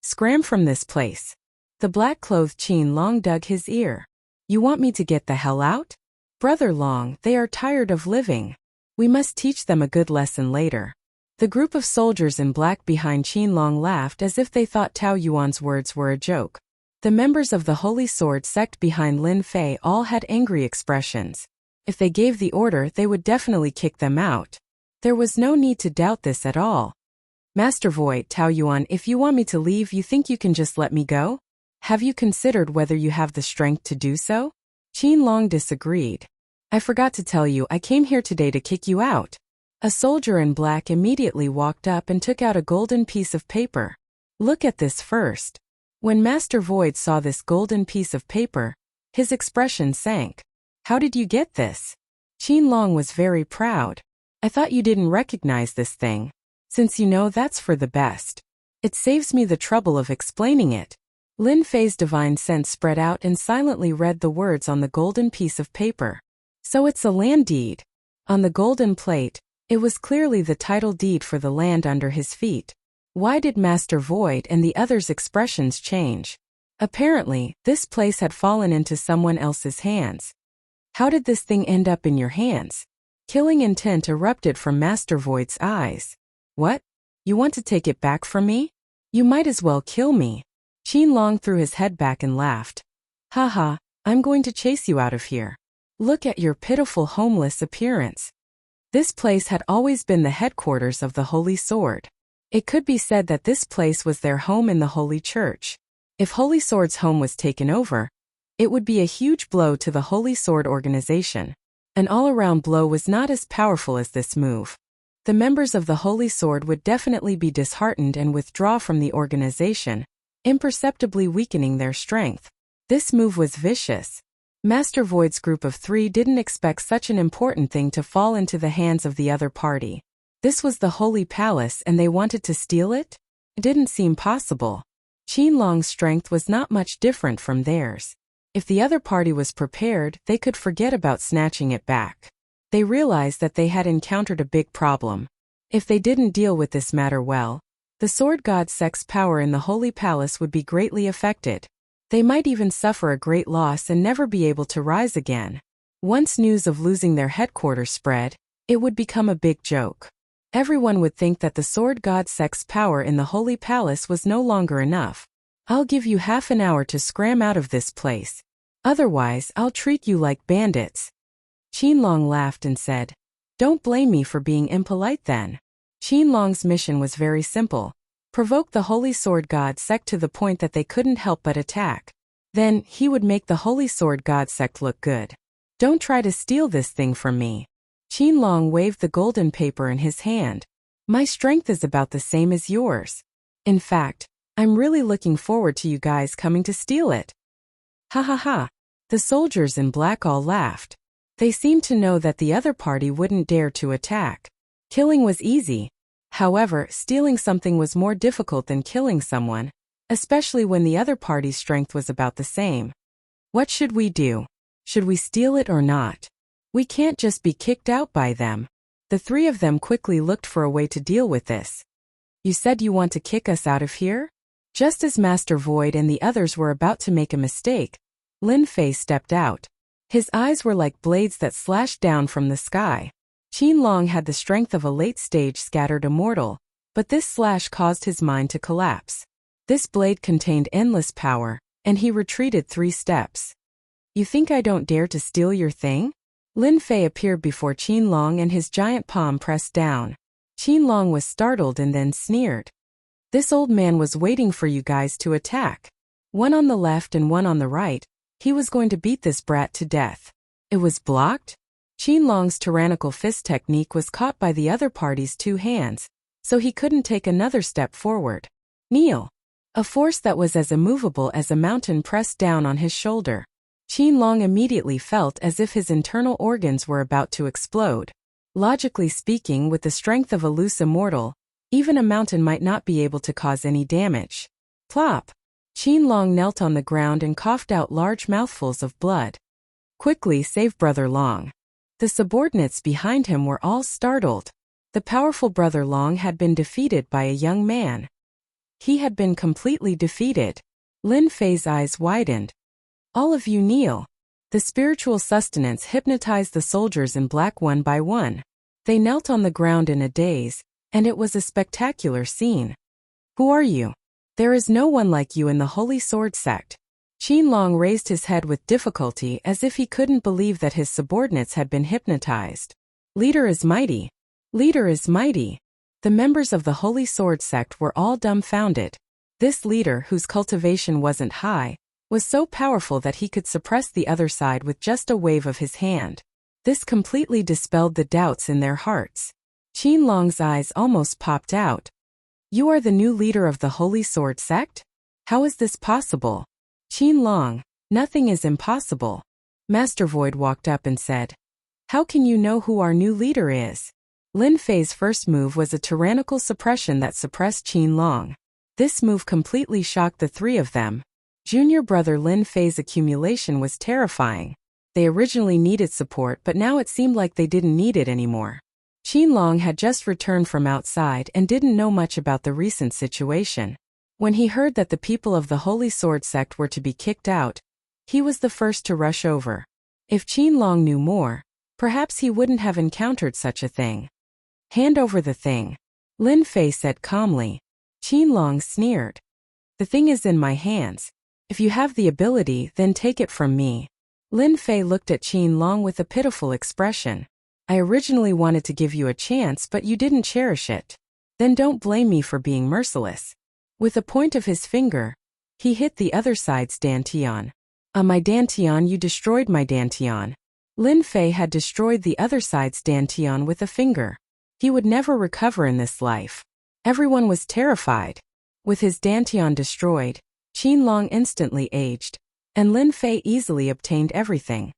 Scram from this place. The black-clothed Qinlong dug his ear. You want me to get the hell out? Brother Long, they are tired of living. We must teach them a good lesson later. The group of soldiers in black behind Qinlong laughed as if they thought Tao Yuan's words were a joke. The members of the Holy Sword sect behind Lin Fei all had angry expressions. If they gave the order, they would definitely kick them out. There was no need to doubt this at all. Master Void, Tao Yuan, if you want me to leave, you think you can just let me go? Have you considered whether you have the strength to do so? Qin Long disagreed. I forgot to tell you, I came here today to kick you out. A soldier in black immediately walked up and took out a golden piece of paper. Look at this first. When Master Void saw this golden piece of paper, his expression sank. How did you get this? Qin Long was very proud. I thought you didn't recognize this thing. Since you know, that's for the best. It saves me the trouble of explaining it. Lin Fei's divine sense spread out and silently read the words on the golden piece of paper. So it's a land deed. On the golden plate, it was clearly the title deed for the land under his feet. Why did Master Void and the others' expressions change? Apparently, this place had fallen into someone else's hands. How did this thing end up in your hands? Killing intent erupted from Master Void's eyes. What? You want to take it back from me? You might as well kill me. Qin Long threw his head back and laughed. Haha, I'm going to chase you out of here. Look at your pitiful homeless appearance. This place had always been the headquarters of the Holy Sword. It could be said that this place was their home in the Holy Church. If Holy Sword's home was taken over, it would be a huge blow to the Holy Sword organization. An all-around blow was not as powerful as this move. The members of the Holy Sword would definitely be disheartened and withdraw from the organization, imperceptibly weakening their strength. This move was vicious. Master Void's group of 3 didn't expect such an important thing to fall into the hands of the other party. This was the Holy Palace and they wanted to steal it? It didn't seem possible. Qin Long's strength was not much different from theirs. If the other party was prepared, they could forget about snatching it back. They realized that they had encountered a big problem. If they didn't deal with this matter well, the Sword God sect's power in the Holy Palace would be greatly affected. They might even suffer a great loss and never be able to rise again. Once news of losing their headquarters spread, it would become a big joke. Everyone would think that the Sword God sect's power in the Holy Palace was no longer enough. I'll give you half an hour to scram out of this place. Otherwise, I'll treat you like bandits. Qin Long laughed and said, Don't blame me for being impolite then. Qin Long's mission was very simple. Provoke the Holy Sword God sect to the point that they couldn't help but attack. Then, he would make the Holy Sword God sect look good. Don't try to steal this thing from me. Qin Long waved the golden paper in his hand. My strength is about the same as yours. In fact, I'm really looking forward to you guys coming to steal it. Ha ha ha. The soldiers in black all laughed. They seemed to know that the other party wouldn't dare to attack. Killing was easy. However, stealing something was more difficult than killing someone, especially when the other party's strength was about the same. What should we do? Should we steal it or not? We can't just be kicked out by them. The 3 of them quickly looked for a way to deal with this. You said you want to kick us out of here? Just as Master Void and the others were about to make a mistake, Lin Fei stepped out. His eyes were like blades that slashed down from the sky. Qin Long had the strength of a late-stage scattered immortal, but this slash caused his mind to collapse. This blade contained endless power, and he retreated 3 steps. You think I don't dare to steal your thing? Lin Fei appeared before Qin Long and his giant palm pressed down. Qin Long was startled and then sneered. This old man was waiting for you guys to attack. One on the left and one on the right. He was going to beat this brat to death. It was blocked? Qin Long's tyrannical fist technique was caught by the other party's 2 hands, so he couldn't take another step forward. Kneel. A force that was as immovable as a mountain pressed down on his shoulder. Qin Long immediately felt as if his internal organs were about to explode. Logically speaking, with the strength of a loose immortal, even a mountain might not be able to cause any damage. Plop! Qin Long knelt on the ground and coughed out large mouthfuls of blood. Quickly, save Brother Long. The subordinates behind him were all startled. The powerful Brother Long had been defeated by a young man. He had been completely defeated. Lin Fei's eyes widened. All of you kneel. The spiritual sustenance hypnotized the soldiers in black one by one. They knelt on the ground in a daze, and it was a spectacular scene. Who are you? There is no one like you in the Holy Sword sect. Qin Long raised his head with difficulty as if he couldn't believe that his subordinates had been hypnotized. Leader is mighty. Leader is mighty. The members of the Holy Sword sect were all dumbfounded. This leader, whose cultivation wasn't high, was so powerful that he could suppress the other side with just a wave of his hand. This completely dispelled the doubts in their hearts. Qin Long's eyes almost popped out. You are the new leader of the Holy Sword sect? How is this possible? Qin Long, nothing is impossible. Master Void walked up and said, How can you know who our new leader is? Lin Fei's first move was a tyrannical suppression that suppressed Qin Long. This move completely shocked the three of them. Junior brother Lin Fei's accumulation was terrifying. They originally needed support, but now it seemed like they didn't need it anymore. Qin Long had just returned from outside and didn't know much about the recent situation. When he heard that the people of the Holy Sword sect were to be kicked out, he was the first to rush over. If Qin Long knew more, perhaps he wouldn't have encountered such a thing. Hand over the thing, Lin Fei said calmly. Qin Long sneered. The thing is in my hands. If you have the ability, then take it from me. Lin Fei looked at Qin Long with a pitiful expression. I originally wanted to give you a chance, but you didn't cherish it. Then don't blame me for being merciless. With a point of his finger, he hit the other side's dantian. My dantian, you destroyed my dantian. Lin Fei had destroyed the other side's dantian with a finger. He would never recover in this life. Everyone was terrified. With his dantian destroyed, Qin Long instantly aged, and Lin Fei easily obtained everything.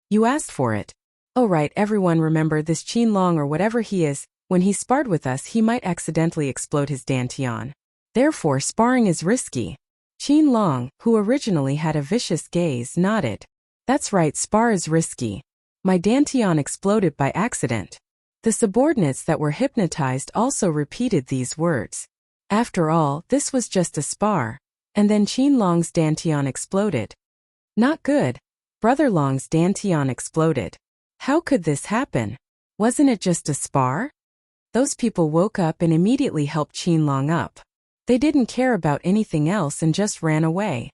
You asked for it. Oh right, everyone remember this Qin Long or whatever he is, when he sparred with us he might accidentally explode his dantian. Therefore sparring is risky. Qin Long, who originally had a vicious gaze, nodded. That's right, spar is risky. My dantian exploded by accident. The subordinates that were hypnotized also repeated these words. After all, this was just a spar. And then Qin Long's dantian exploded. Not good. Brother Long's dantian exploded. How could this happen? Wasn't it just a spar? Those people woke up and immediately helped Qin Long up. They didn't care about anything else and just ran away.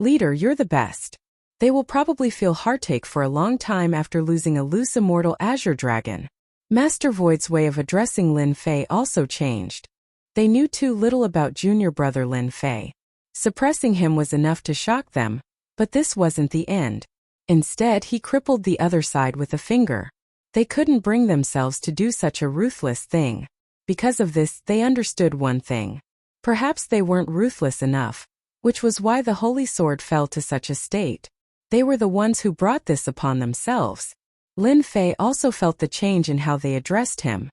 Leader, you're the best. They will probably feel heartache for a long time after losing a loose immortal azure dragon. Master Void's way of addressing Lin Fei also changed. They knew too little about junior brother Lin Fei. Suppressing him was enough to shock them, but this wasn't the end. Instead, he crippled the other side with a finger. They couldn't bring themselves to do such a ruthless thing. Because of this, they understood one thing. Perhaps they weren't ruthless enough, which was why the Holy Sword fell to such a state. They were the ones who brought this upon themselves. Lin Fei also felt the change in how they addressed him.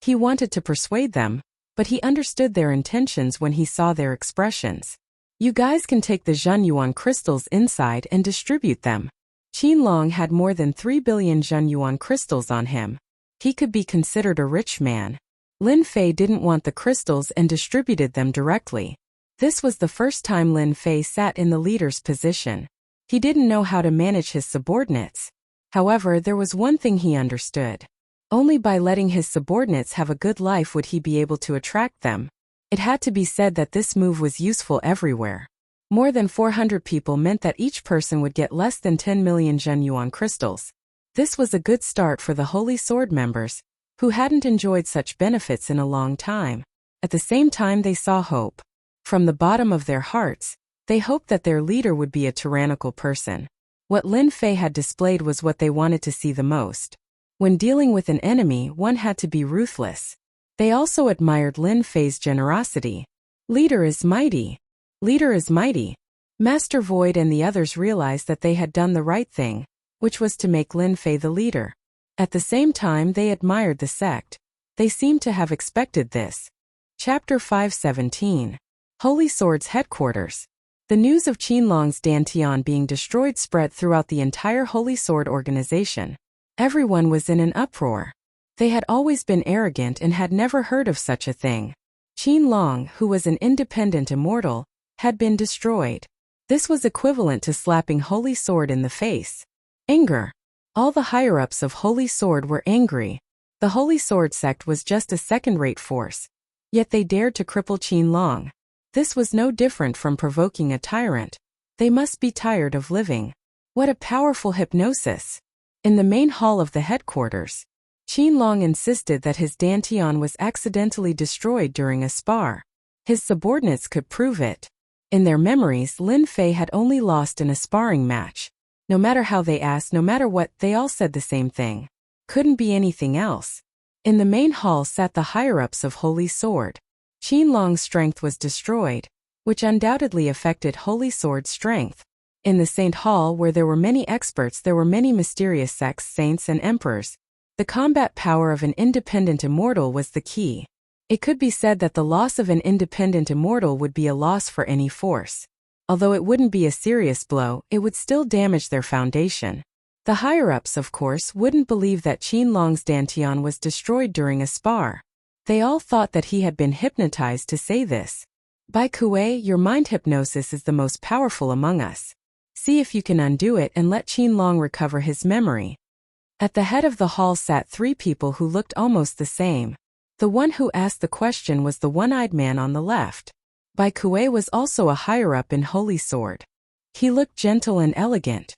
He wanted to persuade them, but he understood their intentions when he saw their expressions. You guys can take the Zhenyuan crystals inside and distribute them. Qin Long had more than 3 billion Zhenyuan crystals on him. He could be considered a rich man. Lin Fei didn't want the crystals and distributed them directly. This was the first time Lin Fei sat in the leader's position. He didn't know how to manage his subordinates. However, there was one thing he understood. Only by letting his subordinates have a good life would he be able to attract them. It had to be said that this move was useful everywhere. More than 400 people meant that each person would get less than 10 million Zhenyuan crystals. This was a good start for the Holy Sword members, who hadn't enjoyed such benefits in a long time. At the same time, they saw hope. From the bottom of their hearts, they hoped that their leader would be a tyrannical person. What Lin Fei had displayed was what they wanted to see the most. When dealing with an enemy, one had to be ruthless. They also admired Lin Fei's generosity. Leader is mighty. Leader is mighty. Master Void and the others realized that they had done the right thing, which was to make Lin Fei the leader. At the same time, they admired the sect. They seemed to have expected this. Chapter 517. Holy Sword's Headquarters. The news of Qin Long's dantian being destroyed spread throughout the entire Holy Sword organization. Everyone was in an uproar. They had always been arrogant and had never heard of such a thing. Qin Long, who was an independent immortal, had been destroyed. This was equivalent to slapping Holy Sword in the face. Anger. All the higher-ups of Holy Sword were angry. The Holy Sword sect was just a second-rate force. Yet they dared to cripple Qin Long. This was no different from provoking a tyrant. They must be tired of living. What a powerful hypnosis. In the main hall of the headquarters, Qinlong insisted that his dantian was accidentally destroyed during a spar. His subordinates could prove it. In their memories, Lin Fei had only lost in a sparring match. No matter how they asked, no matter what, they all said the same thing. Couldn't be anything else. In the main hall sat the higher-ups of Holy Sword. Qinlong's strength was destroyed, which undoubtedly affected Holy Sword's strength. In the Saint Hall, where there were many experts, there were many mysterious sects, saints and emperors. The combat power of an independent immortal was the key. It could be said that the loss of an independent immortal would be a loss for any force. Although it wouldn't be a serious blow, it would still damage their foundation. The higher-ups, of course, wouldn't believe that Qinlong's dantian was destroyed during a spar. They all thought that he had been hypnotized to say this. Bai Kuei, your mind hypnosis is the most powerful among us. See if you can undo it and let Qinlong recover his memory. At the head of the hall sat three people who looked almost the same. The one who asked the question was the one-eyed man on the left. Bai Kuei was also a higher-up in Holy Sword. He looked gentle and elegant.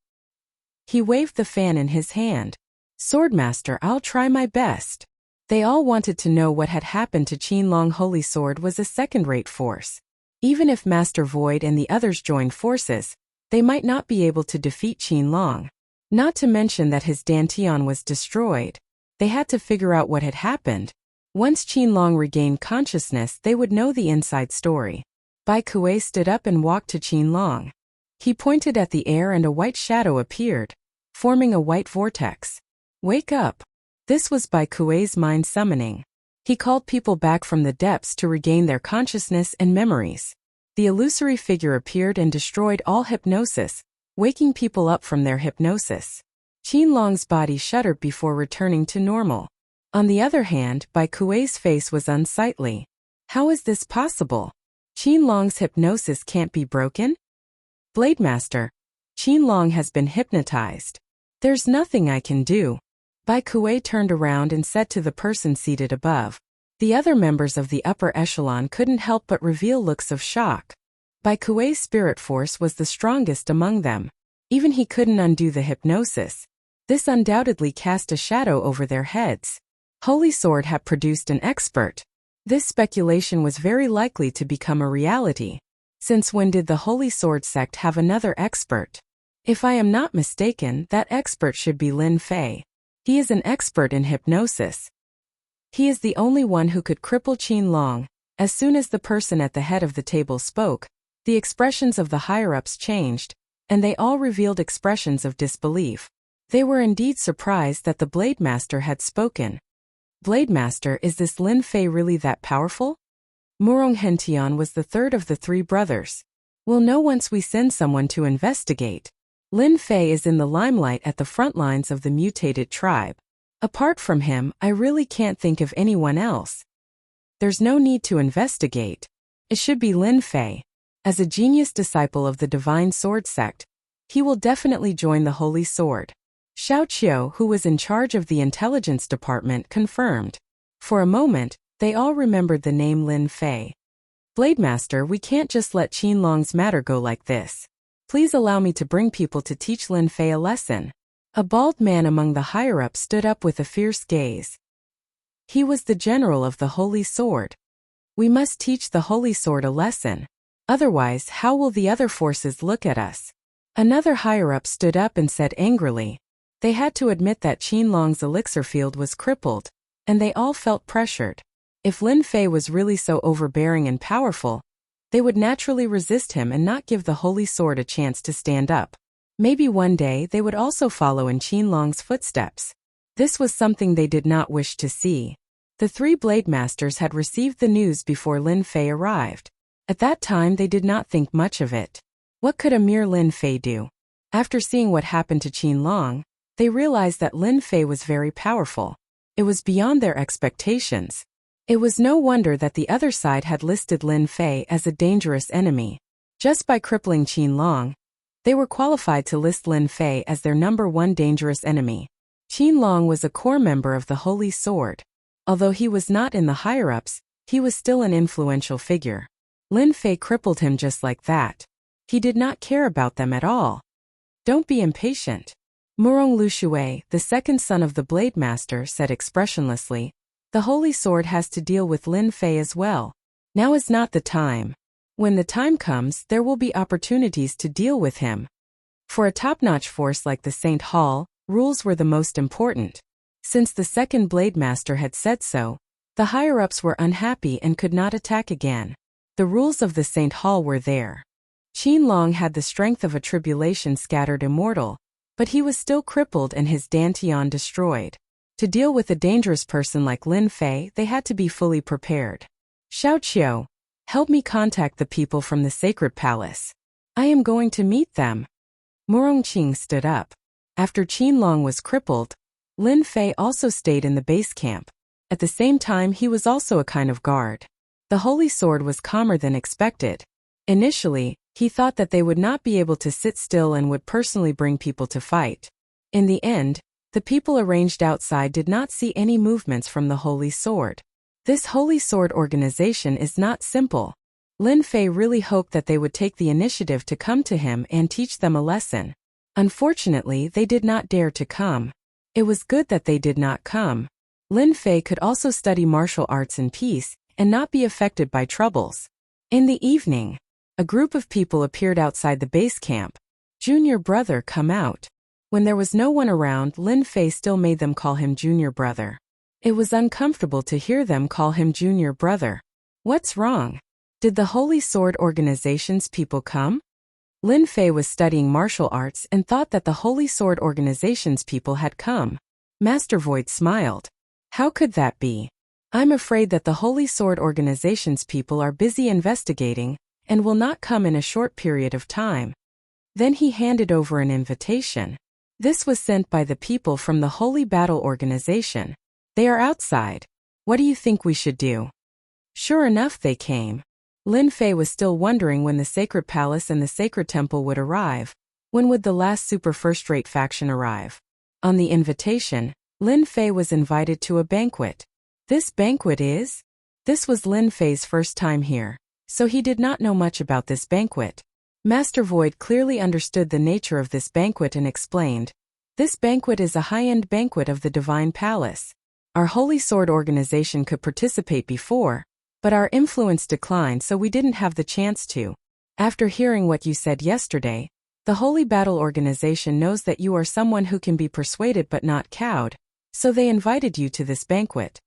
He waved the fan in his hand. Swordmaster, I'll try my best. They all wanted to know what had happened to Qinlong. Holy Sword was a second-rate force. Even if Master Void and the others joined forces, they might not be able to defeat Qinlong. Not to mention that his dantian was destroyed. They had to figure out what had happened. Once Qinlong regained consciousness, they would know the inside story. Bai Kuei stood up and walked to Qinlong. He pointed at the air and a white shadow appeared, forming a white vortex. Wake up. This was Bai Kuei's mind summoning. He called people back from the depths to regain their consciousness and memories. The illusory figure appeared and destroyed all hypnosis, waking people up from their hypnosis. Qinlong's body shuddered before returning to normal. On the other hand, Bai Kuei's face was unsightly. How is this possible? Qinlong's hypnosis can't be broken? Blade Master, Qinlong has been hypnotized. There's nothing I can do. Bai Kuei turned around and said to the person seated above. The other members of the upper echelon couldn't help but reveal looks of shock. Bai Kuei's spirit force was the strongest among them. Even he couldn't undo the hypnosis. This undoubtedly cast a shadow over their heads. Holy Sword had produced an expert. This speculation was very likely to become a reality. Since when did the Holy Sword sect have another expert? If I am not mistaken, that expert should be Lin Fei. He is an expert in hypnosis. He is the only one who could cripple Qinlong. As soon as the person at the head of the table spoke, the expressions of the higher-ups changed, and they all revealed expressions of disbelief. They were indeed surprised that the Blade Master had spoken. Blade Master, is this Lin Fei really that powerful? Murong Hentian was the third of the three brothers. We'll know once we send someone to investigate. Lin Fei is in the limelight at the front lines of the mutated tribe. Apart from him, I really can't think of anyone else. There's no need to investigate. It should be Lin Fei. As a genius disciple of the Divine Sword sect, he will definitely join the Holy Sword. Xiao Qiu, who was in charge of the intelligence department, confirmed. For a moment, they all remembered the name Lin Fei. Blade Master, we can't just let Qinlong's matter go like this. Please allow me to bring people to teach Lin Fei a lesson. A bald man among the higher-ups stood up with a fierce gaze. He was the general of the Holy Sword. We must teach the Holy Sword a lesson. Otherwise, how will the other forces look at us? Another higher-up stood up and said angrily. They had to admit that Qinlong's elixir field was crippled, and they all felt pressured. If Lin Fei was really so overbearing and powerful, they would naturally resist him and not give the Holy Sword a chance to stand up. Maybe one day they would also follow in Qinlong's footsteps. This was something they did not wish to see. The three Blade Masters had received the news before Lin Fei arrived. At that time they did not think much of it. What could a mere Lin Fei do? After seeing what happened to Qinlong, they realized that Lin Fei was very powerful. It was beyond their expectations. It was no wonder that the other side had listed Lin Fei as a dangerous enemy. Just by crippling Qinlong, they were qualified to list Lin Fei as their number one dangerous enemy. Qinlong was a core member of the Holy Sword. Although he was not in the higher-ups, he was still an influential figure. Lin Fei crippled him just like that. He did not care about them at all. Don't be impatient. Murong Lushui, the second son of the Blade Master, said expressionlessly. The Holy Sword has to deal with Lin Fei as well. Now is not the time. When the time comes, there will be opportunities to deal with him. For a top-notch force like the Saint Hall, rules were the most important. Since the second Blade Master had said so, the higher-ups were unhappy and could not attack again. The rules of the Saint Hall were there. Qin Long had the strength of a tribulation-scattered immortal, but he was still crippled and his dantian destroyed. To deal with a dangerous person like Lin Fei, they had to be fully prepared. Xiao Qiu, help me contact the people from the Sacred Palace. I am going to meet them. Murong Qing stood up. After Qin Long was crippled, Lin Fei also stayed in the base camp. At the same time, he was also a kind of guard. The Holy Sword was calmer than expected. Initially, he thought that they would not be able to sit still and would personally bring people to fight. In the end, the people arranged outside did not see any movements from the Holy Sword. This Holy Sword organization is not simple. Lin Fei really hoped that they would take the initiative to come to him and teach them a lesson. Unfortunately, they did not dare to come. It was good that they did not come. Lin Fei could also study martial arts in peace and not be affected by troubles. In the evening, a group of people appeared outside the base camp. Junior brother, come out. When there was no one around, Lin Fei still made them call him junior brother. It was uncomfortable to hear them call him junior brother. What's wrong? Did the Holy Sword organization's people come? Lin Fei was studying martial arts and thought that the Holy Sword organization's people had come. Master Void smiled. How could that be? I'm afraid that the Holy Sword organization's people are busy investigating and will not come in a short period of time. Then he handed over an invitation. This was sent by the people from the Holy Battle Organization. They are outside. What do you think we should do? Sure enough, they came. Lin Fei was still wondering when the Sacred Palace and the Sacred Temple would arrive. When would the last super first-rate faction arrive? On the invitation, Lin Fei was invited to a banquet. This banquet is? This was Lin Fei's first time here, so he did not know much about this banquet. Master Void clearly understood the nature of this banquet and explained. This banquet is a high-end banquet of the Divine Palace. Our Holy Sword organization could participate before, but our influence declined, so we didn't have the chance to. After hearing what you said yesterday, the Holy Battle Organization knows that you are someone who can be persuaded but not cowed, so they invited you to this banquet.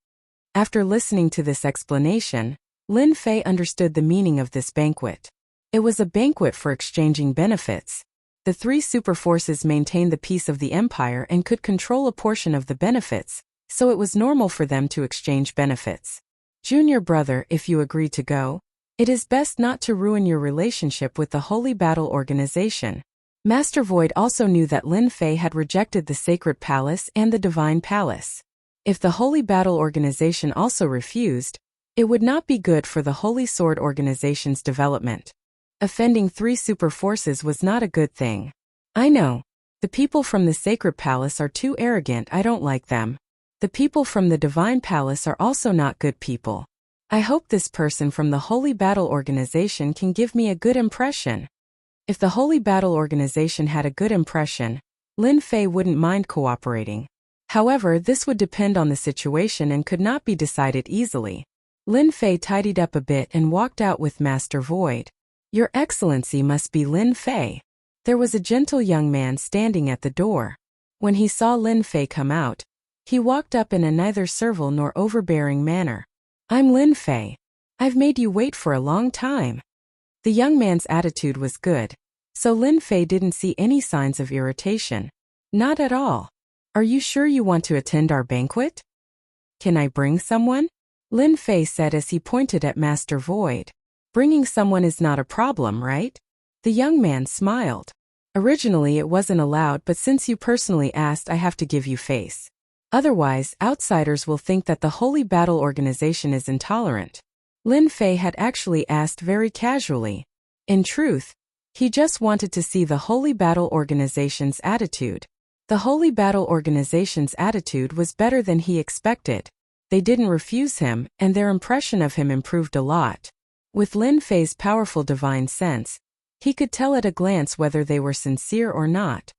After listening to this explanation, Lin Fei understood the meaning of this banquet. It was a banquet for exchanging benefits. The three super forces maintained the peace of the empire and could control a portion of the benefits, so it was normal for them to exchange benefits. Junior brother, if you agree to go, it is best not to ruin your relationship with the Holy Battle Organization. Master Void also knew that Lin Fei had rejected the Sacred Palace and the Divine Palace. If the Holy Battle Organization also refused, it would not be good for the Holy Sword Organization's development. Offending three super forces was not a good thing. I know. The people from the Sacred Palace are too arrogant, I don't like them. The people from the Divine Palace are also not good people. I hope this person from the Holy Battle Organization can give me a good impression. If the Holy Battle Organization had a good impression, Lin Fei wouldn't mind cooperating. However, this would depend on the situation and could not be decided easily. Lin Fei tidied up a bit and walked out with Master Void. Your Excellency must be Lin Fei. There was a gentle young man standing at the door. When he saw Lin Fei come out, he walked up in a neither servile nor overbearing manner. I'm Lin Fei. I've made you wait for a long time. The young man's attitude was good, so Lin Fei didn't see any signs of irritation. Not at all. Are you sure you want to attend our banquet? Can I bring someone? Lin Fei said as he pointed at Master Void. Bringing someone is not a problem, right? The young man smiled. Originally it wasn't allowed, but since you personally asked, I have to give you face. Otherwise, outsiders will think that the Holy Battle Organization is intolerant. Lin Fei had actually asked very casually. In truth, he just wanted to see the Holy Battle Organization's attitude. The Holy Battle Organization's attitude was better than he expected. They didn't refuse him, and their impression of him improved a lot. With Lin Fei's powerful divine sense, He could tell at a glance whether they were sincere or not.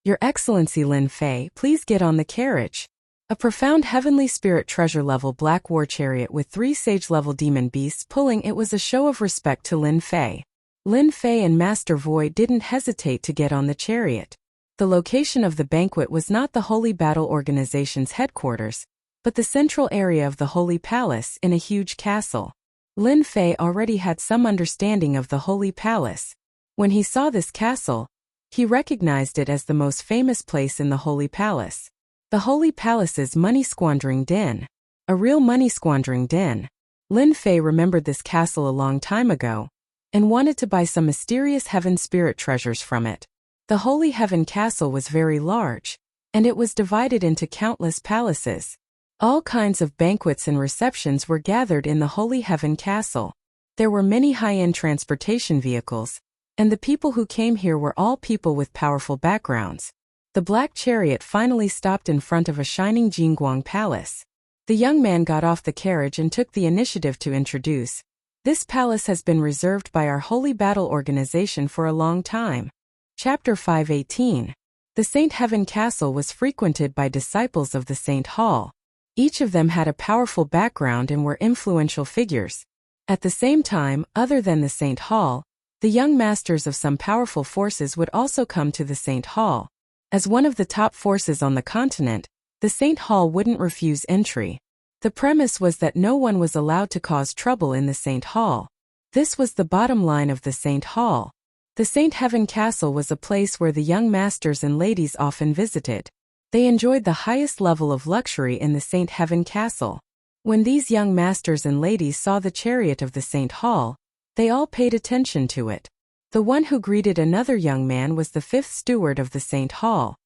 "Your Excellency Lin Fei, please get on the carriage." A profound heavenly spirit treasure-level black war chariot with 3 sage-level demon beasts pulling it was a show of respect to Lin Fei. Lin Fei and Master Void didn't hesitate to get on the chariot. The location of the banquet was not the Holy Battle Organization's headquarters, but the central area of the Holy Palace in a huge castle. Lin Fei already had some understanding of the Holy Palace. When he saw this castle, he recognized it as the most famous place in the Holy Palace. The Holy Palace's money-squandering den. A real money-squandering den. Lin Fei remembered this castle a long time ago, and wanted to buy some mysterious heaven spirit treasures from it. The Holy Heaven Castle was very large, and it was divided into countless palaces. All kinds of banquets and receptions were gathered in the Holy Heaven Castle. There were many high-end transportation vehicles, and the people who came here were all people with powerful backgrounds. The black chariot finally stopped in front of a shining Jingguang palace. The young man got off the carriage and took the initiative to introduce. "This palace has been reserved by our Holy Battle Organization for a long time." Chapter 518. The Saint Heaven Castle was frequented by disciples of the Saint Hall. Each of them had a powerful background and were influential figures. At the same time, other than the Saint Hall, the young masters of some powerful forces would also come to the Saint Hall. As one of the top forces on the continent, the Saint Hall wouldn't refuse entry. The premise was that no one was allowed to cause trouble in the Saint Hall. This was the bottom line of the Saint Hall. The Saint Heaven Castle was a place where the young masters and ladies often visited. They enjoyed the highest level of luxury in the Saint Heaven Castle. When these young masters and ladies saw the chariot of the Saint Hall, they all paid attention to it. The one who greeted another young man was the 5th steward of the Saint Hall.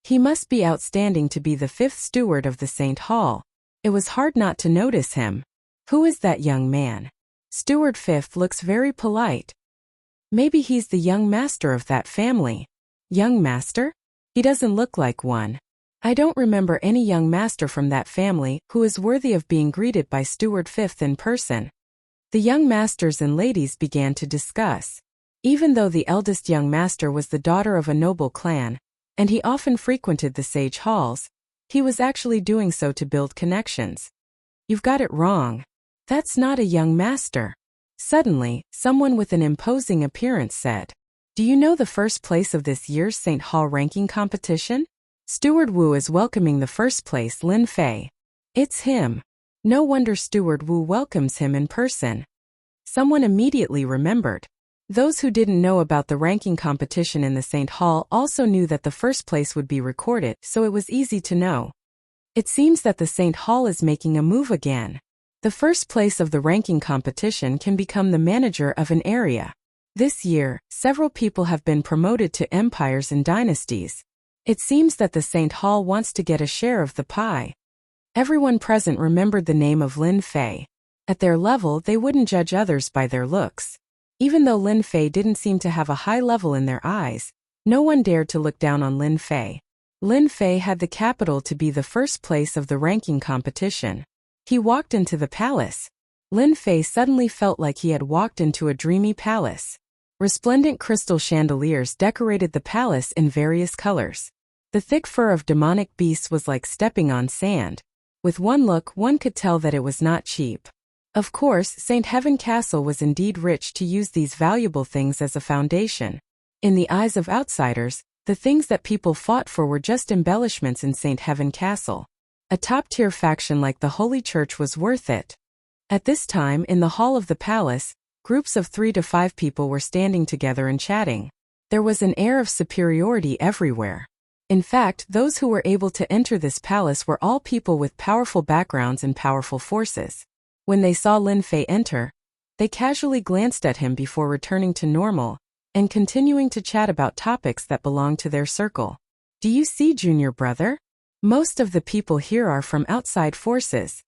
He must be outstanding to be the 5th steward of the Saint Hall. It was hard not to notice him. Who is that young man? Steward 5th looks very polite. Maybe he's the young master of that family. Young master? He doesn't look like one. I don't remember any young master from that family who is worthy of being greeted by Steward 5th in person. The young masters and ladies began to discuss. Even though the eldest young master was the daughter of a noble clan, and he often frequented the sage halls, he was actually doing so to build connections. "You've got it wrong. That's not a young master." Suddenly, someone with an imposing appearance said, "Do you know the first place of this year's St. Hall ranking competition? Steward Wu is welcoming the first place Lin Fei." "It's him." No wonder Steward Wu welcomes him in person. Someone immediately remembered. Those who didn't know about the ranking competition in the St. Hall also knew that the first place would be recorded, so it was easy to know. It seems that the St. Hall is making a move again. The first place of the ranking competition can become the manager of an area. This year, several people have been promoted to empires and dynasties. It seems that the St. Hall wants to get a share of the pie. Everyone present remembered the name of Lin Fei. At their level, they wouldn't judge others by their looks. Even though Lin Fei didn't seem to have a high level in their eyes, no one dared to look down on Lin Fei. Lin Fei had the capital to be the first place of the ranking competition. He walked into the palace. Lin Fei suddenly felt like he had walked into a dreamy palace. Resplendent crystal chandeliers decorated the palace in various colors. The thick fur of demonic beasts was like stepping on sand. With one look, one could tell that it was not cheap. Of course, St. Heaven Castle was indeed rich to use these valuable things as a foundation. In the eyes of outsiders, the things that people fought for were just embellishments in St. Heaven Castle. A top-tier faction like the Holy Church was worth it. At this time, in the hall of the palace, groups of 3 to 5 people were standing together and chatting. There was an air of superiority everywhere. In fact, those who were able to enter this palace were all people with powerful backgrounds and powerful forces. When they saw Lin Fei enter, they casually glanced at him before returning to normal and continuing to chat about topics that belonged to their circle. "Do you see, junior brother? Most of the people here are from outside forces,"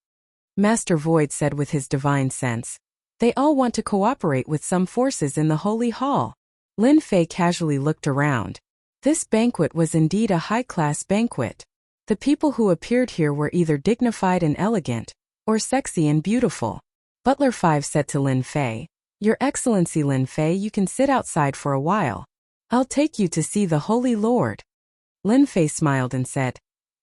Master Void said with his divine sense. "They all want to cooperate with some forces in the Holy Hall." Lin Fei casually looked around. This banquet was indeed a high-class banquet. The people who appeared here were either dignified and elegant, or sexy and beautiful. Butler 5 said to Lin Fei, Your Excellency Lin Fei, you can sit outside for a while. I'll take you to see the Holy Lord. Lin Fei smiled and said,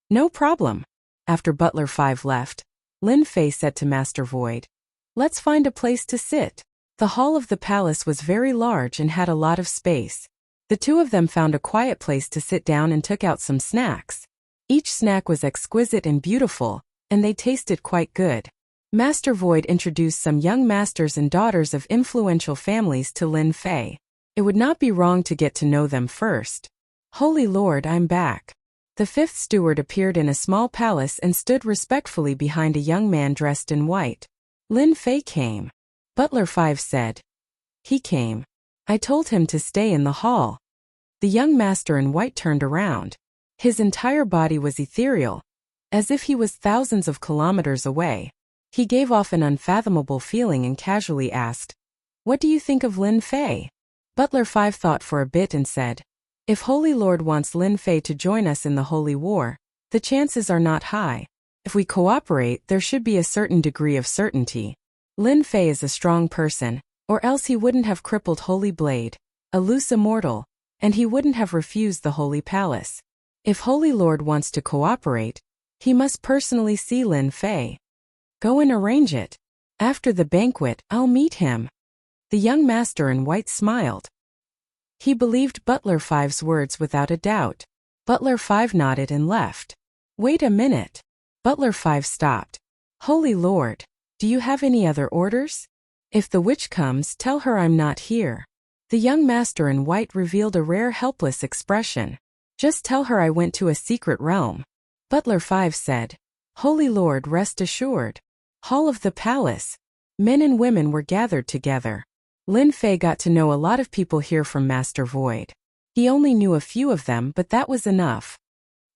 No problem. After Butler 5 left, Lin Fei said to Master Void, Let's find a place to sit. The hall of the palace was very large and had a lot of space. The two of them found a quiet place to sit down and took out some snacks. Each snack was exquisite and beautiful, and they tasted quite good. Master Void introduced some young masters and daughters of influential families to Lin Fei. It would not be wrong to get to know them first. Holy Lord, I'm back. The fifth steward appeared in a small palace and stood respectfully behind a young man dressed in white. Lin Fei came. Butler 5 said. He came. I told him to stay in the hall. The young master in white turned around. His entire body was ethereal, as if he was thousands of kilometers away. He gave off an unfathomable feeling and casually asked, What do you think of Lin Fei? Butler 5 thought for a bit and said, If Holy Lord wants Lin Fei to join us in the Holy War, the chances are not high. If we cooperate, there should be a certain degree of certainty. Lin Fei is a strong person, or else he wouldn't have crippled Holy Blade, a loose immortal, and he wouldn't have refused the Holy Palace. If Holy Lord wants to cooperate, he must personally see Lin Fei. Go and arrange it. After the banquet, I'll meet him. The young master in white smiled. He believed Butler 5's words without a doubt. Butler 5 nodded and left. Wait a minute. Butler 5 stopped. Holy Lord, do you have any other orders? If the witch comes, tell her I'm not here. The young master in white revealed a rare helpless expression. Just tell her I went to a secret realm. Butler 5 said. Holy Lord, rest assured. Hall of the palace. Men and women were gathered together. Lin Fei got to know a lot of people here from Master Void. He only knew a few of them, but that was enough.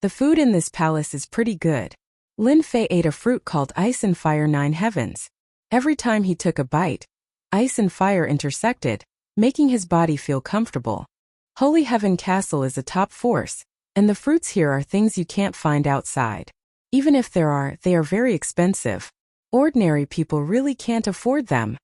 The food in this palace is pretty good. Lin Fei ate a fruit called Ice and Fire 9 Heavens. Every time he took a bite, ice and fire intersected, making his body feel comfortable. Holy Heaven Castle is a top force, and the fruits here are things you can't find outside. Even if there are, they are very expensive. Ordinary people really can't afford them.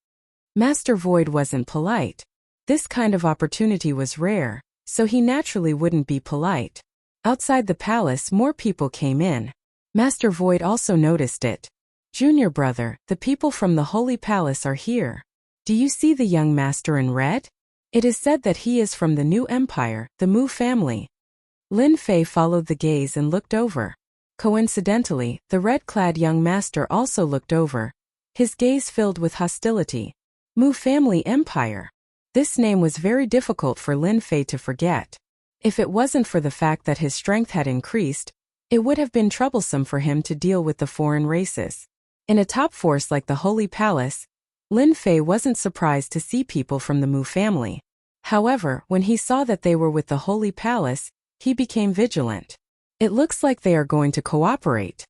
Master Void wasn't polite. This kind of opportunity was rare, so he naturally wouldn't be polite. Outside the palace, more people came in. Master Void also noticed it. Junior brother, the people from the Holy Palace are here. Do you see the young master in red? It is said that he is from the new empire, the Mu family. Lin Fei followed the gaze and looked over. Coincidentally, the red-clad young master also looked over. His gaze filled with hostility. Mu family empire. This name was very difficult for Lin Fei to forget. If it wasn't for the fact that his strength had increased, it would have been troublesome for him to deal with the foreign races. In a top force like the Holy Palace, Lin Fei wasn't surprised to see people from the Mu family. However, when he saw that they were with the Holy Palace, he became vigilant. It looks like they are going to cooperate.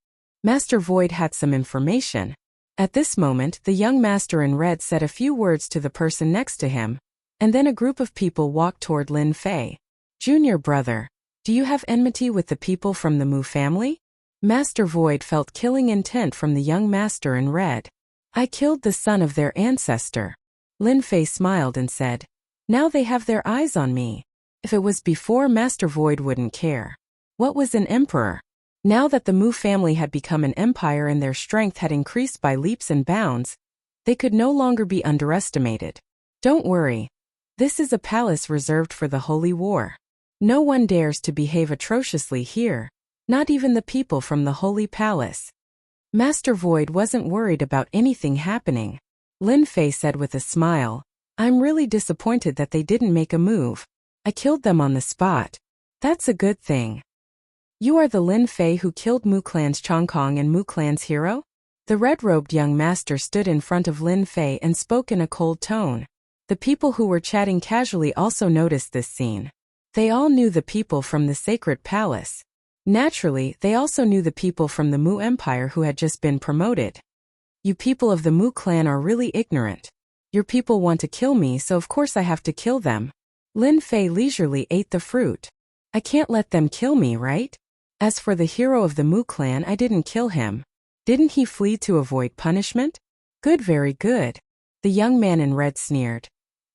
Master Void had some information. At this moment, the young master in red said a few words to the person next to him, and then a group of people walked toward Lin Fei. Junior brother, do you have enmity with the people from the Mu family? Master Void felt killing intent from the young master in red. I killed the son of their ancestor. Lin Fei smiled and said, Now they have their eyes on me. If it was before, Master Void wouldn't care. What was an emperor? Now that the Mu family had become an empire and their strength had increased by leaps and bounds, they could no longer be underestimated. Don't worry. This is a palace reserved for the Holy War. No one dares to behave atrociously here, not even the people from the Holy Palace. Master Void wasn't worried about anything happening. Lin Fei said with a smile, I'm really disappointed that they didn't make a move. I killed them on the spot. That's a good thing. You are the Lin Fei who killed Mu Clan's Chongkong and Mu Clan's hero? The red-robed young master stood in front of Lin Fei and spoke in a cold tone. The people who were chatting casually also noticed this scene. They all knew the people from the sacred palace. Naturally, they also knew the people from the Mu Empire who had just been promoted. You people of the Mu clan are really ignorant. Your people want to kill me, so of course I have to kill them. Lin Fei leisurely ate the fruit. I can't let them kill me, right? As for the hero of the Mu clan, I didn't kill him. Didn't he flee to avoid punishment? Good, very good. The young man in red sneered.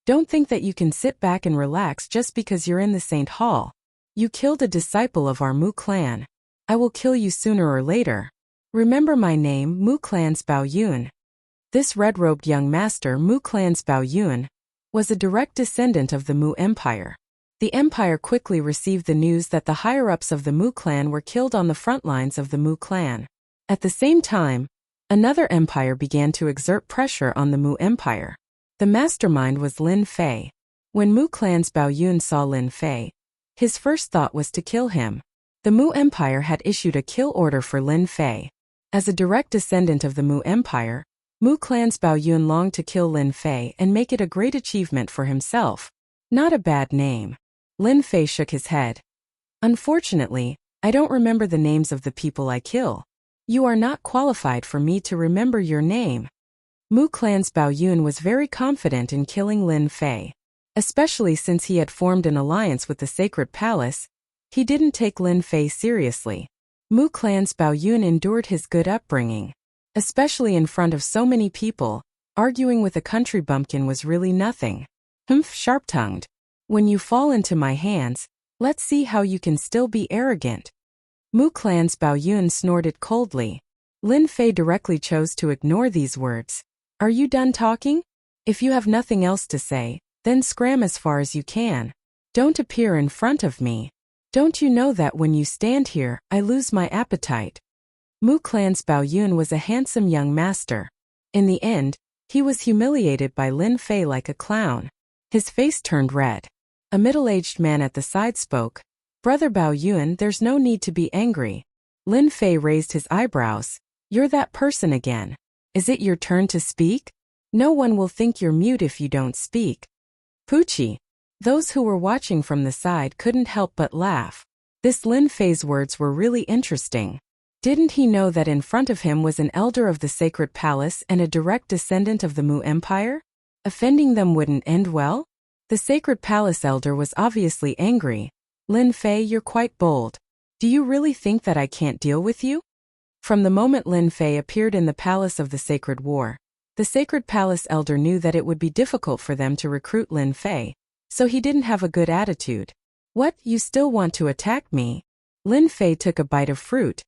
Don't think that you can sit back and relax just because you're in the Saint Hall. You killed a disciple of our Mu clan. I will kill you sooner or later. Remember my name, Mu clan's Bao Yun. This red-robed young master, Mu clan's Bao Yun, was a direct descendant of the Mu Empire. The empire quickly received the news that the higher-ups of the Mu clan were killed on the front lines of the Mu clan. At the same time, another empire began to exert pressure on the Mu Empire. The mastermind was Lin Fei. When Mu clan's Bao Yun saw Lin Fei, his first thought was to kill him. The Mu Empire had issued a kill order for Lin Fei. As a direct descendant of the Mu Empire, Mu clan's Bao Yun longed to kill Lin Fei and make it a great achievement for himself. Not a bad name. Lin Fei shook his head. Unfortunately, I don't remember the names of the people I kill. You are not qualified for me to remember your name. Mu clan's Bao Yun was very confident in killing Lin Fei. Especially since he had formed an alliance with the Sacred Palace, he didn't take Lin Fei seriously. Mu clan's Bao Yun endured his good upbringing. Especially in front of so many people, arguing with a country bumpkin was really nothing. Humph, sharp-tongued. When you fall into my hands, let's see how you can still be arrogant. Mu clan's Bao Yun snorted coldly. Lin Fei directly chose to ignore these words. Are you done talking? If you have nothing else to say, then scram as far as you can. Don't appear in front of me. Don't you know that when you stand here, I lose my appetite? Mu clan's Bao Yun was a handsome young master. In the end, he was humiliated by Lin Fei like a clown. His face turned red. A middle-aged man at the side spoke. Brother Bao Yun, there's no need to be angry. Lin Fei raised his eyebrows. You're that person again. Is it your turn to speak? No one will think you're mute if you don't speak. Poochie. Those who were watching from the side couldn't help but laugh. This Lin Fei's words were really interesting. Didn't he know that in front of him was an elder of the Sacred Palace and a direct descendant of the Mu Empire? Offending them wouldn't end well? The Sacred Palace elder was obviously angry. Lin Fei, you're quite bold. Do you really think that I can't deal with you? From the moment Lin Fei appeared in the Palace of the Sacred War, the Sacred Palace elder knew that it would be difficult for them to recruit Lin Fei, so he didn't have a good attitude. What, you still want to attack me? Lin Fei took a bite of fruit.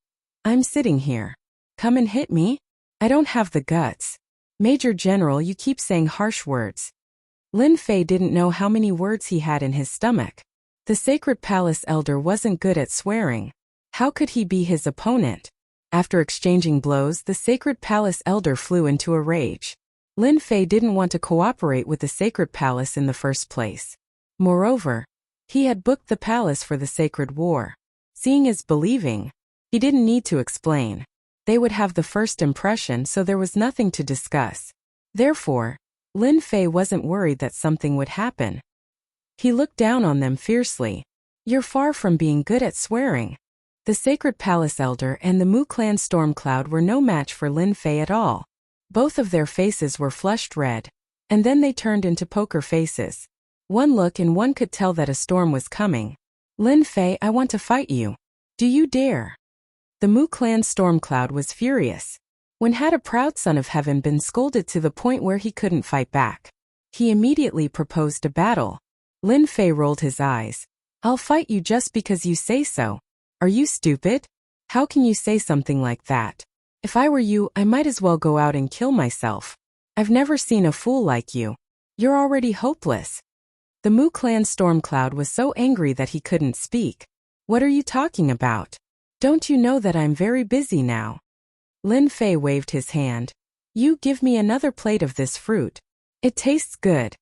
I'm sitting here. Come and hit me? I don't have the guts. Major General, you keep saying harsh words. Lin Fei didn't know how many words he had in his stomach. The Sacred Palace elder wasn't good at swearing. How could he be his opponent? After exchanging blows, the Sacred Palace elder flew into a rage. Lin Fei didn't want to cooperate with the Sacred Palace in the first place. Moreover, he had booked the palace for the Sacred War. Seeing is believing. He didn't need to explain. They would have the first impression, so there was nothing to discuss. Therefore, Lin Fei wasn't worried that something would happen. He looked down on them fiercely. You're far from being good at swearing. The Sacred Palace elder and the Mu clan Stormcloud were no match for Lin Fei at all. Both of their faces were flushed red, and then they turned into poker faces. One look and one could tell that a storm was coming. Lin Fei, I want to fight you. Do you dare? The Mu clan Stormcloud was furious. When had a proud son of heaven been scolded to the point where he couldn't fight back? He immediately proposed a battle. Lin Fei rolled his eyes. I'll fight you just because you say so. Are you stupid? How can you say something like that? If I were you, I might as well go out and kill myself. I've never seen a fool like you. You're already hopeless. The Mu clan Stormcloud was so angry that he couldn't speak. What are you talking about? Don't you know that I'm very busy now? Lin Fei waved his hand. You give me another plate of this fruit. It tastes good.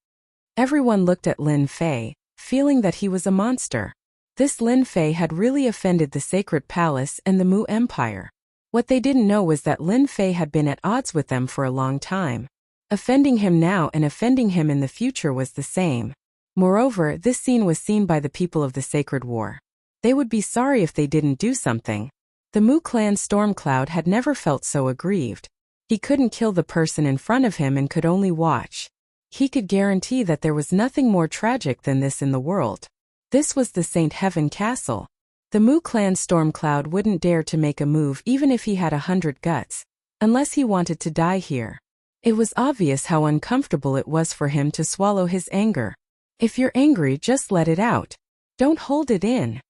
Everyone looked at Lin Fei, feeling that he was a monster. This Lin Fei had really offended the Sacred Palace and the Mu Empire. What they didn't know was that Lin Fei had been at odds with them for a long time. Offending him now and offending him in the future was the same. Moreover, this scene was seen by the people of the Sacred War. They would be sorry if they didn't do something. The Mu clan Stormcloud had never felt so aggrieved. He couldn't kill the person in front of him and could only watch. He could guarantee that there was nothing more tragic than this in the world. This was the Saint Heaven Castle. The Mu clan Stormcloud wouldn't dare to make a move even if he had 100 guts, unless he wanted to die here. It was obvious how uncomfortable it was for him to swallow his anger. If you're angry, just let it out. Don't hold it in.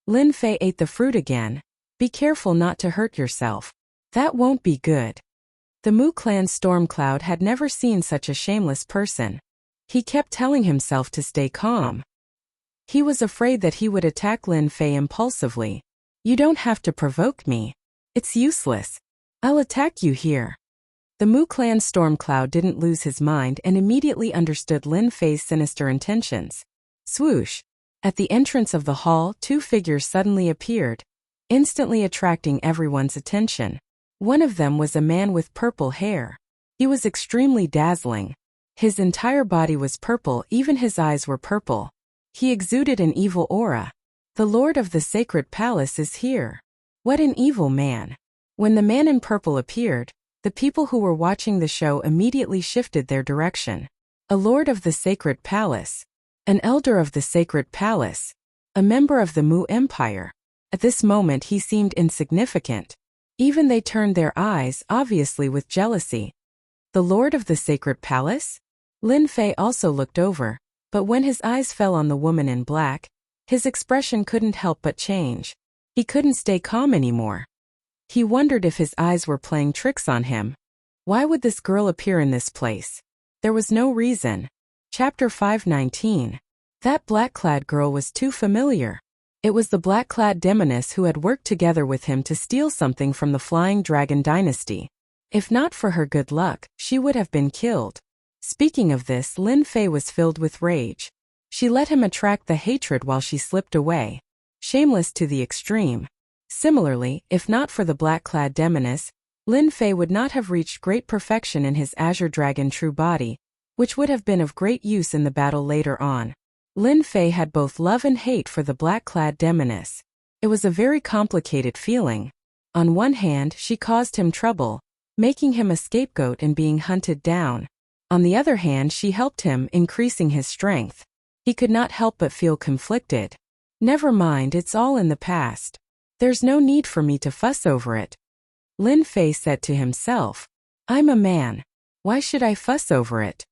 Lin Fei ate the fruit again. Be careful not to hurt yourself. That won't be good. The Mu Clan Stormcloud had never seen such a shameless person. He kept telling himself to stay calm. He was afraid that he would attack Lin Fei impulsively. You don't have to provoke me. It's useless. I'll attack you here. The Mu Clan Stormcloud didn't lose his mind and immediately understood Lin Fei's sinister intentions. Swoosh! At the entrance of the hall, two figures suddenly appeared, instantly attracting everyone's attention. One of them was a man with purple hair. He was extremely dazzling. His entire body was purple, even his eyes were purple. He exuded an evil aura. The Lord of the Sacred Palace is here. What an evil man. When the man in purple appeared, the people who were watching the show immediately shifted their direction. A Lord of the Sacred Palace. An Elder of the Sacred Palace. A member of the Mu Empire. At this moment he seemed insignificant. Even they turned their eyes, obviously with jealousy. The Lord of the Sacred Palace? Lin Fei also looked over, but when his eyes fell on the woman in black, his expression couldn't help but change. He couldn't stay calm anymore. He wondered if his eyes were playing tricks on him. Why would this girl appear in this place? There was no reason. Chapter 519. That black-clad girl was too familiar. It was the black-clad demoness who had worked together with him to steal something from the Flying Dragon Dynasty. If not for her good luck, she would have been killed. Speaking of this, Lin Fei was filled with rage. She let him attract the hatred while she slipped away. Shameless to the extreme. Similarly, if not for the black-clad demoness, Lin Fei would not have reached great perfection in his Azure Dragon true body, which would have been of great use in the battle later on. Lin Fei had both love and hate for the black-clad demoness. It was a very complicated feeling. On one hand, she caused him trouble, making him a scapegoat and being hunted down. On the other hand, she helped him, increasing his strength. He could not help but feel conflicted. Never mind, it's all in the past. There's no need for me to fuss over it. Lin Fei said to himself. I'm a man. Why should I fuss over it?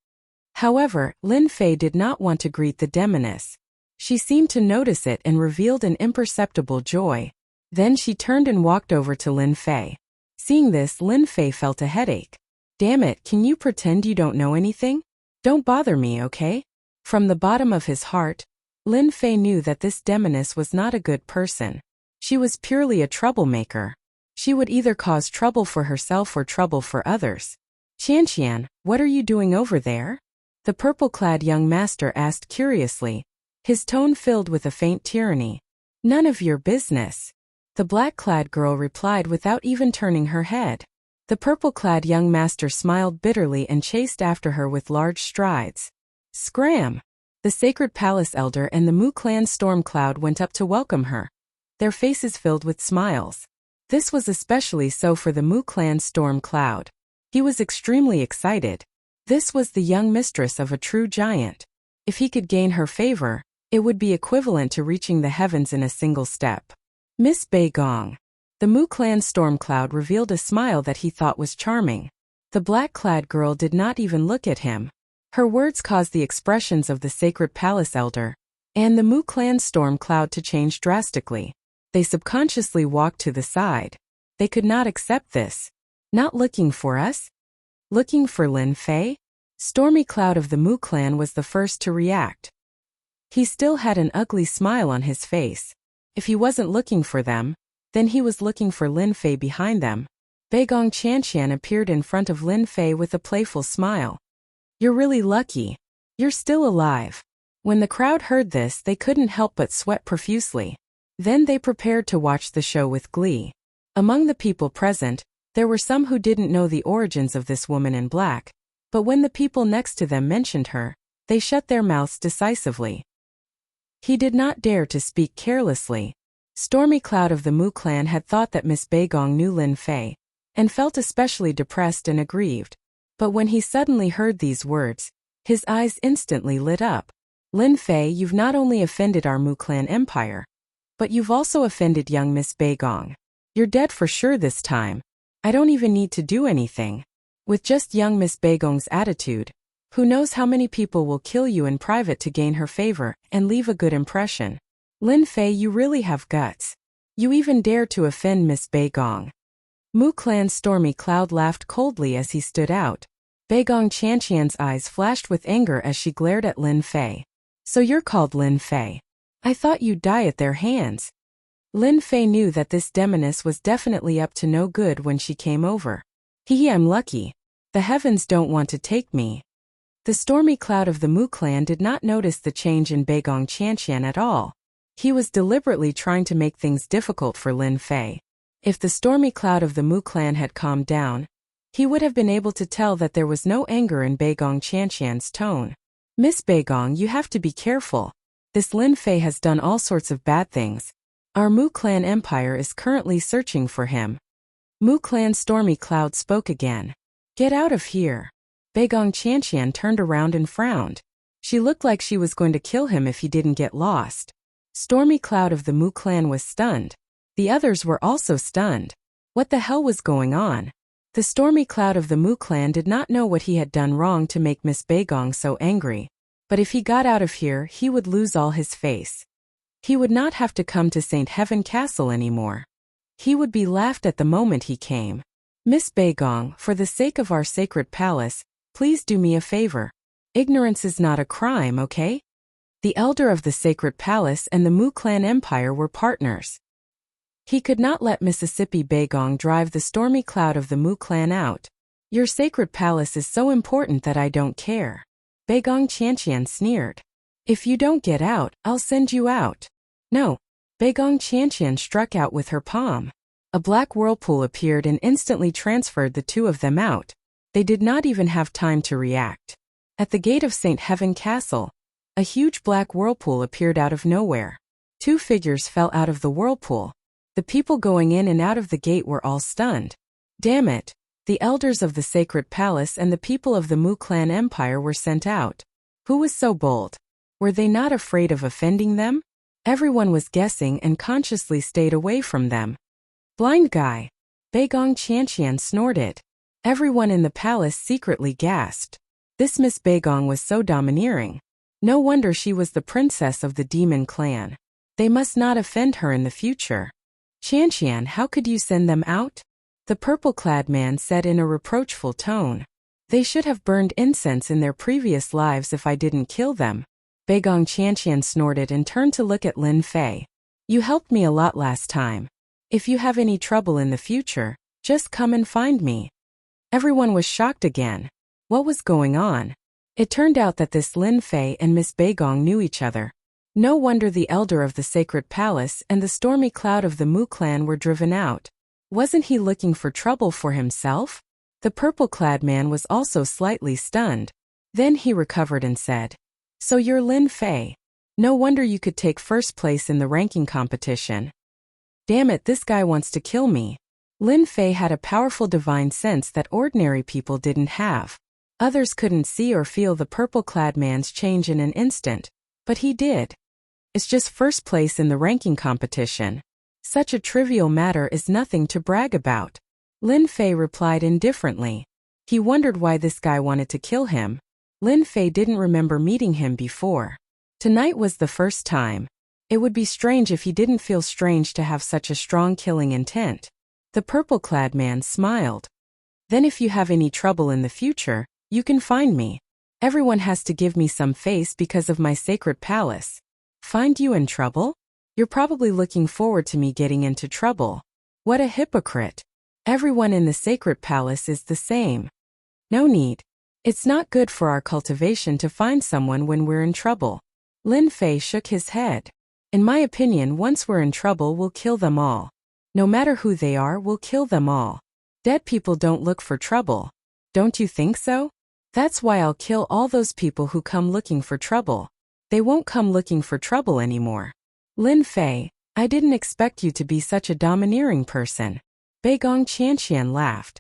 However, Lin Fei did not want to greet the demoness. She seemed to notice it and revealed an imperceptible joy. Then she turned and walked over to Lin Fei. Seeing this, Lin Fei felt a headache. Damn it, can you pretend you don't know anything? Don't bother me, okay? From the bottom of his heart, Lin Fei knew that this demoness was not a good person. She was purely a troublemaker. She would either cause trouble for herself or trouble for others. Qianqian, what are you doing over there? The purple-clad young master asked curiously, his tone filled with a faint tyranny. None of your business. The black-clad girl replied without even turning her head. The purple-clad young master smiled bitterly and chased after her with large strides. Scram! The Sacred Palace Elder and the Mu Clan Stormcloud went up to welcome her, their faces filled with smiles. This was especially so for the Mu Clan Stormcloud. He was extremely excited. This was the young mistress of a true giant. If he could gain her favor, it would be equivalent to reaching the heavens in a single step. Miss Beigong. The Mu Clan Stormcloud revealed a smile that he thought was charming. The black-clad girl did not even look at him. Her words caused the expressions of the Sacred Palace Elder and the Mu Clan Stormcloud to change drastically. They subconsciously walked to the side. They could not accept this. Not looking for us? Looking for Lin Fei? Stormy Cloud of the Mu Clan was the first to react. He still had an ugly smile on his face. If he wasn't looking for them, then he was looking for Lin Fei behind them. Beigong Qianqian appeared in front of Lin Fei with a playful smile. You're really lucky. You're still alive. When the crowd heard this, they couldn't help but sweat profusely. Then they prepared to watch the show with glee. Among the people present, there were some who didn't know the origins of this woman in black, but when the people next to them mentioned her, they shut their mouths decisively. He did not dare to speak carelessly. Stormy Cloud of the Mu Clan had thought that Miss Beigong knew Lin Fei, and felt especially depressed and aggrieved. But when he suddenly heard these words, his eyes instantly lit up. Lin Fei, you've not only offended our Mu Clan empire, but you've also offended young Miss Beigong. You're dead for sure this time. I don't even need to do anything. With just young Miss Baigong's attitude, who knows how many people will kill you in private to gain her favor and leave a good impression. Lin Fei, you really have guts. You even dare to offend Miss Baigong. Mu Clan's Stormy Cloud laughed coldly as he stood out. Baigong Qianqian's eyes flashed with anger as she glared at Lin Fei. So you're called Lin Fei. I thought you'd die at their hands. Lin Fei knew that this demoness was definitely up to no good when she came over. I'm lucky. The heavens don't want to take me. The Stormy Cloud of the Mu Clan did not notice the change in Baigong Qianqian at all. He was deliberately trying to make things difficult for Lin Fei. If the Stormy Cloud of the Mu Clan had calmed down, he would have been able to tell that there was no anger in Baigong Qianqian's tone. Miss Baigong, you have to be careful. This Lin Fei has done all sorts of bad things. Our Mu Clan Empire is currently searching for him. Mu Clan's Stormy Cloud spoke again. Get out of here. Baigong Qianqian turned around and frowned. She looked like she was going to kill him if he didn't get lost. Stormy Cloud of the Mu Clan was stunned. The others were also stunned. What the hell was going on? The Stormy Cloud of the Mu Clan did not know what he had done wrong to make Miss Baigong so angry. But if he got out of here, he would lose all his face. He would not have to come to St. Heaven Castle anymore. He would be laughed at the moment he came. Miss Baigong, for the sake of our sacred palace, please do me a favor. Ignorance is not a crime, okay? The elder of the sacred palace and the Mu Clan Empire were partners. He could not let Mississippi Baigong drive the Stormy Cloud of the Mu Clan out. Your sacred palace is so important that I don't care. Baigong Qianqian sneered. If you don't get out, I'll send you out. No. Baigong Qianqian struck out with her palm. A black whirlpool appeared and instantly transferred the two of them out. They did not even have time to react. At the gate of St. Heaven Castle, a huge black whirlpool appeared out of nowhere. Two figures fell out of the whirlpool. The people going in and out of the gate were all stunned. Damn it! The elders of the sacred palace and the people of the Mu Clan Empire were sent out. Who was so bold? Were they not afraid of offending them? Everyone was guessing and consciously stayed away from them. Blind guy! Baigong Qianqian snorted. Everyone in the palace secretly gasped. This Miss Baigong was so domineering. No wonder she was the princess of the demon clan. They must not offend her in the future. Qianqian, how could you send them out? The purple-clad man said in a reproachful tone. They should have burned incense in their previous lives if I didn't kill them. Baigong Qianqian snorted and turned to look at Lin Fei. You helped me a lot last time. If you have any trouble in the future, just come and find me. Everyone was shocked again. What was going on? It turned out that this Lin Fei and Miss Baigong knew each other. No wonder the elder of the sacred palace and the Stormy Cloud of the Mu Clan were driven out. Wasn't he looking for trouble for himself? The purple-clad man was also slightly stunned. Then he recovered and said, So you're Lin Fei. No wonder you could take first place in the ranking competition. Damn it, this guy wants to kill me. Lin Fei had a powerful divine sense that ordinary people didn't have. Others couldn't see or feel the purple-clad man's change in an instant, but he did. It's just first place in the ranking competition. Such a trivial matter is nothing to brag about. Lin Fei replied indifferently. He wondered why this guy wanted to kill him. Lin Fei didn't remember meeting him before. Tonight was the first time. It would be strange if he didn't feel strange to have such a strong killing intent. The purple-clad man smiled. Then if you have any trouble in the future, you can find me. Everyone has to give me some face because of my sacred palace. Find you in trouble? You're probably looking forward to me getting into trouble. What a hypocrite. Everyone in the sacred palace is the same. No need. It's not good for our cultivation to find someone when we're in trouble. Lin Fei shook his head. In my opinion, once we're in trouble, we'll kill them all. No matter who they are, we'll kill them all. Dead people don't look for trouble. Don't you think so? That's why I'll kill all those people who come looking for trouble. They won't come looking for trouble anymore. Lin Fei, I didn't expect you to be such a domineering person. Baigong Qianqian laughed.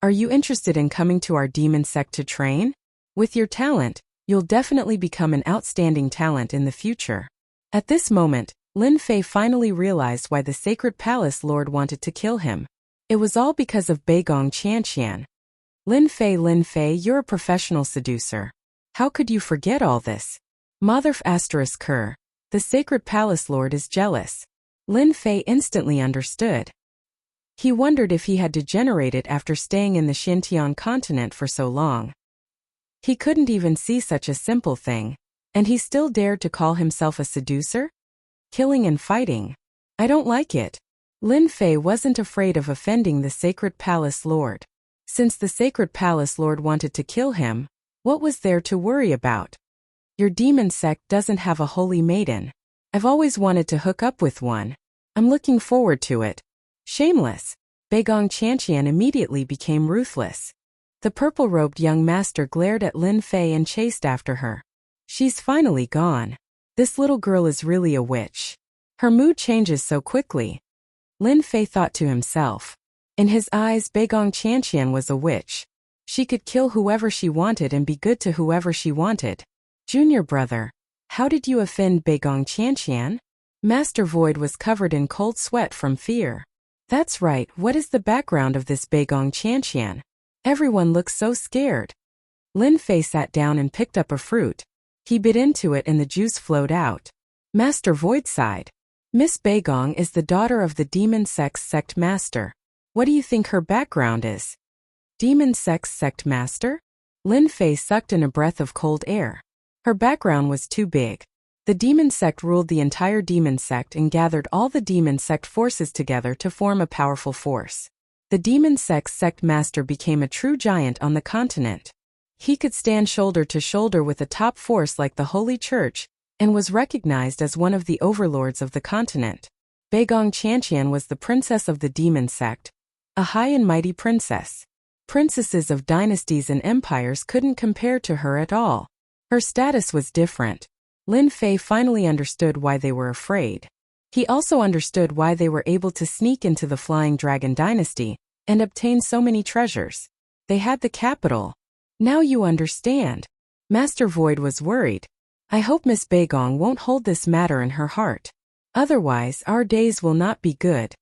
Are you interested in coming to our demon sect to train? With your talent, you'll definitely become an outstanding talent in the future. At this moment, Lin Fei finally realized why the sacred palace lord wanted to kill him. It was all because of Baigong Qianqian. Lin Fei, you're a professional seducer. How could you forget all this? Motherf asterisk her. The sacred palace lord is jealous. Lin Fei instantly understood. He wondered if he had degenerated after staying in the Xintian continent for so long. He couldn't even see such a simple thing, and he still dared to call himself a seducer? Killing and fighting. I don't like it. Lin Fei wasn't afraid of offending the sacred palace lord. Since the sacred palace lord wanted to kill him, what was there to worry about? Your demon sect doesn't have a holy maiden. I've always wanted to hook up with one. I'm looking forward to it. Shameless. Beigong Qianqian immediately became ruthless. The purple-robed young master glared at Lin Fei and chased after her. She's finally gone. This little girl is really a witch. Her mood changes so quickly. Lin Fei thought to himself. In his eyes, Beigong Qianqian was a witch. She could kill whoever she wanted and be good to whoever she wanted. Junior brother, how did you offend Beigong Qianqian? Master Void was covered in cold sweat from fear. That's right, what is the background of this Beigong Qianqian? Everyone looks so scared. Lin Fei sat down and picked up a fruit. He bit into it and the juice flowed out. Master Void sighed. Miss Beigong is the daughter of the demon sex sect master. What do you think her background is? Demon sex sect master? Lin Fei sucked in a breath of cold air. Her background was too big. The demon sect ruled the entire demon sect and gathered all the demon sect forces together to form a powerful force. The demon sex sect master became a true giant on the continent. He could stand shoulder to shoulder with a top force like the Holy Church, and was recognized as one of the overlords of the continent. Beigong Qianqian was the princess of the demon sect, a high and mighty princess. Princesses of dynasties and empires couldn't compare to her at all. Her status was different. Lin Fei finally understood why they were afraid. He also understood why they were able to sneak into the Flying Dragon dynasty and obtain so many treasures. They had the capital. Now you understand. Master Void was worried. I hope Miss Beigong won't hold this matter in her heart. Otherwise, our days will not be good.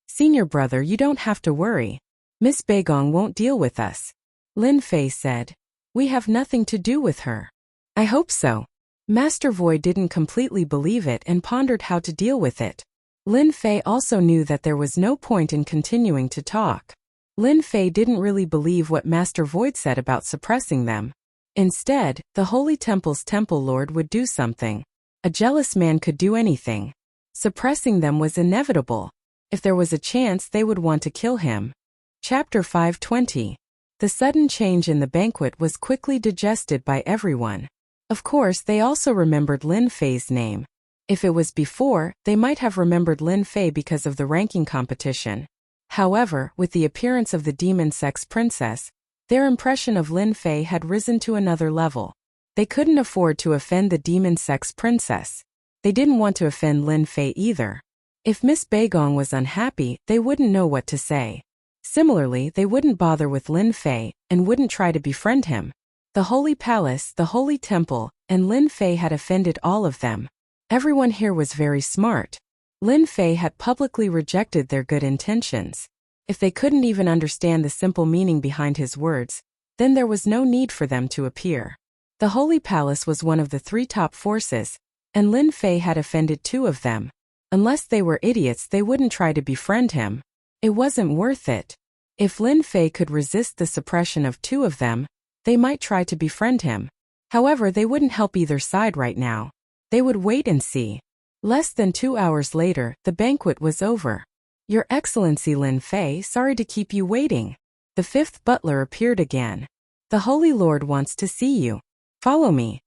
Senior brother, you don't have to worry. Miss Beigong won't deal with us. Lin Fei said. We have nothing to do with her. I hope so. Master Void didn't completely believe it and pondered how to deal with it. Lin Fei also knew that there was no point in continuing to talk. Lin Fei didn't really believe what Master Void said about suppressing them. Instead, the Holy Temple's Temple Lord would do something. A jealous man could do anything. Suppressing them was inevitable. If there was a chance, they would want to kill him. Chapter 520. The sudden change in the banquet was quickly digested by everyone. Of course, they also remembered Lin Fei's name. If it was before, they might have remembered Lin Fei because of the ranking competition. However, with the appearance of the demon sex princess, their impression of Lin Fei had risen to another level. They couldn't afford to offend the demon sex princess. They didn't want to offend Lin Fei either. If Miss Beigong was unhappy, they wouldn't know what to say. Similarly, they wouldn't bother with Lin Fei and wouldn't try to befriend him. The Holy Palace, the Holy Temple, and Lin Fei had offended all of them. Everyone here was very smart. Lin Fei had publicly rejected their good intentions. If they couldn't even understand the simple meaning behind his words, then there was no need for them to appear. The Holy Palace was one of the 3 top forces, and Lin Fei had offended 2 of them. Unless they were idiots, they wouldn't try to befriend him. It wasn't worth it. If Lin Fei could resist the suppression of 2 of them, they might try to befriend him. However, they wouldn't help either side right now. They would wait and see. Less than 2 hours later, the banquet was over. Your Excellency Lin Fei, sorry to keep you waiting. The 5th butler appeared again. The Holy Lord wants to see you. Follow me.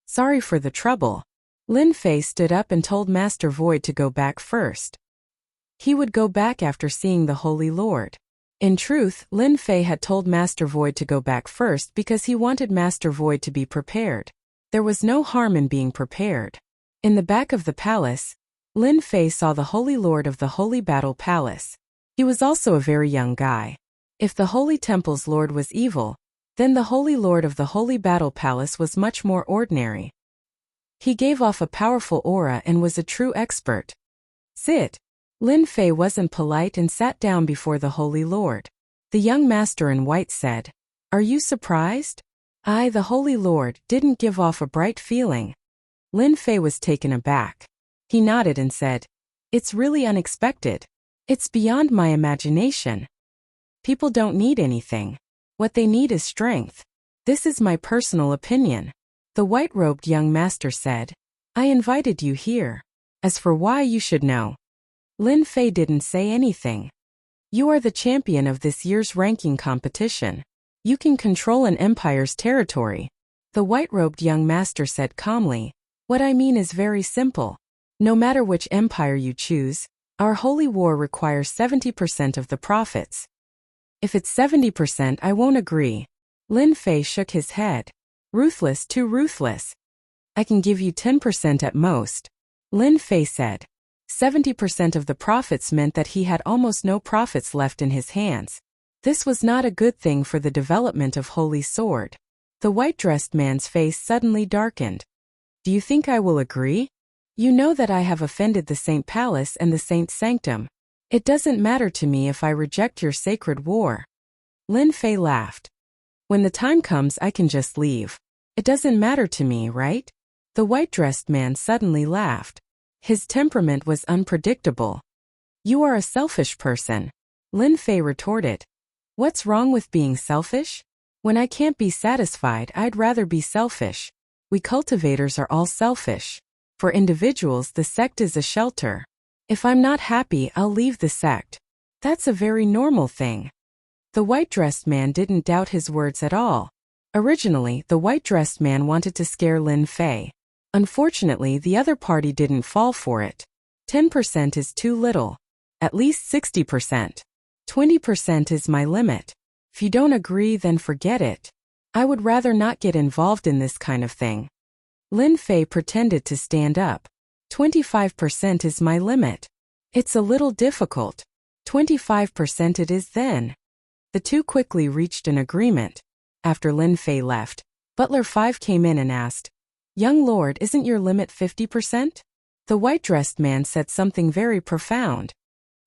Sorry for the trouble. Lin Fei stood up and told Master Void to go back first. He would go back after seeing the Holy Lord. In truth, Lin Fei had told Master Void to go back first because he wanted Master Void to be prepared. There was no harm in being prepared. In the back of the palace, Lin Fei saw the Holy Lord of the Holy Battle Palace. He was also a very young guy. If the Holy Temple's Lord was evil, then the Holy Lord of the Holy Battle Palace was much more ordinary. He gave off a powerful aura and was a true expert. Sit. Lin Fei wasn't polite and sat down before the Holy Lord. The young master in white said, "Are you surprised?" "I, the Holy Lord, didn't give off a bright feeling." Lin Fei was taken aback. He nodded and said, "It's really unexpected. It's beyond my imagination. People don't need anything. What they need is strength. This is my personal opinion." The white-robed young master said, "I invited you here. As for why, you should know." Lin Fei didn't say anything. "You are the champion of this year's ranking competition. You can control an empire's territory." The white-robed young master said calmly, "What I mean is very simple. No matter which empire you choose, our holy war requires 70% of the profits. If it's 70%, I won't agree." Lin Fei shook his head. "Ruthless, too ruthless. I can give you 10% at most." Lin Fei said. 70% of the profits meant that he had almost no profits left in his hands. This was not a good thing for the development of Holy Sword. The white-dressed man's face suddenly darkened. "Do you think I will agree? You know that I have offended the Saint Palace and the Saint Sanctum. It doesn't matter to me if I reject your sacred war." Lin Fei laughed. "When the time comes, I can just leave. It doesn't matter to me, right?" The white-dressed man suddenly laughed. His temperament was unpredictable. "You are a selfish person," Lin Fei retorted. "What's wrong with being selfish? When I can't be satisfied, I'd rather be selfish. We cultivators are all selfish. For individuals, the sect is a shelter. If I'm not happy, I'll leave the sect. That's a very normal thing." The white-dressed man didn't doubt his words at all. Originally, the white-dressed man wanted to scare Lin Fei. Unfortunately, the other party didn't fall for it. 10% is too little. At least 60%. 20% is my limit. If you don't agree, then forget it. I would rather not get involved in this kind of thing. Lin Fei pretended to stand up. 25% is my limit. It's a little difficult. 25% it is then. The two quickly reached an agreement. After Lin Fei left, Butler 5 came in and asked, "Young lord, isn't your limit 50%? The white-dressed man said something very profound.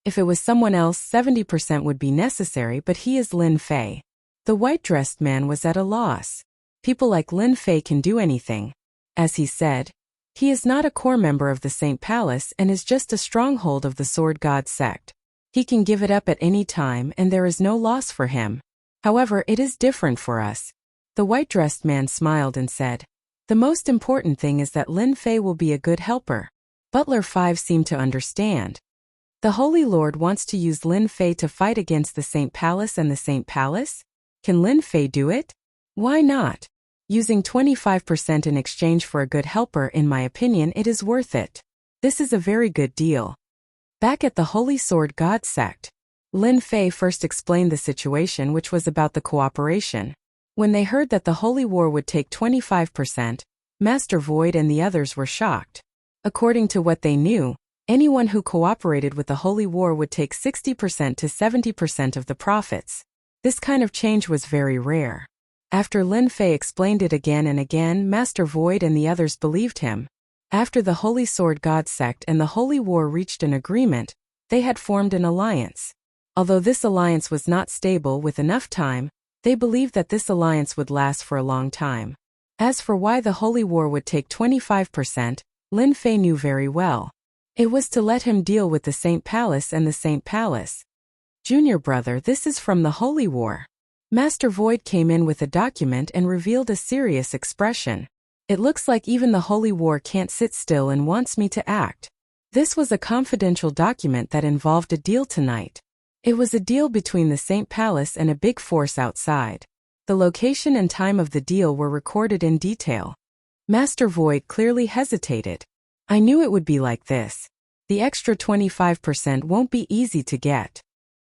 If it was someone else, 70% would be necessary, but he is Lin Fei. The white-dressed man was at a loss. People like Lin Fei can do anything. As he said, he is not a core member of the Saint Palace and is just a stronghold of the Sword God sect. He can give it up at any time and there is no loss for him. However, it is different for us." The white-dressed man smiled and said, "The most important thing is that Lin Fei will be a good helper." Butler 5 seemed to understand. The Holy Lord wants to use Lin Fei to fight against the Saint Palace and the Saint Palace? Can Lin Fei do it? Why not? Using 25% in exchange for a good helper, in my opinion, it is worth it. This is a very good deal. Back at the Holy Sword God sect, Lin Fei first explained the situation, which was about the cooperation. When they heard that the Holy War would take 25%, Master Void and the others were shocked. According to what they knew, anyone who cooperated with the Holy War would take 60% to 70% of the profits. This kind of change was very rare. After Lin Fei explained it again and again, Master Void and the others believed him. After the Holy Sword God sect and the Holy War reached an agreement, they had formed an alliance. Although this alliance was not stable with enough time, they believed that this alliance would last for a long time. As for why the Holy War would take 25%, Lin Fei knew very well. It was to let him deal with the Saint Palace and the Saint Palace. "Junior brother, this is from the Holy War." Master Void came in with a document and revealed a serious expression. "It looks like even the Holy War can't sit still and wants me to act." This was a confidential document that involved a deal tonight. It was a deal between the Saint Palace and a big force outside. The location and time of the deal were recorded in detail. Master Void clearly hesitated. "I knew it would be like this. The extra 25% won't be easy to get."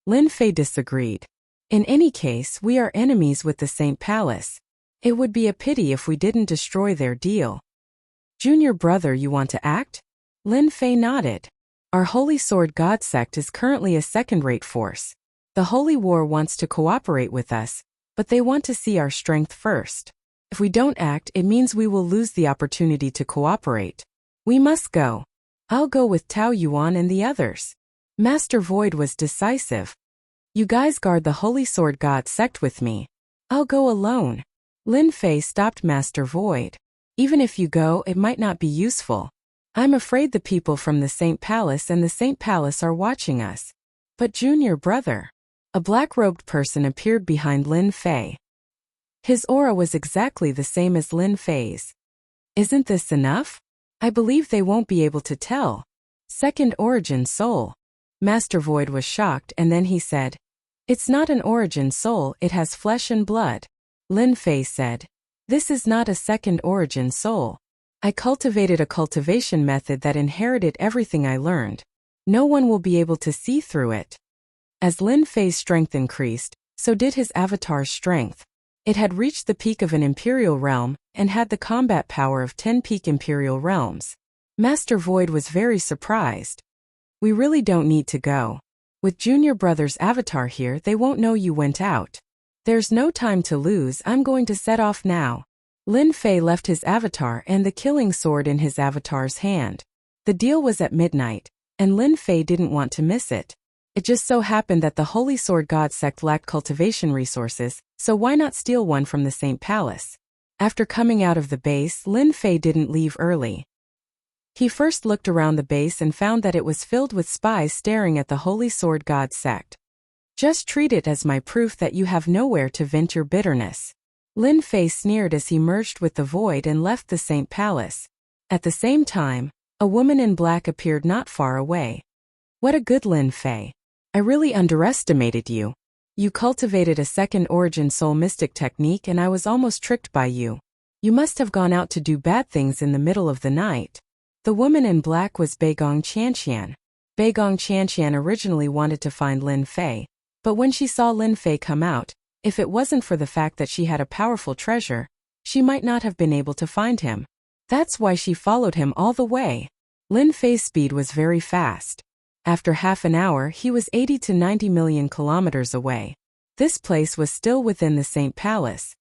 Lin Fei disagreed. "In any case, we are enemies with the Saint Palace. It would be a pity if we didn't destroy their deal." "Junior brother, you want to act?" Lin Fei nodded. "Our Holy Sword God sect is currently a second-rate force. The Holy War wants to cooperate with us, but they want to see our strength first. If we don't act, it means we will lose the opportunity to cooperate. We must go. I'll go with Tao Yuan and the others." Master Void was decisive. You guys guard the Holy Sword God sect with me. I'll go alone. Lin Fei stopped Master Void. Even if you go, it might not be useful. I'm afraid the people from the Saint Palace and the Saint Palace are watching us. But junior brother. A black-robed person appeared behind Lin Fei. His aura was exactly the same as Lin Fei's. Isn't this enough? I believe they won't be able to tell. Second origin soul. Master Void was shocked and then he said, It's not an origin soul, it has flesh and blood. Lin Fei said, This is not a second origin soul. I cultivated a cultivation method that inherited everything I learned. No one will be able to see through it. As Lin Fei's strength increased, so did his avatar's strength. It had reached the peak of an imperial realm and had the combat power of 10 peak imperial realms. Master Void was very surprised. We really don't need to go. With junior brother's avatar here, they won't know you went out. There's no time to lose, I'm going to set off now. Lin Fei left his avatar and the killing sword in his avatar's hand. The deal was at midnight, and Lin Fei didn't want to miss it. It just so happened that the Holy Sword God sect lacked cultivation resources, so why not steal one from the Saint Palace? After coming out of the base, Lin Fei didn't leave early. He first looked around the base and found that it was filled with spies staring at the Holy Sword God sect. Just treat it as my proof that you have nowhere to vent your bitterness. Lin Fei sneered as he merged with the void and left the Saint Palace. At the same time, a woman in black appeared not far away. What a good Lin Fei. I really underestimated you. You cultivated a second origin soul mystic technique and I was almost tricked by you. You must have gone out to do bad things in the middle of the night. The woman in black was Beigong Qianqian. Beigong Qianqian originally wanted to find Lin Fei, but when she saw Lin Fei come out, if it wasn't for the fact that she had a powerful treasure, she might not have been able to find him. That's why she followed him all the way. Lin Fei's speed was very fast. After half an hour, he was 80 to 90 million kilometers away. This place was still within the Saint Palace.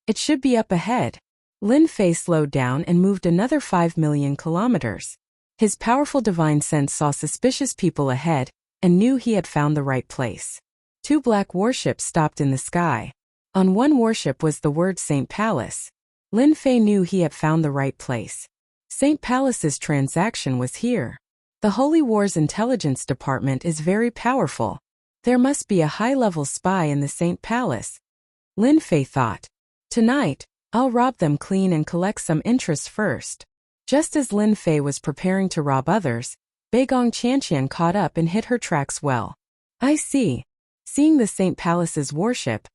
It should be up ahead. Lin Fei slowed down and moved another 5 million kilometers. His powerful divine sense saw suspicious people ahead and knew he had found the right place. 2 black warships stopped in the sky. On one warship was the word Saint Palace. Lin Fei knew he had found the right place. Saint Palace's transaction was here. The Holy War's intelligence department is very powerful. There must be a high-level spy in the Saint Palace. Lin Fei thought. Tonight, I'll rob them clean and collect some interest first. Just as Lin Fei was preparing to rob others, Beigong Qianqian caught up and hit her tracks well. I see. Seeing the Saint Palace's warship,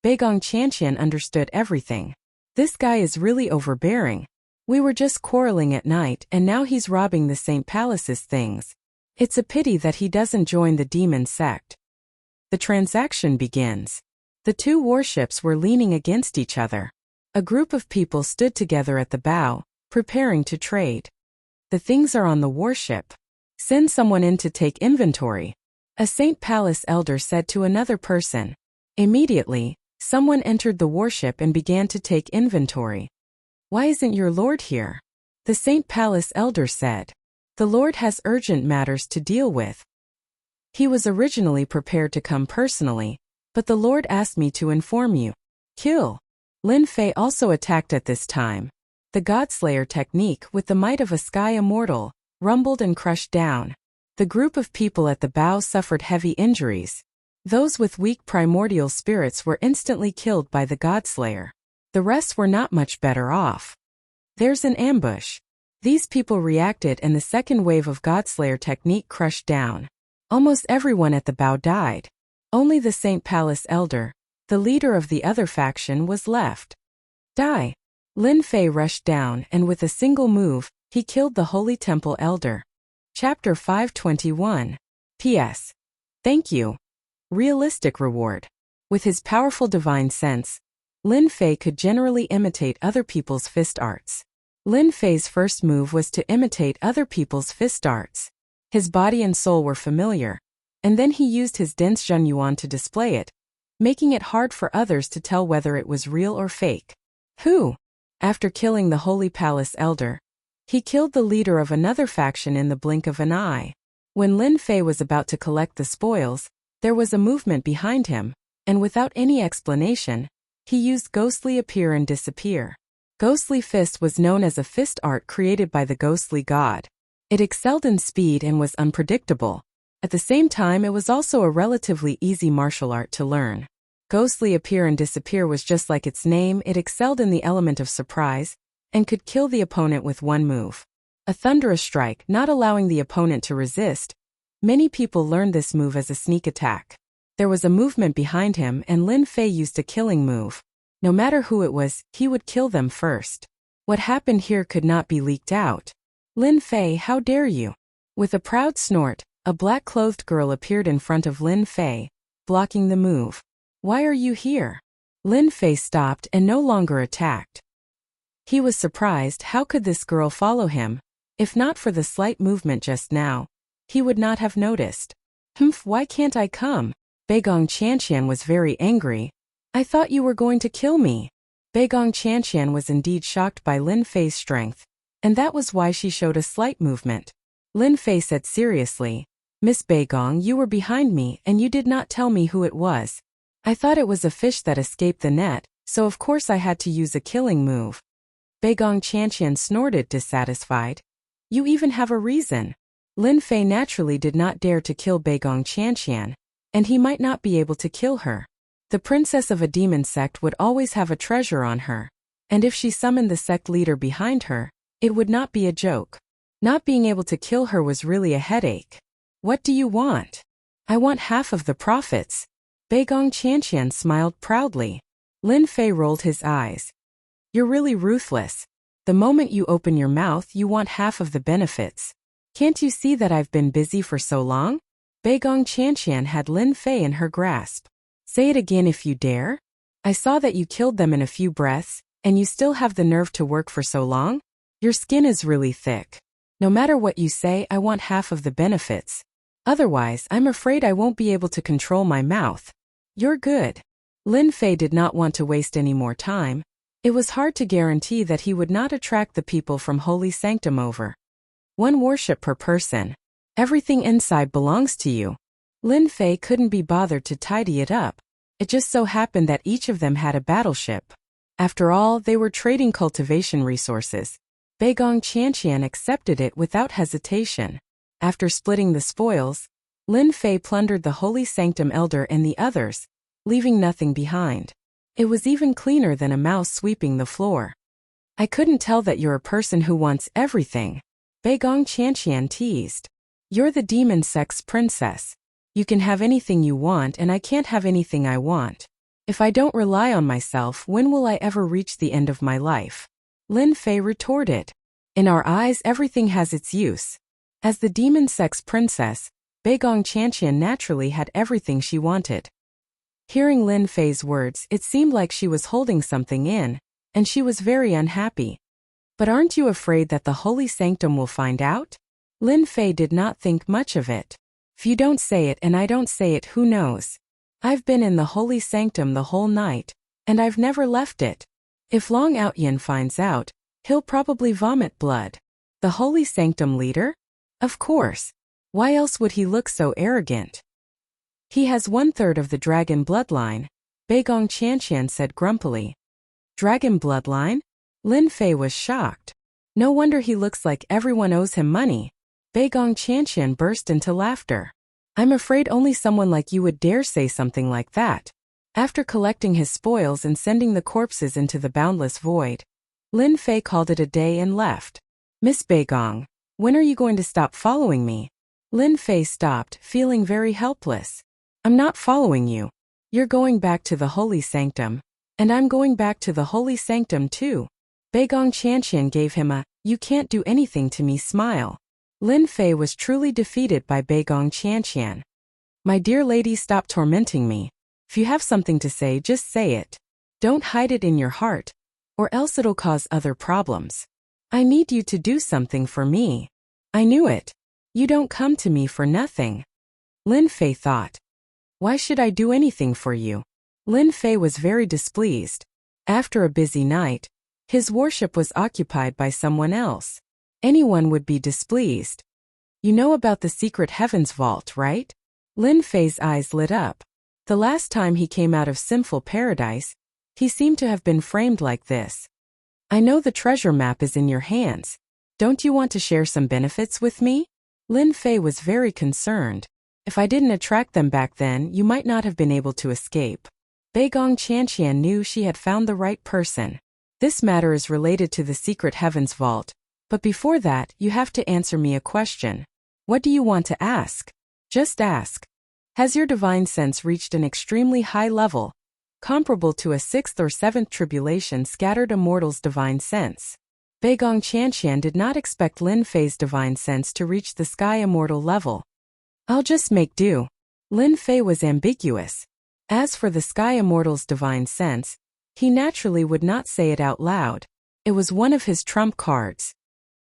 Beigong Qianqian understood everything. This guy is really overbearing. We were just quarreling at night and now he's robbing the Saint Palace's things. It's a pity that he doesn't join the demon sect. The transaction begins. The 2 warships were leaning against each other. A group of people stood together at the bow, preparing to trade. The things are on the warship. Send someone in to take inventory. A Saint Palace elder said to another person. Immediately, someone entered the warship and began to take inventory. Why isn't your lord here? The Saint Palace elder said. The lord has urgent matters to deal with. He was originally prepared to come personally, but the lord asked me to inform you. Kill. Lin Fei also attacked at this time. The Godslayer technique with the might of a sky immortal, rumbled and crushed down. The group of people at the bow suffered heavy injuries. Those with weak primordial spirits were instantly killed by the Godslayer. The rest were not much better off. There's an ambush. These people reacted and the second wave of Godslayer technique crushed down. Almost everyone at the bow died. Only the Saint Palace elder, the leader of the other faction, was left. Die. Lin Fei rushed down and with a single move, he killed the Holy Temple elder. Chapter 521. P.S. Thank you. Realistic reward. With his powerful divine sense, Lin Fei could generally imitate other people's fist arts. Lin Fei's first move was to imitate other people's fist arts. His body and soul were familiar, and then he used his dense Zhenyuan to display it, making it hard for others to tell whether it was real or fake. Who? After killing the Holy Palace elder, he killed the leader of another faction in the blink of an eye. When Lin Fei was about to collect the spoils, There was a movement behind him, and without any explanation, he used ghostly appear and disappear. Ghostly fist was known as a fist art created by the ghostly god. It excelled in speed and was unpredictable. At the same time, it was also a relatively easy martial art to learn. Ghostly appear and disappear was just like its name. It excelled in the element of surprise and could kill the opponent with one move. A thunderous strike, not allowing the opponent to resist. Many people learned this move as a sneak attack. There was a movement behind him, and Lin Fei used a killing move. No matter who it was, he would kill them first. What happened here could not be leaked out. Lin Fei, how dare you? With a proud snort, a black-clothed girl appeared in front of Lin Fei, blocking the move. Why are you here? Lin Fei stopped and no longer attacked. He was surprised. How could this girl follow him? If not for the slight movement just now, he would not have noticed. Why can't I come? Beigong Qianqian was very angry. I thought you were going to kill me. Beigong Qianqian was indeed shocked by Lin Fei's strength, and that was why she showed a slight movement. Lin Fei said seriously, Miss Beigong, you were behind me and you did not tell me who it was. I thought it was a fish that escaped the net, so of course I had to use a killing move. Beigong Qianqian snorted, dissatisfied. You even have a reason. Lin Fei naturally did not dare to kill Beigong Qianqian, and he might not be able to kill her. The princess of a demon sect would always have a treasure on her, and if she summoned the sect leader behind her, it would not be a joke. Not being able to kill her was really a headache. What do you want? I want half of the profits. Beigong Qianqian smiled proudly. Lin Fei rolled his eyes. You're really ruthless. The moment you open your mouth, you want half of the benefits. Can't you see that I've been busy for so long? Beigong Qianqian had Lin Fei in her grasp. Say it again if you dare. I saw that you killed them in a few breaths, and you still have the nerve to work for so long? Your skin is really thick. No matter what you say, I want half of the benefits. Otherwise, I'm afraid I won't be able to control my mouth. You're good. Lin Fei did not want to waste any more time. It was hard to guarantee that he would not attract the people from Holy Sanctum over. One worship per person. Everything inside belongs to you. Lin Fei couldn't be bothered to tidy it up. It just so happened that each of them had a battleship. After all, they were trading cultivation resources. Beigong Qianqian accepted it without hesitation. After splitting the spoils, Lin Fei plundered the Holy Sanctum Elder and the others, leaving nothing behind. It was even cleaner than a mouse sweeping the floor. I couldn't tell that you're a person who wants everything. Beigong Qianqian teased. You're the demon sect's princess. You can have anything you want and I can't have anything I want. If I don't rely on myself, when will I ever reach the end of my life? Lin Fei retorted. In our eyes, everything has its use. As the demon sect's princess, Beigong Qianqian naturally had everything she wanted. Hearing Lin Fei's words, it seemed like she was holding something in, and she was very unhappy. But aren't you afraid that the Holy Sanctum will find out? Lin Fei did not think much of it. If you don't say it and I don't say it, who knows? I've been in the Holy Sanctum the whole night, and I've never left it. If Long Outyin finds out, he'll probably vomit blood. The Holy Sanctum leader? Of course. Why else would he look so arrogant? He has 1/3 of the dragon bloodline, Beigong Qianqian said grumpily. Dragon bloodline? Lin Fei was shocked. No wonder he looks like everyone owes him money. Beigong Qianqian burst into laughter. I'm afraid only someone like you would dare say something like that. After collecting his spoils and sending the corpses into the boundless void, Lin Fei called it a day and left. Miss Beigong, when are you going to stop following me? Lin Fei stopped, feeling very helpless. I'm not following you. You're going back to the Holy Sanctum, and I'm going back to the Holy Sanctum too. Beigong Qianqian gave him a, you can't do anything to me smile. Lin Fei was truly defeated by Beigong Qianqian. My dear lady, stop tormenting me. If you have something to say, just say it. Don't hide it in your heart, or else it'll cause other problems. I need you to do something for me. I knew it. You don't come to me for nothing. Lin Fei thought. Why should I do anything for you? Lin Fei was very displeased. After a busy night, his worship was occupied by someone else. Anyone would be displeased. You know about the secret heavens vault, right? Lin Fei's eyes lit up. The last time he came out of sinful paradise, he seemed to have been framed like this. I know the treasure map is in your hands. Don't you want to share some benefits with me? Lin Fei was very concerned. If I didn't attract them back then, you might not have been able to escape. Beigong Qianqian knew she had found the right person. This matter is related to the secret heavens vault, but before that, you have to answer me a question. What do you want to ask? Just ask. Has your divine sense reached an extremely high level, comparable to a sixth or seventh tribulation scattered immortal's divine sense? Beigong Qianqian did not expect Lin Fei's divine sense to reach the sky immortal level. I'll just make do. Lin Fei was ambiguous. As for the sky immortal's divine sense, he naturally would not say it out loud. It was one of his trump cards.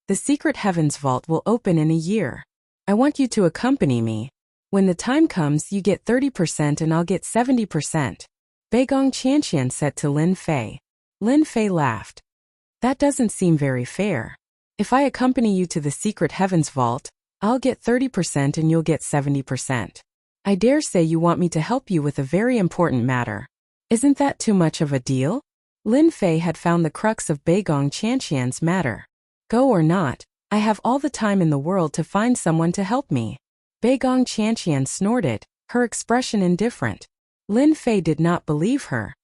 The secret heavens vault will open in a year. I want you to accompany me. When the time comes, you get 30% and I'll get 70%. Beigong Qianqian said to Lin Fei. Lin Fei laughed. That doesn't seem very fair. If I accompany you to the secret heavens vault, I'll get 30% and you'll get 70%. I dare say you want me to help you with a very important matter. Isn't that too much of a deal? Lin Fei had found the crux of Beigong Qianqian's matter. Go or not, I have all the time in the world to find someone to help me. Beigong Qianqian snorted, her expression indifferent. Lin Fei did not believe her.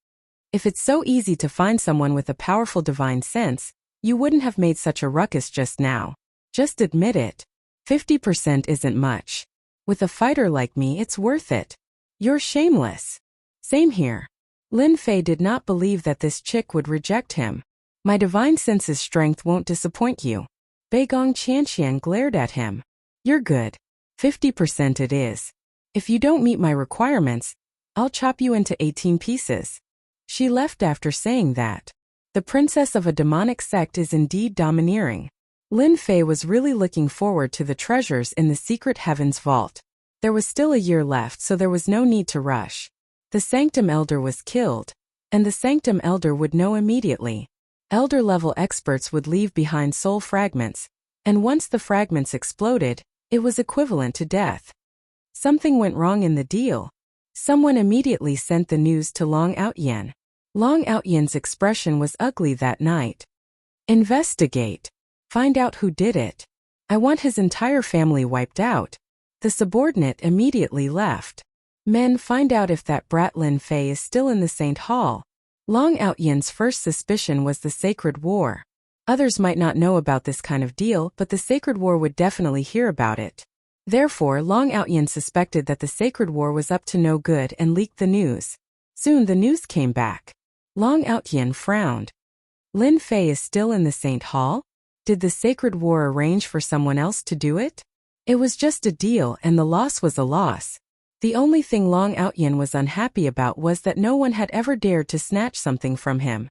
If it's so easy to find someone with a powerful divine sense, you wouldn't have made such a ruckus just now. Just admit it. 50% isn't much. With a fighter like me, it's worth it. You're shameless. Same here. Lin Fei did not believe that this chick would reject him. My divine sense's strength won't disappoint you. Beigong Qianqian glared at him. You're good. 50% it is. If you don't meet my requirements, I'll chop you into 18 pieces. She left after saying that. The princess of a demonic sect is indeed domineering. Lin Fei was really looking forward to the treasures in the secret heavens vault. There was still a year left, so there was no need to rush. The Sanctum Elder was killed, and the Sanctum Elder would know immediately. Elder-level experts would leave behind soul fragments, and once the fragments exploded, it was equivalent to death. Something went wrong in the deal. Someone immediately sent the news to Long Outyan. Long Outyan's expression was ugly that night. Investigate. Find out who did it. I want his entire family wiped out. The subordinate immediately left. Men, find out if that brat Lin Fei is still in the Saint Hall. Long Outyan's first suspicion was the Sacred War. Others might not know about this kind of deal, but the Sacred War would definitely hear about it. Therefore, Long Outyan suspected that the Sacred War was up to no good and leaked the news. Soon the news came back. Long Outyan frowned. Lin Fei is still in the Saint Hall? Did the Sacred War arrange for someone else to do it? It was just a deal and the loss was a loss. The only thing Long Outyan was unhappy about was that no one had ever dared to snatch something from him.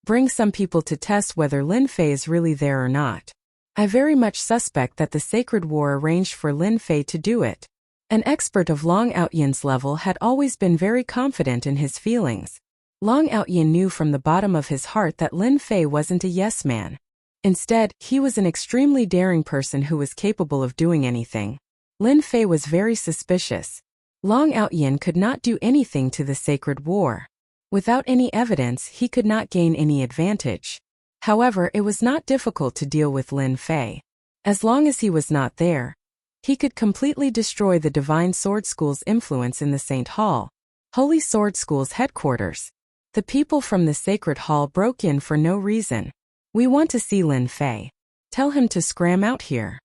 Bring some people to test whether Lin Fei is really there or not. I very much suspect that the Sacred War arranged for Lin Fei to do it. An expert of Long Outyan's level had always been very confident in his feelings. Long Outyan knew from the bottom of his heart that Lin Fei wasn't a yes man. Instead, he was an extremely daring person who was capable of doing anything. Lin Fei was very suspicious. Long Outyan could not do anything to the Sacred War. Without any evidence, he could not gain any advantage. However, it was not difficult to deal with Lin Fei. As long as he was not there, he could completely destroy the Divine Sword School's influence in the Saint Hall, Holy Sword School's headquarters. The people from the Sacred Hall broke in for no reason. We want to see Lin Fei. Tell him to scram out here.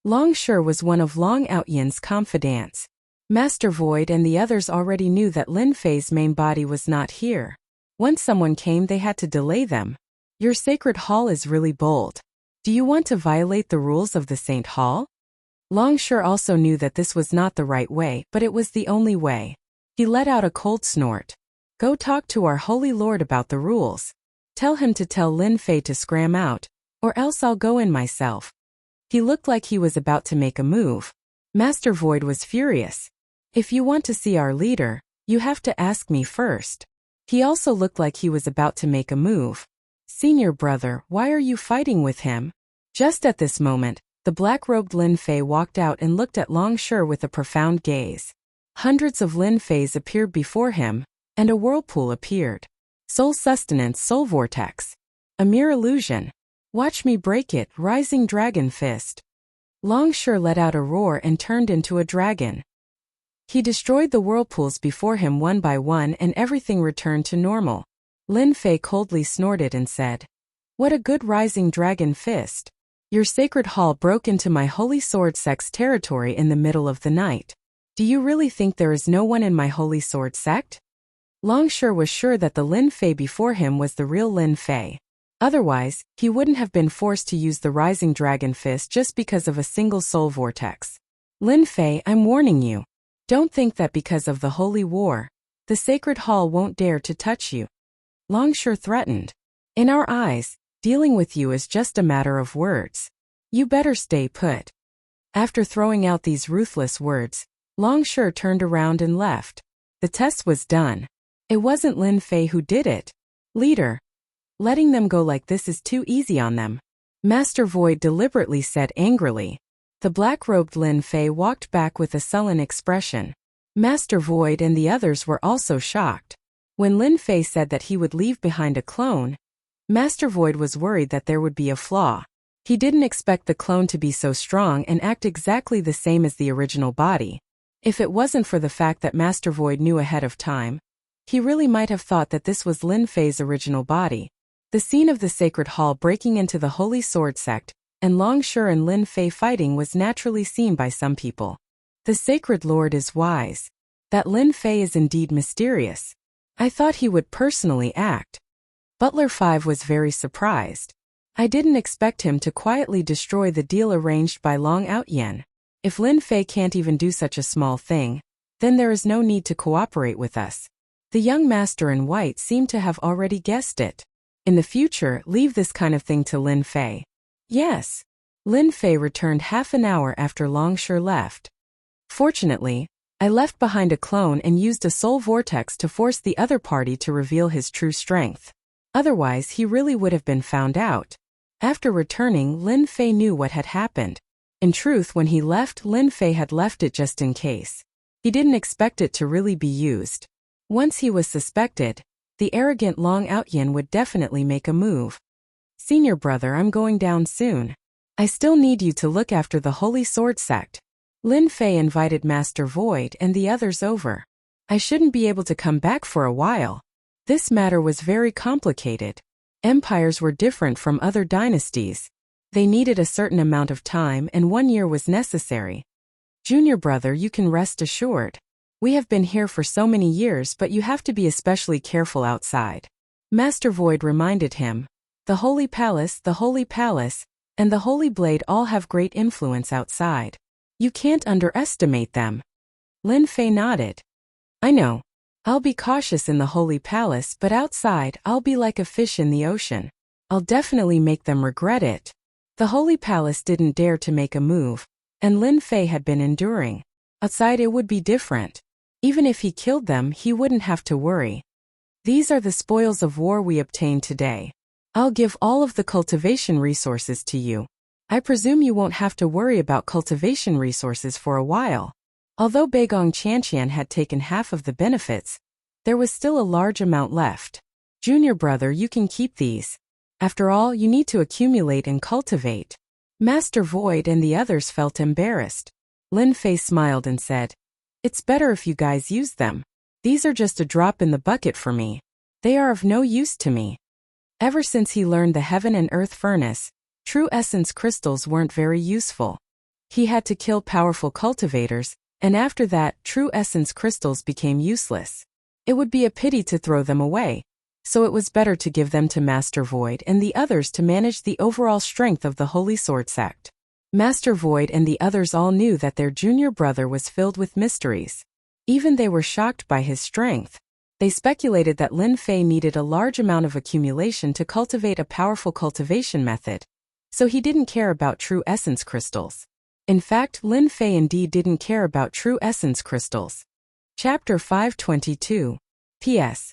Long Shi was one of Long Outyan's confidants. Master Void and the others already knew that Lin Fei's main body was not here. Once someone came, they had to delay them. Your Sacred Hall is really bold. Do you want to violate the rules of the Saint Hall? Long Shi also knew that this was not the right way, but it was the only way. He let out a cold snort. Go talk to our Holy Lord about the rules. Tell him to tell Lin Fei to scram out, or else I'll go in myself. He looked like he was about to make a move. Master Void was furious. If you want to see our leader, you have to ask me first. He also looked like he was about to make a move. Senior brother, why are you fighting with him? Just at this moment, the black-robed Lin Fei walked out and looked at Long Shi with a profound gaze. Hundreds of Lin Feis appeared before him, and a whirlpool appeared. Soul sustenance, soul vortex. A mere illusion. Watch me break it, rising dragon fist. Long Shi let out a roar and turned into a dragon. He destroyed the whirlpools before him one by one and everything returned to normal. Lin Fei coldly snorted and said, "What a good rising dragon fist. Your sacred hall broke into my holy sword sect's territory in the middle of the night. Do you really think there is no one in my holy sword sect?" Long Shi was sure that the Lin Fei before him was the real Lin Fei. Otherwise, he wouldn't have been forced to use the rising dragon fist just because of a single soul vortex. Lin Fei, I'm warning you. Don't think that because of the holy war, the sacred hall won't dare to touch you. Long Shi threatened. In our eyes, dealing with you is just a matter of words. You better stay put. After throwing out these ruthless words, Long Shi turned around and left. The test was done. It wasn't Lin Fei who did it. Leader. Letting them go like this is too easy on them. Master Void deliberately said angrily. The black-robed Lin Fei walked back with a sullen expression. Master Void and the others were also shocked. When Lin Fei said that he would leave behind a clone, Master Void was worried that there would be a flaw. He didn't expect the clone to be so strong and act exactly the same as the original body. If it wasn't for the fact that Master Void knew ahead of time, he really might have thought that this was Lin Fei's original body. The scene of the sacred hall breaking into the Holy Sword sect, and Long Shi and Lin Fei fighting was naturally seen by some people. The sacred lord is wise. That Lin Fei is indeed mysterious. I thought he would personally act. Butler 5 was very surprised. I didn't expect him to quietly destroy the deal arranged by Long Outyen. If Lin Fei can't even do such a small thing, then there is no need to cooperate with us. The young master in white seemed to have already guessed it. In the future, leave this kind of thing to Lin Fei. Yes. Lin Fei returned half an hour after Long Shi left. Fortunately, I left behind a clone and used a soul vortex to force the other party to reveal his true strength. Otherwise he really would have been found out. After returning, Lin Fei knew what had happened. In truth, when he left, Lin Fei had left it just in case. He didn't expect it to really be used. Once he was suspected, the arrogant Long Outyen would definitely make a move. Senior brother, I'm going down soon. I still need you to look after the Holy Sword sect. Lin Fei invited Master Void and the others over. I shouldn't be able to come back for a while. This matter was very complicated. Empires were different from other dynasties. They needed a certain amount of time and 1 year was necessary. Junior brother, you can rest assured. We have been here for so many years, but you have to be especially careful outside. Master Void reminded him. The Holy Palace, and the Holy Blade all have great influence outside. You can't underestimate them. Lin Fei nodded. I know. I'll be cautious in the Holy Palace, but outside, I'll be like a fish in the ocean. I'll definitely make them regret it. The Holy Palace didn't dare to make a move, and Lin Fei had been enduring. Outside it would be different. Even if he killed them, he wouldn't have to worry. These are the spoils of war we obtained today. I'll give all of the cultivation resources to you. I presume you won't have to worry about cultivation resources for a while. Although Beigong Qianqian had taken half of the benefits, there was still a large amount left. Junior brother, you can keep these. After all, you need to accumulate and cultivate. Master Void and the others felt embarrassed. Lin Fei smiled and said, It's better if you guys use them. These are just a drop in the bucket for me. They are of no use to me. Ever since he learned the Heaven and Earth Furnace, true essence crystals weren't very useful. He had to kill powerful cultivators, and after that, true essence crystals became useless. It would be a pity to throw them away, so it was better to give them to Master Void and the others to manage the overall strength of the Holy Sword sect. Master Void and the others all knew that their junior brother was filled with mysteries. Even they were shocked by his strength. They speculated that Lin Fei needed a large amount of accumulation to cultivate a powerful cultivation method, so he didn't care about true essence crystals. In fact, Lin Fei indeed didn't care about true essence crystals. Chapter 522. P.S.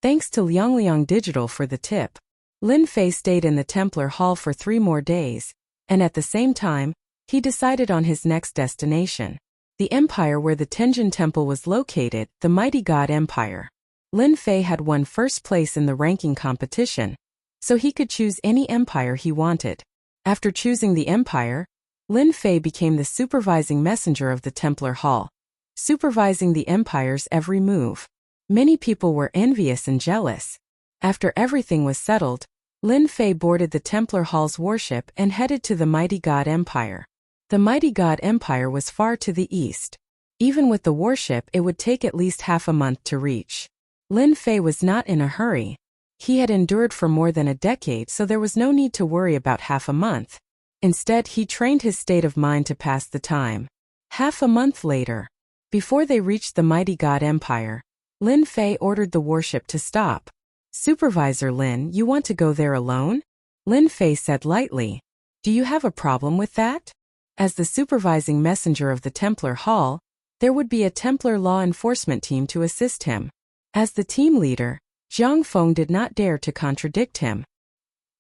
Thanks to Liangliang Digital for the tip. Lin Fei stayed in the Templar Hall for 3 more days, and at the same time, he decided on his next destination. The empire where the Tenjin Temple was located, the mighty god empire. Lin Fei had won first place in the ranking competition, so he could choose any empire he wanted. After choosing the empire, Lin Fei became the supervising messenger of the Templar Hall, supervising the empire's every move. Many people were envious and jealous. After everything was settled, Lin Fei boarded the Templar Hall's warship and headed to the mighty god empire. The mighty god empire was far to the east. Even with the warship, it would take at least half a month to reach. Lin Fei was not in a hurry. He had endured for more than a decade, so there was no need to worry about half a month. Instead, he trained his state of mind to pass the time. Half a month later, before they reached the mighty god empire, Lin Fei ordered the warship to stop. "Supervisor Lin, you want to go there alone?" Lin Fei said lightly. "Do you have a problem with that?" As the supervising messenger of the Templar Hall, there would be a Templar law enforcement team to assist him. As the team leader, Zhang Feng did not dare to contradict him.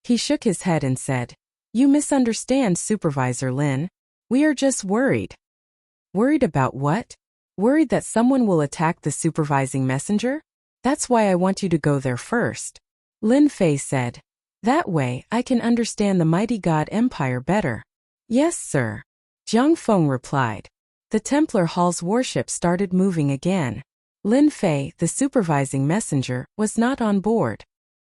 He shook his head and said, "You misunderstand, Supervisor Lin. We are just worried." "Worried about what?" "Worried that someone will attack the supervising messenger? That's why I want you to go there first," Lin Fei said. "That way, I can understand the mighty god empire better." "Yes, sir," Zhang Feng replied. The Templar Hall's warship started moving again. Lin Fei, the supervising messenger, was not on board.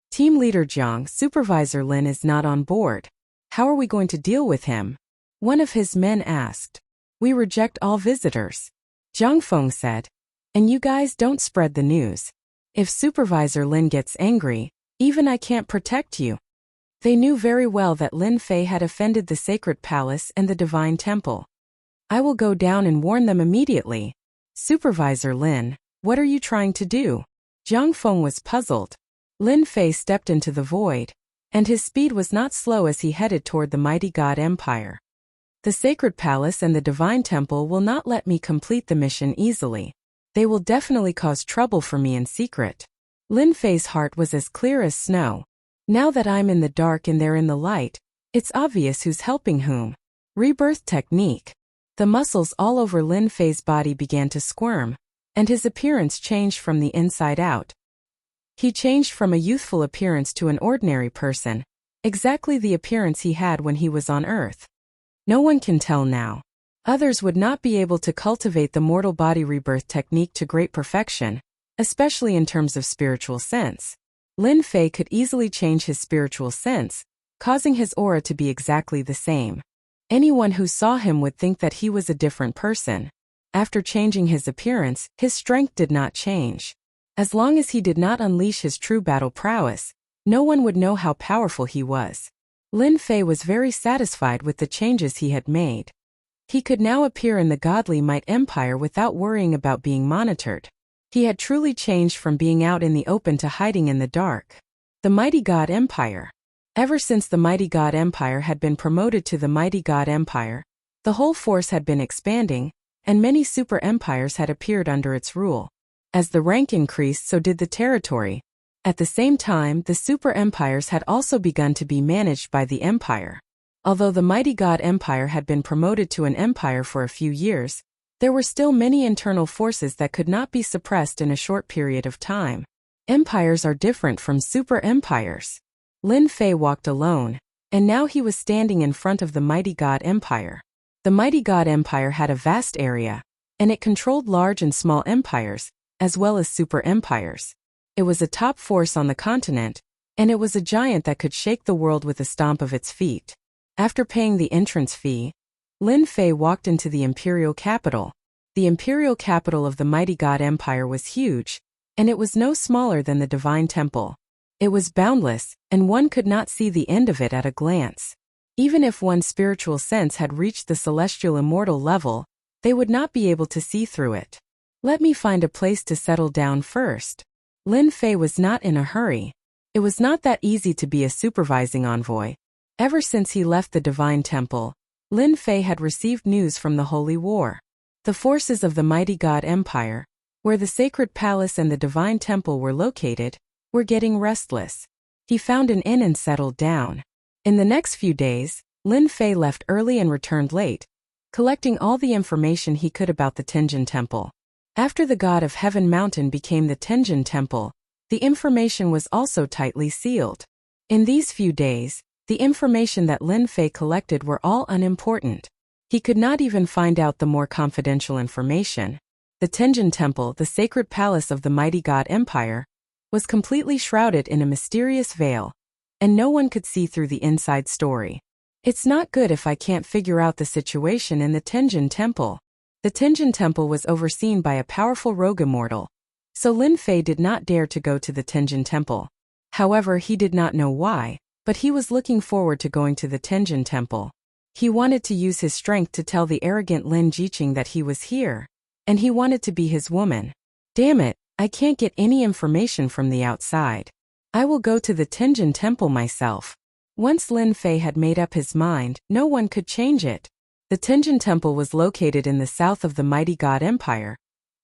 Team leader Zhang, Supervisor Lin is not on board. How are we going to deal with him? One of his men asked. "We reject all visitors," Zhang Feng said. "And you guys don't spread the news. If Supervisor Lin gets angry, even I can't protect you." They knew very well that Lin Fei had offended the sacred palace and the divine temple. "I will go down and warn them immediately." "Supervisor Lin, what are you trying to do?" Zhang Feng was puzzled. Lin Fei stepped into the void, and his speed was not slow as he headed toward the mighty god empire. "The sacred palace and the divine temple will not let me complete the mission easily. They will definitely cause trouble for me in secret." Lin Fei's heart was as clear as snow. Now that I'm in the dark and they're in the light, it's obvious who's helping whom. Rebirth technique. The muscles all over Lin Fei's body began to squirm, and his appearance changed from the inside out. He changed from a youthful appearance to an ordinary person, exactly the appearance he had when he was on Earth. No one can tell now. Others would not be able to cultivate the mortal body rebirth technique to great perfection, especially in terms of spiritual sense. Lin Fei could easily change his spiritual sense, causing his aura to be exactly the same. Anyone who saw him would think that he was a different person. After changing his appearance, his strength did not change. As long as he did not unleash his true battle prowess, no one would know how powerful he was. Lin Fei was very satisfied with the changes he had made. He could now appear in the godly might empire without worrying about being monitored. He had truly changed from being out in the open to hiding in the dark. The mighty god empire. Ever since the mighty god empire had been promoted to the mighty god empire, the whole force had been expanding, and many super empires had appeared under its rule. As the rank increased, so did the territory. At the same time, the super empires had also begun to be managed by the empire. Although the mighty god empire had been promoted to an empire for a few years, there were still many internal forces that could not be suppressed in a short period of time. Empires are different from super empires. Lin Fei walked alone, and now he was standing in front of the mighty god empire. The mighty god empire had a vast area, and it controlled large and small empires, as well as super empires. It was a top force on the continent, and it was a giant that could shake the world with a stomp of its feet. After paying the entrance fee, Lin Fei walked into the imperial capital. The imperial capital of the mighty god empire was huge, and it was no smaller than the divine temple. It was boundless, and one could not see the end of it at a glance. Even if one's spiritual sense had reached the celestial immortal level, they would not be able to see through it. "Let me find a place to settle down first." Lin Fei was not in a hurry. It was not that easy to be a supervising envoy. Ever since he left the divine temple, Lin Fei had received news from the Holy War. The forces of the mighty god empire, where the sacred palace and the divine temple were located, were getting restless. He found an inn and settled down. In the next few days, Lin Fei left early and returned late, collecting all the information he could about the Tenjin Temple. After the god of Heaven Mountain became the Tenjin Temple, the information was also tightly sealed. In these few days, the information that Lin Fei collected were all unimportant. He could not even find out the more confidential information. The Tenjin Temple, the sacred palace of the mighty god empire, was completely shrouded in a mysterious veil, and no one could see through the inside story. It's not good if I can't figure out the situation in the Tenjin Temple. The Tenjin Temple was overseen by a powerful rogue immortal, so Lin Fei did not dare to go to the Tenjin Temple. However, he did not know why, but he was looking forward to going to the Tenjin Temple. He wanted to use his strength to tell the arrogant Lin Jiqing that he was here, and he wanted to be his woman. Damn it, I can't get any information from the outside. I will go to the Tenjin Temple myself. Once Lin Fei had made up his mind, no one could change it. The Tenjin Temple was located in the south of the mighty god empire,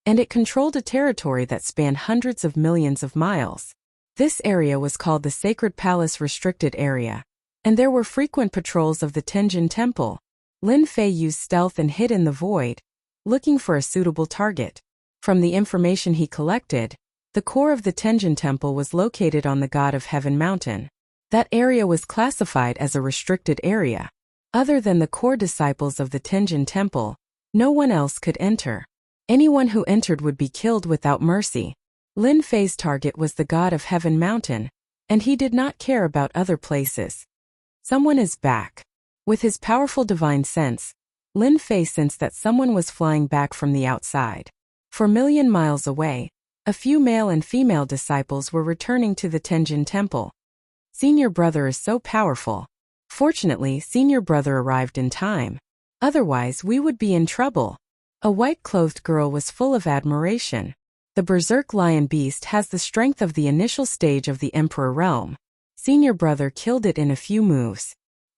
and it controlled a territory that spanned hundreds of millions of miles. This area was called the Sacred Palace Restricted Area, and there were frequent patrols of the Tenjin Temple. Lin Fei used stealth and hid in the void, looking for a suitable target. From the information he collected, the core of the Tenjin Temple was located on the God of Heaven Mountain. That area was classified as a restricted area. Other than the core disciples of the Tenjin Temple, no one else could enter. Anyone who entered would be killed without mercy. Lin Fei's target was the God of Heaven Mountain, and he did not care about other places. Someone is back. With his powerful divine sense, Lin Fei sensed that someone was flying back from the outside. 4 million miles away, a few male and female disciples were returning to the Tenjin Temple. Senior brother is so powerful. Fortunately, senior brother arrived in time. Otherwise, we would be in trouble. A white-clothed girl was full of admiration. The berserk lion beast has the strength of the initial stage of the Emperor realm. Senior brother killed it in a few moves.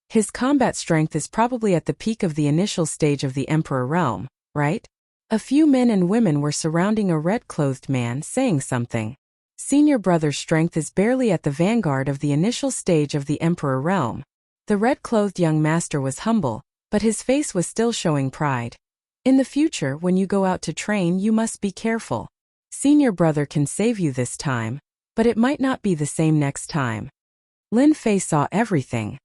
His combat strength is probably at the peak of the initial stage of the Emperor realm, right? A few men and women were surrounding a red-clothed man saying something. Senior brother's strength is barely at the vanguard of the initial stage of the Emperor realm. The red-clothed young master was humble, but his face was still showing pride. In the future, when you go out to train, you must be careful. Senior brother can save you this time, but it might not be the same next time. Lin Fei saw everything.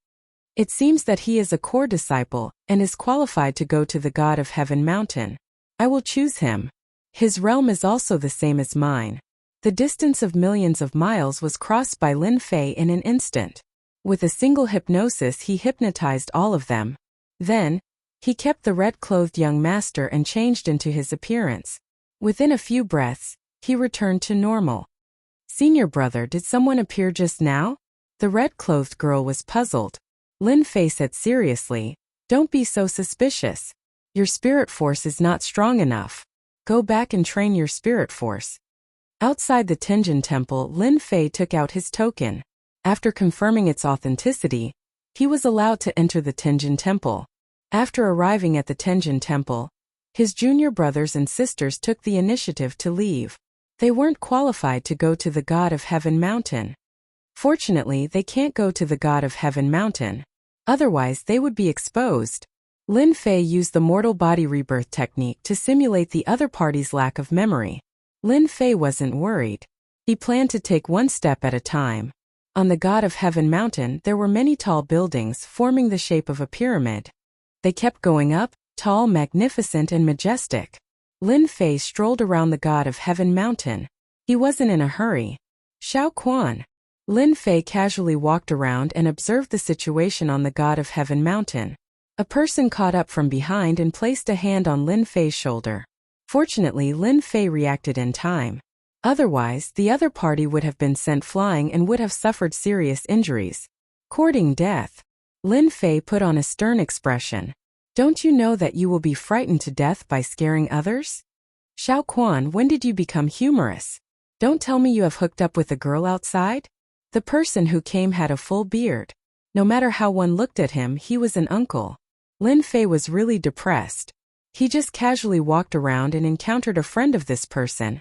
It seems that he is a core disciple and is qualified to go to the God of Heaven Mountain. I will choose him. His realm is also the same as mine. The distance of millions of miles was crossed by Lin Fei in an instant. With a single hypnosis, he hypnotized all of them. Then, he kept the red-clothed young master and changed into his appearance. Within a few breaths, he returned to normal. Senior brother, did someone appear just now? The red-clothed girl was puzzled. Lin Fei said seriously, "Don't be so suspicious. Your spirit force is not strong enough. Go back and train your spirit force." Outside the Tenjin Temple, Lin Fei took out his token. After confirming its authenticity, he was allowed to enter the Tenjin Temple. After arriving at the Tenjin Temple, his junior brothers and sisters took the initiative to leave. They weren't qualified to go to the God of Heaven Mountain. Fortunately, they can't go to the God of Heaven Mountain. Otherwise, they would be exposed. Lin Fei used the mortal body rebirth technique to simulate the other party's lack of memory. Lin Fei wasn't worried. He planned to take one step at a time. On the God of Heaven Mountain, there were many tall buildings forming the shape of a pyramid. They kept going up, tall, magnificent, and majestic. Lin Fei strolled around the God of Heaven Mountain. He wasn't in a hurry. Xiao Quan. Lin Fei casually walked around and observed the situation on the God of Heaven Mountain. A person caught up from behind and placed a hand on Lin Fei's shoulder. Fortunately, Lin Fei reacted in time. Otherwise, the other party would have been sent flying and would have suffered serious injuries. Courting death. Lin Fei put on a stern expression. Don't you know that you will be frightened to death by scaring others? Xiao Quan, when did you become humorous? Don't tell me you have hooked up with a girl outside? The person who came had a full beard. No matter how one looked at him, he was an uncle. Lin Fei was really depressed. He just casually walked around and encountered a friend of this person.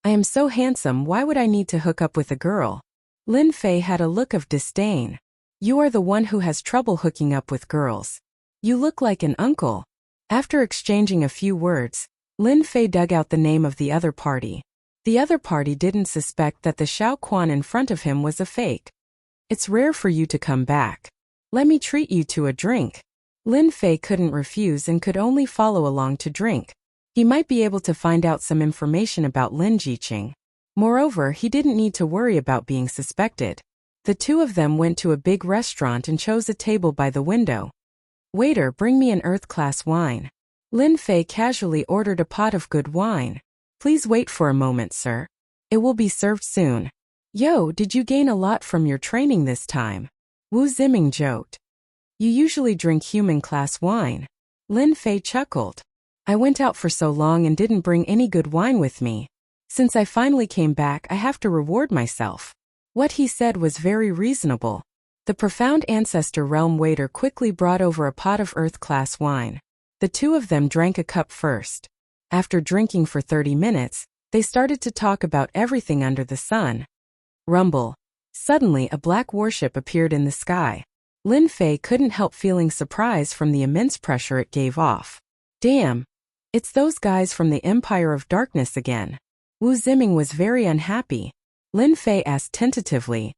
I am so handsome, why would I need to hook up with a girl? Lin Fei had a look of disdain. You are the one who has trouble hooking up with girls. You look like an uncle. After exchanging a few words, Lin Fei dug out the name of the other party. The other party didn't suspect that the Xiao Quan in front of him was a fake. It's rare for you to come back. Let me treat you to a drink. Lin Fei couldn't refuse and could only follow along to drink. He might be able to find out some information about Lin Jiqing. Moreover, he didn't need to worry about being suspected. The two of them went to a big restaurant and chose a table by the window. Waiter, bring me an earth-class wine. Lin Fei casually ordered a pot of good wine. Please wait for a moment, sir. It will be served soon. Yo, did you gain a lot from your training this time? Wu Ziming joked. You usually drink human-class wine. Lin Fei chuckled. I went out for so long and didn't bring any good wine with me. Since I finally came back, I have to reward myself. What he said was very reasonable. The profound ancestor realm waiter quickly brought over a pot of earth-class wine. The two of them drank a cup first. After drinking for 30 minutes, they started to talk about everything under the sun. Rumble. Suddenly, a black warship appeared in the sky. Lin Fei couldn't help feeling surprise from the immense pressure it gave off. Damn. It's those guys from the Empire of Darkness again. Wu Ziming was very unhappy. Lin Fei asked tentatively,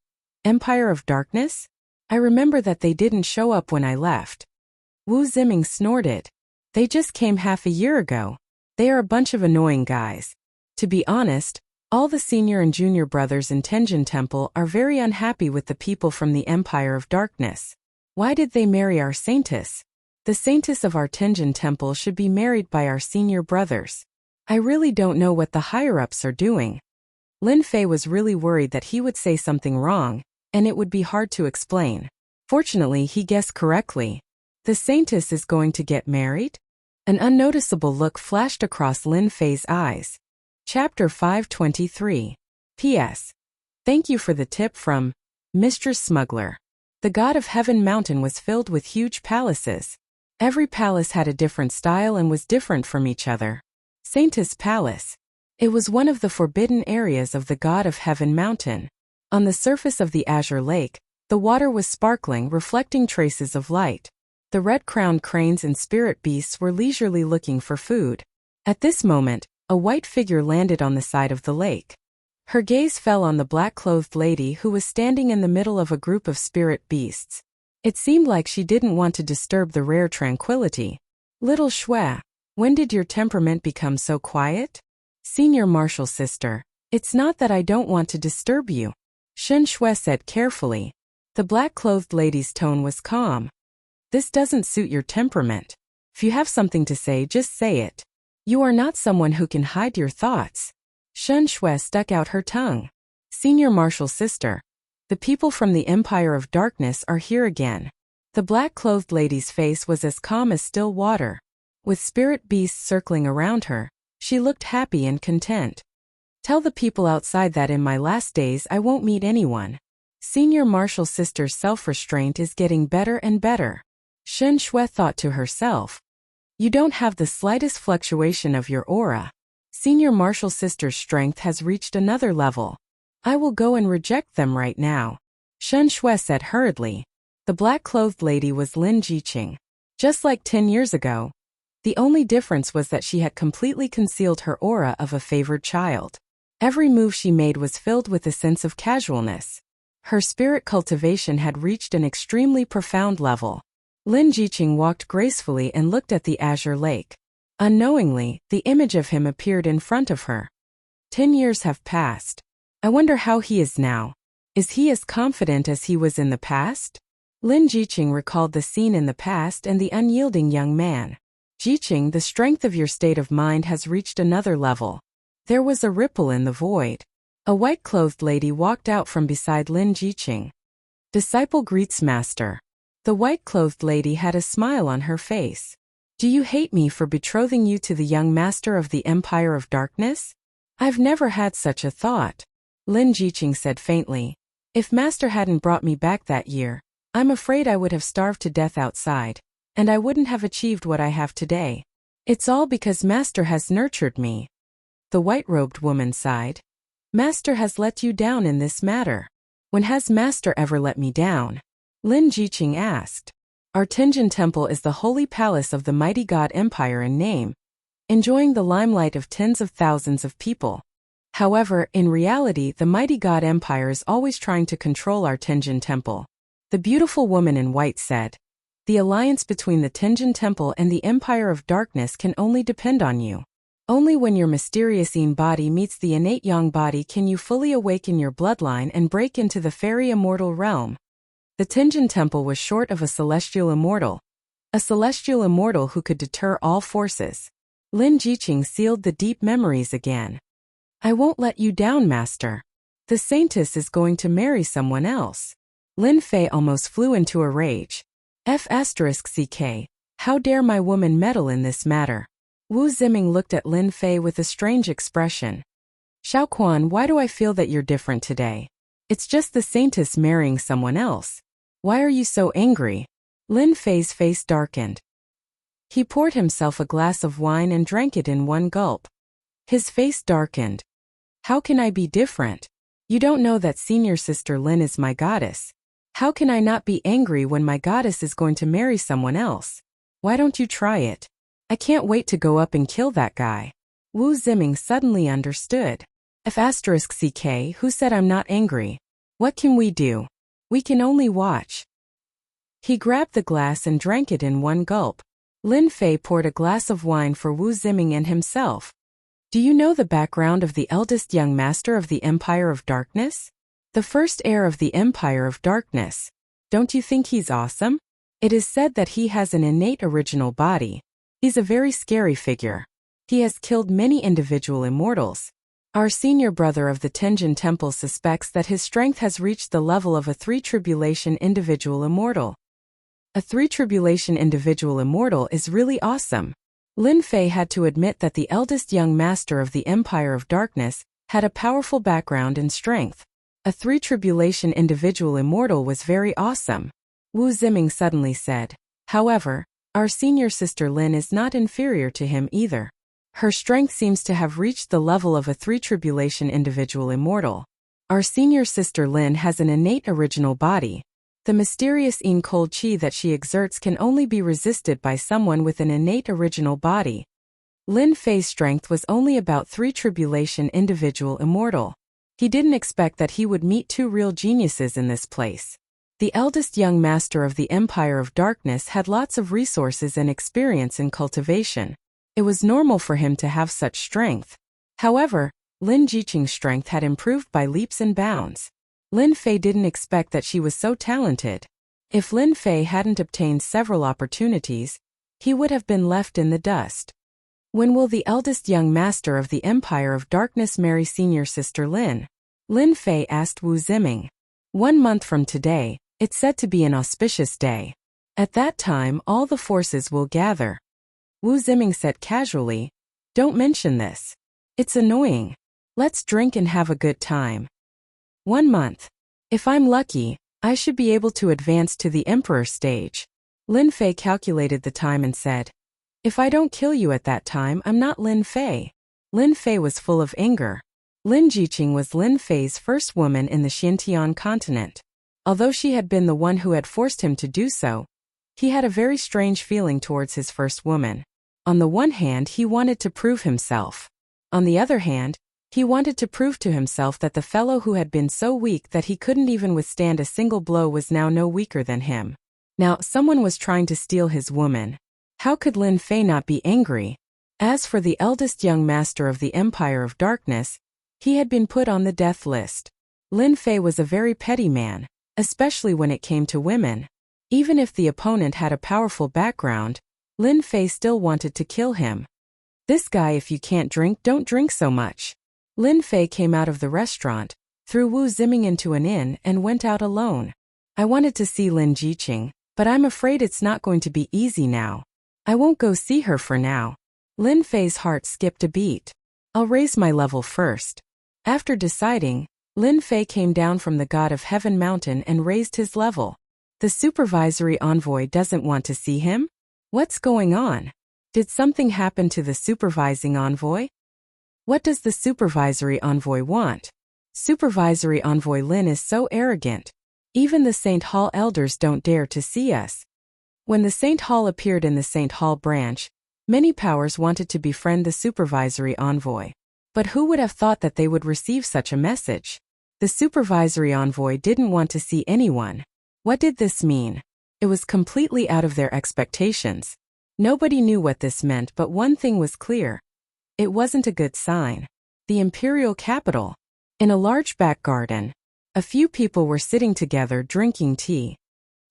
Empire of Darkness? I remember that they didn't show up when I left. Wu Ziming snorted. They just came half a year ago. They are a bunch of annoying guys. To be honest, all the senior and junior brothers in Tenjin Temple are very unhappy with the people from the Empire of Darkness. Why did they marry our saintess? The saintess of our Tenjin Temple should be married by our senior brothers. I really don't know what the higher-ups are doing. Lin Fei was really worried that he would say something wrong, and it would be hard to explain. Fortunately, he guessed correctly. The saintess is going to get married? An unnoticeable look flashed across Lin Fei's eyes. Chapter 523. P.S. Thank you for the tip from Mistress Smuggler. The god of Heaven Mountain was filled with huge palaces. Every palace had a different style and was different from each other. Saintess Palace. It was one of the forbidden areas of the god of Heaven Mountain. On the surface of the azure lake, the water was sparkling, reflecting traces of light. The red-crowned cranes and spirit beasts were leisurely looking for food. At this moment, a white figure landed on the side of the lake. Her gaze fell on the black-clothed lady who was standing in the middle of a group of spirit beasts. It seemed like she didn't want to disturb the rare tranquility. Little Shui, when did your temperament become so quiet? Senior Marshal Sister, it's not that I don't want to disturb you. Shen Shui said carefully. The black-clothed lady's tone was calm. This doesn't suit your temperament. If you have something to say, just say it. You are not someone who can hide your thoughts. Shen Shui stuck out her tongue. Senior Marshal Sister, the people from the Empire of Darkness are here again. The black-clothed lady's face was as calm as still water. With spirit beasts circling around her, she looked happy and content. Tell the people outside that in my last days I won't meet anyone. Senior Marshal Sister's self-restraint is getting better and better. Shen Shui thought to herself. You don't have the slightest fluctuation of your aura. Senior Marshal Sister's strength has reached another level. I will go and reject them right now. Shen Shui said hurriedly. The black-clothed lady was Lin Jiqing. Just like 10 years ago. The only difference was that she had completely concealed her aura of a favored child. Every move she made was filled with a sense of casualness. Her spirit cultivation had reached an extremely profound level. Lin Jiqing walked gracefully and looked at the azure lake. Unknowingly, the image of him appeared in front of her. 10 years have passed. I wonder how he is now. Is he as confident as he was in the past? Lin Jiqing recalled the scene in the past and the unyielding young man. Jiqing, the strength of your state of mind has reached another level. There was a ripple in the void. A white-clothed lady walked out from beside Lin Jiqing. Disciple greets master. The white-clothed lady had a smile on her face. Do you hate me for betrothing you to the young master of the Empire of Darkness? I've never had such a thought. Lin Jiqing said faintly. If master hadn't brought me back that year, I'm afraid I would have starved to death outside, and I wouldn't have achieved what I have today. It's all because master has nurtured me. The white-robed woman sighed. Master has let you down in this matter. When has master ever let me down? Lin Jiqing asked. Our Tenjin Temple is the holy palace of the mighty God Empire in name, enjoying the limelight of tens of thousands of people. However, in reality, the mighty God Empire is always trying to control our Tenjin Temple. The beautiful woman in white said, "The alliance between the Tenjin Temple and the Empire of Darkness can only depend on you. Only when your mysterious Yin body meets the innate Yang body can you fully awaken your bloodline and break into the fairy immortal realm." The Tenjin Temple was short of a celestial immortal who could deter all forces. Lin Jiqing sealed the deep memories again. "I won't let you down, master. The saintess is going to marry someone else." Lin Fei almost flew into a rage. F***ck, how dare my woman meddle in this matter? Wu Ziming looked at Lin Fei with a strange expression. "Xiaoquan, why do I feel that you're different today? It's just the saintess marrying someone else. Why are you so angry?" Lin Fei's face darkened. He poured himself a glass of wine and drank it in one gulp. His face darkened. "How can I be different? You don't know that senior sister Lin is my goddess. How can I not be angry when my goddess is going to marry someone else? Why don't you try it? I can't wait to go up and kill that guy." Wu Ziming suddenly understood. F***ck, who said I'm not angry? What can we do? We can only watch. He grabbed the glass and drank it in one gulp. Lin Fei poured a glass of wine for Wu Ziming and himself. "Do you know the background of the eldest young master of the Empire of Darkness? The first heir of the Empire of Darkness. Don't you think he's awesome? It is said that he has an innate original body. He's a very scary figure. He has killed many individual immortals. Our senior brother of the Tenjin Temple suspects that his strength has reached the level of a three-tribulation individual immortal." A three-tribulation individual immortal is really awesome. Lin Fei had to admit that the eldest young master of the Empire of Darkness had a powerful background and strength. A three-tribulation individual immortal was very awesome. Wu Ziming suddenly said. "However, our senior sister Lin is not inferior to him either. Her strength seems to have reached the level of a three-tribulation individual immortal. Our senior sister Lin has an innate original body. The mysterious Yin cold chi that she exerts can only be resisted by someone with an innate original body." Lin Fei's strength was only about three-tribulation individual immortal. He didn't expect that he would meet two real geniuses in this place. The eldest young master of the Empire of Darkness had lots of resources and experience in cultivation. It was normal for him to have such strength. However, Lin Jiqing's strength had improved by leaps and bounds. Lin Fei didn't expect that she was so talented. If Lin Fei hadn't obtained several opportunities, he would have been left in the dust. "When will the eldest young master of the Empire of Darkness marry senior sister Lin?" Lin Fei asked Wu Ziming. "1 month from today, it's said to be an auspicious day. At that time all the forces will gather." Wu Ziming said casually, "Don't mention this. It's annoying. Let's drink and have a good time. 1 month. If I'm lucky, I should be able to advance to the emperor stage." Lin Fei calculated the time and said, "If I don't kill you at that time, I'm not Lin Fei." Lin Fei was full of anger. Lin Jiqing was Lin Fei's first woman in the Xintian continent. Although she had been the one who had forced him to do so, he had a very strange feeling towards his first woman. On the one hand, he wanted to prove himself. On the other hand, he wanted to prove to himself that the fellow who had been so weak that he couldn't even withstand a single blow was now no weaker than him. Now, someone was trying to steal his woman. How could Lin Fei not be angry? As for the eldest young master of the Empire of Darkness, he had been put on the death list. Lin Fei was a very petty man, especially when it came to women. Even if the opponent had a powerful background, Lin Fei still wanted to kill him. "This guy, if you can't drink, don't drink so much." Lin Fei came out of the restaurant, threw Wu Ziming into an inn and went out alone. "I wanted to see Lin Jiqing, but I'm afraid it's not going to be easy now. I won't go see her for now." Lin Fei's heart skipped a beat. "I'll raise my level first." After deciding, Lin Fei came down from the God of Heaven mountain and raised his level. The supervisory envoy doesn't want to see him? What's going on? Did something happen to the supervising envoy? What does the supervisory envoy want? Supervisory envoy Lin is so arrogant. Even the St. Hall elders don't dare to see us. When the Saint Hall appeared in the Saint Hall branch, many powers wanted to befriend the supervisory envoy. But who would have thought that they would receive such a message? The supervisory envoy didn't want to see anyone. What did this mean? It was completely out of their expectations. Nobody knew what this meant, but one thing was clear. It wasn't a good sign. The imperial capital. In a large back garden, a few people were sitting together drinking tea.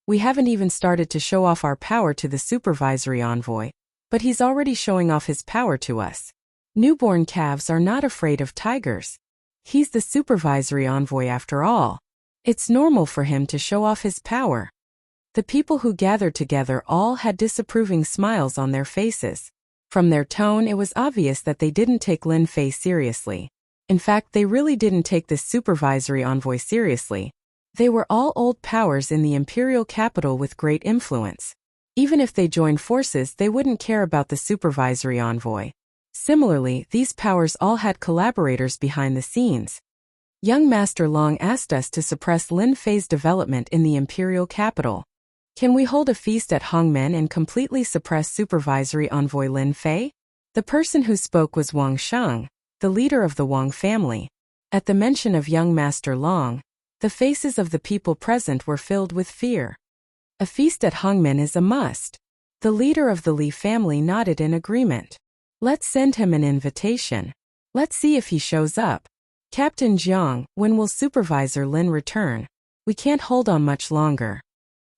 We haven't even started to show off our power to the supervisory envoy, but he's already showing off his power to us. Newborn calves are not afraid of tigers. He's the supervisory envoy after all. It's normal for him to show off his power. The people who gathered together all had disapproving smiles on their faces. From their tone, it was obvious that they didn't take Lin Fei seriously. In fact, they really didn't take this supervisory envoy seriously. They were all old powers in the imperial capital with great influence. Even if they joined forces, they wouldn't care about the supervisory envoy. Similarly, these powers all had collaborators behind the scenes. Young Master Long asked us to suppress Lin Fei's development in the imperial capital. Can we hold a feast at Hongmen and completely suppress supervisory envoy Lin Fei? The person who spoke was Wang Sheng, the leader of the Wang family. At the mention of young Master Long, the faces of the people present were filled with fear. A feast at Hongmen is a must. The leader of the Li family nodded in agreement. Let's send him an invitation. Let's see if he shows up. Captain Jiang, when will Supervisor Lin return? We can't hold on much longer.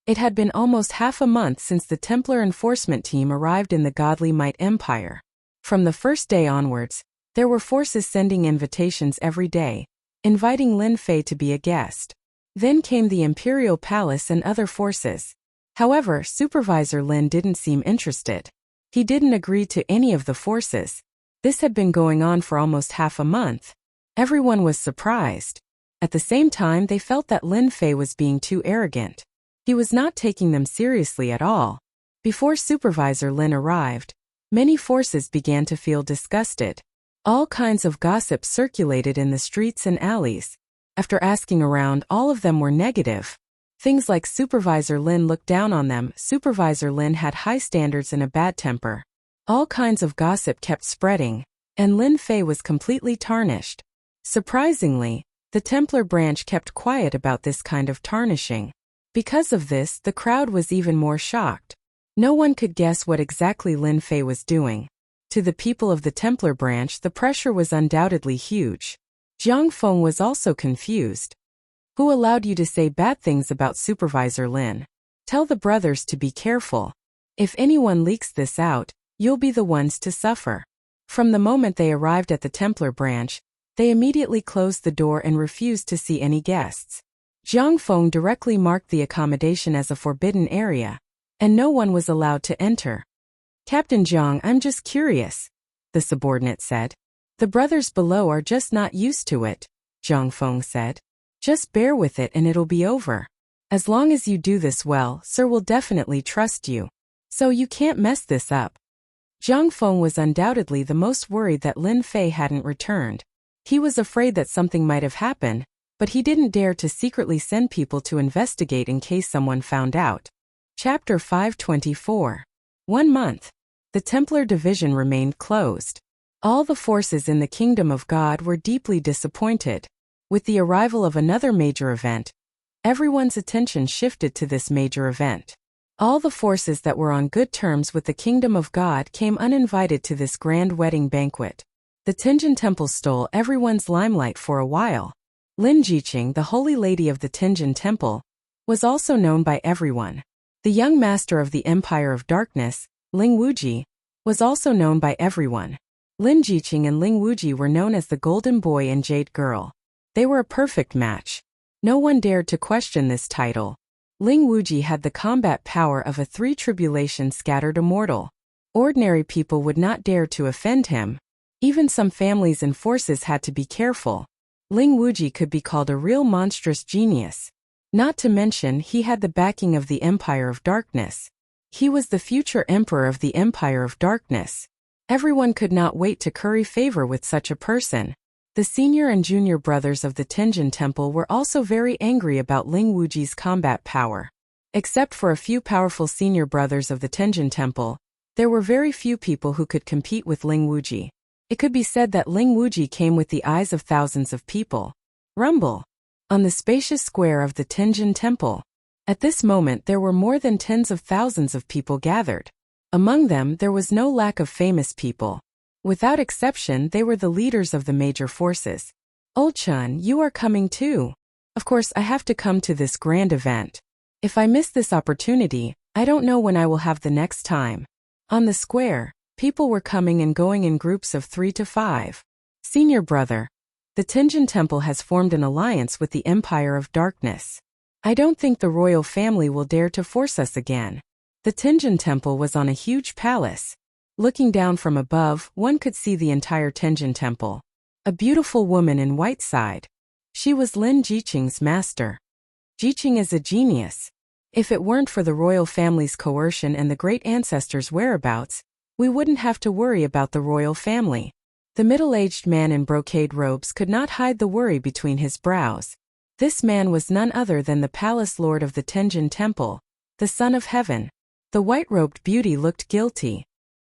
It had been almost half a month since the Templar enforcement team arrived in the Godly Might Empire. From the first day onwards, there were forces sending invitations every day, inviting Lin Fei to be a guest. Then came the Imperial Palace and other forces. However, Supervisor Lin didn't seem interested. He didn't agree to any of the forces. This had been going on for almost half a month. Everyone was surprised. At the same time, they felt that Lin Fei was being too arrogant. He was not taking them seriously at all. Before Supervisor Lin arrived, many forces began to feel disgusted. All kinds of gossip circulated in the streets and alleys. After asking around, all of them were negative. Things like Supervisor Lin looked down on them. Supervisor Lin had high standards and a bad temper. All kinds of gossip kept spreading, and Lin Fei was completely tarnished. Surprisingly, the Templar branch kept quiet about this kind of tarnishing. Because of this, the crowd was even more shocked. No one could guess what exactly Lin Fei was doing. To the people of the Templar branch, the pressure was undoubtedly huge. Jiang Feng was also confused. Who allowed you to say bad things about Supervisor Lin? Tell the brothers to be careful. If anyone leaks this out, you'll be the ones to suffer. From the moment they arrived at the Templar branch, they immediately closed the door and refused to see any guests. Jiang Feng directly marked the accommodation as a forbidden area, and no one was allowed to enter. Captain Jiang, I'm just curious, the subordinate said. The brothers below are just not used to it, Jiang Feng said. Just bear with it and it'll be over. As long as you do this well, Sir will definitely trust you. So you can't mess this up. Jiang Feng was undoubtedly the most worried that Lin Fei hadn't returned. He was afraid that something might have happened, but he didn't dare to secretly send people to investigate in case someone found out. Chapter 524. 1 month. The Templar division remained closed. All the forces in the Kingdom of God were deeply disappointed. With the arrival of another major event, everyone's attention shifted to this major event. All the forces that were on good terms with the Kingdom of God came uninvited to this grand wedding banquet. The Tianjin Temple stole everyone's limelight for a while. Lin Jiqing, the Holy Lady of the Tianjin Temple, was also known by everyone. The young master of the Empire of Darkness, Ling Wuji, was also known by everyone. Lin Jiqing and Ling Wuji were known as the Golden Boy and Jade Girl. They were a perfect match. No one dared to question this title. Ling Wuji had the combat power of a three-tribulation scattered immortal. Ordinary people would not dare to offend him. Even some families and forces had to be careful. Ling Wuji could be called a real monstrous genius. Not to mention, he had the backing of the Empire of Darkness. He was the future emperor of the Empire of Darkness. Everyone could not wait to curry favor with such a person. The senior and junior brothers of the Tianjin Temple were also very angry about Ling Wuji's combat power. Except for a few powerful senior brothers of the Tenjin Temple, there were very few people who could compete with Ling Wuji. It could be said that Ling Wuji came with the eyes of thousands of people. Rumble. On the spacious square of the Tenjin Temple. At this moment there were more than tens of thousands of people gathered. Among them there was no lack of famous people. Without exception they were the leaders of the major forces. Old Chun, you are coming too. Of course I have to come to this grand event. If I miss this opportunity, I don't know when I will have the next time. On the square, people were coming and going in groups of 3 to 5. Senior brother. The Tenjin Temple has formed an alliance with the Empire of Darkness. I don't think the royal family will dare to force us again. The Tenjin Temple was on a huge palace. Looking down from above, one could see the entire Tenjin Temple. A beautiful woman in white sighed. She was Lin Jiqing's master. Jiqing is a genius. If it weren't for the royal family's coercion and the great ancestors' whereabouts, we wouldn't have to worry about the royal family. The middle-aged man in brocade robes could not hide the worry between his brows. This man was none other than the palace lord of the Tenjin Temple, the son of heaven. The white-robed beauty looked guilty.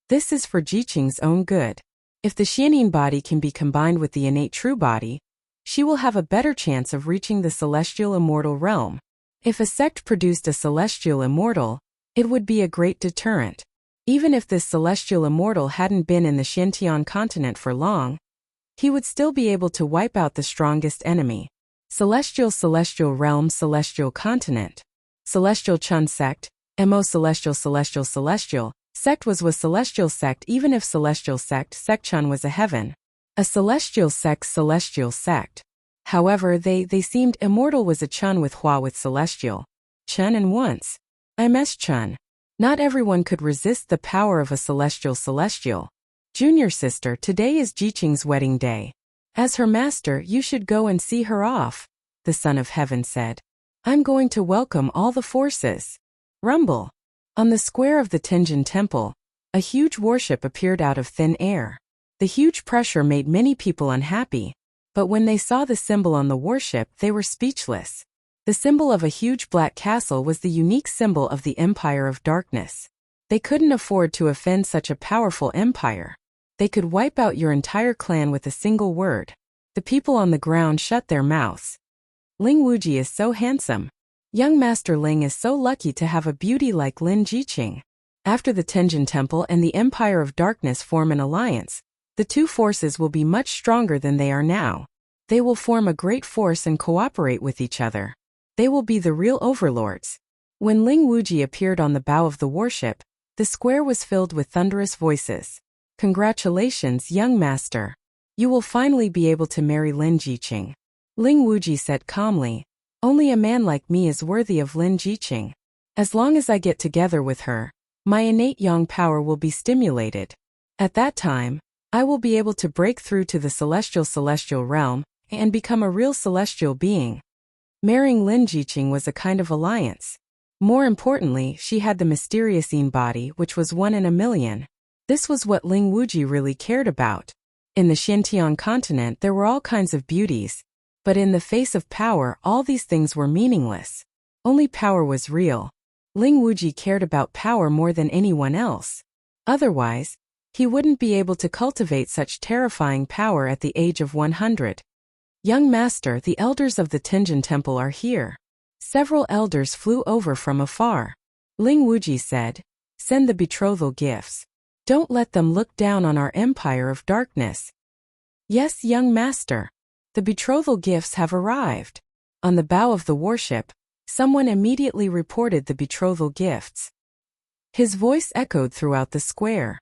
This is for Jiqing's own good. If the Xianyin body can be combined with the innate true body, she will have a better chance of reaching the celestial immortal realm. If a sect produced a celestial immortal, it would be a great deterrent. Even if this celestial immortal hadn't been in the Xiantian continent for long, he would still be able to wipe out the strongest enemy. Celestial realm, celestial continent. Celestial Chun sect, Mo celestial sect was celestial sect even if celestial sect Chun was a heaven. A celestial sect. However, they seemed immortal was a Chun with Hua with celestial. Chun and once. MS Chun. Not everyone could resist the power of a celestial. Junior sister, today is Jiqing's wedding day. As her master, you should go and see her off, the son of heaven said. I'm going to welcome all the forces. Rumble. On the square of the Tenjin Temple, a huge warship appeared out of thin air. The huge pressure made many people unhappy, but when they saw the symbol on the warship, they were speechless. The symbol of a huge black castle was the unique symbol of the Empire of Darkness. They couldn't afford to offend such a powerful empire. They could wipe out your entire clan with a single word. The people on the ground shut their mouths. Ling Wuji is so handsome. Young Master Ling is so lucky to have a beauty like Lin Jiqing. After the Tenjin Temple and the Empire of Darkness form an alliance, the two forces will be much stronger than they are now. They will form a great force and cooperate with each other. They will be the real overlords. When Ling Wuji appeared on the bow of the warship, the square was filled with thunderous voices. Congratulations, young master. You will finally be able to marry Lin Jiqing. Ling Wuji said calmly, only a man like me is worthy of Lin Jiqing. As long as I get together with her, my innate yang power will be stimulated. At that time, I will be able to break through to the celestial realm and become a real celestial being. Marrying Lin Jiqing was a kind of alliance. More importantly, she had the mysterious Yin body which was 1 in a million. This was what Ling Wuji really cared about. In the Xiantian continent there were all kinds of beauties, but in the face of power all these things were meaningless. Only power was real. Ling Wuji cared about power more than anyone else. Otherwise, he wouldn't be able to cultivate such terrifying power at the age of 100. Young master, the elders of the Tenjin Temple are here. Several elders flew over from afar. Ling Wuji said, send the betrothal gifts. Don't let them look down on our Empire of Darkness. Yes, young master. The betrothal gifts have arrived. On the bow of the warship, someone immediately reported the betrothal gifts. His voice echoed throughout the square.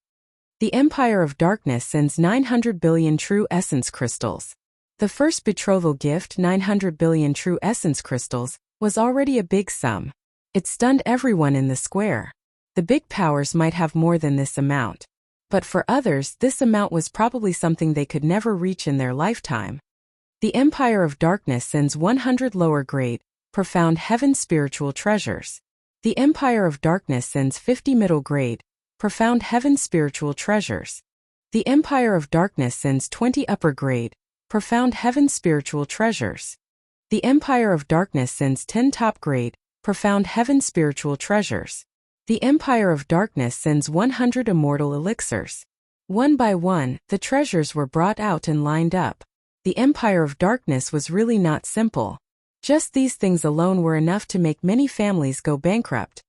The Empire of Darkness sends 900 billion true essence crystals. The first betrothal gift, 900 billion true essence crystals, was already a big sum. It stunned everyone in the square. The big powers might have more than this amount. But for others, this amount was probably something they could never reach in their lifetime. The Empire of Darkness sends 100 lower grade, profound heaven spiritual treasures. The Empire of Darkness sends 50 middle grade, profound heaven spiritual treasures. The Empire of Darkness sends 20 upper grade, profound heaven spiritual treasures. The Empire of Darkness sends 10 top grade, profound heaven spiritual treasures. The Empire of Darkness sends 100 immortal elixirs. One by one, the treasures were brought out and lined up. The Empire of Darkness was really not simple. Just these things alone were enough to make many families go bankrupt.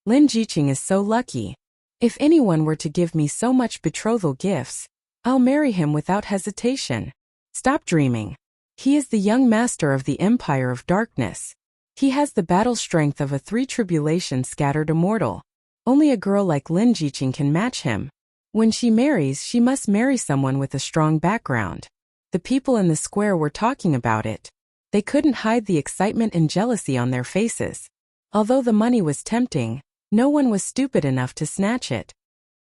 Lin Jiqing is so lucky. If anyone were to give me so much betrothal gifts, I'll marry him without hesitation. Stop dreaming. He is the young master of the Empire of Darkness. He has the battle strength of a three-tribulation scattered immortal. Only a girl like Lin Jiqing can match him. When she marries, she must marry someone with a strong background. The people in the square were talking about it. They couldn't hide the excitement and jealousy on their faces. Although the money was tempting, no one was stupid enough to snatch it.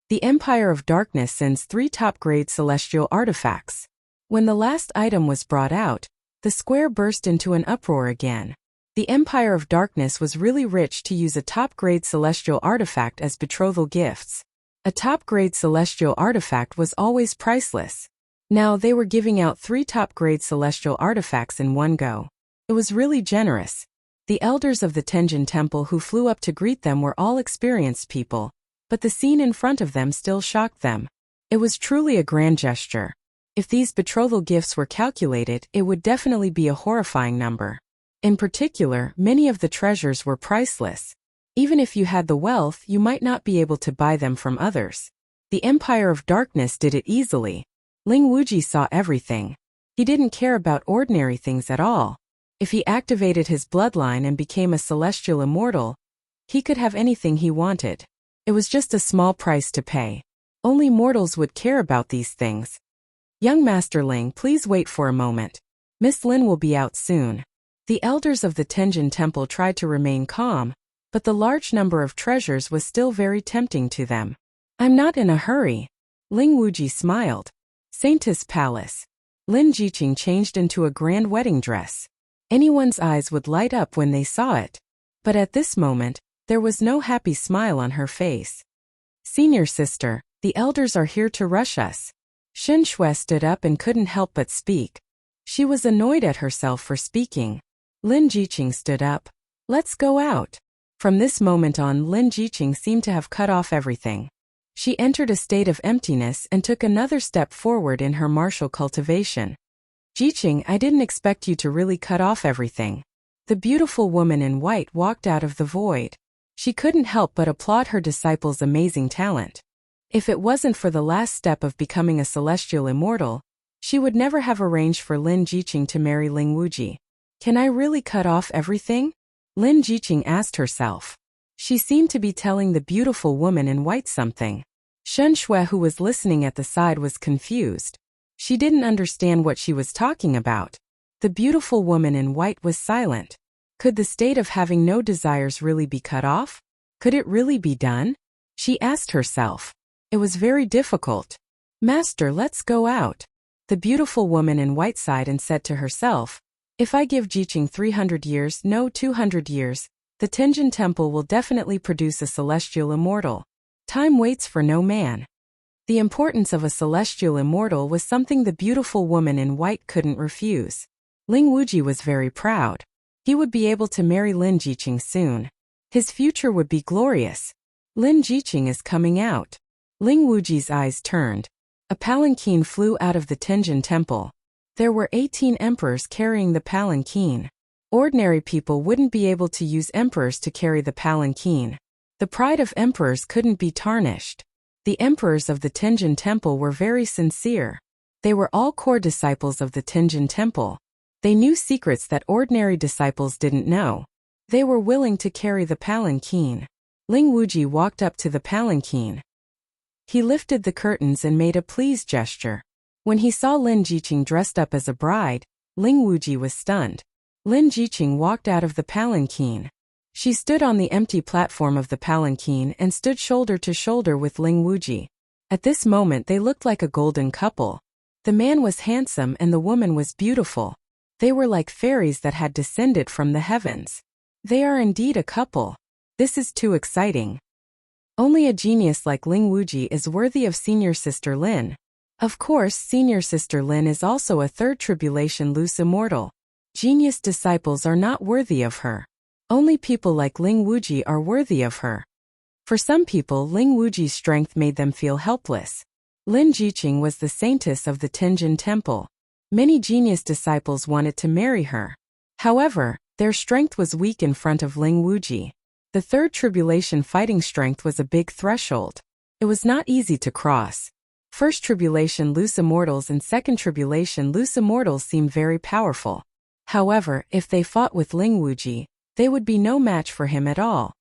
The Empire of Darkness sends 3 top-grade celestial artifacts. When the last item was brought out, the square burst into an uproar again. The Empire of Darkness was really rich to use a top-grade celestial artifact as betrothal gifts. A top-grade celestial artifact was always priceless. Now they were giving out 3 top-grade celestial artifacts in one go. It was really generous. The elders of the Tenjin Temple who flew up to greet them were all experienced people, but the scene in front of them still shocked them. It was truly a grand gesture. If these betrothal gifts were calculated, it would definitely be a horrifying number. In particular, many of the treasures were priceless. Even if you had the wealth, you might not be able to buy them from others. The Empire of Darkness did it easily. Ling Wuji saw everything. He didn't care about ordinary things at all. If he activated his bloodline and became a celestial immortal, he could have anything he wanted. It was just a small price to pay. Only mortals would care about these things. Young Master Ling, please wait for a moment. Miss Lin will be out soon. The elders of the Tenjin Temple tried to remain calm, but the large number of treasures was still very tempting to them. I'm not in a hurry. Ling Wuji smiled. Saintess Palace. Lin Jiqing changed into a grand wedding dress. Anyone's eyes would light up when they saw it. But at this moment, there was no happy smile on her face. Senior sister, the elders are here to rush us. Shen Shui stood up and couldn't help but speak. She was annoyed at herself for speaking. Lin Jiqing stood up. Let's go out. From this moment on, Lin Jiqing seemed to have cut off everything. She entered a state of emptiness and took another step forward in her martial cultivation. Jiqing, I didn't expect you to really cut off everything. The beautiful woman in white walked out of the void. She couldn't help but applaud her disciple's amazing talent. If it wasn't for the last step of becoming a celestial immortal, she would never have arranged for Lin Jiqing to marry Ling Wuji. Can I really cut off everything? Lin Jiqing asked herself. She seemed to be telling the beautiful woman in white something. Shen Shui, who was listening at the side, was confused. She didn't understand what she was talking about. The beautiful woman in white was silent. Could the state of having no desires really be cut off? Could it really be done? She asked herself. It was very difficult. Master, let's go out. The beautiful woman in white sighed and said to herself, if I give Jiqing 300 years, no 200 years, the Tenjin Temple will definitely produce a celestial immortal. Time waits for no man. The importance of a celestial immortal was something the beautiful woman in white couldn't refuse. Ling Wuji was very proud. He would be able to marry Lin Jiqing soon. His future would be glorious. Lin Jiqing is coming out. Ling Wuji's eyes turned. A palanquin flew out of the Tenjin Temple. There were 18 emperors carrying the palanquin. Ordinary people wouldn't be able to use emperors to carry the palanquin. The pride of emperors couldn't be tarnished. The emperors of the Tenjin Temple were very sincere. They were all core disciples of the Tenjin Temple. They knew secrets that ordinary disciples didn't know. They were willing to carry the palanquin. Ling Wuji walked up to the palanquin. He lifted the curtains and made a please gesture. When he saw Lin Jiqing dressed up as a bride, Ling Wuji was stunned. Lin Jiqing walked out of the palanquin. She stood on the empty platform of the palanquin and stood shoulder to shoulder with Ling Wuji. At this moment they looked like a golden couple. The man was handsome and the woman was beautiful. They were like fairies that had descended from the heavens. They are indeed a couple. This is too exciting. Only a genius like Ling Wuji is worthy of Senior Sister Lin. Of course, Senior Sister Lin is also a third tribulation loose immortal. Genius disciples are not worthy of her. Only people like Ling Wuji are worthy of her. For some people, Ling Wuji's strength made them feel helpless. Lin Jiqing was the saintess of the Tianjin temple. Many genius disciples wanted to marry her. However, their strength was weak in front of Ling Wuji. The third tribulation fighting strength was a big threshold. It was not easy to cross. First tribulation loose immortals and second tribulation loose immortals seemed very powerful. However, if they fought with Ling Wuji, they would be no match for him at all.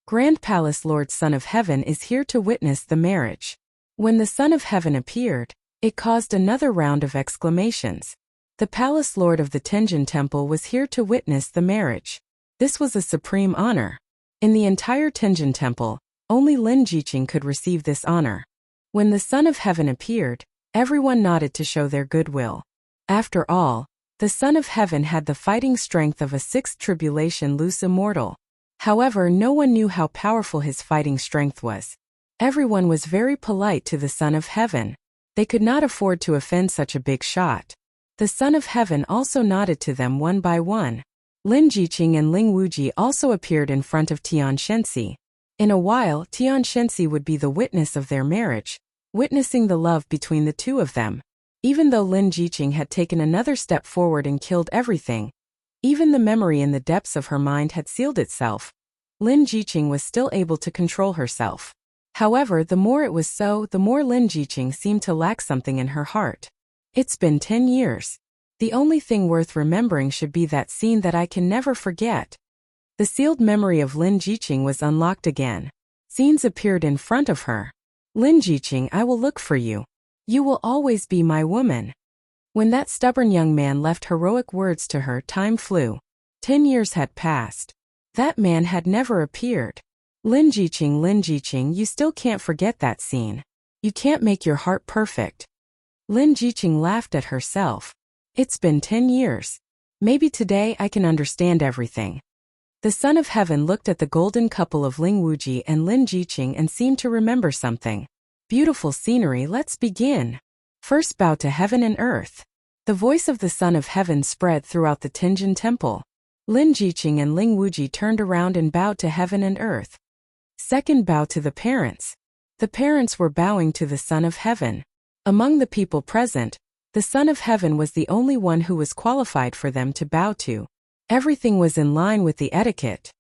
Grand Palace Lord Son of Heaven is here to witness the marriage. When the Son of Heaven appeared, it caused another round of exclamations. The Palace Lord of the Tianjin Temple was here to witness the marriage. This was a supreme honor. In the entire Tianjin Temple, only Lin Jiqing could receive this honor. When the Son of Heaven appeared, everyone nodded to show their goodwill. After all, the Son of Heaven had the fighting strength of a sixth tribulation loose immortal. However, no one knew how powerful his fighting strength was. Everyone was very polite to the Son of Heaven. They could not afford to offend such a big shot. The Son of Heaven also nodded to them one by one. Lin Jiqing and Ling Wuji also appeared in front of Tian Shenxi. In a while, Tian Shenxi would be the witness of their marriage, witnessing the love between the two of them. Even though Lin Jiqing had taken another step forward and killed everything, even the memory in the depths of her mind had sealed itself, Lin Jiqing was still able to control herself. However, the more it was so, the more Lin Jiqing seemed to lack something in her heart. It's been 10 years. The only thing worth remembering should be that scene that I can never forget. The sealed memory of Lin Jiqing was unlocked again. Scenes appeared in front of her. Lin Jiqing, I will look for you. You will always be my woman. When that stubborn young man left heroic words to her, time flew. 10 years had passed. That man had never appeared. Lin Jiqing, you still can't forget that scene. You can't make your heart perfect. Lin Jiqing laughed at herself. It's been 10 years. Maybe today I can understand everything. The Son of Heaven looked at the golden couple of Ling Wuji and Lin Jiqing and seemed to remember something. Beautiful scenery, let's begin. First bow to heaven and earth. The voice of the Son of Heaven spread throughout the Tianjin temple. Lin Jiqing and Ling Wuji turned around and bowed to heaven and earth. Second bow to the parents. The parents were bowing to the Son of Heaven. Among the people present, the Son of Heaven was the only one who was qualified for them to bow to. Everything was in line with the etiquette.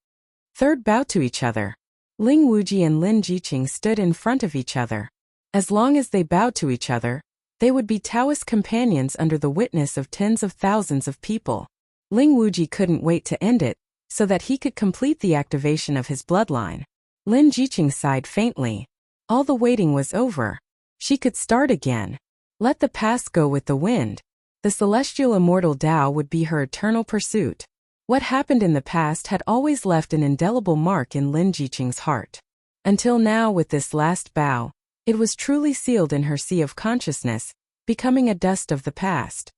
Third bow to each other. Ling Wuji and Lin Jiqing stood in front of each other. As long as they bowed to each other, they would be Taoist companions under the witness of tens of thousands of people. Ling Wuji couldn't wait to end it, so that he could complete the activation of his bloodline. Lin Jiqing sighed faintly. All the waiting was over. She could start again. Let the past go with the wind. The celestial immortal Tao would be her eternal pursuit. What happened in the past had always left an indelible mark in Lin Jiqing's heart. Until now, with this last bow, it was truly sealed in her sea of consciousness, becoming a dust of the past.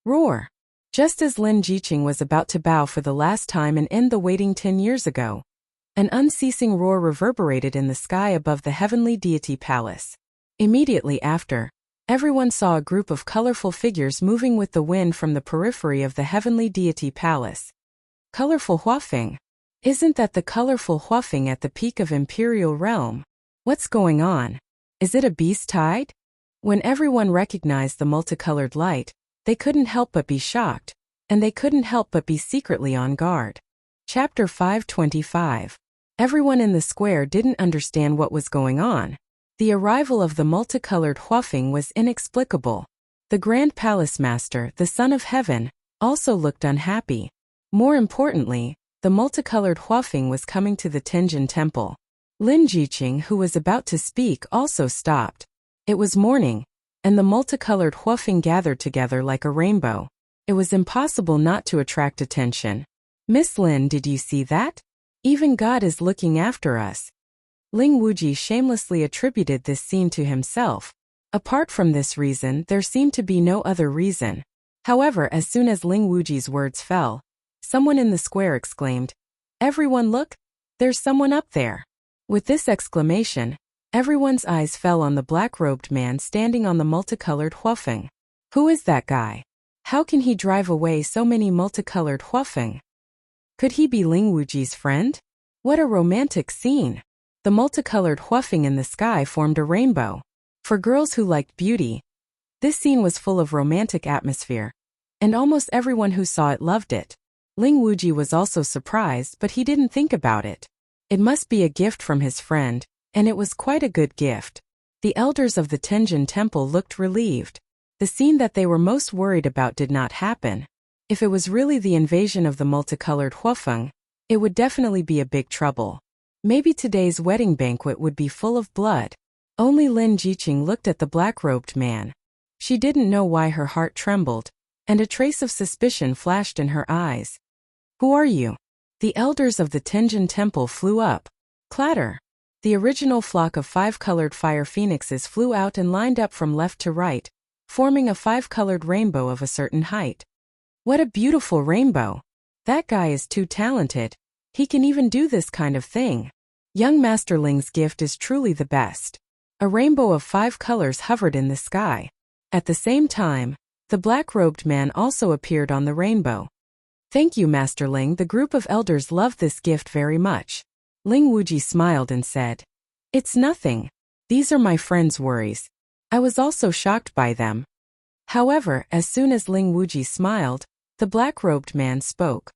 Roar! Just as Lin Jiqing was about to bow for the last time and end the waiting 10 years ago, an unceasing roar reverberated in the sky above the heavenly deity palace. Immediately after, everyone saw a group of colorful figures moving with the wind from the periphery of the heavenly deity palace. Colorful Huafeng. Isn't that the colorful Huafeng at the peak of Imperial Realm? What's going on? Is it a beast tide? When everyone recognized the multicolored light, they couldn't help but be shocked, and they couldn't help but be secretly on guard. Chapter 525. Everyone in the square didn't understand what was going on. The arrival of the multicolored Huafeng was inexplicable. The Grand Palace Master, the Son of Heaven, also looked unhappy. More importantly, the multicolored Huafeng was coming to the Tianjin temple. Lin Jiqing, who was about to speak, also stopped. It was morning, and the multicolored Huafeng gathered together like a rainbow. It was impossible not to attract attention. Miss Lin, did you see that? Even God is looking after us. Ling Wuji shamelessly attributed this scene to himself. Apart from this reason, there seemed to be no other reason. However, as soon as Ling Wuji's words fell, someone in the square exclaimed, "Everyone look! There's someone up there!" With this exclamation, everyone's eyes fell on the black-robed man standing on the multicolored Huafeng. Who is that guy? How can he drive away so many multicolored Huafeng? Could he be Ling Wuji's friend? What a romantic scene! The multicolored huafeng in the sky formed a rainbow. For girls who liked beauty, this scene was full of romantic atmosphere, and almost everyone who saw it loved it. Ling Wuji was also surprised, but he didn't think about it. It must be a gift from his friend, and it was quite a good gift. The elders of the Tenjin Temple looked relieved. The scene that they were most worried about did not happen. If it was really the invasion of the multicolored huafeng, it would definitely be a big trouble. Maybe today's wedding banquet would be full of blood. Only Lin Jiqing looked at the black-robed man. She didn't know why her heart trembled, and a trace of suspicion flashed in her eyes. Who are you? The elders of the Tenjin Temple flew up. Clatter! The original flock of 5-colored fire phoenixes flew out and lined up from left to right, forming a 5-colored rainbow of a certain height. What a beautiful rainbow! That guy is too talented. He can even do this kind of thing. Young Master Ling's gift is truly the best. A rainbow of 5 colors hovered in the sky. At the same time, the black-robed man also appeared on the rainbow. Thank you, Master Ling. The group of elders loved this gift very much. Ling Wuji smiled and said, It's nothing. These are my friends' worries. I was also shocked by them. However, as soon as Ling Wuji smiled, the black-robed man spoke.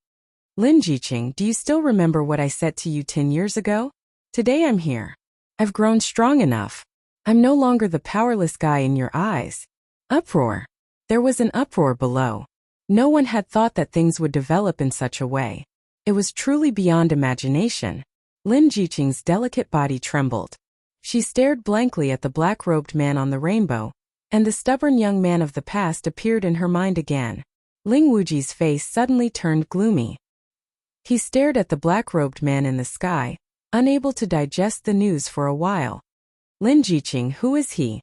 Lin Jiqing, do you still remember what I said to you 10 years ago? Today I'm here. I've grown strong enough. I'm no longer the powerless guy in your eyes. Uproar. There was an uproar below. No one had thought that things would develop in such a way. It was truly beyond imagination. Lin Jiqing's delicate body trembled. She stared blankly at the black-robed man on the rainbow, and the stubborn young man of the past appeared in her mind again. Ling Wuji's face suddenly turned gloomy. He stared at the black-robed man in the sky, unable to digest the news for a while. Lin Jiqing, who is he?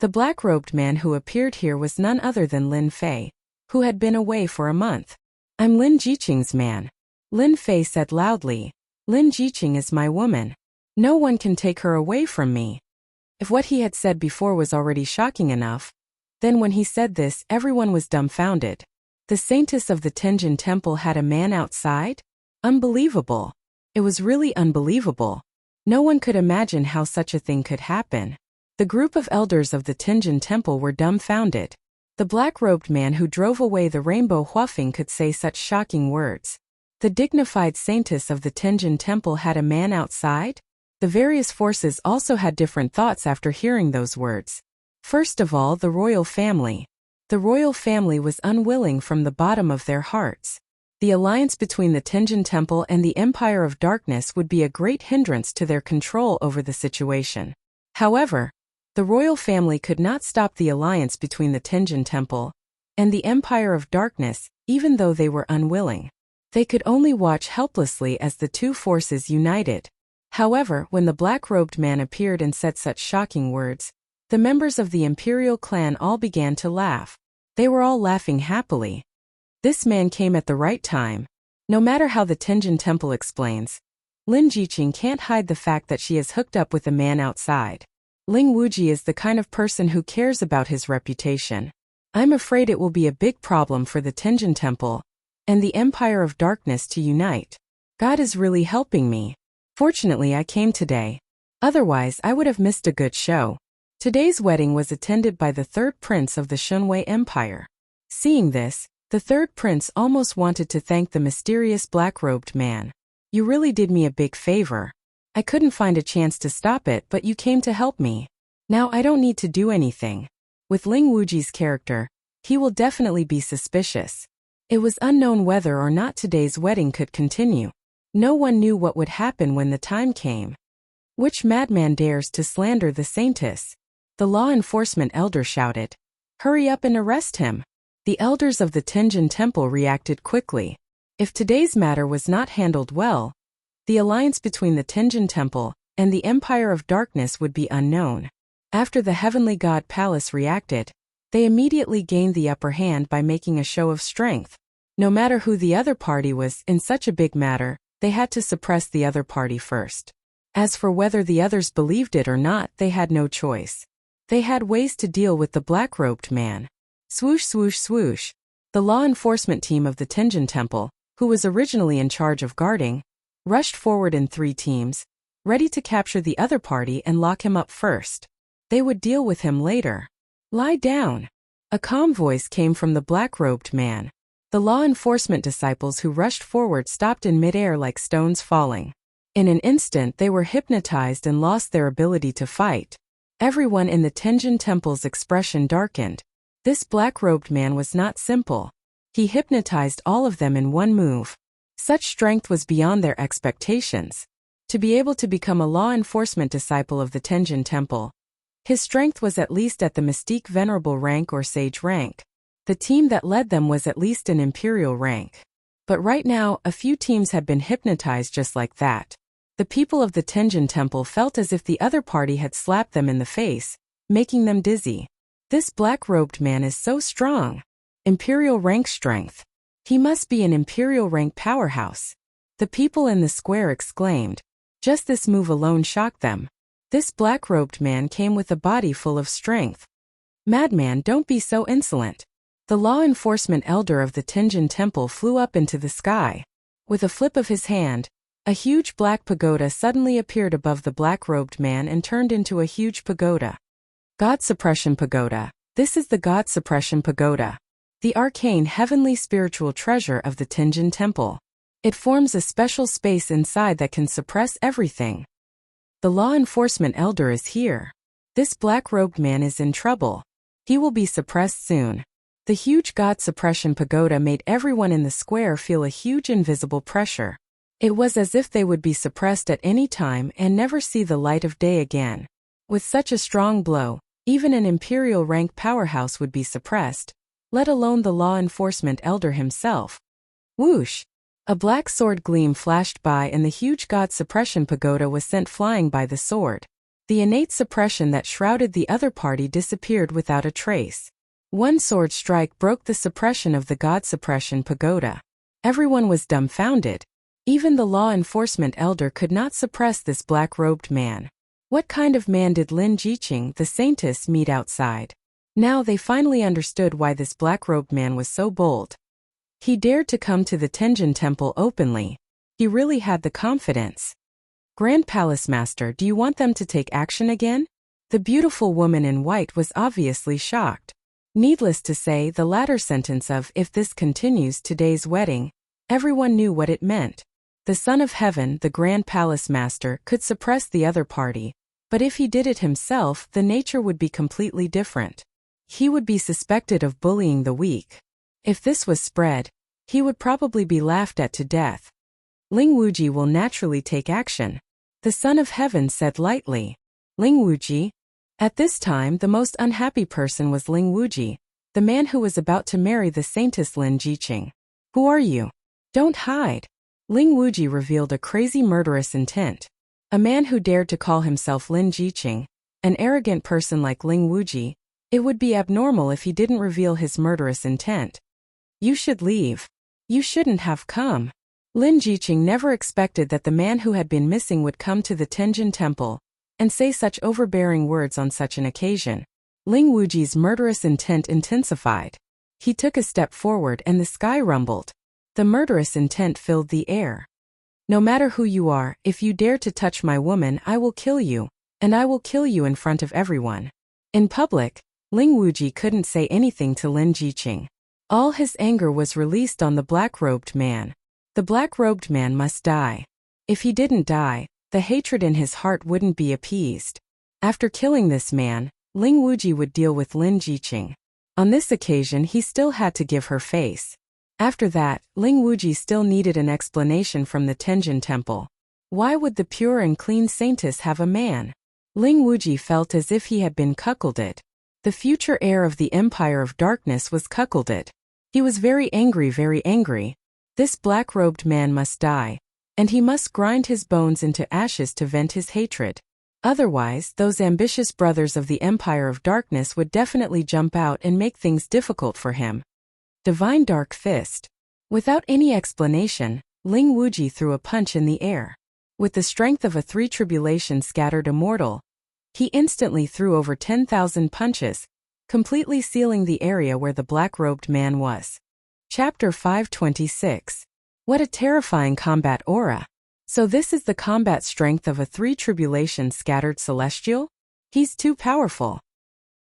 The black-robed man who appeared here was none other than Lin Fei, who had been away for a month. I'm Lin Jiqing's man. Lin Fei said loudly. Lin Jiqing is my woman. No one can take her away from me. If what he had said before was already shocking enough, then when he said this, everyone was dumbfounded. The saintess of the Tenjin Temple had a man outside? Unbelievable. It was really unbelievable. No one could imagine how such a thing could happen. The group of elders of the Tenjin Temple were dumbfounded. The black-robed man who drove away the rainbow huafeng could say such shocking words. The dignified saintess of the Tenjin Temple had a man outside? The various forces also had different thoughts after hearing those words. First of all, the royal family. The royal family was unwilling from the bottom of their hearts. The alliance between the Tenjin Temple and the Empire of Darkness would be a great hindrance to their control over the situation. However, the royal family could not stop the alliance between the Tenjin Temple and the Empire of Darkness, even though they were unwilling. They could only watch helplessly as the two forces united. However, when the black-robed man appeared and said such shocking words, the members of the imperial clan all began to laugh. They were all laughing happily. This man came at the right time. No matter how the Tenjin Temple explains, Lin Jiqing can't hide the fact that she is hooked up with a man outside. Ling Wuji is the kind of person who cares about his reputation. I'm afraid it will be a big problem for the Tenjin Temple and the Empire of Darkness to unite. God is really helping me. Fortunately, I came today. Otherwise, I would have missed a good show. Today's wedding was attended by the third prince of the Shunwei Empire. Seeing this, the third prince almost wanted to thank the mysterious black-robed man. You really did me a big favor. I couldn't find a chance to stop it, but you came to help me. Now I don't need to do anything. With Ling Wuji's character, he will definitely be suspicious. It was unknown whether or not today's wedding could continue. No one knew what would happen when the time came. Which madman dares to slander the saintess? The law enforcement elder shouted. Hurry up and arrest him. The elders of the Tenjin Temple reacted quickly. If today's matter was not handled well, the alliance between the Tenjin Temple and the Empire of Darkness would be unknown. After the Heavenly God Palace reacted, they immediately gained the upper hand by making a show of strength. No matter who the other party was in such a big matter, they had to suppress the other party first. As for whether the others believed it or not, they had no choice. They had ways to deal with the black-robed man. Swoosh swoosh swoosh. The law enforcement team of the Tenjin Temple, who was originally in charge of guarding, rushed forward in 3 teams, ready to capture the other party and lock him up first. They would deal with him later. Lie down. A calm voice came from the black-robed man. The law enforcement disciples who rushed forward stopped in midair like stones falling. In an instant they were hypnotized and lost their ability to fight. Everyone in the Tenjin Temple's expression darkened. This black-robed man was not simple. He hypnotized all of them in one move. Such strength was beyond their expectations. To be able to become a law enforcement disciple of the Tenjin Temple, his strength was at least at the mystique venerable rank or sage rank. The team that led them was at least an imperial rank. But right now, a few teams had been hypnotized just like that. The people of the Tenjin Temple felt as if the other party had slapped them in the face, making them dizzy. This black-robed man is so strong. Imperial rank strength. He must be an imperial rank powerhouse. The people in the square exclaimed. Just this move alone shocked them. This black-robed man came with a body full of strength. Madman, don't be so insolent. The law enforcement elder of the Tenjin Temple flew up into the sky. With a flip of his hand, a huge black pagoda suddenly appeared above the black-robed man and turned into a huge pagoda. God Suppression Pagoda. This is the God Suppression Pagoda, the arcane heavenly spiritual treasure of the Tenjin Temple. It forms a special space inside that can suppress everything. The law enforcement elder is here. This black-robed man is in trouble. He will be suppressed soon. The huge God Suppression Pagoda made everyone in the square feel a huge invisible pressure. It was as if they would be suppressed at any time and never see the light of day again. With such a strong blow, even an imperial rank powerhouse would be suppressed, let alone the law enforcement elder himself. Whoosh! A black sword gleam flashed by and the huge God Suppression Pagoda was sent flying by the sword. The innate suppression that shrouded the other party disappeared without a trace. One sword strike broke the suppression of the God Suppression Pagoda. Everyone was dumbfounded. Even the law enforcement elder could not suppress this black-robed man. What kind of man did Lin Jiqing, the saintess, meet outside? Now they finally understood why this black-robed man was so bold. He dared to come to the Tenjin Temple openly. He really had the confidence. Grand Palace Master, do you want them to take action again? The beautiful woman in white was obviously shocked. Needless to say, the latter sentence of, if this continues today's wedding, everyone knew what it meant. The Son of Heaven, the Grand Palace Master, could suppress the other party, but if he did it himself, the nature would be completely different. He would be suspected of bullying the weak. If this was spread, he would probably be laughed at to death. Ling Wuji will naturally take action. The Son of Heaven said lightly. Ling Wuji? At this time, the most unhappy person was Ling Wuji, the man who was about to marry the saintess Lin Jiqing. Who are you? Don't hide. Ling Wuji revealed a crazy murderous intent. A man who dared to call himself Lin Jiqing, an arrogant person like Ling Wuji, it would be abnormal if he didn't reveal his murderous intent. You should leave. You shouldn't have come. Lin Jiqing never expected that the man who had been missing would come to the Tenjin Temple and say such overbearing words on such an occasion. Ling Wuji's murderous intent intensified. He took a step forward and the sky rumbled. The murderous intent filled the air. No matter who you are, if you dare to touch my woman, I will kill you, and I will kill you in front of everyone. In public, Ling Wuji couldn't say anything to Lin Jiqing. All his anger was released on the black-robed man. The black-robed man must die. If he didn't die, the hatred in his heart wouldn't be appeased. After killing this man, Ling Wuji would deal with Lin Jiqing. On this occasion he still had to give her face. After that, Ling Wuji still needed an explanation from the Tenjin Temple. Why would the pure and clean saintess have a man? Ling Wuji felt as if he had been cuckolded. The future heir of the Empire of Darkness was cuckolded. He was very angry, very angry. This black-robed man must die, and he must grind his bones into ashes to vent his hatred. Otherwise, those ambitious brothers of the Empire of Darkness would definitely jump out and make things difficult for him. Divine Dark Fist. Without any explanation, Ling Wuji threw a punch in the air. With the strength of a three tribulation scattered immortal, he instantly threw over 10,000 punches, completely sealing the area where the black-robed man was. Chapter 526. What a terrifying combat aura. So this is the combat strength of a 3 tribulation scattered celestial? He's too powerful.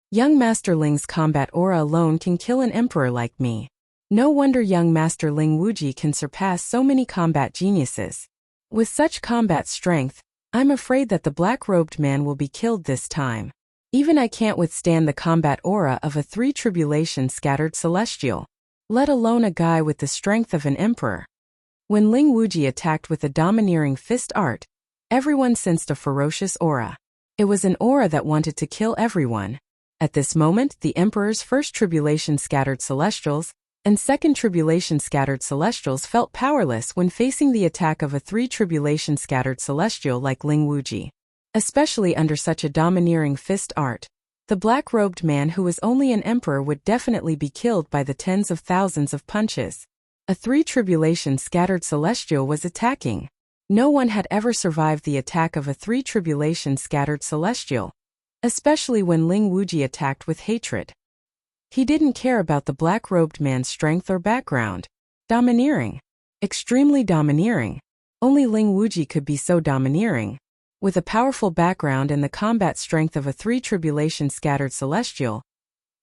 Young Master Ling's combat aura alone can kill an emperor like me. No wonder young Master Ling Wuji can surpass so many combat geniuses. With such combat strength, I'm afraid that the black-robed man will be killed this time. Even I can't withstand the combat aura of a 3 tribulation scattered celestial, let alone a guy with the strength of an emperor. When Ling Wuji attacked with a domineering fist art, everyone sensed a ferocious aura. It was an aura that wanted to kill everyone. At this moment, the Emperor's 1st tribulation scattered celestials and 2nd tribulation scattered celestials felt powerless when facing the attack of a 3 tribulation scattered celestial like Ling Wuji. Especially under such a domineering fist art, the black-robed man who was only an emperor would definitely be killed by the tens of thousands of punches. A 3 tribulation scattered celestial was attacking. No one had ever survived the attack of a 3 tribulation scattered celestial, especially when Ling Wuji attacked with hatred. He didn't care about the black-robed man's strength or background. Domineering. Extremely domineering. Only Ling Wuji could be so domineering. With a powerful background and the combat strength of a 3 tribulation scattered celestial,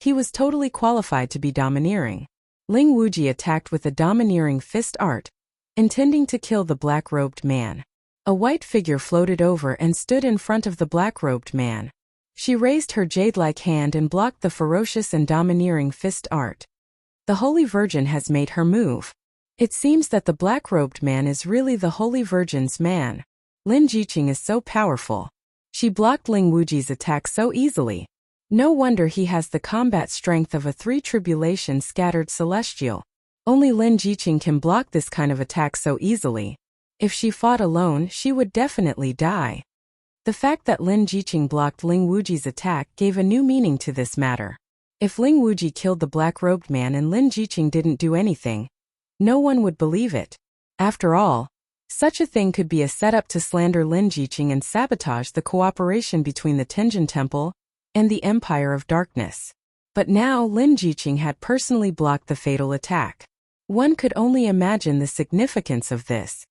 he was totally qualified to be domineering. Ling Wuji attacked with a domineering fist art, intending to kill the black-robed man. A white figure floated over and stood in front of the black-robed man. She raised her jade-like hand and blocked the ferocious and domineering fist art. The Holy Virgin has made her move. It seems that the black-robed man is really the Holy Virgin's man. Lin Jiqing is so powerful. She blocked Ling Wuji's attack so easily. No wonder he has the combat strength of a 3 tribulation scattered celestial. Only Lin Jiqing can block this kind of attack so easily. If she fought alone, she would definitely die. The fact that Lin Jiqing blocked Ling Wuji's attack gave a new meaning to this matter. If Ling Wuji killed the black-robed man and Lin Jiqing didn't do anything, no one would believe it. After all, such a thing could be a setup to slander Lin Jiqing and sabotage the cooperation between the Tenjin Temple and the Empire of Darkness. But now Lin Jiqing had personally blocked the fatal attack. One could only imagine the significance of this.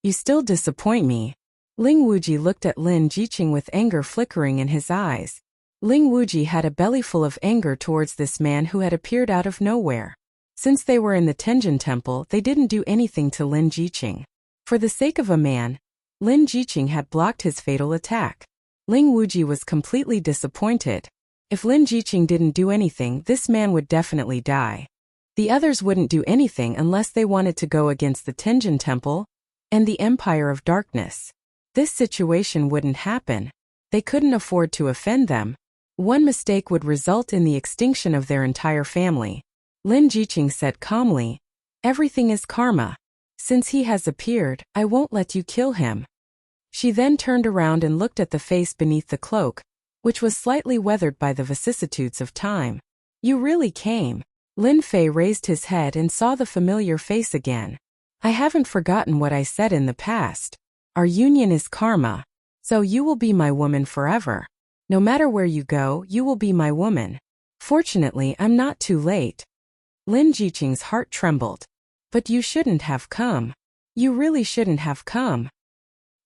You still disappoint me. Ling Wuji looked at Lin Jiqing with anger flickering in his eyes. Ling Wuji had a bellyful of anger towards this man who had appeared out of nowhere. Since they were in the Tenjin Temple, they didn't do anything to Lin Jiqing. For the sake of a man, Lin Jiqing had blocked his fatal attack. Ling Wuji was completely disappointed. If Lin Jiqing didn't do anything, this man would definitely die. The others wouldn't do anything unless they wanted to go against the Tenjin Temple and the Empire of Darkness. This situation wouldn't happen. They couldn't afford to offend them. One mistake would result in the extinction of their entire family. Lin Jiqing said calmly, "Everything is karma. Since he has appeared, I won't let you kill him." She then turned around and looked at the face beneath the cloak, which was slightly weathered by the vicissitudes of time. "You really came." Lin Fei raised his head and saw the familiar face again. "I haven't forgotten what I said in the past. Our union is karma. So you will be my woman forever. No matter where you go, you will be my woman. Fortunately, I'm not too late." Lin Jiqing's heart trembled. "But you shouldn't have come. You really shouldn't have come.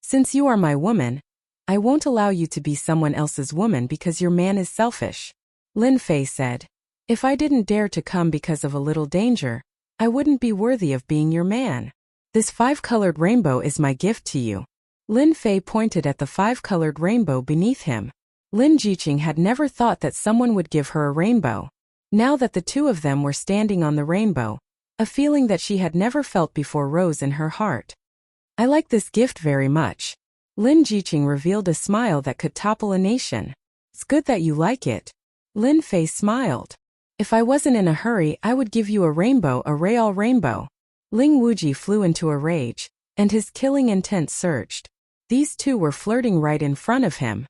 Since you are my woman, I won't allow you to be someone else's woman because your man is selfish." Lin Fei said, "If I didn't dare to come because of a little danger, I wouldn't be worthy of being your man. This 5-colored rainbow is my gift to you." Lin Fei pointed at the 5-colored rainbow beneath him. Lin Jiqing had never thought that someone would give her a rainbow. Now that the two of them were standing on the rainbow, a feeling that she had never felt before rose in her heart. "I like this gift very much." Lin Jiqing revealed a smile that could topple a nation. "It's good that you like it." Lin Fei smiled. "If I wasn't in a hurry, I would give you a rainbow, a real rainbow." Ling Wuji flew into a rage, and his killing intent surged. These two were flirting right in front of him.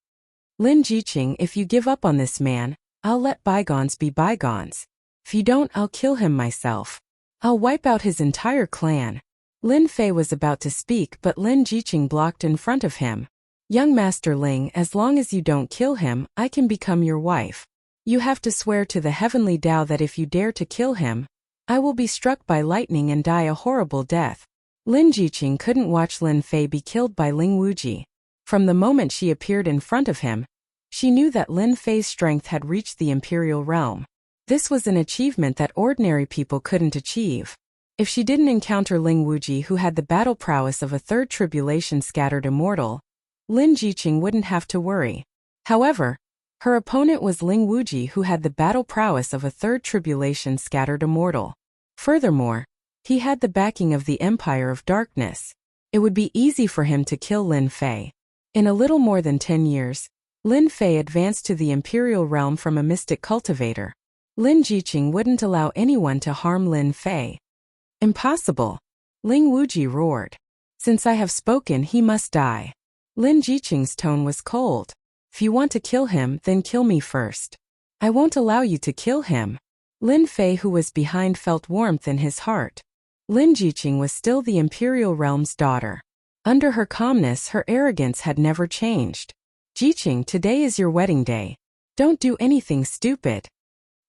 "Lin Jiqing, if you give up on this man, I'll let bygones be bygones. If you don't, I'll kill him myself. I'll wipe out his entire clan." Lin Fei was about to speak, but Lin Jiqing blocked in front of him. "Young Master Ling, as long as you don't kill him, I can become your wife. You have to swear to the heavenly Tao that if you dare to kill him, I will be struck by lightning and die a horrible death." Lin Jiqing couldn't watch Lin Fei be killed by Ling Wuji. From the moment she appeared in front of him, she knew that Lin Fei's strength had reached the imperial realm. This was an achievement that ordinary people couldn't achieve. If she didn't encounter Ling Wuji, who had the battle prowess of a third tribulation scattered immortal, Lin Jiqing wouldn't have to worry. However, her opponent was Ling Wuji, who had the battle prowess of a third tribulation scattered immortal. Furthermore, he had the backing of the Empire of Darkness. It would be easy for him to kill Lin Fei. In a little more than 10 years, Lin Fei advanced to the imperial realm from a mystic cultivator. Lin Jiqing wouldn't allow anyone to harm Lin Fei. Impossible! Ling Wuji roared. Since I have spoken, he must die. Lin Jiqing's tone was cold. If you want to kill him, then kill me first. I won't allow you to kill him. Lin Fei, who was behind, felt warmth in his heart. Lin Jiqing was still the imperial realm's daughter. Under her calmness, her arrogance had never changed. Jiqing, today is your wedding day. Don't do anything stupid.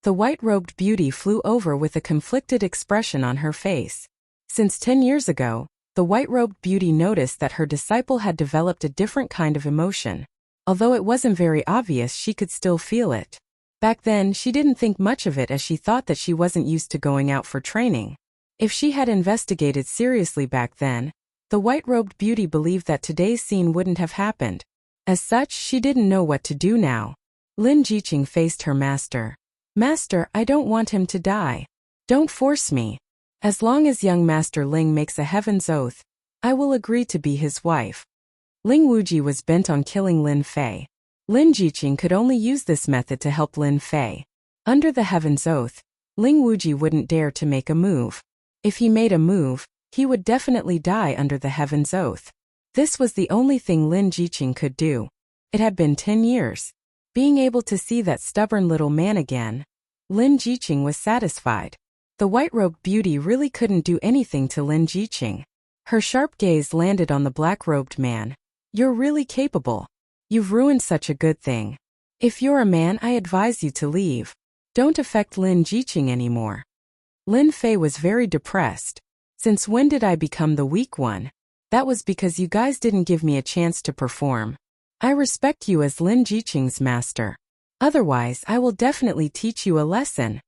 The white-robed beauty flew over with a conflicted expression on her face. Since 10 years ago, the white-robed beauty noticed that her disciple had developed a different kind of emotion. Although it wasn't very obvious, she could still feel it. Back then, she didn't think much of it as she thought that she wasn't used to going out for training. If she had investigated seriously back then, the white-robed beauty believed that today's scene wouldn't have happened. As such, she didn't know what to do now. Lin Jiqing faced her master. Master, I don't want him to die. Don't force me. As long as young Master Ling makes a heaven's oath, I will agree to be his wife. Ling Wuji was bent on killing Lin Fei. Lin Jiqing could only use this method to help Lin Fei. Under the heaven's oath, Ling Wuji wouldn't dare to make a move. If he made a move, he would definitely die under the heaven's oath. This was the only thing Lin Jiqing could do. It had been 10 years. Being able to see that stubborn little man again, Lin Jiqing was satisfied. The white-robed beauty really couldn't do anything to Lin Jiqing. Her sharp gaze landed on the black-robed man. You're really capable. You've ruined such a good thing. If you're a man, I advise you to leave. Don't affect Lin Jiqing anymore. Lin Fei was very depressed. Since when did I become the weak one? That was because you guys didn't give me a chance to perform. I respect you as Lin Jiqing's master. Otherwise, I will definitely teach you a lesson.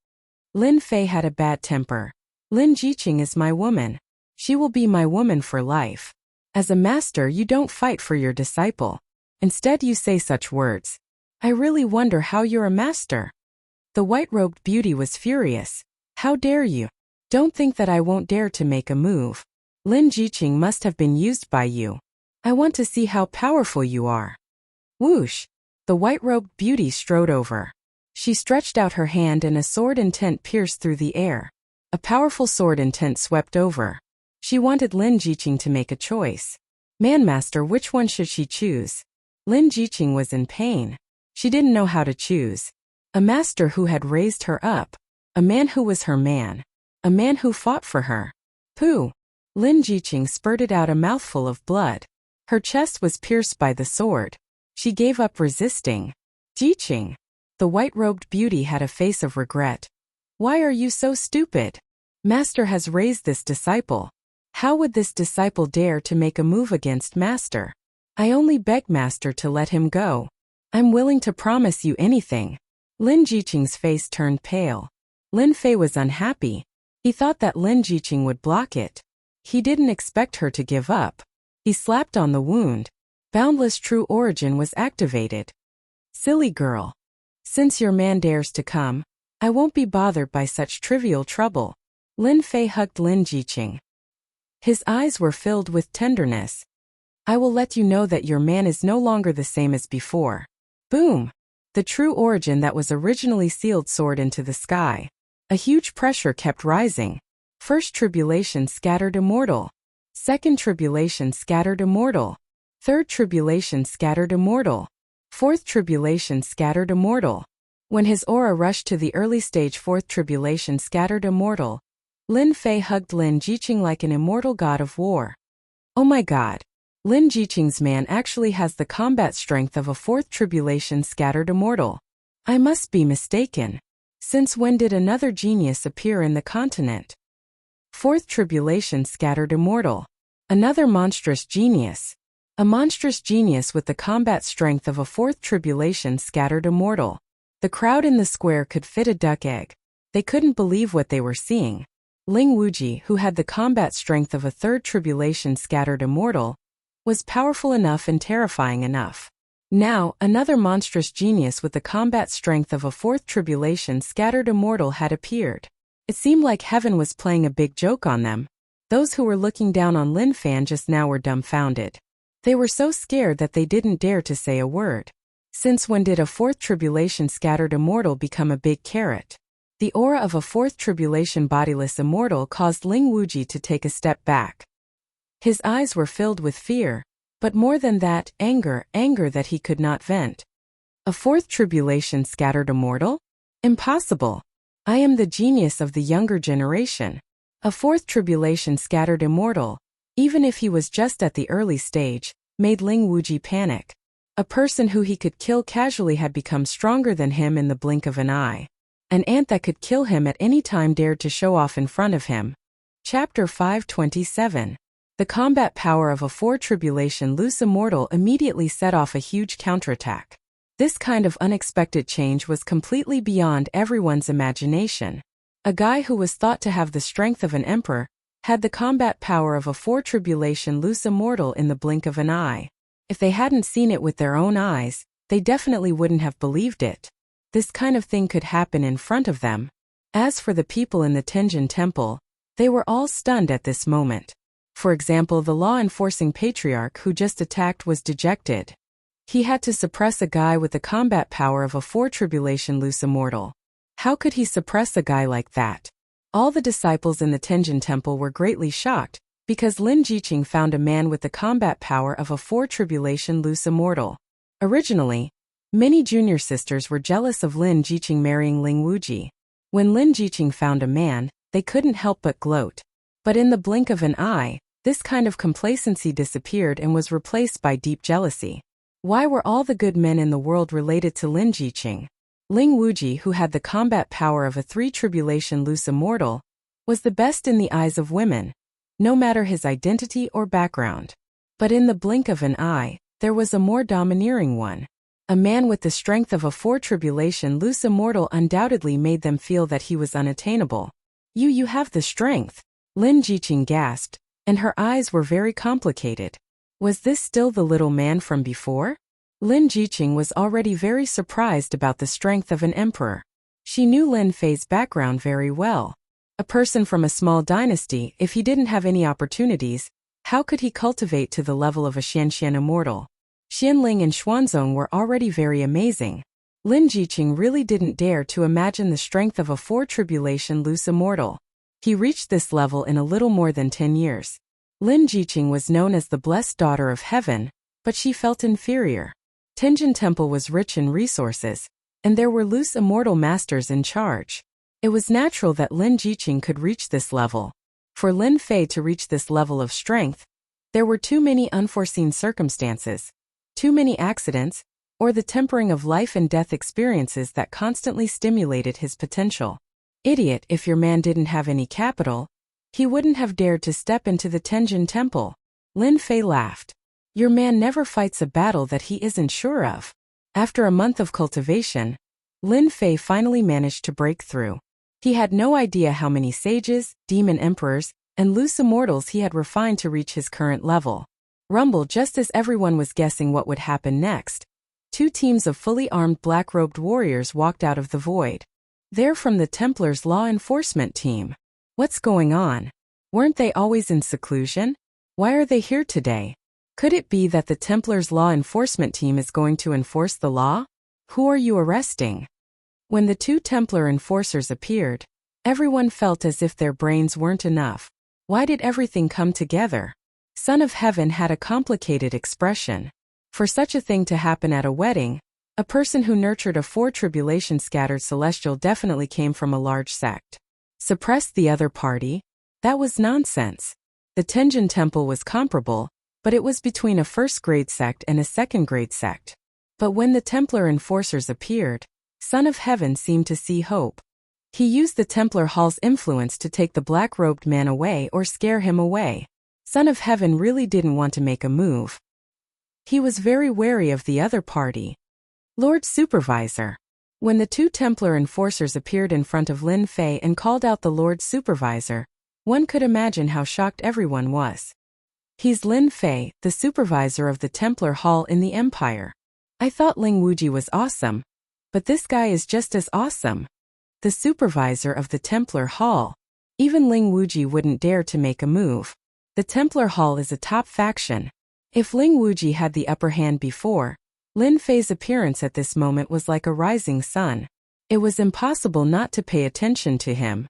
Lin Fei had a bad temper. Lin Jiqing is my woman. She will be my woman for life. As a master, you don't fight for your disciple. Instead, you say such words. I really wonder how you're a master. The white-robed beauty was furious. How dare you? Don't think that I won't dare to make a move. Lin Jiqing must have been used by you. I want to see how powerful you are. Whoosh! The white-robed beauty strode over. She stretched out her hand and a sword intent pierced through the air. A powerful sword intent swept over. She wanted Lin Jiqing to make a choice. Man master, which one should she choose? Lin Jiqing was in pain. She didn't know how to choose. A master who had raised her up. A man who was her man. A man who fought for her. Pooh! Lin Jiqing spurted out a mouthful of blood. Her chest was pierced by the sword. She gave up resisting. Jiqing! The white-robed beauty had a face of regret. Why are you so stupid? Master has raised this disciple. How would this disciple dare to make a move against Master? I only beg Master to let him go. I'm willing to promise you anything. Lin Jiqing's face turned pale. Lin Fei was unhappy. He thought that Lin Jiqing would block it. He didn't expect her to give up. He slapped on the wound. Boundless True Origin was activated. Silly girl. Since your man dares to come, I won't be bothered by such trivial trouble. Lin Fei hugged Lin Jiqing. His eyes were filled with tenderness. I will let you know that your man is no longer the same as before. Boom! The True Origin that was originally sealed soared into the sky. A huge pressure kept rising. First tribulation scattered immortal. Second tribulation scattered immortal. Third tribulation scattered immortal. Fourth tribulation scattered immortal. When his aura rushed to the early stage fourth tribulation scattered immortal, Lin Fei hugged Lin Jiqing like an immortal god of war. Oh my god. Lin Jiqing's man actually has the combat strength of a fourth tribulation scattered immortal. I must be mistaken. Since when did another genius appear in the continent? Fourth tribulation scattered immortal. Another monstrous genius. A monstrous genius with the combat strength of a fourth tribulation scattered immortal. The crowd in the square could fit a duck egg. They couldn't believe what they were seeing. Ling Wuji, who had the combat strength of a third tribulation scattered immortal, was powerful enough and terrifying enough. Now, another monstrous genius with the combat strength of a fourth tribulation scattered immortal had appeared. It seemed like heaven was playing a big joke on them. Those who were looking down on Lin Fan just now were dumbfounded. They were so scared that they didn't dare to say a word. Since when did a fourth tribulation scattered immortal become a big carrot? The aura of a fourth tribulation bodiless immortal caused Ling Wuji to take a step back. His eyes were filled with fear, but more than that, anger that he could not vent. A fourth tribulation scattered immortal? Impossible. I am the genius of the younger generation. A fourth tribulation scattered immortal, even if he was just at the early stage, made Ling Wuji panic. A person who he could kill casually had become stronger than him in the blink of an eye. An ant that could kill him at any time dared to show off in front of him. Chapter 527. The combat power of a four tribulation loose immortal immediately set off a huge counterattack. This kind of unexpected change was completely beyond everyone's imagination. A guy who was thought to have the strength of an emperor had the combat power of a four tribulation loose immortal in the blink of an eye. If they hadn't seen it with their own eyes, they definitely wouldn't have believed it. This kind of thing could happen in front of them. As for the people in the Tenjin Temple, they were all stunned at this moment. For example, the law-enforcing patriarch who just attacked was dejected. He had to suppress a guy with the combat power of a four tribulation loose immortal. How could he suppress a guy like that? All the disciples in the Tenjin Temple were greatly shocked, because Lin Jiqing found a man with the combat power of a four tribulation loose immortal. Originally, many junior sisters were jealous of Lin Jiqing marrying Ling Wuji. When Lin Jiqing found a man, they couldn't help but gloat. But in the blink of an eye, this kind of complacency disappeared and was replaced by deep jealousy. Why were all the good men in the world related to Lin Jiqing? Ling Wuji, who had the combat power of a three tribulation loose immortal, was the best in the eyes of women, no matter his identity or background. But in the blink of an eye, there was a more domineering one. A man with the strength of a four tribulation loose immortal undoubtedly made them feel that he was unattainable. You have the strength. Lin Jiqing gasped, and her eyes were very complicated. Was this still the little man from before? Lin Jiqing was already very surprised about the strength of an emperor. She knew Lin Fei's background very well. A person from a small dynasty, if he didn't have any opportunities, how could he cultivate to the level of a Xianxian immortal? Xianling and Xuanzong were already very amazing. Lin Jiqing really didn't dare to imagine the strength of a four tribulation loose immortal. He reached this level in a little more than 10 years. Lin Jiqing was known as the blessed daughter of heaven, but she felt inferior. Tenjin Temple was rich in resources, and there were loose immortal masters in charge. It was natural that Lin Jiqing could reach this level. For Lin Fei to reach this level of strength, there were too many unforeseen circumstances, too many accidents, or the tempering of life and death experiences that constantly stimulated his potential. Idiot, if your man didn't have any capital, he wouldn't have dared to step into the Tenjin Temple. Lin Fei laughed. Your man never fights a battle that he isn't sure of. After a month of cultivation, Lin Fei finally managed to break through. He had no idea how many sages, demon emperors, and loose immortals he had refined to reach his current level. Rumble, just as everyone was guessing what would happen next. Two teams of fully armed black-robed warriors walked out of the void. They're from the Templars' law enforcement team. What's going on? Weren't they always in seclusion? Why are they here today? Could it be that the Templars' law enforcement team is going to enforce the law? Who are you arresting? When the two Templar enforcers appeared, everyone felt as if their brains weren't enough. Why did everything come together? Son of Heaven had a complicated expression. For such a thing to happen at a wedding, a person who nurtured a four tribulation scattered celestial definitely came from a large sect. Suppressed the other party? That was nonsense. The Tenjin Temple was comparable, but it was between a first-grade sect and a second-grade sect. But when the Templar enforcers appeared, Son of Heaven seemed to see hope. He used the Templar Hall's influence to take the black-robed man away or scare him away. Son of Heaven really didn't want to make a move. He was very wary of the other party. Lord Supervisor. When the two Templar enforcers appeared in front of Lin Fei and called out the Lord Supervisor, one could imagine how shocked everyone was. He's Lin Fei, the supervisor of the Templar Hall in the Empire. I thought Ling Wuji was awesome, but this guy is just as awesome. The supervisor of the Templar Hall. Even Ling Wuji wouldn't dare to make a move. The Templar Hall is a top faction. If Ling Wuji had the upper hand before, Lin Fei's appearance at this moment was like a rising sun. It was impossible not to pay attention to him.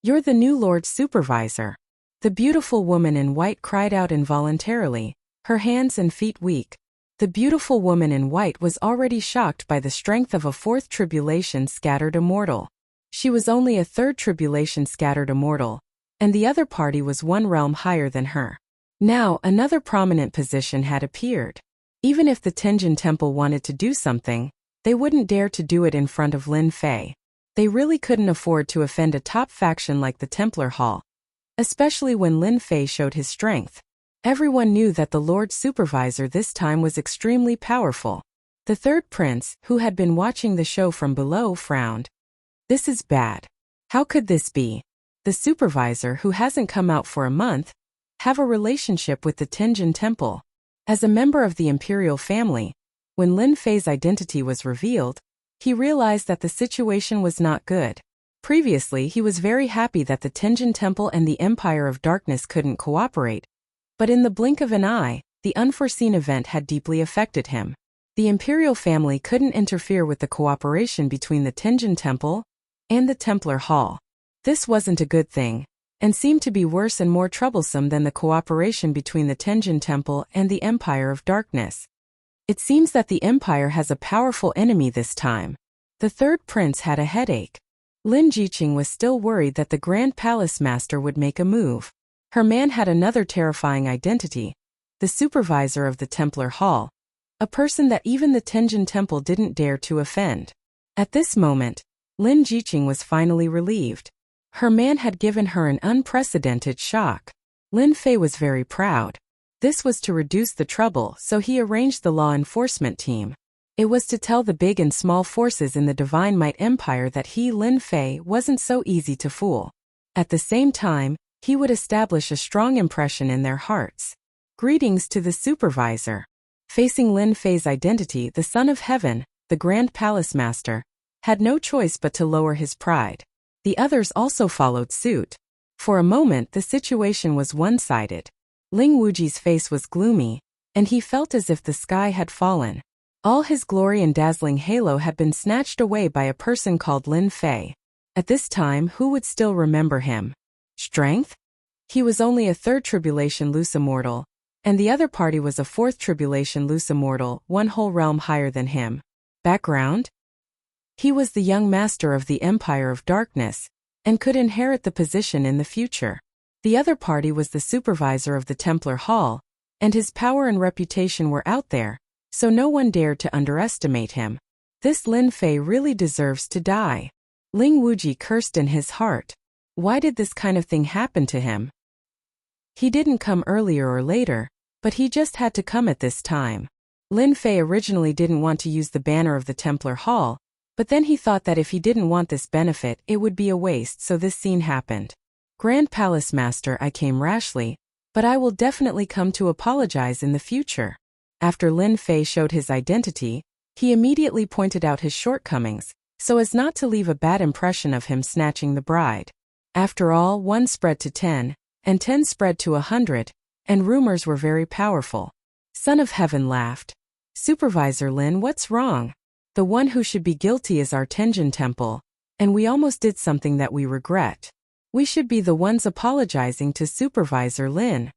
You're the new Lord Supervisor. The beautiful woman in white cried out involuntarily, her hands and feet weak. The beautiful woman in white was already shocked by the strength of a fourth tribulation scattered immortal. She was only a third tribulation scattered immortal, and the other party was one realm higher than her. Now another prominent position had appeared. Even if the Tenjin Temple wanted to do something, they wouldn't dare to do it in front of Lin Fei. They really couldn't afford to offend a top faction like the Templar Hall. Especially when Lin Fei showed his strength. Everyone knew that the Lord Supervisor this time was extremely powerful. The third prince, who had been watching the show from below, frowned. This is bad. How could this be? The supervisor, who hasn't come out for a month, have a relationship with the Tenjin Temple. As a member of the imperial family, when Lin Fei's identity was revealed, he realized that the situation was not good. Previously, he was very happy that the Tenjin Temple and the Empire of Darkness couldn't cooperate. But in the blink of an eye, the unforeseen event had deeply affected him. The imperial family couldn't interfere with the cooperation between the Tenjin Temple and the Templar Hall. This wasn't a good thing, and seemed to be worse and more troublesome than the cooperation between the Tenjin Temple and the Empire of Darkness. It seems that the Empire has a powerful enemy this time. The third prince had a headache. Lin Jiqing was still worried that the Grand Palace Master would make a move. Her man had another terrifying identity, the supervisor of the Templar Hall, a person that even the Tenjin Temple didn't dare to offend. At this moment, Lin Jiqing was finally relieved. Her man had given her an unprecedented shock. Lin Fei was very proud. This was to reduce the trouble, so he arranged the law enforcement team. It was to tell the big and small forces in the Divine Might Empire that he, Lin Fei, wasn't so easy to fool. At the same time, he would establish a strong impression in their hearts. Greetings to the supervisor. Facing Lin Fei's identity, the Son of Heaven, the Grand Palace Master, had no choice but to lower his pride. The others also followed suit. For a moment, the situation was one-sided. Ling Wuji's face was gloomy, and he felt as if the sky had fallen. All his glory and dazzling halo had been snatched away by a person called Lin Fei. At this time, who would still remember him? Strength? He was only a third tribulation loose immortal, and the other party was a fourth tribulation loose immortal, one whole realm higher than him. Background? He was the young master of the Empire of Darkness, and could inherit the position in the future. The other party was the supervisor of the Templar Hall, and his power and reputation were out there, so no one dared to underestimate him. This Lin Fei really deserves to die. Ling Wuji cursed in his heart. Why did this kind of thing happen to him? He didn't come earlier or later, but he just had to come at this time. Lin Fei originally didn't want to use the banner of the Templar Hall, but then he thought that if he didn't want this benefit, it would be a waste, so this scene happened. Grand Palace Master, I came rashly, but I will definitely come to apologize in the future. After Lin Fei showed his identity, he immediately pointed out his shortcomings, so as not to leave a bad impression of him snatching the bride. After all, 1 spread to 10, and 10 spread to 100, and rumors were very powerful. Son of Heaven laughed. Supervisor Lin, what's wrong? The one who should be guilty is our Tenjin Temple, and we almost did something that we regret. We should be the ones apologizing to Supervisor Lin.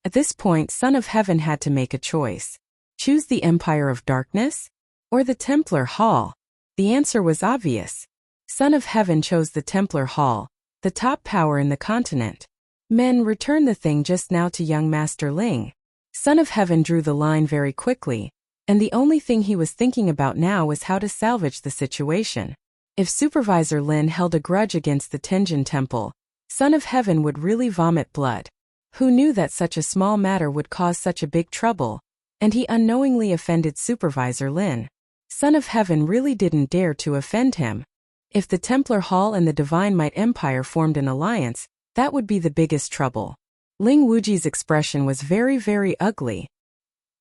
At this point, Son of Heaven had to make a choice. Choose the Empire of Darkness? Or the Templar Hall? The answer was obvious. Son of Heaven chose the Templar Hall, the top power in the continent. Men, return the thing just now to young Master Ling. Son of Heaven drew the line very quickly, and the only thing he was thinking about now was how to salvage the situation. If Supervisor Lin held a grudge against the Tenjin Temple, Son of Heaven would really vomit blood. Who knew that such a small matter would cause such a big trouble? And he unknowingly offended Supervisor Lin. Son of Heaven really didn't dare to offend him. If the Templar Hall and the Divine Might Empire formed an alliance, that would be the biggest trouble. Ling Wuji's expression was very, very ugly.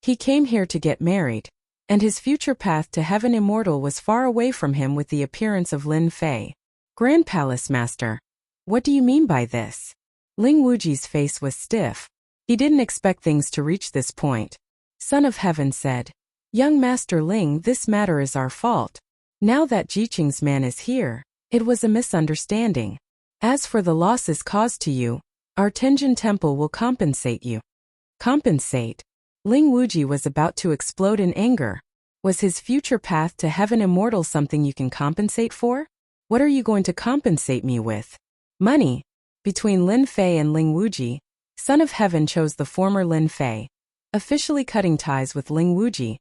He came here to get married, and his future path to heaven immortal was far away from him with the appearance of Lin Fei. Grand Palace Master. What do you mean by this? Ling Wuji's face was stiff. He didn't expect things to reach this point. Son of Heaven said, Young Master Ling, this matter is our fault. Now that Jiqing's man is here, it was a misunderstanding. As for the losses caused to you, our Tenjin Temple will compensate you. Compensate? Ling Wuji was about to explode in anger. Was his future path to heaven immortal something you can compensate for? What are you going to compensate me with? Money. Between Lin Fei and Ling Wuji, Son of Heaven chose the former Lin Fei, officially cutting ties with Ling Wuji,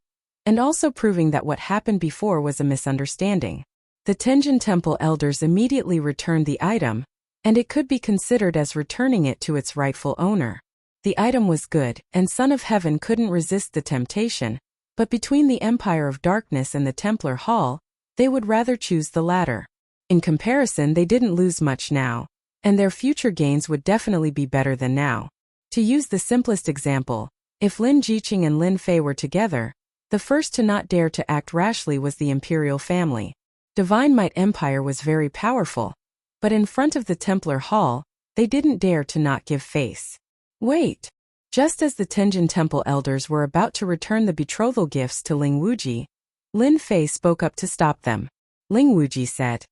and also proving that what happened before was a misunderstanding. The Tenjin Temple elders immediately returned the item, and it could be considered as returning it to its rightful owner. The item was good, and Son of Heaven couldn't resist the temptation, but between the Empire of Darkness and the Templar Hall, they would rather choose the latter. In comparison, they didn't lose much now, and their future gains would definitely be better than now. To use the simplest example, if Lin Jiqing and Lin Fei were together, the first to not dare to act rashly was the imperial family. Divine Might Empire was very powerful, but in front of the Templar Hall, they didn't dare to not give face. Wait! Just as the Tenjin Temple elders were about to return the betrothal gifts to Ling Wuji, Lin Fei spoke up to stop them. Ling Wuji said,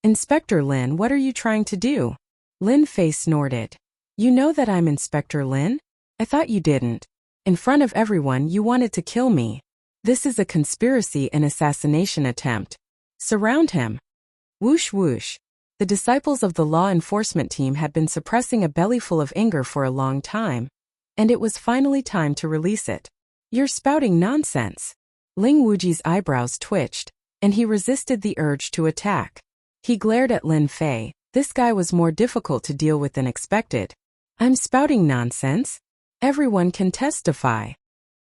Inspector Lin, what are you trying to do? Lin Fei snorted. You know that I'm Inspector Lin? I thought you didn't. In front of everyone, you wanted to kill me. This is a conspiracy and assassination attempt. Surround him. Whoosh whoosh. The disciples of the law enforcement team had been suppressing a bellyful of anger for a long time, and it was finally time to release it. You're spouting nonsense. Ling Wuji's eyebrows twitched, and he resisted the urge to attack. He glared at Lin Fei. This guy was more difficult to deal with than expected. I'm spouting nonsense? Everyone can testify.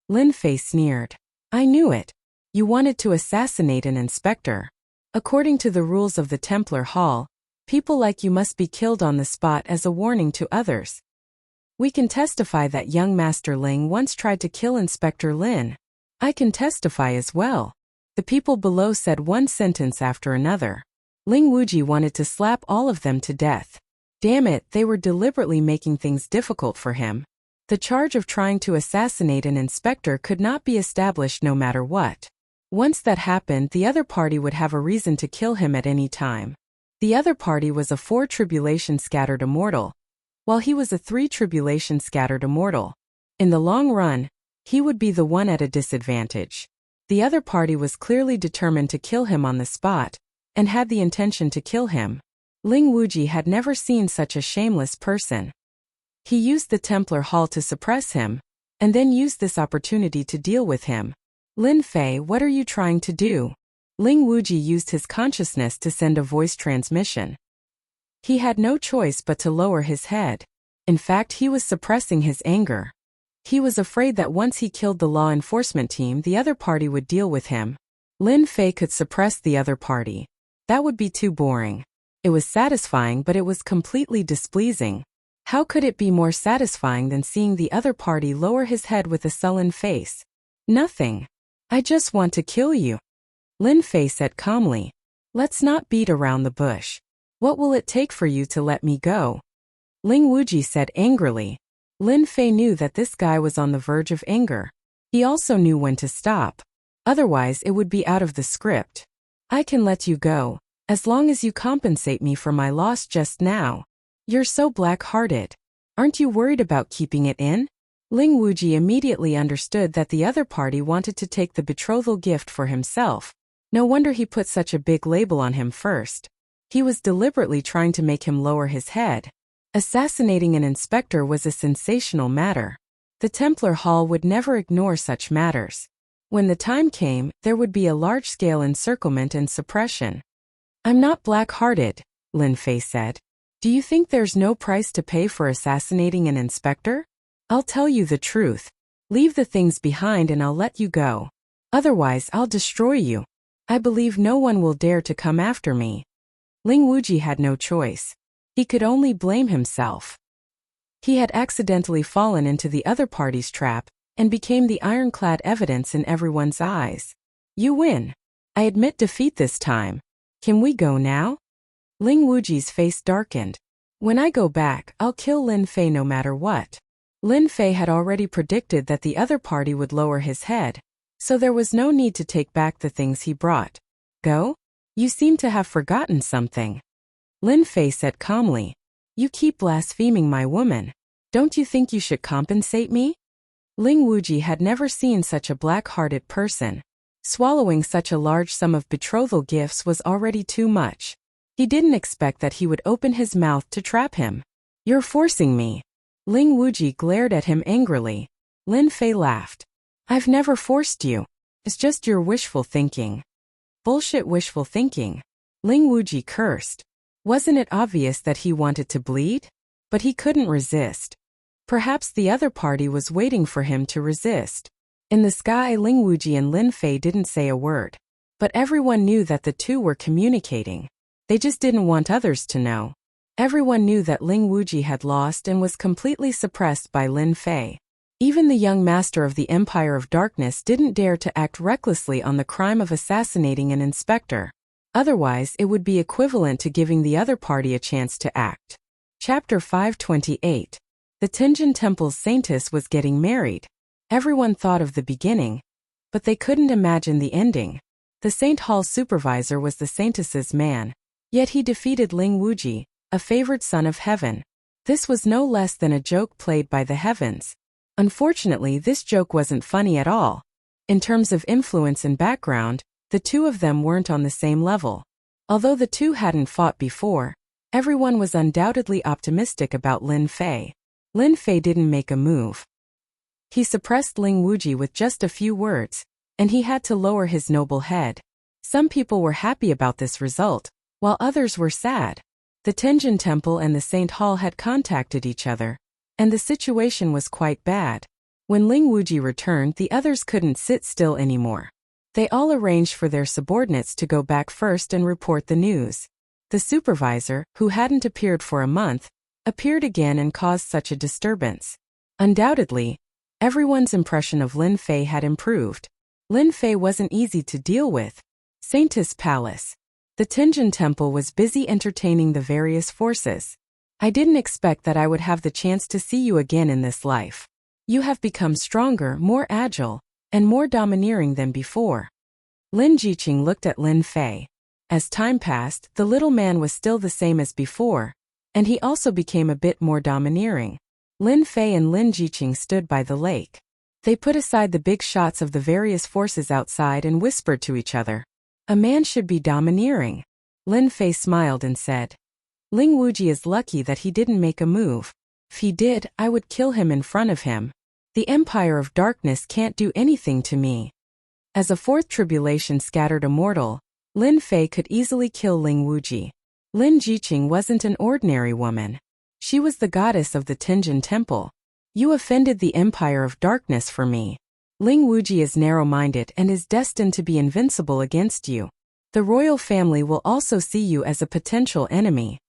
Lin Fei sneered. I knew it. You wanted to assassinate an inspector. According to the rules of the Templar Hall, people like you must be killed on the spot as a warning to others. We can testify that young Master Ling once tried to kill Inspector Lin. I can testify as well. The people below said one sentence after another. Ling Wuji wanted to slap all of them to death. Damn it, they were deliberately making things difficult for him. The charge of trying to assassinate an inspector could not be established no matter what. Once that happened, the other party would have a reason to kill him at any time. The other party was a 4 tribulation scattered immortal, while he was a 3 tribulation scattered immortal. In the long run, he would be the one at a disadvantage. The other party was clearly determined to kill him on the spot, and had the intention to kill him. Ling Wuji had never seen such a shameless person. He used the Templar Hall to suppress him, and then used this opportunity to deal with him. Lin Fei, what are you trying to do? Ling Wuji used his consciousness to send a voice transmission. He had no choice but to lower his head. In fact, he was suppressing his anger. He was afraid that once he killed the law enforcement team, the other party would deal with him. Lin Fei could suppress the other party. That would be too boring. It was satisfying, but it was completely displeasing. How could it be more satisfying than seeing the other party lower his head with a sullen face? Nothing. I just want to kill you. Lin Fei said calmly. Let's not beat around the bush. What will it take for you to let me go? Ling Wuji said angrily. Lin Fei knew that this guy was on the verge of anger. He also knew when to stop. Otherwise, it would be out of the script. I can let you go, as long as you compensate me for my loss just now. You're so black-hearted. Aren't you worried about keeping it in? Ling Wuji immediately understood that the other party wanted to take the betrothal gift for himself. No wonder he put such a big label on him first. He was deliberately trying to make him lower his head. Assassinating an inspector was a sensational matter. The Templar Hall would never ignore such matters. When the time came, there would be a large-scale encirclement and suppression. I'm not black-hearted, Lin Fei said. Do you think there's no price to pay for assassinating an inspector? I'll tell you the truth. Leave the things behind and I'll let you go. Otherwise, I'll destroy you. I believe no one will dare to come after me. Ling Wuji had no choice. He could only blame himself. He had accidentally fallen into the other party's trap and became the ironclad evidence in everyone's eyes. You win. I admit defeat this time. Can we go now? Ling Wuji's face darkened. When I go back, I'll kill Lin Fei no matter what. Lin Fei had already predicted that the other party would lower his head, so there was no need to take back the things he brought. Go? You seem to have forgotten something. Lin Fei said calmly. You keep blaspheming my woman. Don't you think you should compensate me? Ling Wuji had never seen such a black-hearted person. Swallowing such a large sum of betrothal gifts was already too much. He didn't expect that he would open his mouth to trap him. You're forcing me. Ling Wuji glared at him angrily. Lin Fei laughed. I've never forced you. It's just your wishful thinking. Bullshit wishful thinking. Ling Wuji cursed. Wasn't it obvious that he wanted to bleed? But he couldn't resist. Perhaps the other party was waiting for him to resist. In the sky, Ling Wuji and Lin Fei didn't say a word. But everyone knew that the two were communicating. They just didn't want others to know. Everyone knew that Ling Wuji had lost and was completely suppressed by Lin Fei. Even the young master of the Empire of Darkness didn't dare to act recklessly on the crime of assassinating an inspector. Otherwise, it would be equivalent to giving the other party a chance to act. Chapter 528. The Tenjin Temple's saintess was getting married. Everyone thought of the beginning, but they couldn't imagine the ending. The Saint Hall supervisor was the saintess's man, yet he defeated Ling Wuji, a favored son of heaven. This was no less than a joke played by the heavens. Unfortunately, this joke wasn't funny at all. In terms of influence and background, the two of them weren't on the same level. Although the two hadn't fought before, everyone was undoubtedly optimistic about Lin Fei. Lin Fei didn't make a move. He suppressed Ling Wuji with just a few words, and he had to lower his noble head. Some people were happy about this result, while others were sad. The Tenjin Temple and the Saint Hall had contacted each other, and the situation was quite bad. When Ling Wuji returned, the others couldn't sit still anymore. They all arranged for their subordinates to go back first and report the news. The supervisor, who hadn't appeared for a month, appeared again and caused such a disturbance. Undoubtedly, everyone's impression of Lin Fei had improved. Lin Fei wasn't easy to deal with. Saintess Palace. The Tenjin Temple was busy entertaining the various forces. I didn't expect that I would have the chance to see you again in this life. You have become stronger, more agile, and more domineering than before. Lin Jiqing looked at Lin Fei. As time passed, the little man was still the same as before, and he also became a bit more domineering. Lin Fei and Lin Jiqing stood by the lake. They put aside the big shots of the various forces outside and whispered to each other. A man should be domineering. Lin Fei smiled and said. Ling Wuji is lucky that he didn't make a move. If he did, I would kill him in front of him. The Empire of Darkness can't do anything to me. As a fourth tribulation scattered immortal, Lin Fei could easily kill Ling Wuji. Lin Jiqing wasn't an ordinary woman. She was the goddess of the Tenjin Temple. You offended the Empire of Darkness for me. Ling Wuji is narrow-minded and is destined to be invincible against you. The royal family will also see you as a potential enemy.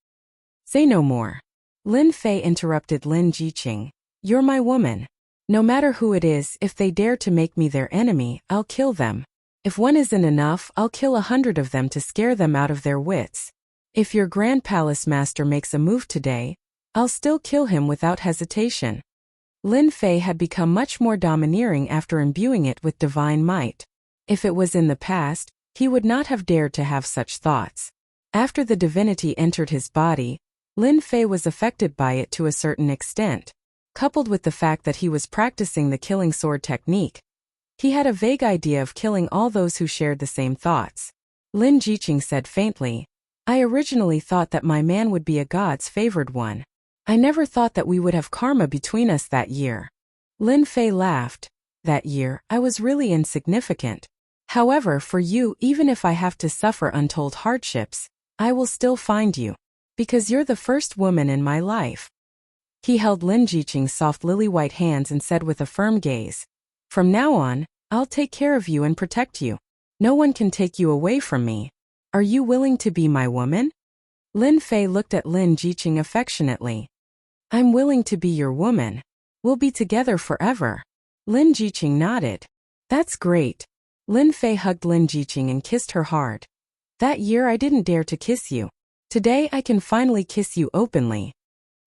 Say no more. Lin Fei interrupted Lin Jiqing. You're my woman. No matter who it is, if they dare to make me their enemy, I'll kill them. If one isn't enough, I'll kill 100 of them to scare them out of their wits. If your Grand Palace Master makes a move today, I'll still kill him without hesitation. Lin Fei had become much more domineering after imbuing it with divine might. If it was in the past, he would not have dared to have such thoughts. After the divinity entered his body, Lin Fei was affected by it to a certain extent. Coupled with the fact that he was practicing the killing sword technique, he had a vague idea of killing all those who shared the same thoughts. Lin Jiqing said faintly, I originally thought that my man would be a god's favored one. I never thought that we would have karma between us that year. Lin Fei laughed. That year, I was really insignificant. However, for you, even if I have to suffer untold hardships, I will still find you. Because you're the first woman in my life. He held Lin Jiqing's soft lily-white hands and said with a firm gaze, "From now on, I'll take care of you and protect you. No one can take you away from me. Are you willing to be my woman?" Lin Fei looked at Lin Jiqing affectionately. "I'm willing to be your woman. We'll be together forever." Lin Jiqing nodded. "That's great." Lin Fei hugged Lin Jiqing and kissed her hard. "That year I didn't dare to kiss you. Today I can finally kiss you openly."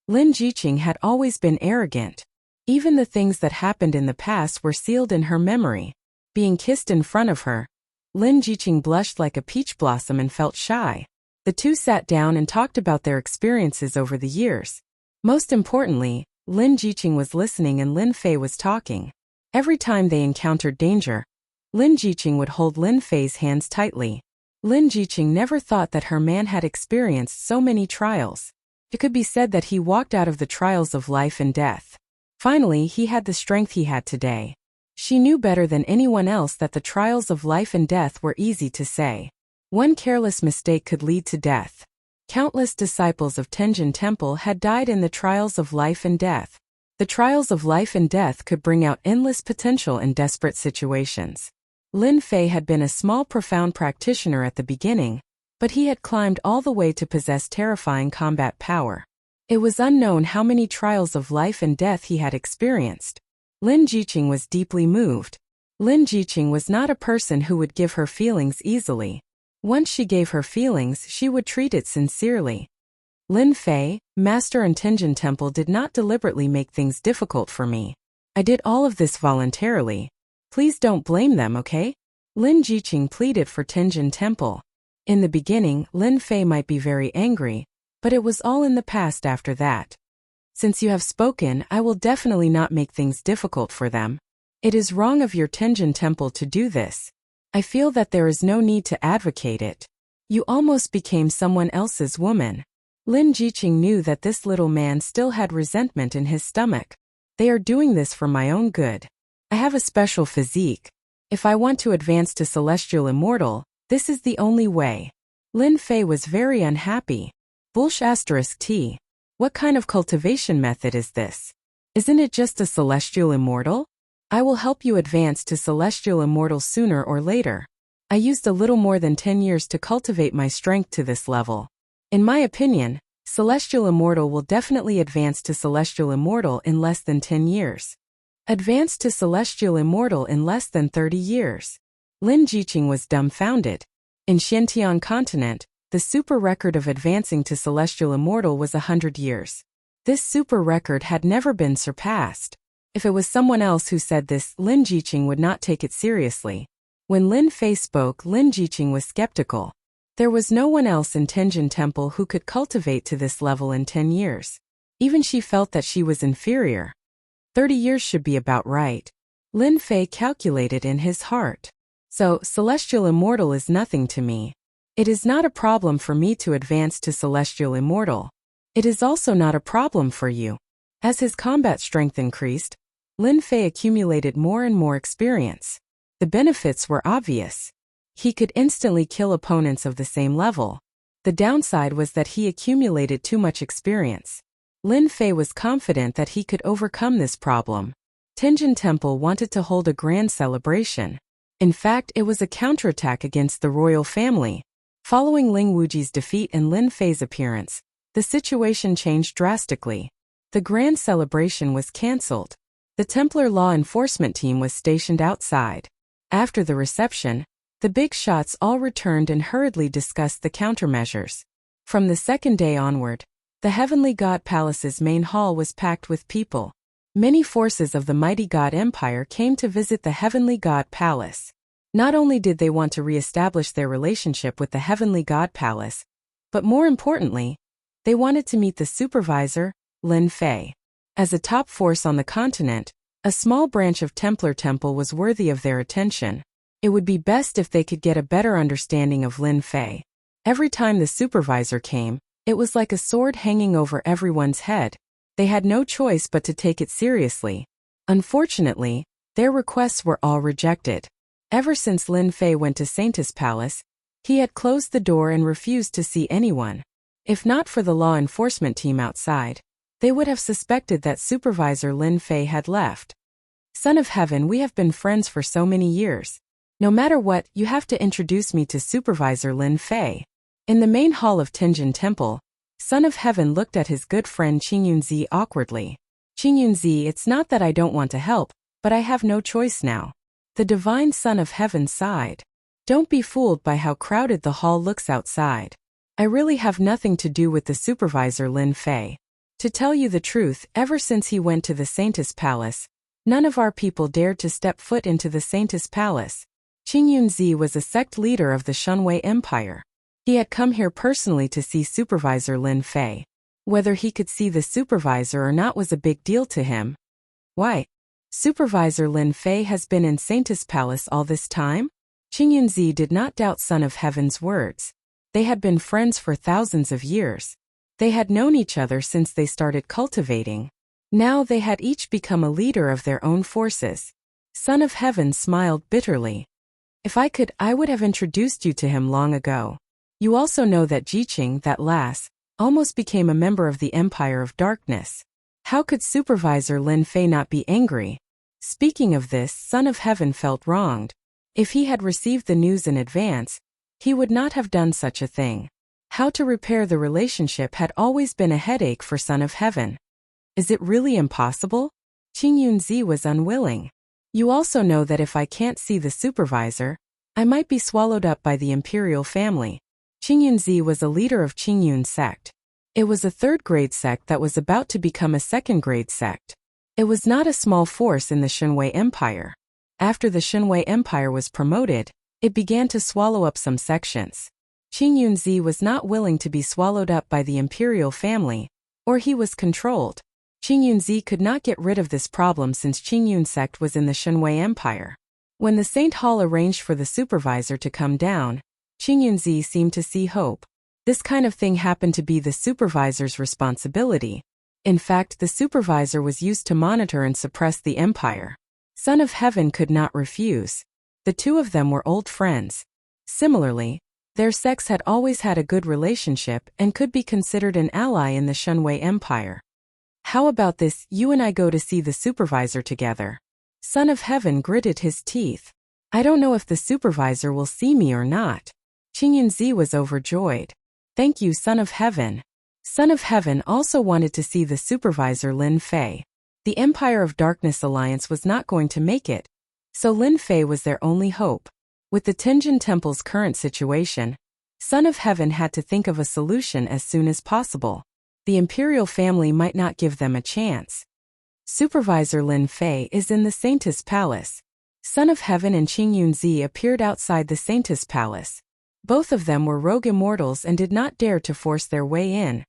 Lin Jiqing had always been arrogant. Even the things that happened in the past were sealed in her memory. Being kissed in front of her, Lin Jiqing blushed like a peach blossom and felt shy. The two sat down and talked about their experiences over the years. Most importantly, Lin Jiqing was listening and Lin Fei was talking. Every time they encountered danger, Lin Jiqing would hold Lin Fei's hands tightly. Lin Jiqing never thought that her man had experienced so many trials. It could be said that he walked out of the trials of life and death. Finally, he had the strength he had today. She knew better than anyone else that the trials of life and death were easy to say. One careless mistake could lead to death. Countless disciples of Tenjin Temple had died in the trials of life and death. The trials of life and death could bring out endless potential in desperate situations. Lin Fei had been a small profound practitioner at the beginning, but he had climbed all the way to possess terrifying combat power. It was unknown how many trials of life and death he had experienced. Lin Jiqing was deeply moved. Lin Jiqing was not a person who would give her feelings easily. Once she gave her feelings, she would treat it sincerely. Lin Fei, Master in Tenjin Temple, did not deliberately make things difficult for me. I did all of this voluntarily. Please don't blame them, okay? Lin Jiqing pleaded for Tenjin Temple. In the beginning, Lin Fei might be very angry, but it was all in the past after that. Since you have spoken, I will definitely not make things difficult for them. It is wrong of your Tenjin Temple to do this. I feel that there is no need to advocate it. You almost became someone else's woman. Lin Jiqing knew that this little man still had resentment in his stomach. They are doing this for my own good. I have a special physique. If I want to advance to Celestial Immortal, this is the only way. Lin Fei was very unhappy. *T. What kind of cultivation method is this? Isn't it just a Celestial Immortal? I will help you advance to Celestial Immortal sooner or later. I used a little more than 10 years to cultivate my strength to this level. In my opinion, Celestial Immortal will definitely advance to Celestial Immortal in less than 10 years. Advance to Celestial Immortal in less than 30 years. Lin Jiqing was dumbfounded. In Xintian continent, the super record of advancing to Celestial Immortal was 100 years. This super record had never been surpassed. If it was someone else who said this, Lin Jiqing would not take it seriously. When Lin Fei spoke, Lin Jiqing was skeptical. There was no one else in Tenjin Temple who could cultivate to this level in 10 years. Even she felt that she was inferior. 30 years should be about right. Lin Fei calculated in his heart. So, Celestial Immortal is nothing to me. It is not a problem for me to advance to Celestial Immortal. It is also not a problem for you. As his combat strength increased, Lin Fei accumulated more and more experience. The benefits were obvious. He could instantly kill opponents of the same level. The downside was that he accumulated too much experience. Lin Fei was confident that he could overcome this problem. Tenjin Temple wanted to hold a grand celebration. In fact, it was a counterattack against the royal family. Following Ling Wuji's defeat and Lin Fei's appearance, the situation changed drastically. The grand celebration was cancelled. The Templar law enforcement team was stationed outside. After the reception, the big shots all returned and hurriedly discussed the countermeasures. From the second day onward, the Heavenly God Palace's main hall was packed with people. Many forces of the mighty God Empire came to visit the Heavenly God Palace. Not only did they want to re-establish their relationship with the Heavenly God Palace, but more importantly, they wanted to meet the supervisor, Lin Fei. As a top force on the continent, a small branch of Templar Temple was worthy of their attention. It would be best if they could get a better understanding of Lin Fei. Every time the supervisor came, it was like a sword hanging over everyone's head. They had no choice but to take it seriously. Unfortunately, their requests were all rejected. Ever since Lin Fei went to Saintis Palace, he had closed the door and refused to see anyone. If not for the law enforcement team outside, they would have suspected that Supervisor Lin Fei had left. Son of Heaven, we have been friends for so many years. No matter what, you have to introduce me to Supervisor Lin Fei. In the main hall of Tianjin Temple, Son of Heaven looked at his good friend Qingyunzi awkwardly. Qingyunzi, it's not that I don't want to help, but I have no choice now. The divine Son of Heaven sighed. Don't be fooled by how crowded the hall looks outside. I really have nothing to do with the Supervisor Lin Fei. To tell you the truth, ever since he went to the Saintess Palace, none of our people dared to step foot into the Saintess Palace. Qingyunzi was a sect leader of the Shunwei Empire. He had come here personally to see Supervisor Lin Fei. Whether he could see the supervisor or not was a big deal to him. Why? Supervisor Lin Fei has been in Saintess Palace all this time? Qingyunzi did not doubt Son of Heaven's words. They had been friends for thousands of years. They had known each other since they started cultivating. Now they had each become a leader of their own forces. Son of Heaven smiled bitterly. If I could, I would have introduced you to him long ago. You also know that Jiqing, that lass, almost became a member of the Empire of Darkness. How could Supervisor Lin Fei not be angry? Speaking of this, Son of Heaven felt wronged. If he had received the news in advance, he would not have done such a thing. How to repair the relationship had always been a headache for Son of Heaven. Is it really impossible? Qingyunzi was unwilling. You also know that if I can't see the supervisor, I might be swallowed up by the imperial family. Qingyunzi was a leader of Qingyun sect. It was a third-grade sect that was about to become a second-grade sect. It was not a small force in the Shunwei Empire. After the Shunwei Empire was promoted, it began to swallow up some sections. Qingyunzi was not willing to be swallowed up by the imperial family, or he was controlled. Qingyunzi could not get rid of this problem since Qingyun sect was in the Shunwei Empire. When the Saint Hall arranged for the supervisor to come down, Qingyunzi seemed to see hope. This kind of thing happened to be the supervisor's responsibility. In fact, the supervisor was used to monitor and suppress the empire. Son of Heaven could not refuse. The two of them were old friends. Similarly, their sects had always had a good relationship and could be considered an ally in the Shunwei Empire. How about this, you and I go to see the supervisor together? Son of Heaven gritted his teeth. I don't know if the supervisor will see me or not. Qingyunzi was overjoyed. Thank you, Son of Heaven. Son of Heaven also wanted to see the supervisor Lin Fei. The Empire of Darkness Alliance was not going to make it, so Lin Fei was their only hope. With the Tianjin Temple's current situation, Son of Heaven had to think of a solution as soon as possible. The imperial family might not give them a chance. Supervisor Lin Fei is in the Saintess Palace. Son of Heaven and Qingyunzi appeared outside the Saintess Palace. Both of them were rogue immortals and did not dare to force their way in.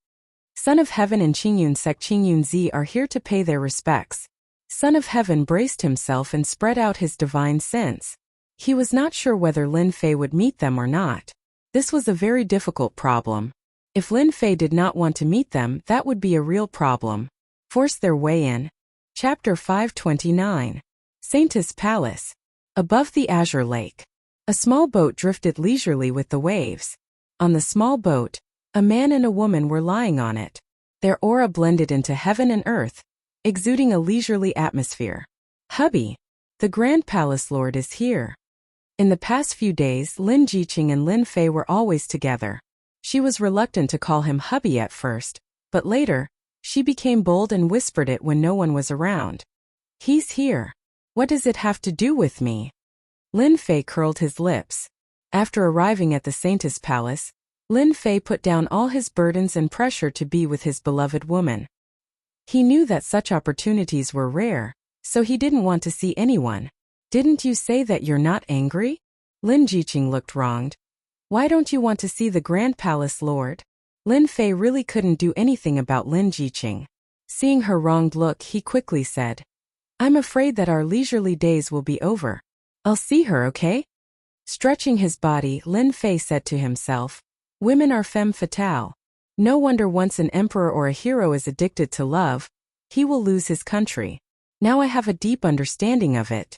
Son of Heaven and Qingyun sect Qingyunzi are here to pay their respects. Son of Heaven braced himself and spread out his divine sense. He was not sure whether Lin Fei would meet them or not. This was a very difficult problem. If Lin Fei did not want to meet them, that would be a real problem. Force their way in. Chapter 529. Saintess Palace. Above the Azure Lake, a small boat drifted leisurely with the waves. On the small boat, a man and a woman were lying on it. Their aura blended into heaven and earth, exuding a leisurely atmosphere. Hubby, the Grand Palace Lord is here. In the past few days, Lin Jiqing and Lin Fei were always together. She was reluctant to call him hubby at first, but later, she became bold and whispered it when no one was around. He's here. What does it have to do with me? Lin Fei curled his lips. After arriving at the Saintess Palace, Lin Fei put down all his burdens and pressure to be with his beloved woman. He knew that such opportunities were rare, so he didn't want to see anyone. Didn't you say that you're not angry? Lin Jiqing looked wronged. Why don't you want to see the Grand Palace Lord? Lin Fei really couldn't do anything about Lin Jiqing. Seeing her wronged look, he quickly said, I'm afraid that our leisurely days will be over. I'll see her, okay? Stretching his body, Lin Fei said to himself, women are femme fatale. No wonder once an emperor or a hero is addicted to love, he will lose his country. Now I have a deep understanding of it.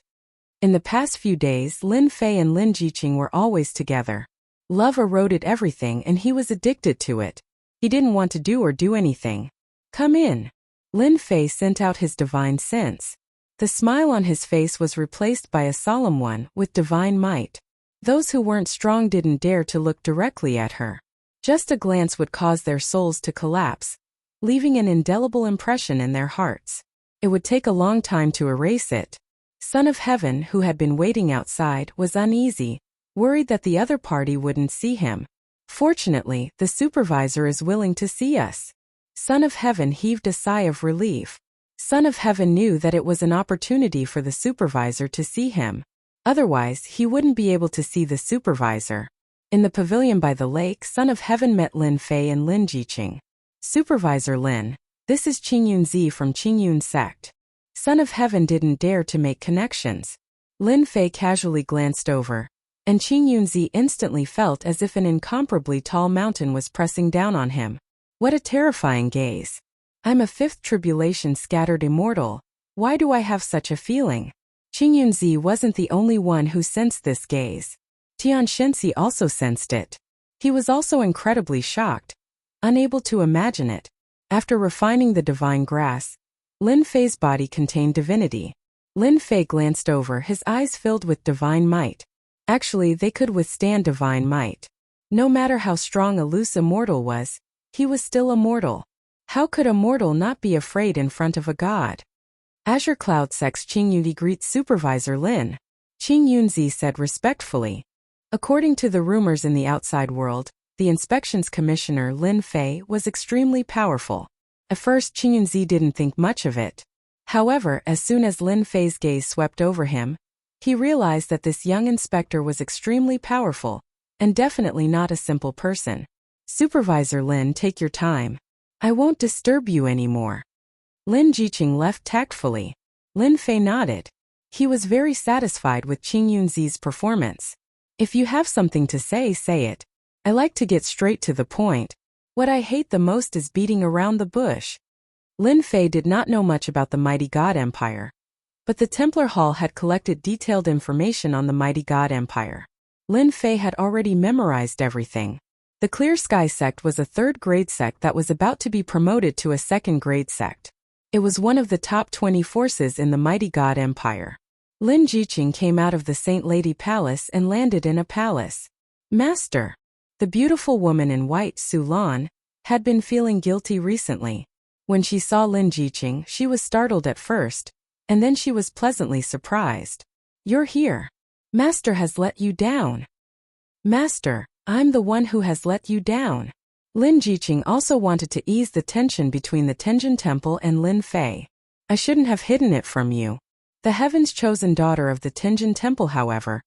In the past few days, Lin Fei and Lin Jiqing were always together. Love eroded everything and he was addicted to it. He didn't want to do anything. Come in. Lin Fei sent out his divine sense. The smile on his face was replaced by a solemn one with divine might. Those who weren't strong didn't dare to look directly at her. Just a glance would cause their souls to collapse, leaving an indelible impression in their hearts. It would take a long time to erase it. Son of Heaven, who had been waiting outside, was uneasy, worried that the other party wouldn't see him. Fortunately, the supervisor is willing to see us. Son of Heaven heaved a sigh of relief. Son of Heaven knew that it was an opportunity for the supervisor to see him. Otherwise, he wouldn't be able to see the supervisor. In the pavilion by the lake, Son of Heaven met Lin Fei and Lin Jiqing. Supervisor Lin, this is Qingyun Zi from Qingyun sect. Son of Heaven didn't dare to make connections. Lin Fei casually glanced over, and Qingyun Zi instantly felt as if an incomparably tall mountain was pressing down on him. What a terrifying gaze. I'm a fifth tribulation scattered immortal. Why do I have such a feeling? Qingyun Zi wasn't the only one who sensed this gaze. Tian Shenxi also sensed it. He was also incredibly shocked, unable to imagine it. After refining the divine grass, Lin Fei's body contained divinity. Lin Fei glanced over, his eyes filled with divine might. Actually, they could withstand divine might. No matter how strong a loose immortal was, he was still immortal. How could a mortal not be afraid in front of a god? Azure Cloud Sect's Qingyunzi greets Supervisor Lin. Qingyunzi said respectfully. According to the rumors in the outside world, the inspections commissioner Lin Fei was extremely powerful. At first Qingyunzi didn't think much of it. However, as soon as Lin Fei's gaze swept over him, he realized that this young inspector was extremely powerful, and definitely not a simple person. Supervisor Lin, take your time. I won't disturb you anymore. Lin Jiqing left tactfully. Lin Fei nodded. He was very satisfied with Qingyunzi's performance. If you have something to say, say it. I like to get straight to the point. What I hate the most is beating around the bush. Lin Fei did not know much about the Mighty God Empire, but the Templar Hall had collected detailed information on the Mighty God Empire. Lin Fei had already memorized everything. The Clear Sky sect was a third-grade sect that was about to be promoted to a second-grade sect. It was one of the top 20 forces in the Mighty God Empire. Lin Jiqing came out of the Saint Lady Palace and landed in a palace. Master. The beautiful woman in white, Su Lan, had been feeling guilty recently. When she saw Lin Jiqing, she was startled at first, and then she was pleasantly surprised. You're here. Master has let you down. Master, I'm the one who has let you down. Lin Jiqing also wanted to ease the tension between the Tenjin Temple and Lin Fei. I shouldn't have hidden it from you. The heaven's chosen daughter of the Tenjin Temple, however,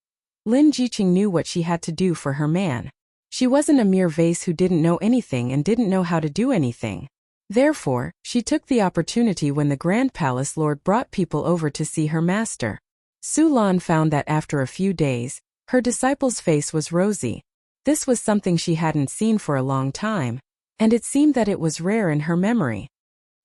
Lin Jiqing knew what she had to do for her man. She wasn't a mere vase who didn't know anything and didn't know how to do anything. Therefore, she took the opportunity when the Grand Palace Lord brought people over to see her master. Su Lan found that after a few days, her disciple's face was rosy. This was something she hadn't seen for a long time, and it seemed that it was rare in her memory.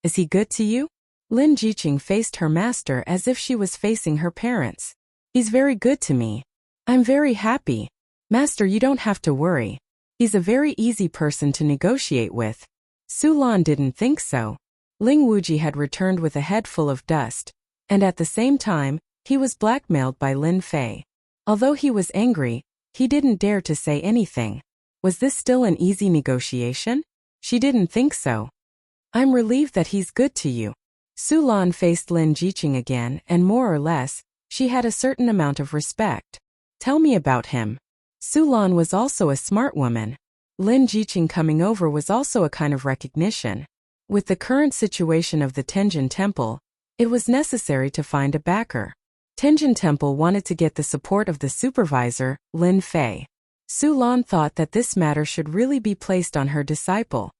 Is he good to you? Lin Jiqing faced her master as if she was facing her parents. He's very good to me. I'm very happy. Master, you don't have to worry. He's a very easy person to negotiate with. Su Lan didn't think so. Ling Wuji had returned with a head full of dust, and at the same time, he was blackmailed by Lin Fei. Although he was angry, he didn't dare to say anything. Was this still an easy negotiation? She didn't think so. I'm relieved that he's good to you. Su Lan faced Lin Jiqing again, and more or less, she had a certain amount of respect. Tell me about him. Su Lan was also a smart woman. Lin Jiqing coming over was also a kind of recognition. With the current situation of the Tenjin Temple, it was necessary to find a backer. Tenjin Temple wanted to get the support of the supervisor, Lin Fei. Su Lan thought that this matter should really be placed on her disciple.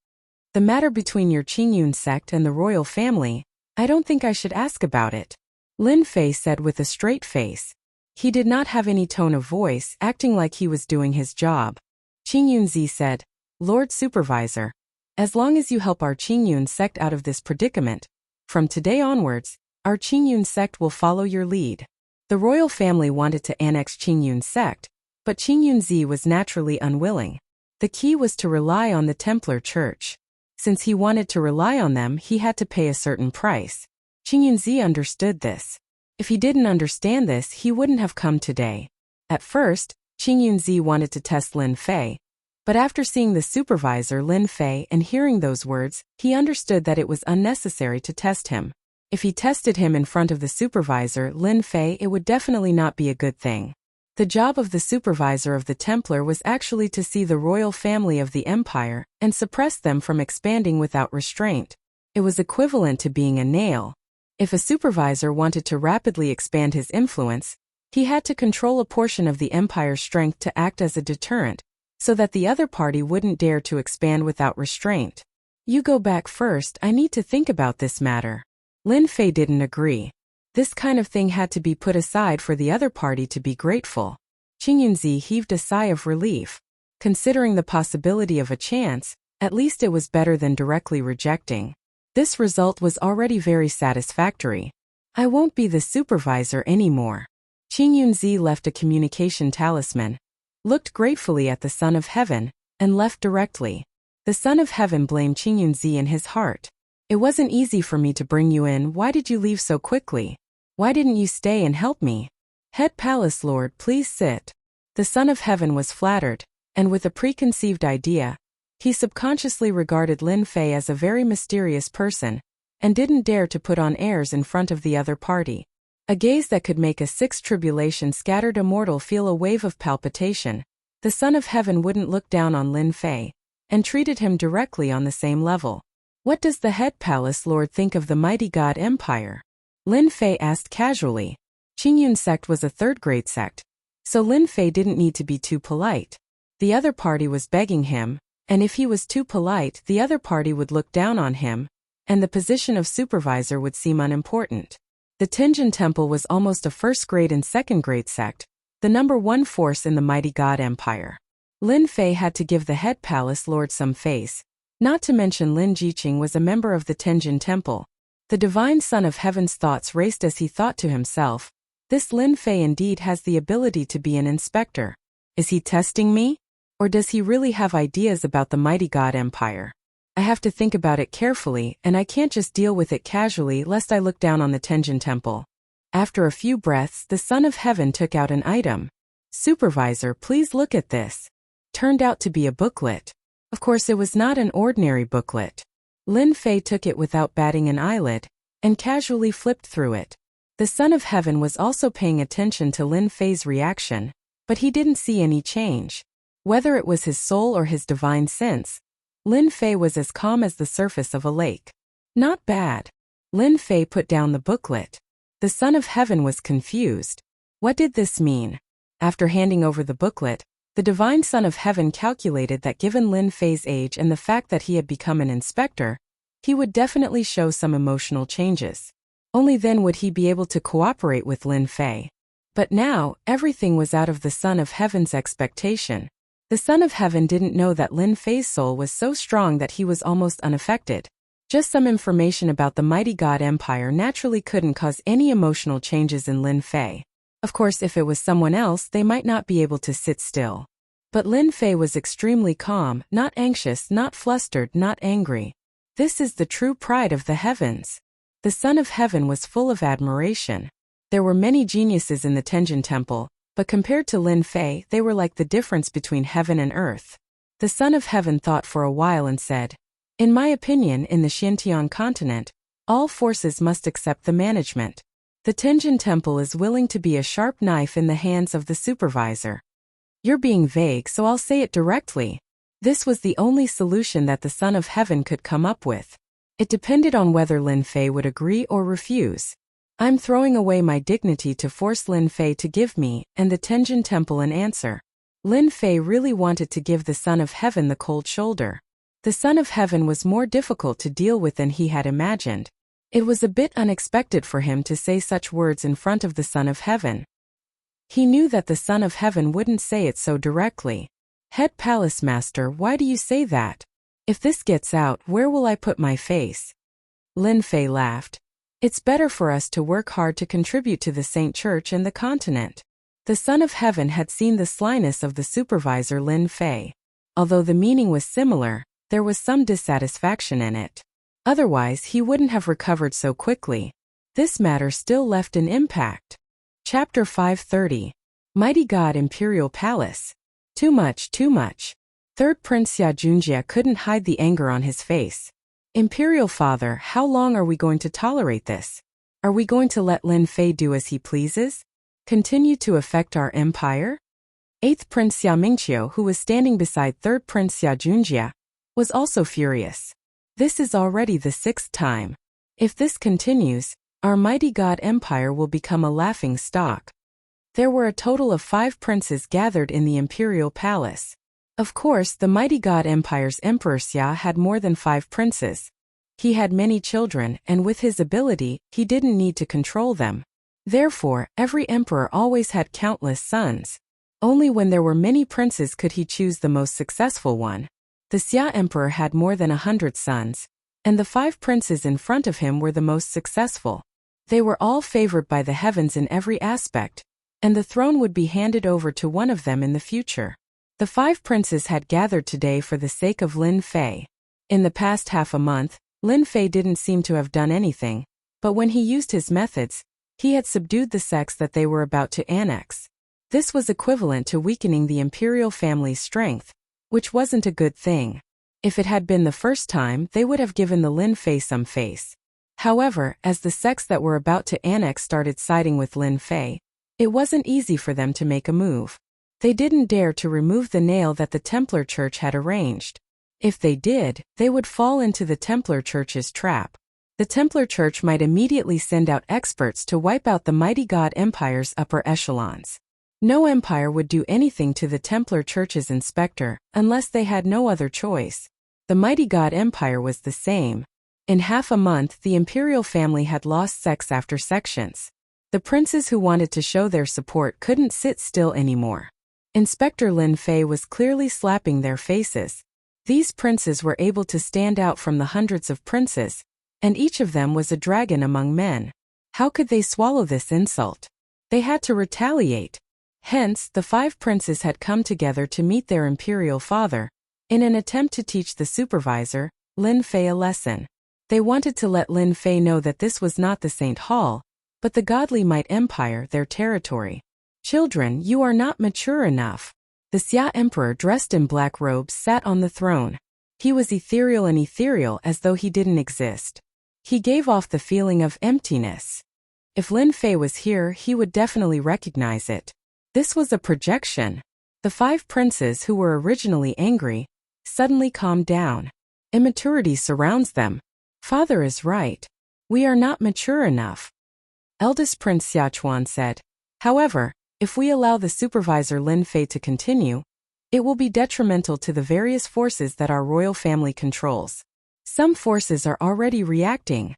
The matter between your Qingyun sect and the royal family, I don't think I should ask about it. Lin Fei said with a straight face. He did not have any tone of voice, acting like he was doing his job. Qingyunzi said, Lord Supervisor, as long as you help our Qingyun sect out of this predicament, from today onwards, our Qingyun sect will follow your lead. The royal family wanted to annex Qingyun sect, but Qingyunzi was naturally unwilling. The key was to rely on the Templar Church. Since he wanted to rely on them, he had to pay a certain price. Qing Yunzi understood this. If he didn't understand this, he wouldn't have come today. At first, Qing Yunzi wanted to test Lin Fei. But after seeing the supervisor Lin Fei and hearing those words, he understood that it was unnecessary to test him. If he tested him in front of the supervisor Lin Fei, it would definitely not be a good thing. The job of the supervisor of the Templar was actually to see the royal family of the empire and suppress them from expanding without restraint. It was equivalent to being a nail. If a supervisor wanted to rapidly expand his influence, he had to control a portion of the empire's strength to act as a deterrent, so that the other party wouldn't dare to expand without restraint. You go back first, I need to think about this matter. Lin Fei didn't agree. This kind of thing had to be put aside for the other party to be grateful. Qing Yunzi heaved a sigh of relief. Considering the possibility of a chance, at least it was better than directly rejecting. This result was already very satisfactory. I won't be the supervisor anymore. Qing Yunzi left a communication talisman, looked gratefully at the Son of Heaven, and left directly. The Son of Heaven blamed Qing Yunzi in his heart. It wasn't easy for me to bring you in. Why did you leave so quickly? Why didn't you stay and help me? Head Palace Lord, please sit. The Son of Heaven was flattered, and with a preconceived idea, he subconsciously regarded Lin Fei as a very mysterious person, and didn't dare to put on airs in front of the other party. A gaze that could make a sixth tribulation scattered a mortal feel a wave of palpitation. The Son of Heaven wouldn't look down on Lin Fei, and treated him directly on the same level. What does the head palace lord think of the mighty god empire? Lin Fei asked casually. Qingyun sect was a third-grade sect, so Lin Fei didn't need to be too polite. The other party was begging him, and if he was too polite, the other party would look down on him, and the position of supervisor would seem unimportant. The Tianjin Temple was almost a first-grade and second-grade sect, the number one force in the mighty god empire. Lin Fei had to give the head palace lord some face. Not to mention Lin Jiqing was a member of the Tianjin Temple. The divine Son of Heaven's thoughts raced as he thought to himself, this Lin Fei indeed has the ability to be an inspector. Is he testing me? Or does he really have ideas about the mighty god empire? I have to think about it carefully, and I can't just deal with it casually lest I look down on the Tianjin Temple. After a few breaths, the Son of Heaven took out an item. Supervisor, please look at this. Turned out to be a booklet. Of course, it was not an ordinary booklet. Lin Fei took it without batting an eyelid, and casually flipped through it. The Son of Heaven was also paying attention to Lin Fei's reaction, but he didn't see any change. Whether it was his soul or his divine sense, Lin Fei was as calm as the surface of a lake. Not bad. Lin Fei put down the booklet. The Son of Heaven was confused. What did this mean? After handing over the booklet, the divine Son of Heaven calculated that given Lin Fei's age and the fact that he had become an inspector, he would definitely show some emotional changes. Only then would he be able to cooperate with Lin Fei. But now, everything was out of the Son of Heaven's expectation. The Son of Heaven didn't know that Lin Fei's soul was so strong that he was almost unaffected. Just some information about the mighty god empire naturally couldn't cause any emotional changes in Lin Fei. Of course, if it was someone else, they might not be able to sit still. But Lin Fei was extremely calm, not anxious, not flustered, not angry. This is the true pride of the heavens. The Son of Heaven was full of admiration. There were many geniuses in the Tianjin Temple, but compared to Lin Fei, they were like the difference between heaven and earth. The Son of Heaven thought for a while and said, in my opinion, in the Xintian continent, all forces must accept the management. The Tianjin Temple is willing to be a sharp knife in the hands of the supervisor. You're being vague, so I'll say it directly. This was the only solution that the Son of Heaven could come up with. It depended on whether Lin Fei would agree or refuse. I'm throwing away my dignity to force Lin Fei to give me and the Tianjin Temple an answer. Lin Fei really wanted to give the Son of Heaven the cold shoulder. The Son of Heaven was more difficult to deal with than he had imagined. It was a bit unexpected for him to say such words in front of the Son of Heaven. He knew that the Son of Heaven wouldn't say it so directly. Head Palace Master, why do you say that? If this gets out, where will I put my face? Lin Fei laughed. It's better for us to work hard to contribute to the Saint Church and the continent. The Son of Heaven had seen the slyness of the supervisor Lin Fei. Although the meaning was similar, there was some dissatisfaction in it. Otherwise, he wouldn't have recovered so quickly. This matter still left an impact. Chapter 530. Mighty God Imperial Palace. Too much, too much. Third Prince Xia Junjie couldn't hide the anger on his face. Imperial Father, how long are we going to tolerate this? Are we going to let Lin Fei do as he pleases? Continue to affect our empire? Eighth Prince Xia Mingqiu, who was standing beside Third Prince Xia Junjie, was also furious. This is already the 6th time. If this continues, our mighty God Empire will become a laughing stock. There were a total of 5 princes gathered in the imperial palace. Of course, the mighty God Empire's Emperor Xia had more than 5 princes. He had many children, and with his ability, he didn't need to control them. Therefore, every emperor always had countless sons. Only when there were many princes could he choose the most successful one. The Xia Emperor had more than 100 sons, and the 5 princes in front of him were the most successful. They were all favored by the heavens in every aspect, and the throne would be handed over to one of them in the future. The 5 princes had gathered today for the sake of Lin Fei. In the past half a month, Lin Fei didn't seem to have done anything, but when he used his methods, he had subdued the sects that they were about to annex. This was equivalent to weakening the imperial family's strength, which wasn't a good thing. If it had been the first time, they would have given the Lin Fei some face. However, as the sects that were about to annex started siding with Lin Fei, it wasn't easy for them to make a move. They didn't dare to remove the nail that the Templar Church had arranged. If they did, they would fall into the Templar Church's trap. The Templar Church might immediately send out experts to wipe out the mighty God Empire's upper echelons. No empire would do anything to the Templar Church's inspector unless they had no other choice. The mighty God Empire was the same. In half a month, the imperial family had lost sects after sections. The princes who wanted to show their support couldn't sit still anymore. Inspector Lin Fei was clearly slapping their faces. These princes were able to stand out from the hundreds of princes, and each of them was a dragon among men. How could they swallow this insult? They had to retaliate. Hence, the 5 princes had come together to meet their imperial father, in an attempt to teach the supervisor, Lin Fei, a lesson. They wanted to let Lin Fei know that this was not the Saint Hall, but the godly might empire, their territory. Children, you are not mature enough. The Xia Emperor, dressed in black robes, sat on the throne. He was ethereal as though he didn't exist. He gave off the feeling of emptiness. If Lin Fei was here, he would definitely recognize it. This was a projection. The 5 princes, who were originally angry, suddenly calmed down. Immaturity surrounds them. Father is right. We are not mature enough. Eldest Prince Xiachuan said. However, if we allow the supervisor Lin Fei to continue, it will be detrimental to the various forces that our royal family controls. Some forces are already reacting.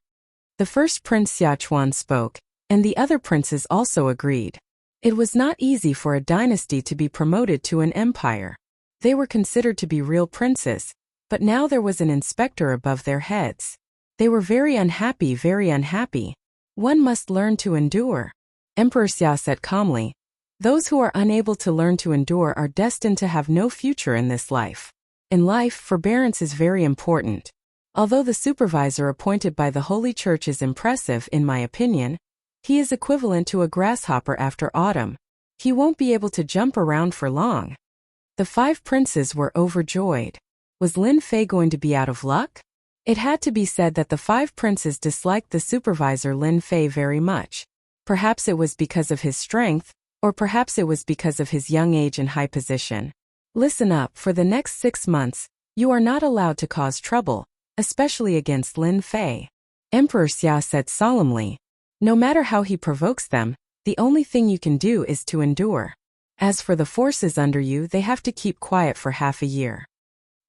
The first Prince Xiachuan spoke, and the other princes also agreed. It was not easy for a dynasty to be promoted to an empire. They were considered to be real princes, but now there was an inspector above their heads. They were very unhappy, very unhappy. One must learn to endure. Emperor Xia said calmly. Those who are unable to learn to endure are destined to have no future in this life. In life, forbearance is very important. Although the supervisor appointed by the Holy Church is impressive in my opinion, he is equivalent to a grasshopper after autumn. He won't be able to jump around for long. The 5 princes were overjoyed. Was Lin Fei going to be out of luck? It had to be said that the 5 princes disliked the supervisor Lin Fei very much. Perhaps it was because of his strength, or perhaps it was because of his young age and high position. Listen up, for the next 6 months, you are not allowed to cause trouble, especially against Lin Fei. Emperor Xia said solemnly. No matter how he provokes them, the only thing you can do is to endure. As for the forces under you, they have to keep quiet for half a year.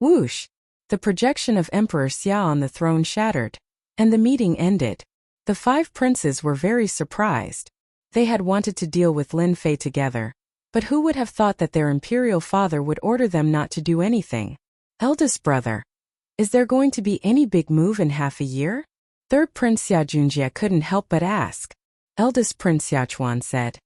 Whoosh! The projection of Emperor Xia on the throne shattered, and the meeting ended. The 5 princes were very surprised. They had wanted to deal with Lin Fei together, but who would have thought that their imperial father would order them not to do anything? Eldest brother, is there going to be any big move in half a year? Third Prince Xia Junjie couldn't help but ask. Eldest Prince Xiachuan said.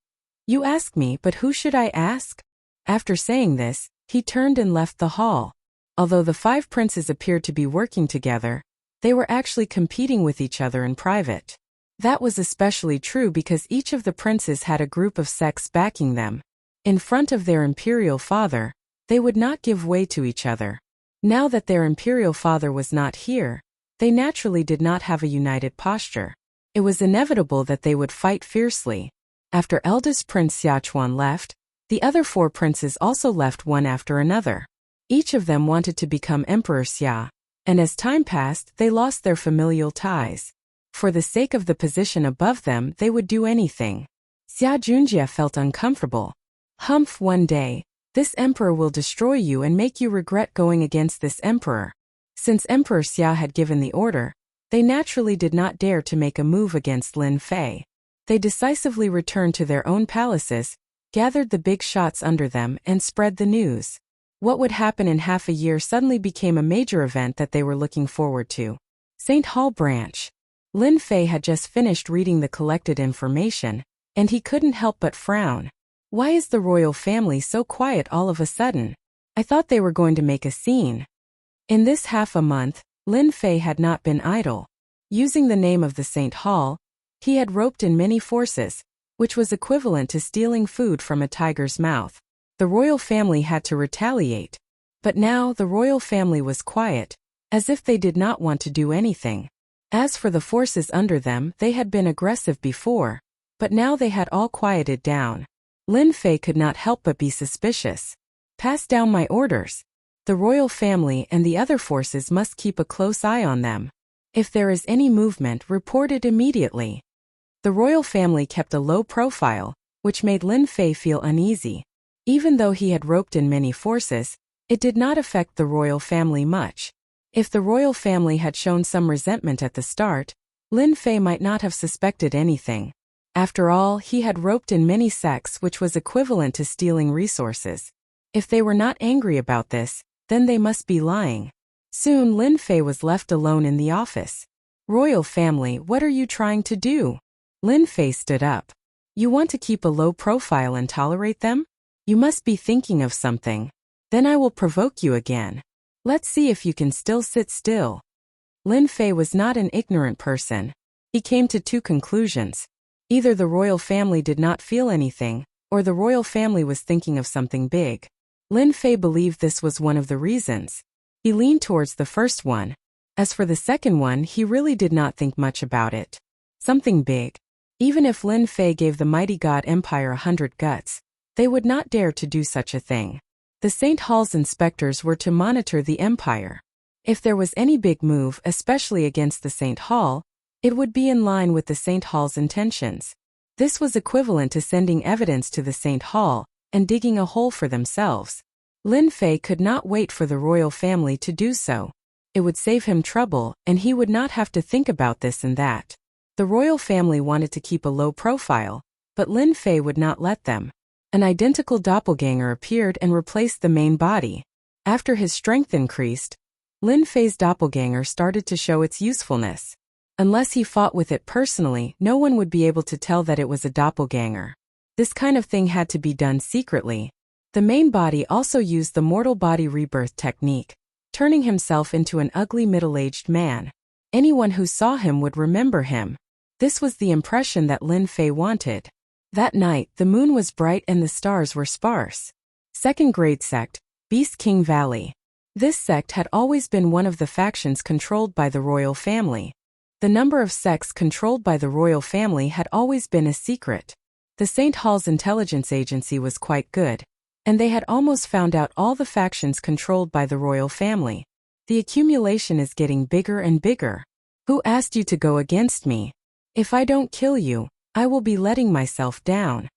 You ask me, but who should I ask? After saying this, he turned and left the hall. Although the 5 princes appeared to be working together, they were actually competing with each other in private. That was especially true because each of the princes had a group of sects backing them. In front of their imperial father, they would not give way to each other. Now that their imperial father was not here, they naturally did not have a united posture. It was inevitable that they would fight fiercely. After eldest Prince Xiachuan left, the other 4 princes also left one after another. Each of them wanted to become Emperor Xia, and as time passed, they lost their familial ties. For the sake of the position above them, they would do anything. Xia Junjie felt uncomfortable. Humph, one day, this emperor will destroy you and make you regret going against this emperor. Since Emperor Xia had given the order, they naturally did not dare to make a move against Lin Fei. They decisively returned to their own palaces, gathered the big shots under them, and spread the news. What would happen in half a year suddenly became a major event that they were looking forward to. St. Hall Branch. Lin Fei had just finished reading the collected information, and he couldn't help but frown. Why is the royal family so quiet all of a sudden? I thought they were going to make a scene. In this half a month, Lin Fei had not been idle. Using the name of the St. Hall, he had roped in many forces, which was equivalent to stealing food from a tiger's mouth. The royal family had to retaliate. But now the royal family was quiet, as if they did not want to do anything. As for the forces under them, they had been aggressive before, but now they had all quieted down. Lin Fei could not help but be suspicious. Pass down my orders. The royal family and the other forces must keep a close eye on them. If there is any movement, report it immediately. The royal family kept a low profile, which made Lin Fei feel uneasy. Even though he had roped in many forces, it did not affect the royal family much. If the royal family had shown some resentment at the start, Lin Fei might not have suspected anything. After all, he had roped in many sects, which was equivalent to stealing resources. If they were not angry about this, then they must be lying. Soon Lin Fei was left alone in the office. Royal family, what are you trying to do? Lin Fei stood up. You want to keep a low profile and tolerate them? You must be thinking of something. Then I will provoke you again. Let's see if you can still sit still. Lin Fei was not an ignorant person. He came to 2 conclusions. Either the royal family did not feel anything, or the royal family was thinking of something big. Lin Fei believed this was one of the reasons. He leaned towards the first one. As for the second one, he really did not think much about it. Something big. Even if Lin Fei gave the mighty God Empire 100 guts, they would not dare to do such a thing. The St. Hall's inspectors were to monitor the empire. If there was any big move, especially against the St. Hall, it would be in line with the St. Hall's intentions. This was equivalent to sending evidence to the St. Hall and digging a hole for themselves. Lin Fei could not wait for the royal family to do so. It would save him trouble, and he would not have to think about this and that. The royal family wanted to keep a low profile, but Lin Fei would not let them. An identical doppelganger appeared and replaced the main body. After his strength increased, Lin Fei's doppelganger started to show its usefulness. Unless he fought with it personally, no one would be able to tell that it was a doppelganger. This kind of thing had to be done secretly. The main body also used the mortal body rebirth technique, turning himself into an ugly middle-aged man. Anyone who saw him would remember him. This was the impression that Lin Fei wanted. That night, the moon was bright and the stars were sparse. Second grade sect, Beast King Valley. This sect had always been one of the factions controlled by the royal family. The number of sects controlled by the royal family had always been a secret. The St. Hall's intelligence agency was quite good, and they had almost found out all the factions controlled by the royal family. The accumulation is getting bigger and bigger. Who asked you to go against me? If I don't kill you, I will be letting myself down.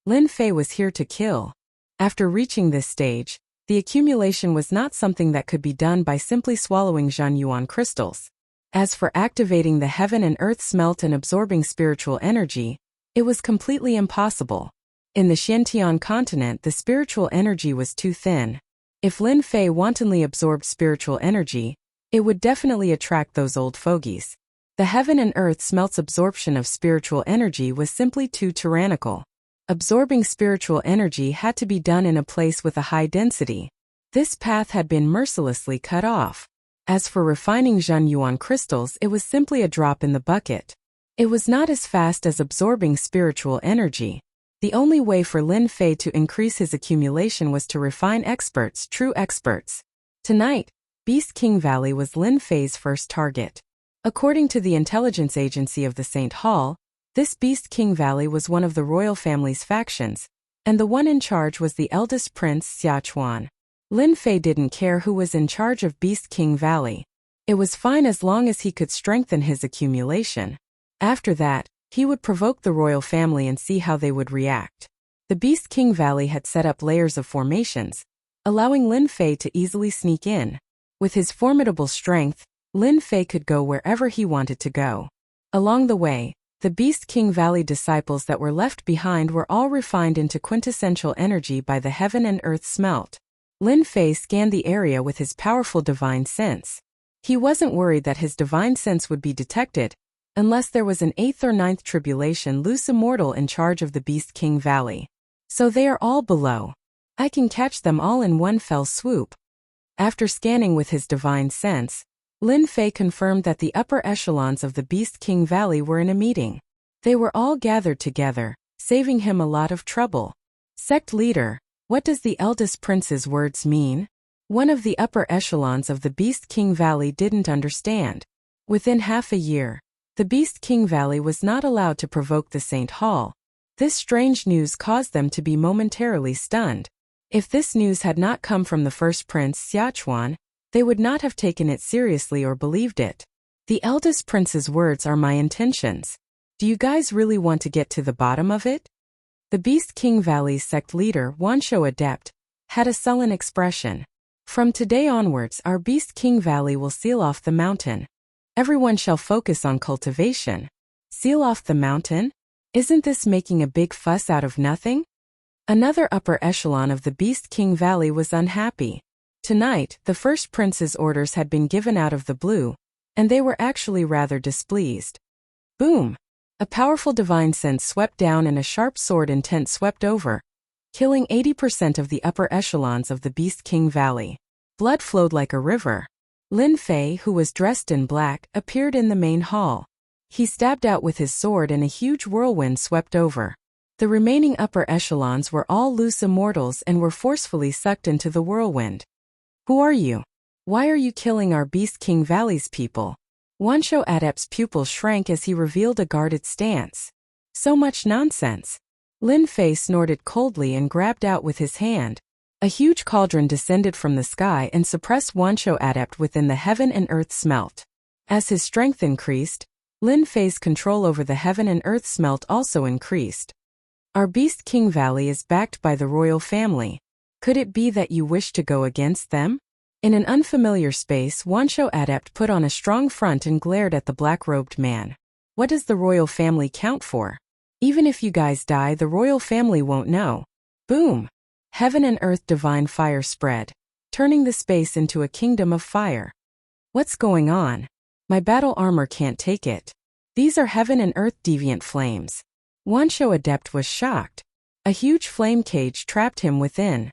Lin Fei was here to kill. After reaching this stage, the accumulation was not something that could be done by simply swallowing Zhanyuan crystals. As for activating the heaven and earth smelt and absorbing spiritual energy, it was completely impossible. In the Xiantian continent, the spiritual energy was too thin. If Lin Fei wantonly absorbed spiritual energy, it would definitely attract those old fogies. The heaven and earth smelt's absorption of spiritual energy was simply too tyrannical. Absorbing spiritual energy had to be done in a place with a high density. This path had been mercilessly cut off. As for refining Zhenyuan crystals, it was simply a drop in the bucket. It was not as fast as absorbing spiritual energy. The only way for Lin Fei to increase his accumulation was to refine experts, true experts. Tonight, Beast King Valley was Lin Fei's first target. According to the intelligence agency of the St. Hall, this Beast King Valley was one of the royal family's factions, and the one in charge was the eldest prince Xiachuan. Lin Fei didn't care who was in charge of Beast King Valley. It was fine as long as he could strengthen his accumulation. After that, he would provoke the royal family and see how they would react. The Beast King Valley had set up layers of formations, allowing Lin Fei to easily sneak in. With his formidable strength, Lin Fei could go wherever he wanted to go. Along the way, the Beast King Valley disciples that were left behind were all refined into quintessential energy by the heaven and earth smelt. Lin Fei scanned the area with his powerful divine sense. He wasn't worried that his divine sense would be detected, unless there was an 8th or 9th tribulation loose immortal in charge of the Beast King Valley. So they are all below. I can catch them all in one fell swoop. After scanning with his divine sense, Lin Fei confirmed that the upper echelons of the Beast King Valley were in a meeting. They were all gathered together, saving him a lot of trouble. Sect leader, what does the eldest prince's words mean? One of the upper echelons of the Beast King Valley didn't understand. Within half a year, the Beast King Valley was not allowed to provoke the St. Hall. This strange news caused them to be momentarily stunned. If this news had not come from the first prince Xiachuan, they would not have taken it seriously or believed it. The eldest prince's words are my intentions. Do you guys really want to get to the bottom of it? The Beast King Valley's sect leader, Wanshou Adept, had a sullen expression. From today onwards, our Beast King Valley will seal off the mountain. Everyone shall focus on cultivation. Seal off the mountain? Isn't this making a big fuss out of nothing? Another upper echelon of the Beast King Valley was unhappy. Tonight, the first prince's orders had been given out of the blue, and they were actually rather displeased. Boom! A powerful divine sense swept down and a sharp sword intent swept over, killing 80% of the upper echelons of the Beast King Valley. Blood flowed like a river. Lin Fei, who was dressed in black, appeared in the main hall. He stabbed out with his sword and a huge whirlwind swept over. The remaining upper echelons were all loose immortals and were forcefully sucked into the whirlwind. Who are you? Why are you killing our Beast King Valley's people? Wanshou Adept's pupils shrank as he revealed a guarded stance. So much nonsense. Lin Fei snorted coldly and grabbed out with his hand. A huge cauldron descended from the sky and suppressed Wanshou Adept within the heaven and earth smelt. As his strength increased, Lin Fei's control over the heaven and earth smelt also increased. Our Beast King Valley is backed by the royal family. Could it be that you wish to go against them? In an unfamiliar space, Wanshou Adept put on a strong front and glared at the black-robed man. What does the royal family count for? Even if you guys die, the royal family won't know. Boom! Heaven and earth divine fire spread, turning the space into a kingdom of fire. What's going on? My battle armor can't take it. These are heaven and earth deviant flames. Wanshou Adept was shocked. A huge flame cage trapped him within.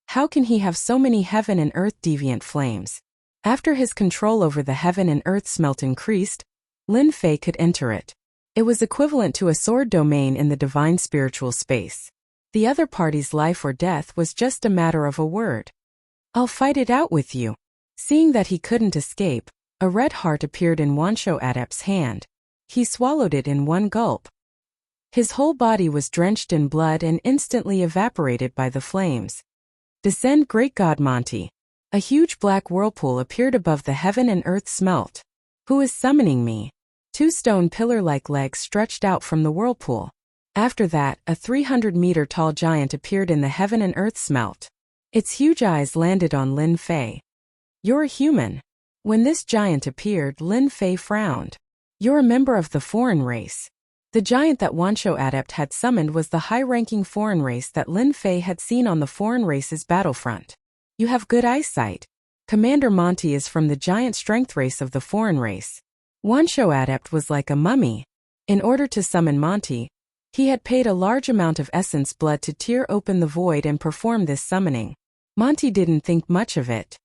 How can he have so many heaven and earth deviant flames? After his control over the heaven and earth smelt increased, Lin Fei could enter it. It was equivalent to a sword domain in the divine spiritual space. The other party's life or death was just a matter of a word. I'll fight it out with you. Seeing that he couldn't escape, a red heart appeared in Wanshou Adept's hand. He swallowed it in one gulp. His whole body was drenched in blood and instantly evaporated by the flames. Descend, great god Monty. A huge black whirlpool appeared above the heaven and earth smelt. Who is summoning me? 2 stone pillar-like legs stretched out from the whirlpool. After that, a 300-meter-tall giant appeared in the heaven and earth smelt. Its huge eyes landed on Lin Fei. You're a human. When this giant appeared, Lin Fei frowned. You're a member of the foreign race. The giant that Wanshou Adept had summoned was the high-ranking foreign race that Lin Fei had seen on the foreign race's battlefront. You have good eyesight. Commander Monty is from the giant strength race of the foreign race. Wanshou Adept was like a mummy. In order to summon Monty, he had paid a large amount of essence blood to tear open the void and perform this summoning. Monty didn't think much of it.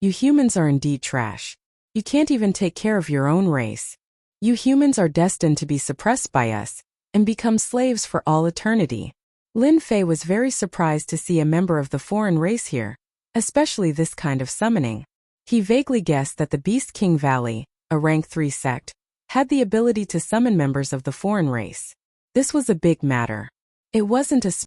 You humans are indeed trash. You can't even take care of your own race. You humans are destined to be suppressed by us and become slaves for all eternity. Lin Fei was very surprised to see a member of the foreign race here, especially this kind of summoning. He vaguely guessed that the Beast King Valley, a rank 3 sect, had the ability to summon members of the foreign race. This was a big matter. It wasn't a